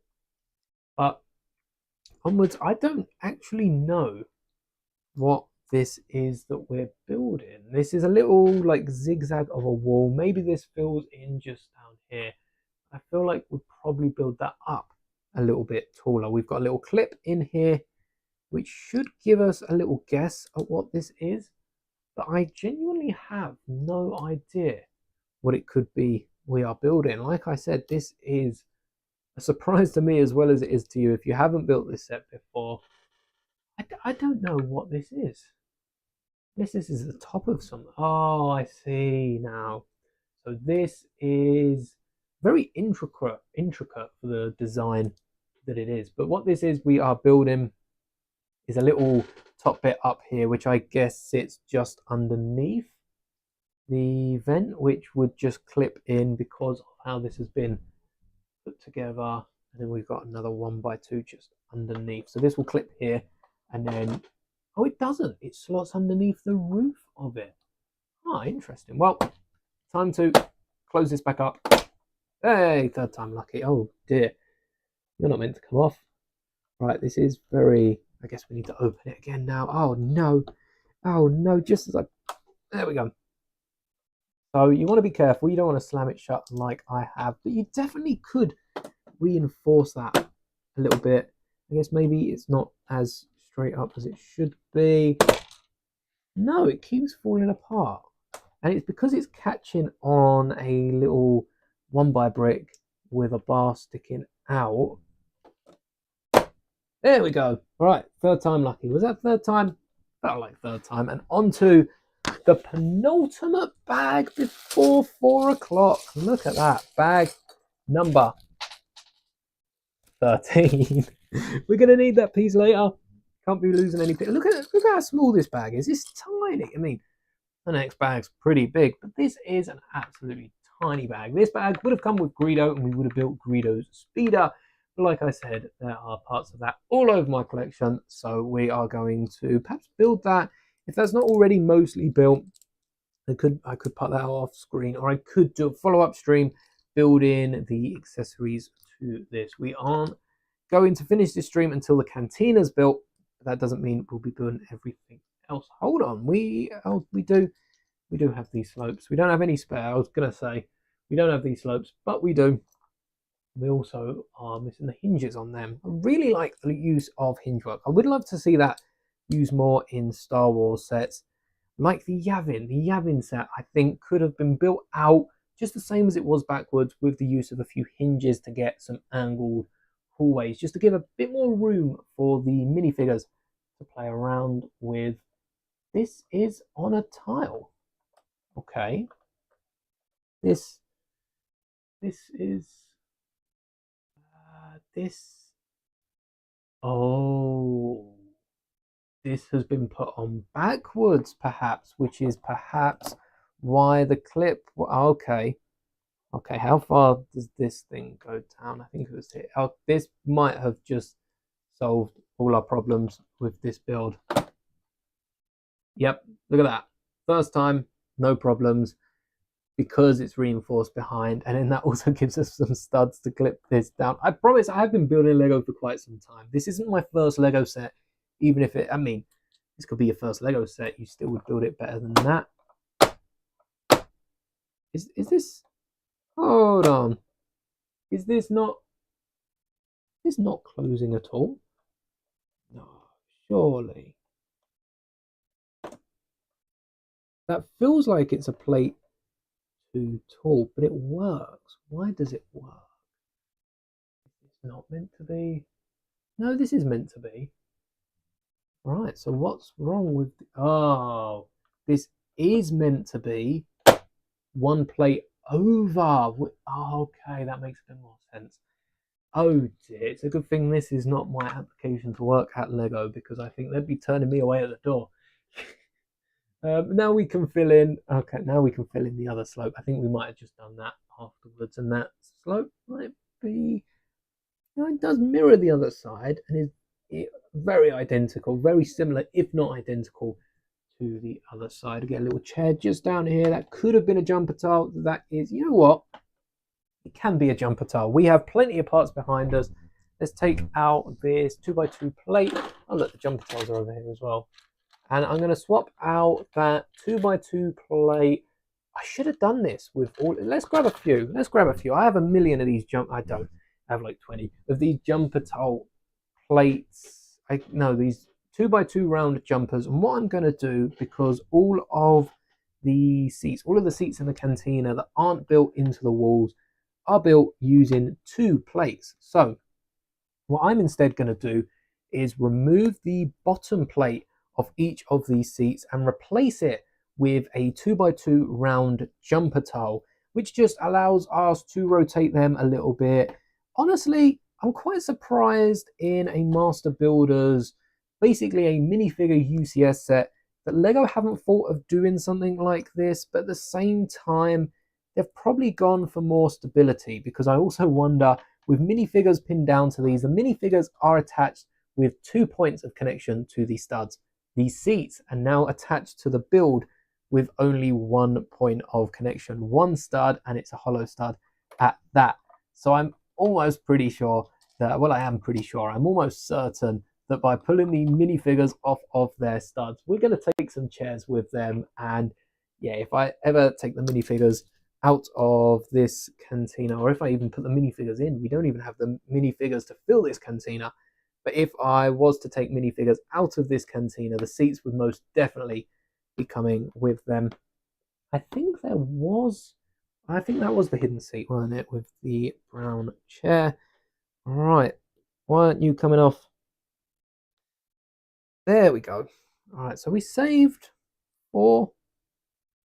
[SPEAKER 1] But onwards, I don't actually know what this is that we're building. This is a little like zigzag of a wall. Maybe this fills in just down here. I feel like we'd probably build that up a little bit taller. We've got a little clip in here which should give us a little guess at what this is, but I genuinely have no idea what it could be we are building. Like I said, this is a surprise to me as well as it is to you. If you haven't built this set before, I don't know what this is. This is the top of something. Oh, I see now. So this is very intricate for the design that it is. But what this is we are building is a little top bit up here, which I guess sits just underneath the vent, which would just clip in because of how this has been put together. And then we've got another 1 by 2 just underneath. So this will clip here, and then, oh, it doesn't. It slots underneath the roof of it. Ah, interesting. Well, time to close this back up. Hey, 3rd time lucky. Oh dear, you're not meant to come off. Right, this is very, I guess we need to open it again now. Oh no, just as there we go. So you want to be careful. You don't want to slam it shut like I have, but you definitely could reinforce that a little bit. I guess maybe it's not as straight up as it should be. No, it keeps falling apart, and it's because it's catching on a little 1 by brick with a bar sticking out. There we go. All right, 3rd time lucky. Was that 3rd time? Felt like 3rd time. And on to the penultimate bag before 4 o'clock. Look at that. Bag number 13. We're going to need that piece later. Can't be losing any. Look at how small this bag is. It's tiny. I mean, The next bag's pretty big, but this is an absolutely tiny bag. This bag would have come with Greedo, and we would have built Greedo's speeder. But like I said, there are parts of that all over my collection, so we are going to perhaps build that. If that's not already mostly built, I could put that off screen, or I could do a follow-up stream building the accessories to this. We aren't going to finish this stream until the Cantina's built, but that doesn't mean we'll be doing everything else. Hold on, we do have these slopes. We don't have any spare. I was gonna say we don't have these slopes, but we do. We also are missing the hinges on them. I really like the use of hinge work. I would love to see that used more in Star Wars sets. Like the Yavin set, I think could have been built out just the same as it was backwards, with the use of a few hinges to get some angled hallways, just to give a bit more room for the minifigures to play around with. This is on a tile. Okay. This is this. Oh. This has been put on backwards, perhaps, which is perhaps why the clip. Okay, how far does this thing go down? I think it was here. Oh, this might have just solved all our problems with this build. Yep, look at that. First time, no problems, because it's reinforced behind, and then that also gives us some studs to clip this down. I promise I have been building Lego for quite some time. This isn't my first Lego set. Even if it, I mean, this could be your first Lego set, you still would build it better than that. Is this? Hold on. Is this not? Is not closing at all? No, surely. That feels like it's a plate too tall, but it works. Why does it work? It's not meant to be. No, this is meant to be. Right, so what's wrong with... Oh, this is meant to be one plate over. Oh, okay, that makes a bit more sense. Oh dear, it's a good thing this is not my application to work at Lego, because I think they'd be turning me away at the door. Now we can fill in... Okay, now we can fill in the other slope. I think we might have just done that afterwards, and that slope might be... No, it does mirror the other side, and is very identical, very similar, if not identical, to the other side. Again, a little chair just down here. That could have been a jumper tile. That is, you know what? It can be a jumper tile. We have plenty of parts behind us. Let's take out this 2x2 plate. Oh, look, the jumper tiles are over here as well. And I'm going to swap out that 2x2 plate. I should have done this with all... Let's grab a few. I have a million of these I don't. I have like 20 of these jumper tile plates. These 2x2 round jumpers. And what I'm going to do, because all of the seats in the Cantina that aren't built into the walls are built using 2 plates. So what I'm instead going to do is remove the bottom plate of each of these seats and replace it with a 2x2 round jumper tile, which just allows us to rotate them a little bit. Honestly, I'm quite surprised in a Master Builders, basically a minifigure UCS set, that Lego haven't thought of doing something like this, but at the same time, they've probably gone for more stability, because I also wonder, with minifigures pinned down to these, the minifigures are attached with 2 points of connection to the studs. These seats are now attached to the build with only 1 point of connection, 1 stud, and it's a hollow stud at that. So I'm almost pretty sure that, well, I am pretty sure, I'm almost certain that by pulling the minifigures off of their studs, we're going to take some chairs with them. And yeah, if I ever take the minifigures out of this Cantina, or if I even put the minifigures in, we don't even have the minifigures to fill this Cantina. But if I was to take minifigures out of this Cantina, the seats would most definitely be coming with them. I think that was the hidden seat, wasn't it, with the brown chair. All right, why aren't you coming off? There we go. All right, so we saved 4.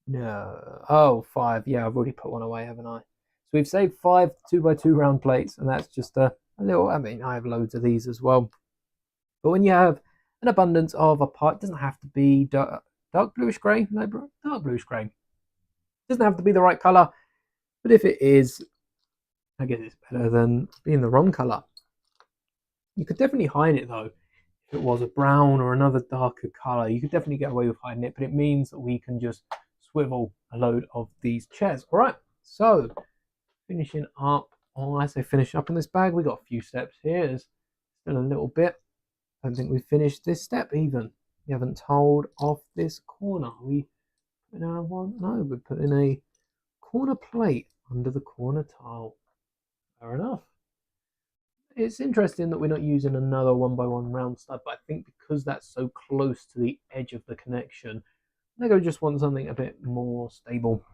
[SPEAKER 1] No, oh, 5. Yeah, I've already put one away, haven't I? So we've saved 5 2x2 round plates, and that's just a little, I mean, I have loads of these as well. But when you have an abundance of a part, it doesn't have to be dark bluish grey, dark bluish grey. Doesn't have to be the right colour, but if it is, I guess it's better than being the wrong colour. You could definitely hide it though. If it was a brown or another darker colour, you could definitely get away with hiding it, but it means that we can just swivel a load of these chairs. All right, so finishing up. Oh, as I finish up in this bag, we got a few steps here. There's still a little bit. I don't think we've finished this step even. We haven't told off this corner. We put in one? No, we put in a corner plate under the corner tile. Fair enough. It's interesting that we're not using another 1x1 round stud, but I think because that's so close to the edge of the connection, Lego just want something a bit more stable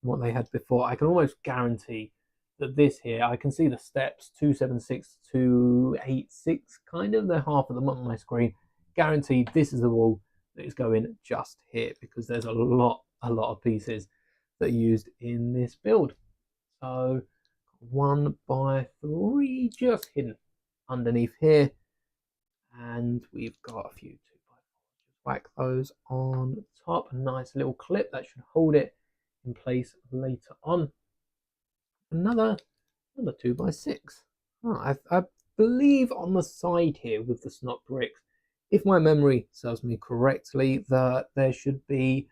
[SPEAKER 1] than what they had before. I can almost guarantee that this here, I can see the steps 276, 286, kind of, they're half of them on my screen. Guaranteed this is the wall that is going just here because there's a lot of pieces that are used in this build. So 1x3 just hidden underneath here, and we've got a few 2x4. Just whack those on top. A nice little clip that should hold it in place later on. Another 2x6. Oh, I believe on the side here with the snot bricks, if my memory serves me correctly, that there should be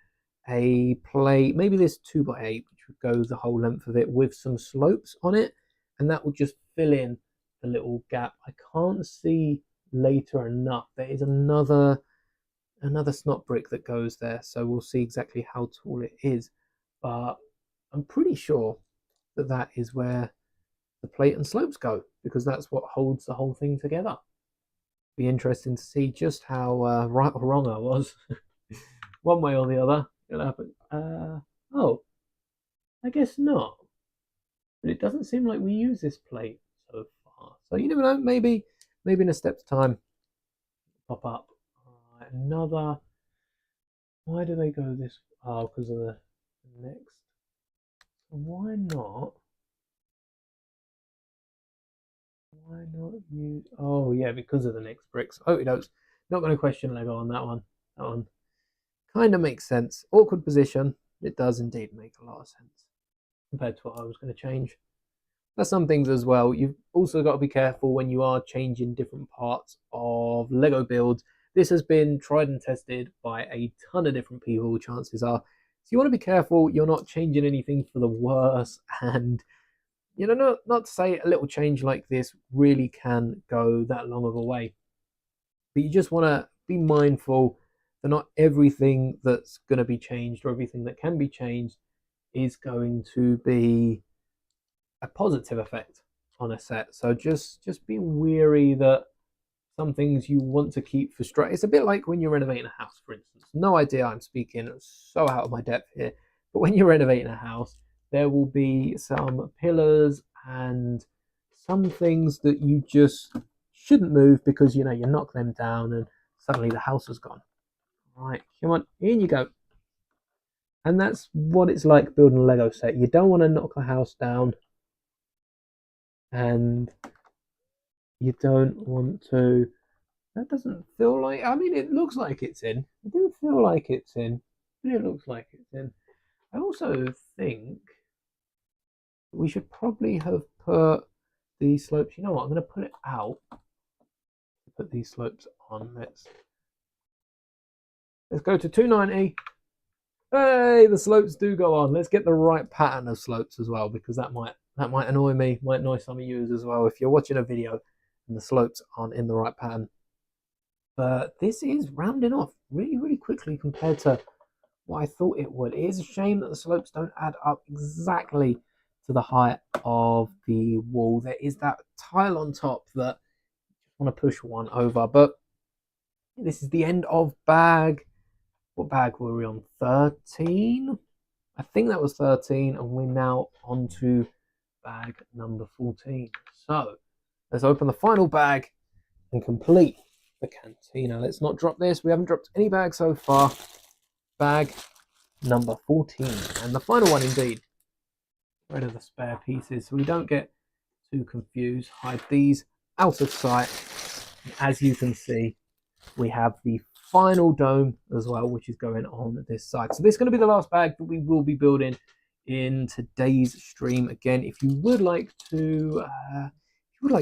[SPEAKER 1] a plate, maybe this 2x8, which would go the whole length of it with some slopes on it, and that will just fill in the little gap. I can't see later enough. There is another snot brick that goes there, so we'll see exactly how tall it is, but I'm pretty sure that that is where the plate and slopes go, because that's what holds the whole thing together. Be interesting to see just how right or wrong I was one way or the other. It'll happen. Oh, I guess not, but it doesn't seem like we use this plate so far, so you never know, maybe in a step's time pop up. Another, why do they go this? Oh, because of the next. Why not use, oh yeah, because of the next bricks. Oh, not going to question Lego on that one. That one kind of makes sense. Awkward position. It does indeed make a lot of sense compared to what I was going to change. There's some things as well. You've also got to be careful when you are changing different parts of Lego builds. This has been tried and tested by a ton of different people, chances are. So you want to be careful you're not changing anything for the worse, and you know, not to say a little change like this really can go that long of a way, but you just want to be mindful that not everything that's going to be changed or everything that can be changed is going to be a positive effect on a set. So just be wary that some things you want to keep for straight. It's a bit like when you're renovating a house, for instance. No idea, I'm speaking so out of my depth here, but when you're renovating a house, there will be some pillars and some things that you just shouldn't move because you knock them down and suddenly the house is gone. Right, come on, in you go. And that's what it's like building a Lego set. You don't want to knock the house down, and you don't want to. That doesn't feel like, I mean, it looks like it's in. It didn't feel like it's in, but it looks like it's in. I also think we should probably have put these slopes. You know what? I'm going to put it out. Put these slopes on. Let's go to 290. Hey, the slopes do go on. Let's get the right pattern of slopes as well, because that might annoy me. Might annoy some of you as well if you're watching a video and the slopes aren't in the right pattern. But this is rounding off really quickly compared to what I thought it would. It is a shame that the slopes don't add up exactly to the height of the wall. There is that tile on top that I want to push one over, but this is the end of bag. What bag were we on? 13? I think that was 13, and we're now on to bag number 14. So let's open the final bag and complete the Cantina. Let's not drop this. We haven't dropped any bags so far. Bag number 14, and the final one indeed. Rid of the spare pieces so we don't get too confused. Hide these out of sight. And as you can see, we have the final dome as well, which is going on this side. So this is going to be the last bag that we will be building in today's stream. Again, if you would like to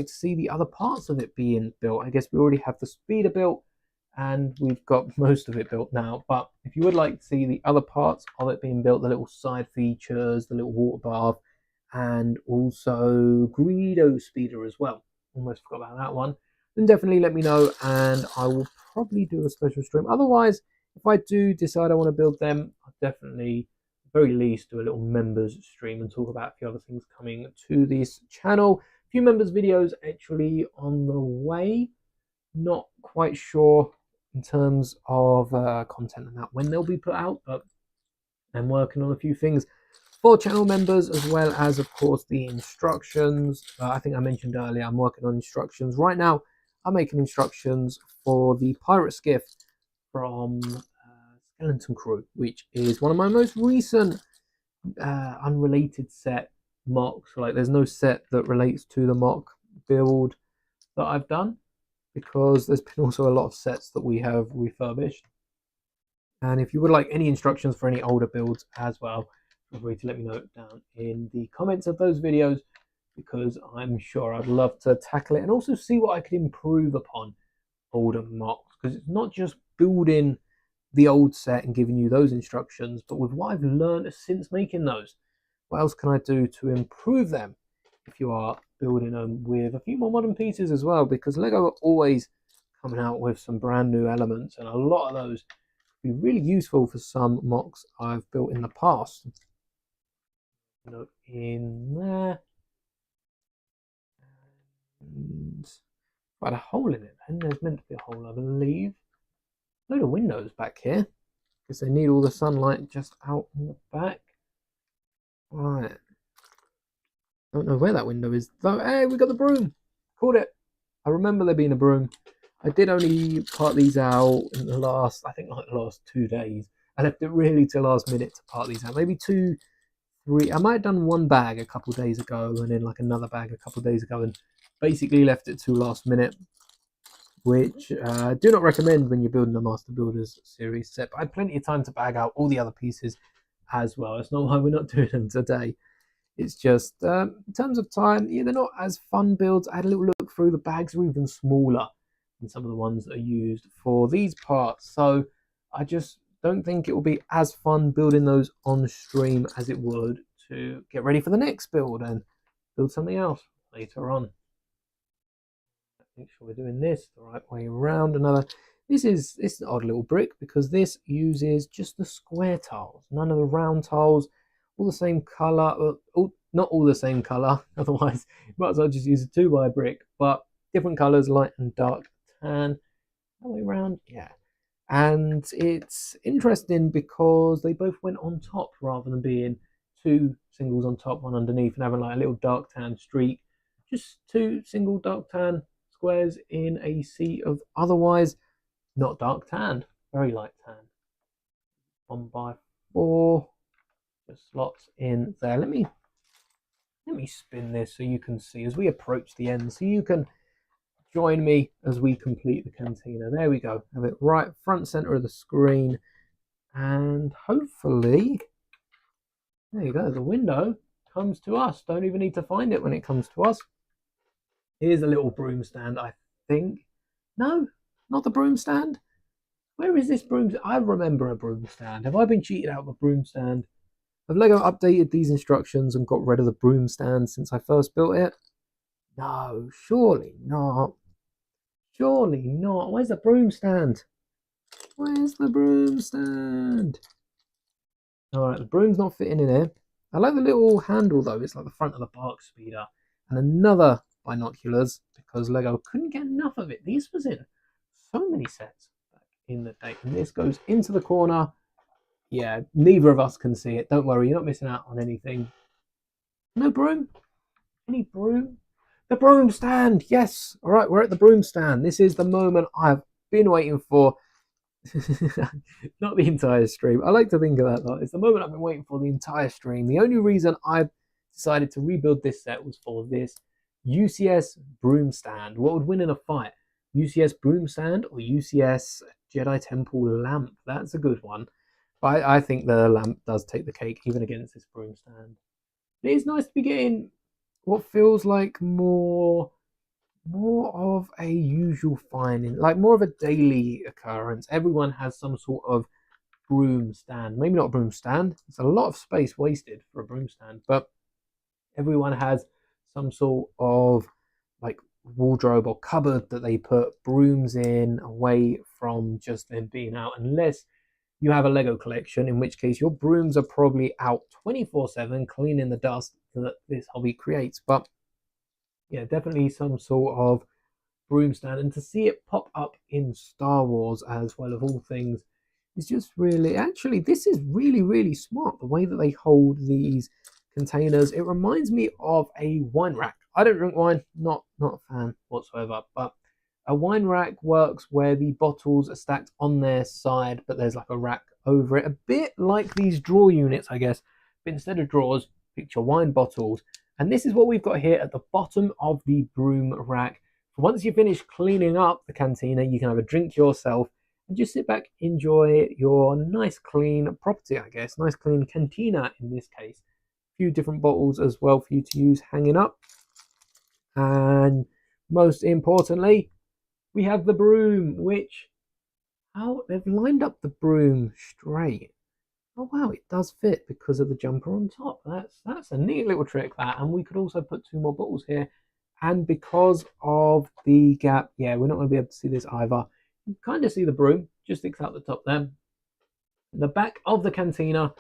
[SPEAKER 1] see the other parts of it being built, I guess we already have the speeder built and we've got most of it built now, but if you would like to see the other parts of it being built, the little side features, the little water bath, and also Greedo speeder as well, almost forgot about that one, then definitely let me know and I will probably do a special stream. Otherwise, if I do decide I want to build them, I'll definitely, at the very least, do a little members stream and talk about a few other things coming to this channel. A few members videos actually on the way, not quite sure in terms of content and that when they'll be put out, but I'm working on a few things for channel members, as well as of course the instructions. I think I mentioned earlier I'm working on instructions right now. I'm making instructions for the pirate skiff from Skeleton Crew, which is one of my most recent unrelated set mocks. Like, there's no set that relates to the mock build that I've done, because there's been also a lot of sets that we have refurbished. And if you would like any instructions for any older builds as well, feel free to let me know down in the comments of those videos, because I'm sure I'd love to tackle it and also see what I could improve upon older mocks, because it's not just building the old set and giving you those instructions, but with what I've learned since making those, what else can I do to improve them if you are building them with a few more modern pieces as well, because Lego are always coming out with some brand new elements, and a lot of those be really useful for some mocks I've built in the past. Note in there, and quite a hole in it, and there's meant to be a hole, I believe. Load of windows back here because they need all the sunlight just out in the back. Right, don't know where that window is though. Hey, we got the broom. Caught it. I remember there being a broom. I did only part these out in the last, I think, like the last 2 days. I left it really till last minute to part these out. Maybe 2, 3. I might have done one bag a couple of days ago and then like another bag a couple of days ago, and basically left it to last minute, which I do not recommend when you're building a Master Builders series set. But I had plenty of time to bag out all the other pieces as well. That's not why we're not doing them today. It's just, in terms of time, yeah, they're not as fun builds. I had a little look through, the bags are even smaller than some of the ones that are used for these parts. So I just don't think it will be as fun building those on stream as it would to get ready for the next build and build something else later on. Make sure we're doing this the right way around. This is an odd little brick because this uses just the square tiles, none of the round tiles. All the same color, not all the same color, otherwise you might as well just use a 2x brick, but different colors, light and dark tan, that way around, yeah. And it's interesting because they both went on top rather than being 2 singles on top, one underneath, and having like a little dark tan streak. Just 2 single dark tan squares in a sea of otherwise not dark tan, very light tan. 1x4. Just slots in there. Let me spin this so you can see as we approach the end, so you can join me as we complete the cantina. There we go. Have it right front center of the screen, and hopefully, there you go. The window comes to us. Don't even need to find it when it comes to us. Here's a little broom stand, I think. No, not the broom stand. Where is this broom? I remember a broom stand. Have I been cheated out of a broom stand? Have Lego updated these instructions and got rid of the broom stand since I first built it? No, surely not. Surely not. Where's the broom stand? Where's the broom stand? Alright, the broom's not fitting in here. I like the little handle though. It's like the front of the bark speeder. And another binoculars because Lego couldn't get enough of it. These was in so many sets back in the day. And this goes into the corner. Yeah, neither of us can see it. Don't worry, you're not missing out on anything. No broom? Any broom? The broom stand! Yes! Alright, we're at the broom stand. This is the moment I've been waiting for. Not the entire stream. I like to think of that though. It's the moment I've been waiting for the entire stream. The only reason I decided to rebuild this set was for this UCS broom stand. What would win in a fight? UCS broom stand or UCS Jedi Temple lamp. That's a good one. But I think the lamp does take the cake even against this broom stand. It is nice to be getting what feels like more of a usual finding, like more of a daily occurrence. Everyone has some sort of broom stand. Maybe not a broom stand. It's a lot of space wasted for a broom stand, but everyone has some sort of like wardrobe or cupboard that they put brooms in away from just them being out, unless you have a Lego collection, in which case your brooms are probably out 24/7 cleaning the dust that this hobby creates. But yeah, definitely some sort of broom stand, and to see it pop up in Star Wars as well, of all things, is just really, actually, this is really smart, the way that they hold these containers. It reminds me of a wine rack. I don't drink wine, not a fan whatsoever, but a wine rack works where the bottles are stacked on their side, but there's like a rack over it, a bit like these drawer units, I guess, but instead of drawers, picture wine bottles. And this is what we've got here at the bottom of the broom rack. Once you finish cleaning up the cantina, you can have a drink yourself and just sit back, enjoy your nice clean property, I guess. Nice clean cantina in this case. A few different bottles as well for you to use hanging up. And most importantly, we have the broom, which, oh, they've lined up the broom straight. Oh wow, it does fit because of the jumper on top. That's a neat little trick, that. And we could also put 2 more bottles here. And because of the gap, yeah, we're not going to be able to see this either. You kind of see the broom, just sticks out the top there. The back of the cantina.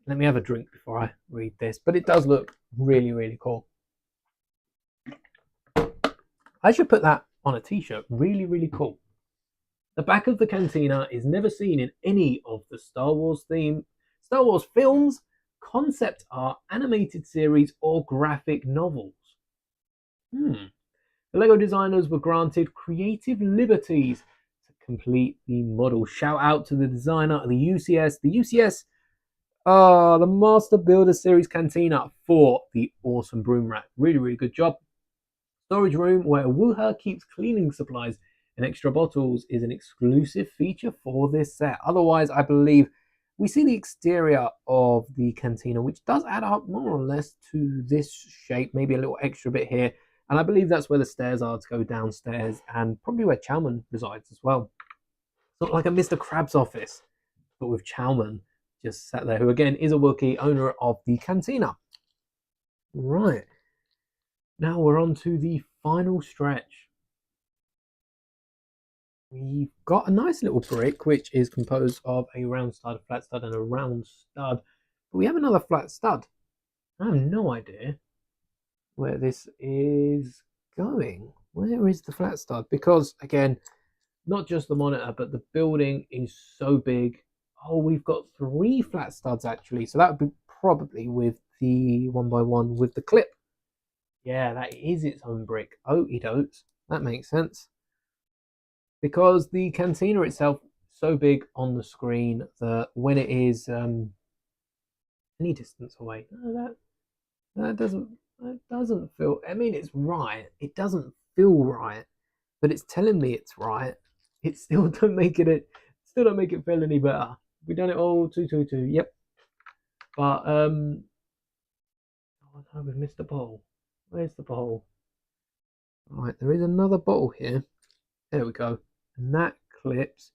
[SPEAKER 1] Let me have a drink before I read this. But it does look really cool. I should put that on a t-shirt. Really cool. The back of the cantina is never seen in any of the Star Wars films, concept art, animated series, or graphic novels. The Lego designers were granted creative liberties to complete the model. Shout out to the designer of the UCS, the Master Builder Series Cantina, for the awesome broom rack. Really good job. Storage room where Wuha keeps cleaning supplies and extra bottles is an exclusive feature for this set. Otherwise, I believe we see the exterior of the cantina, which does add up more or less to this shape, maybe a little extra bit here. And I believe that's where the stairs are to go downstairs, and probably where Chowman resides as well. Sort of like a Mr. Krabs office, but with Chowman just sat there, who again is a Wookiee, owner of the cantina. Right. Now we're on to the final stretch. We've got a nice little brick, which is composed of a round stud, a flat stud, and a round stud. But we have another flat stud. I have no idea where this is going. Where is the flat stud? Because, again, not just the monitor, but the building is so big. Oh, we've got 3 flat studs, actually. So that would be probably with the 1x1 with the clip. Yeah, that is its own brick. Okey dokes. That makes sense. Because the cantina itself is so big on the screen that when it is any distance away, that doesn't feel, I mean, it's right. It doesn't feel right, but it's telling me it's right. It still don't make it feel any better. We've done it all 222. Yep. But oh no, we've missed a bottle. Where's the bottle? Right, there is another bottle here. There we go. And that clips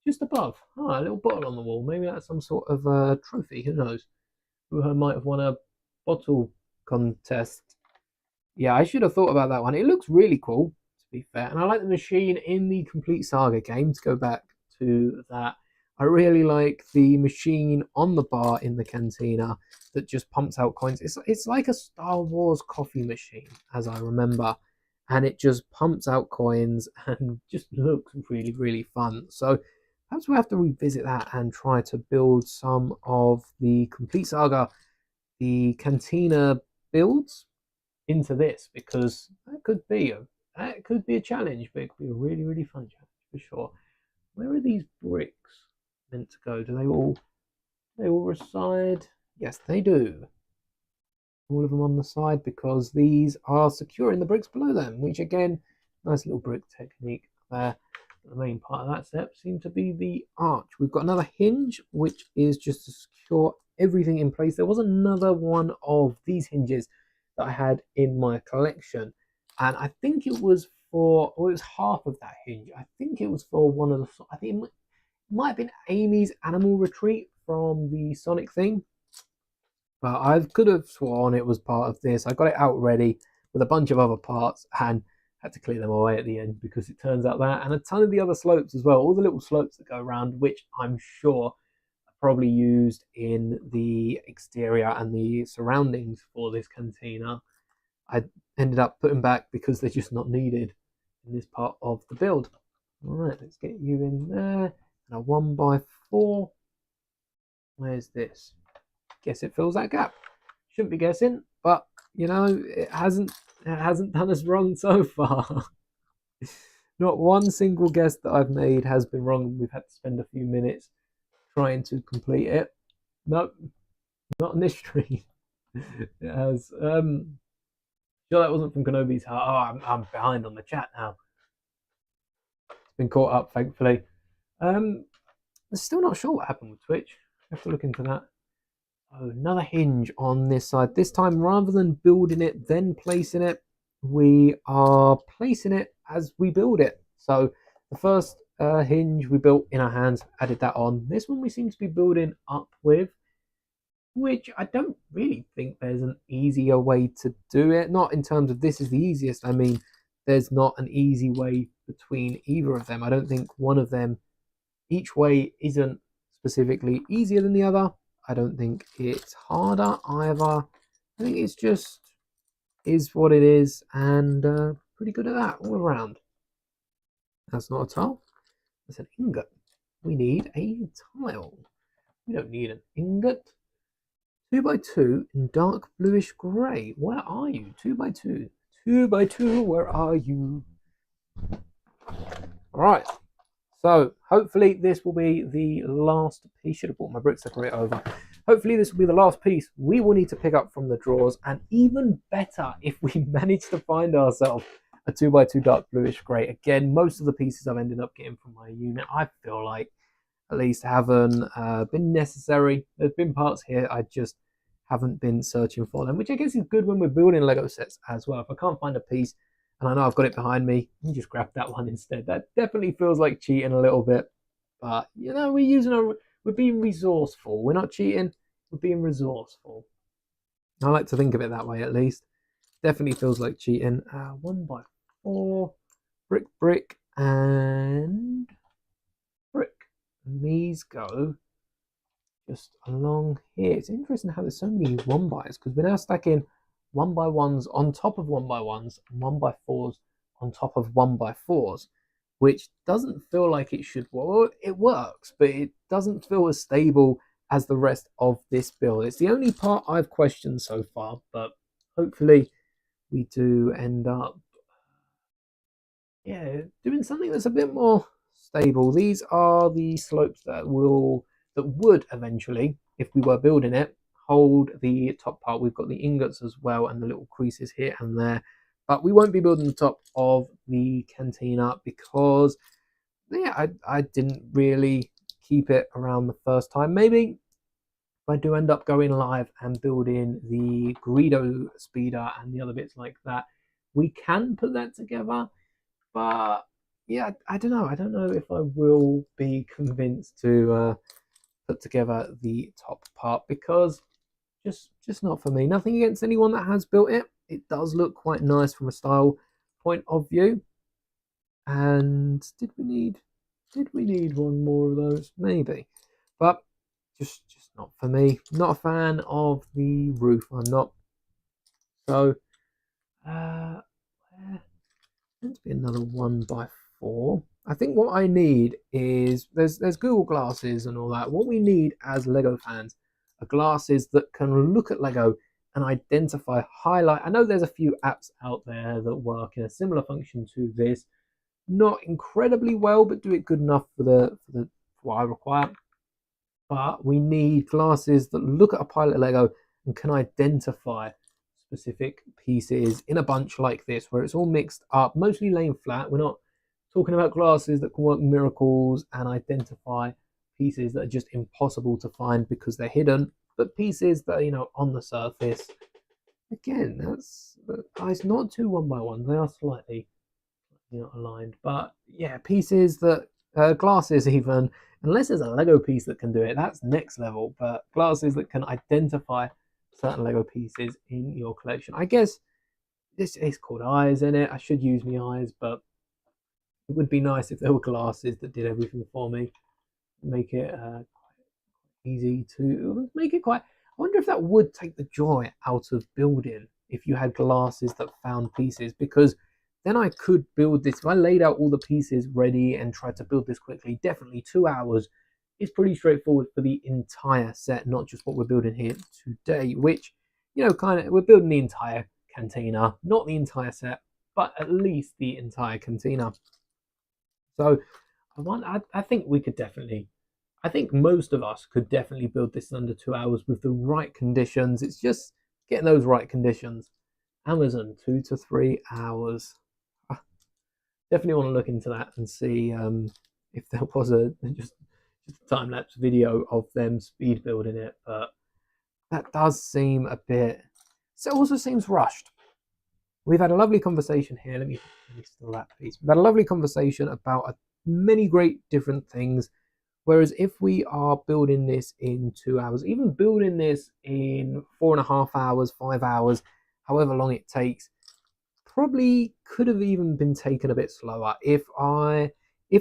[SPEAKER 1] just above. Oh, a little bottle on the wall. Maybe that's some sort of trophy. Who knows? Who might have won a bottle contest. Yeah, I should have thought about that one. It looks really cool, to be fair. And I like the machine in the Complete Saga game, to go back to that. I really like the machine on the bar in the cantina that just pumps out coins. It's like a Star Wars coffee machine, as I remember. And it just pumps out coins and just looks really fun. So perhaps we'll have to revisit that and try to build some of the Complete Saga, the Cantina builds into this, because that could be a challenge, but it could be a really fun challenge for sure. Where are these bricks meant to go? Do they all reside? Yes, they do. All of them on the side, because these are securing the bricks below them, which again, nice little brick technique there. The main part of that step seems to be the arch. We've got another hinge, which is just to secure everything in place. There was another one of these hinges that I had in my collection, and I think it was for, well, it was half of that hinge. I think it was for one of the, I think it might have been Amy's Animal Retreat from the Sonic thing, but I could have sworn it was part of this. I got it out ready with a bunch of other parts and had to clear them away at the end because it turns out that, and a ton of the other slopes as well, all the little slopes that go around, which I'm sure are probably used in the exterior and the surroundings for this cantina, I ended up putting back because they're just not needed in this part of the build. All right, let's get you in there. And a 1x4. Where's this? Guess it fills that gap. Shouldn't be guessing, but you know, it hasn't done us wrong so far. Not one single guess that I've made has been wrong. We've had to spend a few minutes trying to complete it. Nope, not in this stream. It has. Sure, that wasn't from Kenobi's heart. Oh, I'm behind on the chat now. It's been caught up, thankfully. I'm still not sure what happened with Twitch. I have to look into that. Oh, another hinge on this side. This time, rather than building it, then placing it, we are placing it as we build it. So the first hinge we built in our hands, added that on. This one we seem to be building up with, which I don't really think there's an easier way to do it. Not in terms of this is the easiest. I mean, there's not an easy way between either of them. I don't think one of them, each way isn't specifically easier than the other. I don't think it's harder either. I think it's just is what it is, and pretty good at that all around. That's not a tile. That's an ingot. We need a tile. We don't need an ingot. 2x2 in dark bluish grey. Where are you? 2x2. 2x2, where are you? Alright. So hopefully this will be the last piece. Should have brought my brick separator over. Hopefully this will be the last piece we will need to pick up from the drawers, and even better if we manage to find ourselves a 2x2 dark bluish grey. Again, most of the pieces I've ended up getting from my unit, I feel like, at least haven't been necessary. There's been parts here I just haven't been searching for them, which I guess is good when we're building Lego sets as well. If I can't find a piece and I know I've got it behind me, you just grab that one instead. That definitely feels like cheating a little bit, but you know, we're being resourceful. We're not cheating, we're being resourceful. I like to think of it that way, at least. Definitely feels like cheating. 1x4, brick, and brick. And these go just along here. It's interesting how there's so many 1x, because we're now stacking 1x1s on top of 1x1s and 1x4s on top of 1x4s, which doesn't feel like it should. Well, it works, but it doesn't feel as stable as the rest of this build. It's the only part I've questioned so far, but hopefully we do end up doing something that's a bit more stable. These are the slopes that would eventually, if we were building it, hold the top part. We've got the ingots as well and the little creases here and there, but we won't be building the top of the cantina because I didn't really keep it around the first time. Maybe if I do end up going live and building the Greedo speeder and the other bits like that, we can put that together. But yeah, I don't know. I don't know if I will be convinced to put together the top part, because just not for me. Nothing against anyone that has built it. It does look quite nice from a style point of view. And did we need one more of those? Maybe, but just not for me. Not a fan of the roof. I'm not. So there's to be another 1x4. I think what I need is there's Google glasses and all that. What we need as Lego fans are glasses that can look at Lego and identify, highlight. I know there's a few apps out there that work in a similar function to this. Not incredibly well, but do it good enough for what I require. But we need glasses that look at a pile of Lego and can identify specific pieces in a bunch like this, where it's all mixed up, mostly laying flat. We're not talking about glasses that can work miracles and identify pieces that are just impossible to find because they're hidden, but pieces that are, on the surface. Again, that's it's not too one by one. They are slightly aligned, but yeah, pieces that glasses even, unless there's a Lego piece that can do it, that's next level. But glasses that can identify certain Lego pieces in your collection. I guess this is called eyes in it. I should use my eyes, but it would be nice if there were glasses that did everything for me. Make it easy to make it quite. I wonder if that would take the joy out of building if you had glasses that found pieces, because then I could build this. If I laid out all the pieces ready and tried to build this quickly, definitely 2 hours is pretty straightforward for the entire set, not just what we're building here today, which, kind of, we're building the entire Cantina, not the entire set, but at least the entire Cantina. So I think we could definitely, I think most of us could definitely build this in under 2 hours with the right conditions. It's just getting those right conditions. Amazon, 2 to 3 hours. Definitely want to look into that and see if there was just a time-lapse video of them speed building it. But that does seem a bit, so it also seems rushed. We've had a lovely conversation here. Let me steal that, please. We've had a lovely conversation about many great different things. Whereas if we are building this in 2 hours, even building this in 4.5 hours, 5 hours, however long it takes, probably could have even been taken a bit slower. If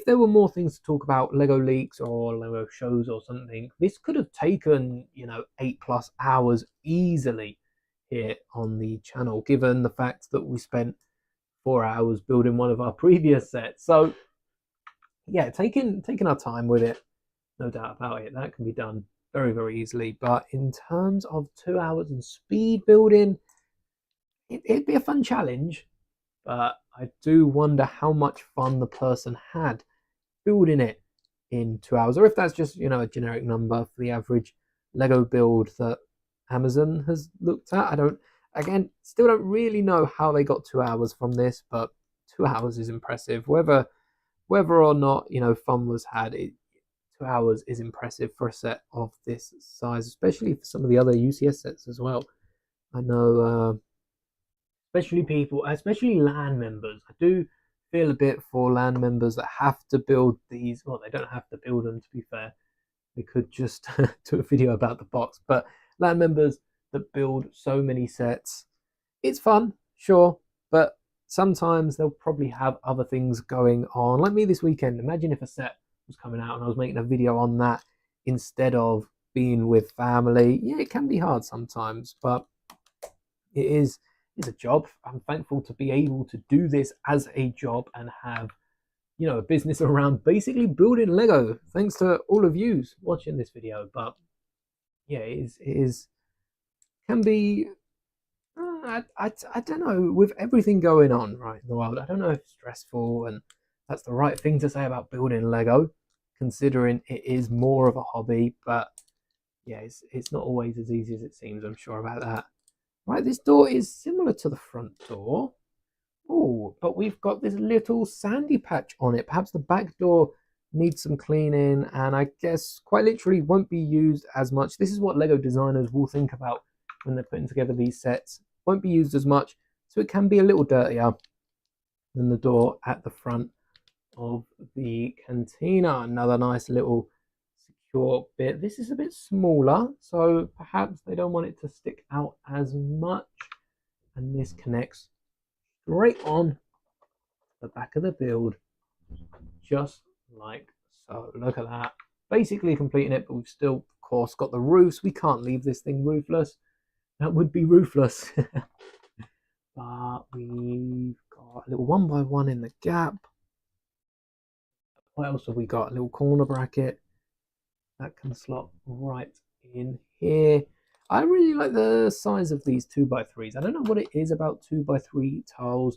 [SPEAKER 1] there were more things to talk about, Lego leaks or Lego shows or something, this could have taken 8+ hours easily here on the channel, given the fact that we spent 4 hours building one of our previous sets. So yeah, taking our time with it, no doubt about it, that can be done very, very easily. But in terms of 2 hours and speed building, it'd be a fun challenge, but I do wonder how much fun the person had building it in 2 hours, or if that's just a generic number for the average Lego build that Amazon has looked at. Still don't really know how they got 2 hours from this, but 2 hours is impressive. Whether or not fun was had, 2 hours is impressive for a set of this size, especially for some of the other UCS sets as well. I know, especially LAN members. I do feel a bit for LAN members that have to build these. Well, they don't have to build them, to be fair. They could just do a video about the box. But LAN members that build so many sets, it's fun, sure, but sometimes they'll probably have other things going on. Like me this weekend, imagine if a set was coming out and I was making a video on that instead of being with family. Yeah, it can be hard sometimes, but it's a job. I'm thankful to be able to do this as a job and have a business around basically building Lego, thanks to all of you watching this video. But yeah, it is can be I don't know, with everything going on right in the world, I don't know if it's stressful, and that's the right thing to say about building Lego, considering it is more of a hobby. But yeah, it's not always as easy as it seems, I'm sure about that. Right, this door is similar to the front door. Oh, but we've got this little sandy patch on it. Perhaps the back door needs some cleaning, and I guess quite literally won't be used as much. This is what Lego designers will think about when they're putting together these sets. Won't be used as much, so it can be a little dirtier than the door at the front of the Cantina. Another nice little secure bit. This is a bit smaller, so perhaps they don't want it to stick out as much. And this connects straight on the back of the build, just like so. Look at that. Basically completing it, but we've still, of course, got the roofs. We can't leave this thing roofless. That would be ruthless. But we've got a little 1x1 in the gap. What else have we got? A little corner bracket that can slot right in here. I really like the size of these 2x3s. I don't know what it is about 2x3 tiles.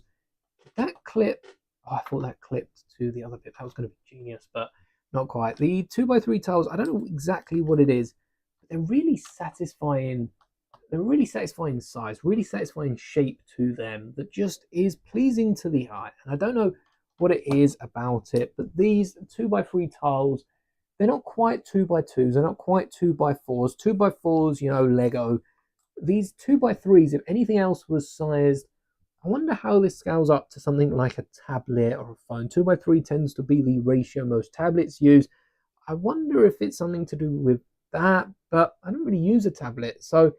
[SPEAKER 1] That clip, I thought that clipped to the other bit. That was going to be genius, but not quite. The 2x3 tiles, I don't know exactly what it is, but they're really satisfying. They're really satisfying size, really satisfying shape to them that just is pleasing to the eye. And I don't know what it is about it. But these 2x3 tiles, they're not quite 2x2s, they're not quite 2x4s. 2x4s, you know, Lego. These 2x3s, if anything else was sized, I wonder how this scales up to something like a tablet or a phone. 2x3 tends to be the ratio most tablets use. I wonder if it's something to do with that, but I don't really use a tablet, so I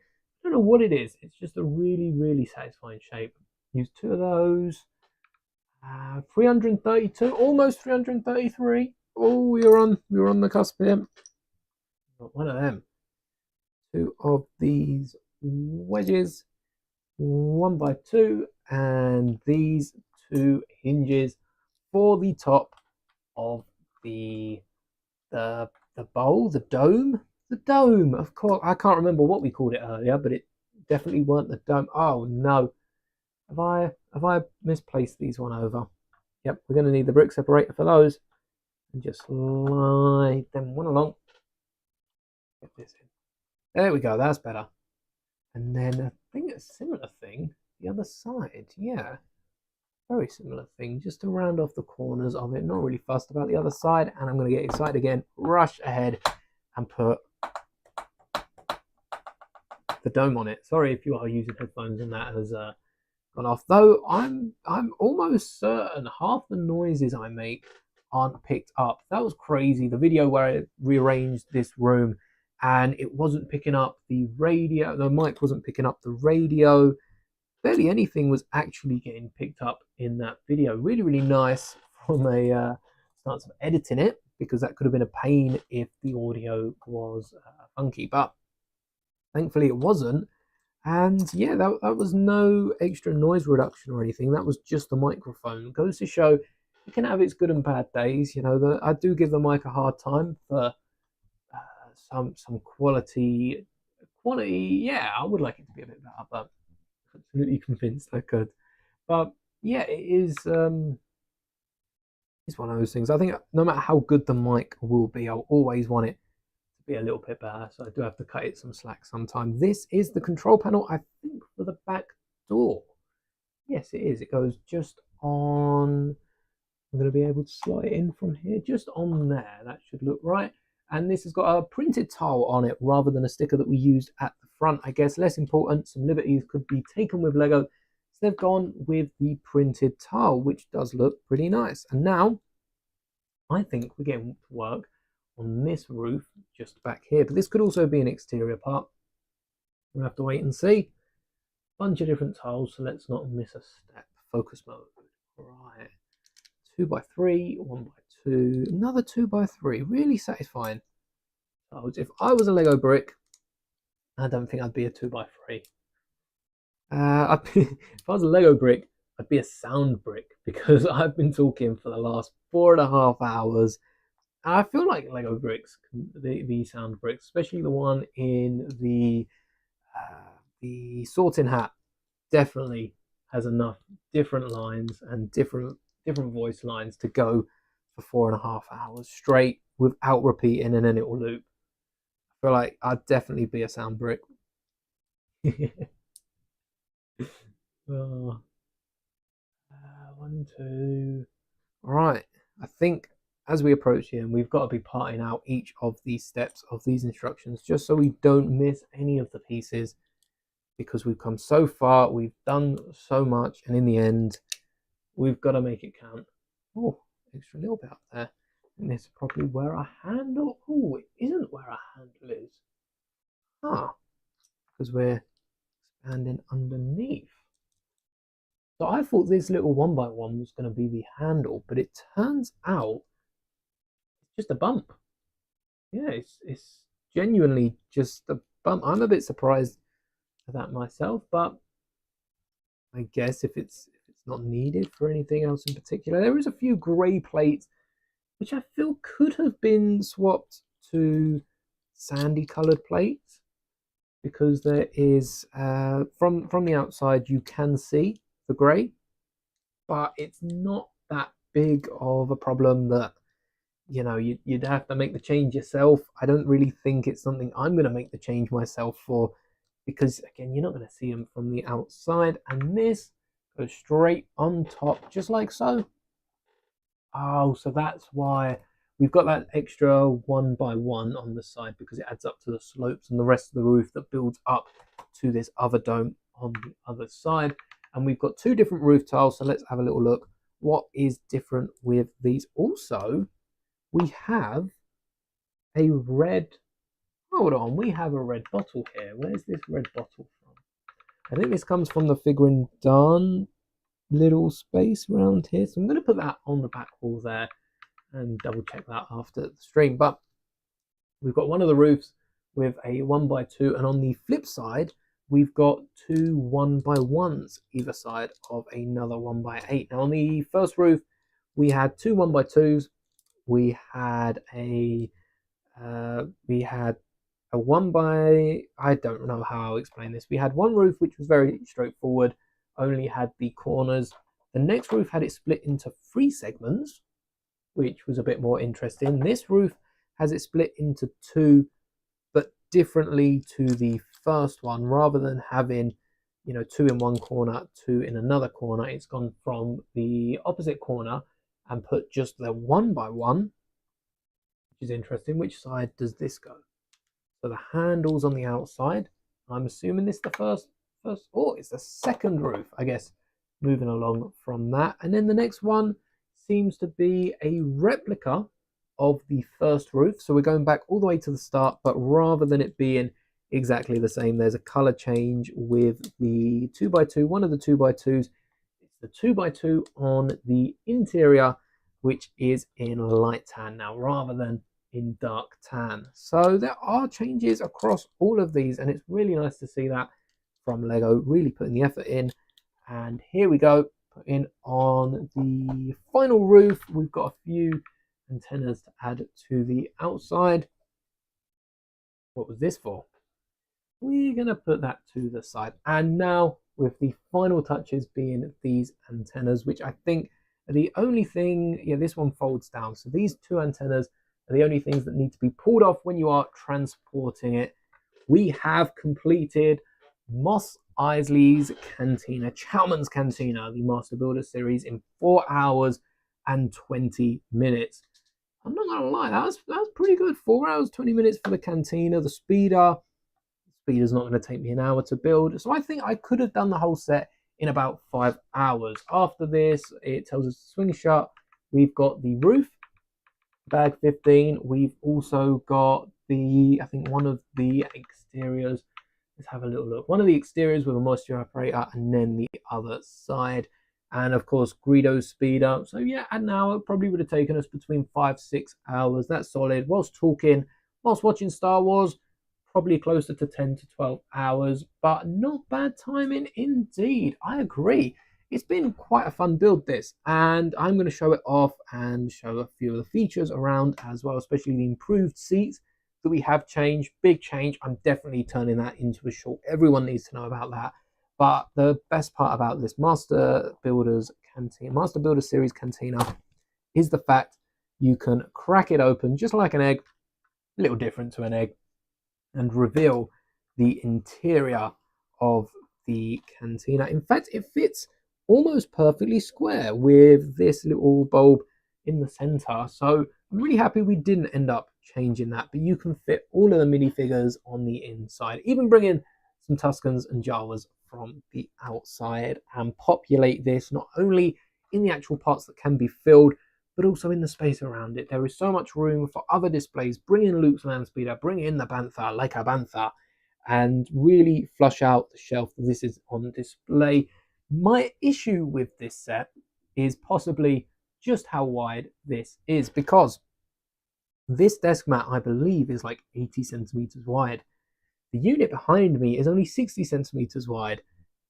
[SPEAKER 1] don't know what it is. It's just a really, really satisfying shape. Use two of those. 332, almost 333. Oh, we're on the cusp here. One of them. Two of these wedges, 1x2, and these two hinges for the top of the bowl, the dome. Of course, I can't remember what we called it earlier, but it definitely weren't the dome. Oh no, have I misplaced these one over? Yep, we're going to need the brick separator for those, and just slide them one along. Get this in. There we go. That's better. And then I think a similar thing the other side. Yeah, very similar thing. Just to round off the corners of it. Not really fussed about the other side. And I'm going to get excited again. Rush ahead and put the dome on it. Sorry if you are using headphones and that has gone off. Though I'm almost certain half the noises I make aren't picked up. That was crazy. The video where I rearranged this room and it wasn't picking up the radio. The mic wasn't picking up the radio. Barely anything was actually getting picked up in that video. Really, really nice from a stance of editing it, because that could have been a pain if the audio was funky, but thankfully it wasn't. And yeah, that was no extra noise reduction or anything. That was just the microphone. It goes to show it can have its good and bad days. You know, I do give the mic a hard time for some quality. Yeah, I would like it to be a bit better, but I'm absolutely convinced I could. But yeah, it is. It's one of those things. I think no matter how good the mic will be, I'll always want it to be a little bit better. So I do have to cut it some slack sometimes. This is the control panel, I think, for the back door. Yes, it is. It goes just on. I'm going to be able to slide it in from here, just on there. That should look right. And this has got a printed tile on it rather than a sticker that we used at the front. I guess less important, some liberties could be taken with Lego. So they've gone with the printed tile, which does look pretty nice. And now I think we're getting to work on this roof just back here. But this could also be an exterior part. We'll have to wait and see. Bunch of different tiles, so let's not miss a step. Focus mode. Right. 2x3, 1x2, another 2x3. Really satisfying. So if I was a Lego brick, I don't think I'd be a 2x3. If I was a Lego brick, I'd be a sound brick, because I've been talking for the last 4.5 hours. And I feel like Lego bricks, the sound bricks, especially the one in the sorting hat, definitely has enough different lines and different voice lines to go for 4.5 hours straight without repeating, and then it will loop. I feel like I'd definitely be a sound brick. Oh. 1, 2. All right. I think as we approach here, and we've got to be parting out each of these steps of these instructions, just so we don't miss any of the pieces, because we've come so far, we've done so much, and in the end, we've got to make it count. Oh, extra little bit up there. And this is probably where our handle. Oh, it isn't where our handle is. Ah, because we're expanding underneath. So I thought this little 1x1 was going to be the handle, but it turns out it's just a bump. Yeah, it's genuinely just a bump. I'm a bit surprised at that myself, but I guess if it's not needed for anything else in particular. There is a few grey plates which I feel could have been swapped to sandy coloured plates, because there is from the outside you can see the grey, but it's not that big of a problem that, you know, you'd have to make the change yourself. I don't really think it's something I'm going to make the change myself for, because again, you're not going to see them from the outside. And this goes straight on top, just like so. Oh, so that's why we've got that extra 1 by 1 on the side, because it adds up to the slopes and the rest of the roof that builds up to this other dome on the other side. And we've got 2 different roof tiles, so let's have a little look. What is different with these? Also, we have a red, hold on, we have a red bottle here. Where's this red bottle from? I think this comes from the figure done little space around here, so I'm going to put that on the back wall there and double check that after the stream. But we've got one of the roofs with a 1 by 2, and on the flip side we've got 2 1 by 1s either side of another 1 by 8. Now on the first roof we had 2 1 by 2s, we had a 1 by, I don't know how I'll explain this. We had one roof which was very straightforward, only had the corners. The next roof had it split into 3 segments, which was a bit more interesting. This roof has it split into 2, but differently to the first one. Rather than having, 2 in one corner, 2 in another corner, it's gone from the opposite corner and put just the 1 by 1, which is interesting. Which side does this go? So the handle's on the outside. I'm assuming this is the first, oh, it's the second roof, I guess, moving along from that. And then the next one seems to be a replica of the first roof. So we're going back all the way to the start, but rather than it being exactly the same, there's a color change with the 2 by 2, one of the 2 by 2s. It's the 2 by 2 on the interior, which is in light tan now, rather than in dark tan. So there are changes across all of these, and it's really nice to see that from Lego really putting the effort in. And here we go, putting on the final roof. We've got a few antennas to add to the outside. What was this for? We're gonna put that to the side. And now with the final touches being these antennas, which I think are the only thing, yeah, this one folds down. So these 2 antennas are the only things that need to be pulled off when you are transporting it. We have completed Mos Eisley's Cantina, Chalman's Cantina, the Master Builder series, in 4 hours and 20 minutes. I'm not gonna lie, that was pretty good. 4 hours, 20 minutes for the Cantina. The speeder's not gonna take me an hour to build. So I think I could have done the whole set in about 5 hours. After this, it tells us to swing shut. We've got the roof, bag 15. We've also got I think one of the exteriors. Let's have a little look. One of the exteriors with a moisture evaporator, and then the other side. And of course, Greedo's speeder. So yeah, an hour probably would have taken us between 5-6 hours. That's solid. Whilst watching Star Wars, probably closer to 10 to 12 hours, but not bad timing indeed. I agree. It's been quite a fun build, this, and I'm going to show it off and show a few of the features around as well, especially the improved seats that we have changed. Big change. I'm definitely turning that into a short. Everyone needs to know about that. But the best part about this Master Builder Series Cantina is the fact you can crack it open just like an egg, a little different to an egg, and reveal the interior of the Cantina. In fact, it fits almost perfectly square with this little bulb in the center. So I'm really happy we didn't end up changing that, but you can fit all of the minifigures on the inside, even bring in some Tuscans and Jawas from the outside and populate this not only in the actual parts that can be filled, but also in the space around it. There is so much room for other displays. Bring in Luke's land speeder, bring in the Bantha, like a Bantha, and really flush out the shelf that this is on display. My issue with this set is possibly just how wide this is, because this desk mat, I believe, is like 80 centimeters wide. The unit behind me is only 60 centimeters wide.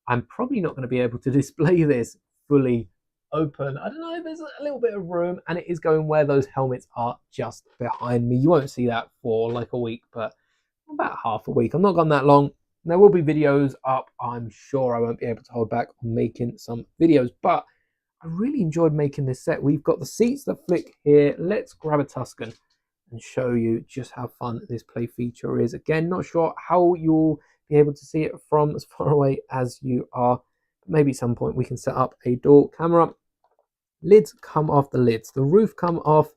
[SPEAKER 1] I'm probably not going to be able to display this fully open. I don't know, there's a little bit of room, and it is going where those helmets are just behind me. You won't see that for like a week, but about half a week. I'm not gone that long. There will be videos up. I'm sure I won't be able to hold back on making some videos, but I really enjoyed making this set. We've got the seats that flick here. Let's grab a Tuscan and show you just how fun this play feature is. Again, not sure how you'll be able to see it from as far away as you are. But maybe at some point we can set up a dual camera. lids come off the lids. The roof come off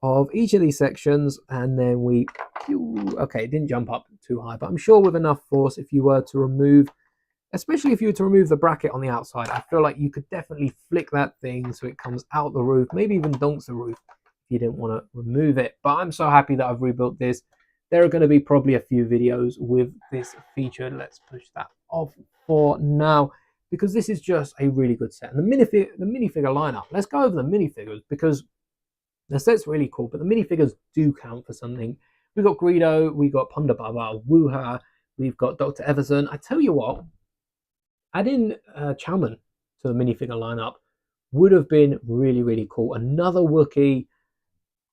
[SPEAKER 1] of each of these sections, and then we, okay, it didn't jump up too high, but I'm sure with enough force, if you were to remove, especially if you were to remove the bracket on the outside, I feel like you could definitely flick that thing so it comes out the roof, maybe even donks the roof if you didn't want to remove it. But I'm so happy that I've rebuilt this. There are going to be probably a few videos with this feature. Let's push that off for now, because this is just a really good set. And the minifigure lineup, let's go over the minifigures, because the set's really cool, but the minifigures do count for something. We've got Greedo, we've got Ponda Baba, Wuha, we've got Dr. Everson. I tell you what, adding Chowman to the minifigure lineup would have been really, really cool. Another Wookiee.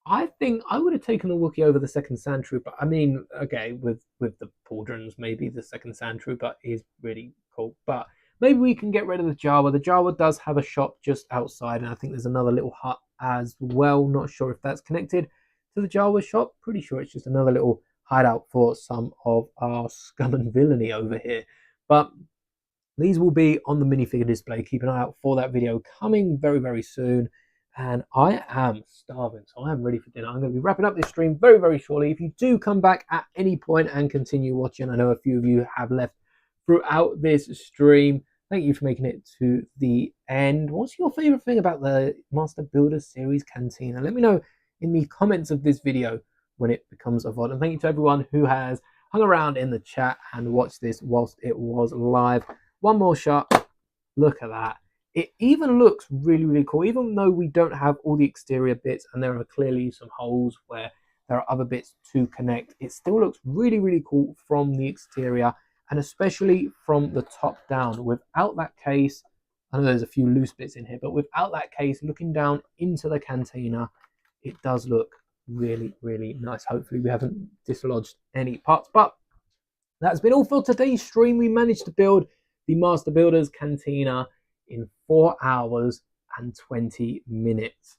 [SPEAKER 1] I think I would have taken the Wookiee over the second Sand Trooper. I mean, okay, with the pauldrons, maybe the second Sand Trooper is really cool. But maybe we can get rid of the Jawa. The Jawa does have a shop just outside, and I think there's another little hut as well. Not sure if that's connected to the Jawa shop. Pretty sure it's just another little hideout for some of our scum and villainy over here. But these will be on the minifigure display. Keep an eye out for that video coming very, very soon. And I am starving, so I am ready for dinner. I'm going to be wrapping up this stream very, very shortly. If you do come back at any point and continue watching, I know a few of you have left throughout this stream. Thank you for making it to the end. What's your favorite thing about the Master Builder Series Cantina? Let me know in the comments of this video when it becomes a VOD. And thank you to everyone who has hung around in the chat and watched this whilst it was live. One more shot. Look at that. It even looks really, really cool, even though we don't have all the exterior bits and there are clearly some holes where there are other bits to connect. It still looks really, really cool from the exterior, and especially from the top down. Without that case, I know there's a few loose bits in here, but without that case, looking down into the cantina, it does look really, really nice. Hopefully we haven't dislodged any parts, but that's been all for today's stream. We managed to build the Master Builders Cantina in 4 hours and 20 minutes.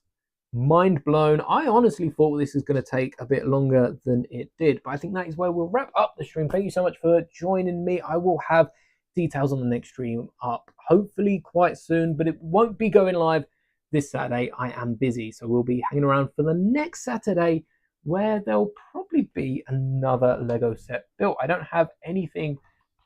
[SPEAKER 1] Mind blown. I honestly thought this was going to take a bit longer than it did, but I think that is where we'll wrap up the stream. Thank you so much for joining me. I will have details on the next stream up hopefully quite soon, but it won't be going live this Saturday. I am busy, so we'll be hanging around for the next Saturday, where there'll probably be another Lego set built. I don't have anything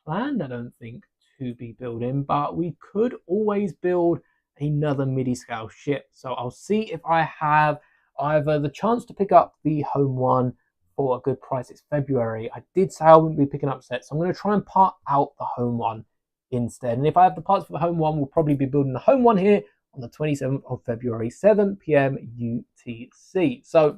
[SPEAKER 1] planned, I don't think, to be building, but we could always build another midi scale ship. So I'll see if I have either the chance to pick up the home one for a good price. It's February. I did say I wouldn't be picking up sets, so I'm going to try and part out the home one instead. And if I have the parts for the home one, we'll probably be building the home one here on the 27th of February, 7 p.m. UTC. So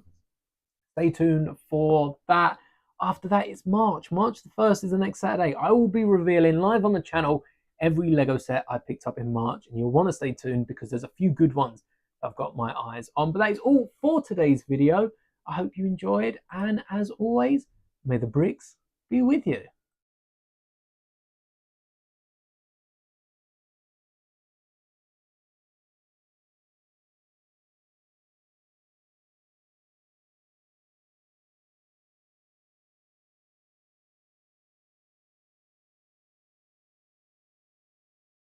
[SPEAKER 1] stay tuned for that. After that, it's March. March the 1st is the next Saturday. I will be revealing live on the channel every Lego set I picked up in March, and you'll want to stay tuned because there's a few good ones I've got my eyes on. But that is all for today's video. I hope you enjoyed, and as always, may the bricks be with you.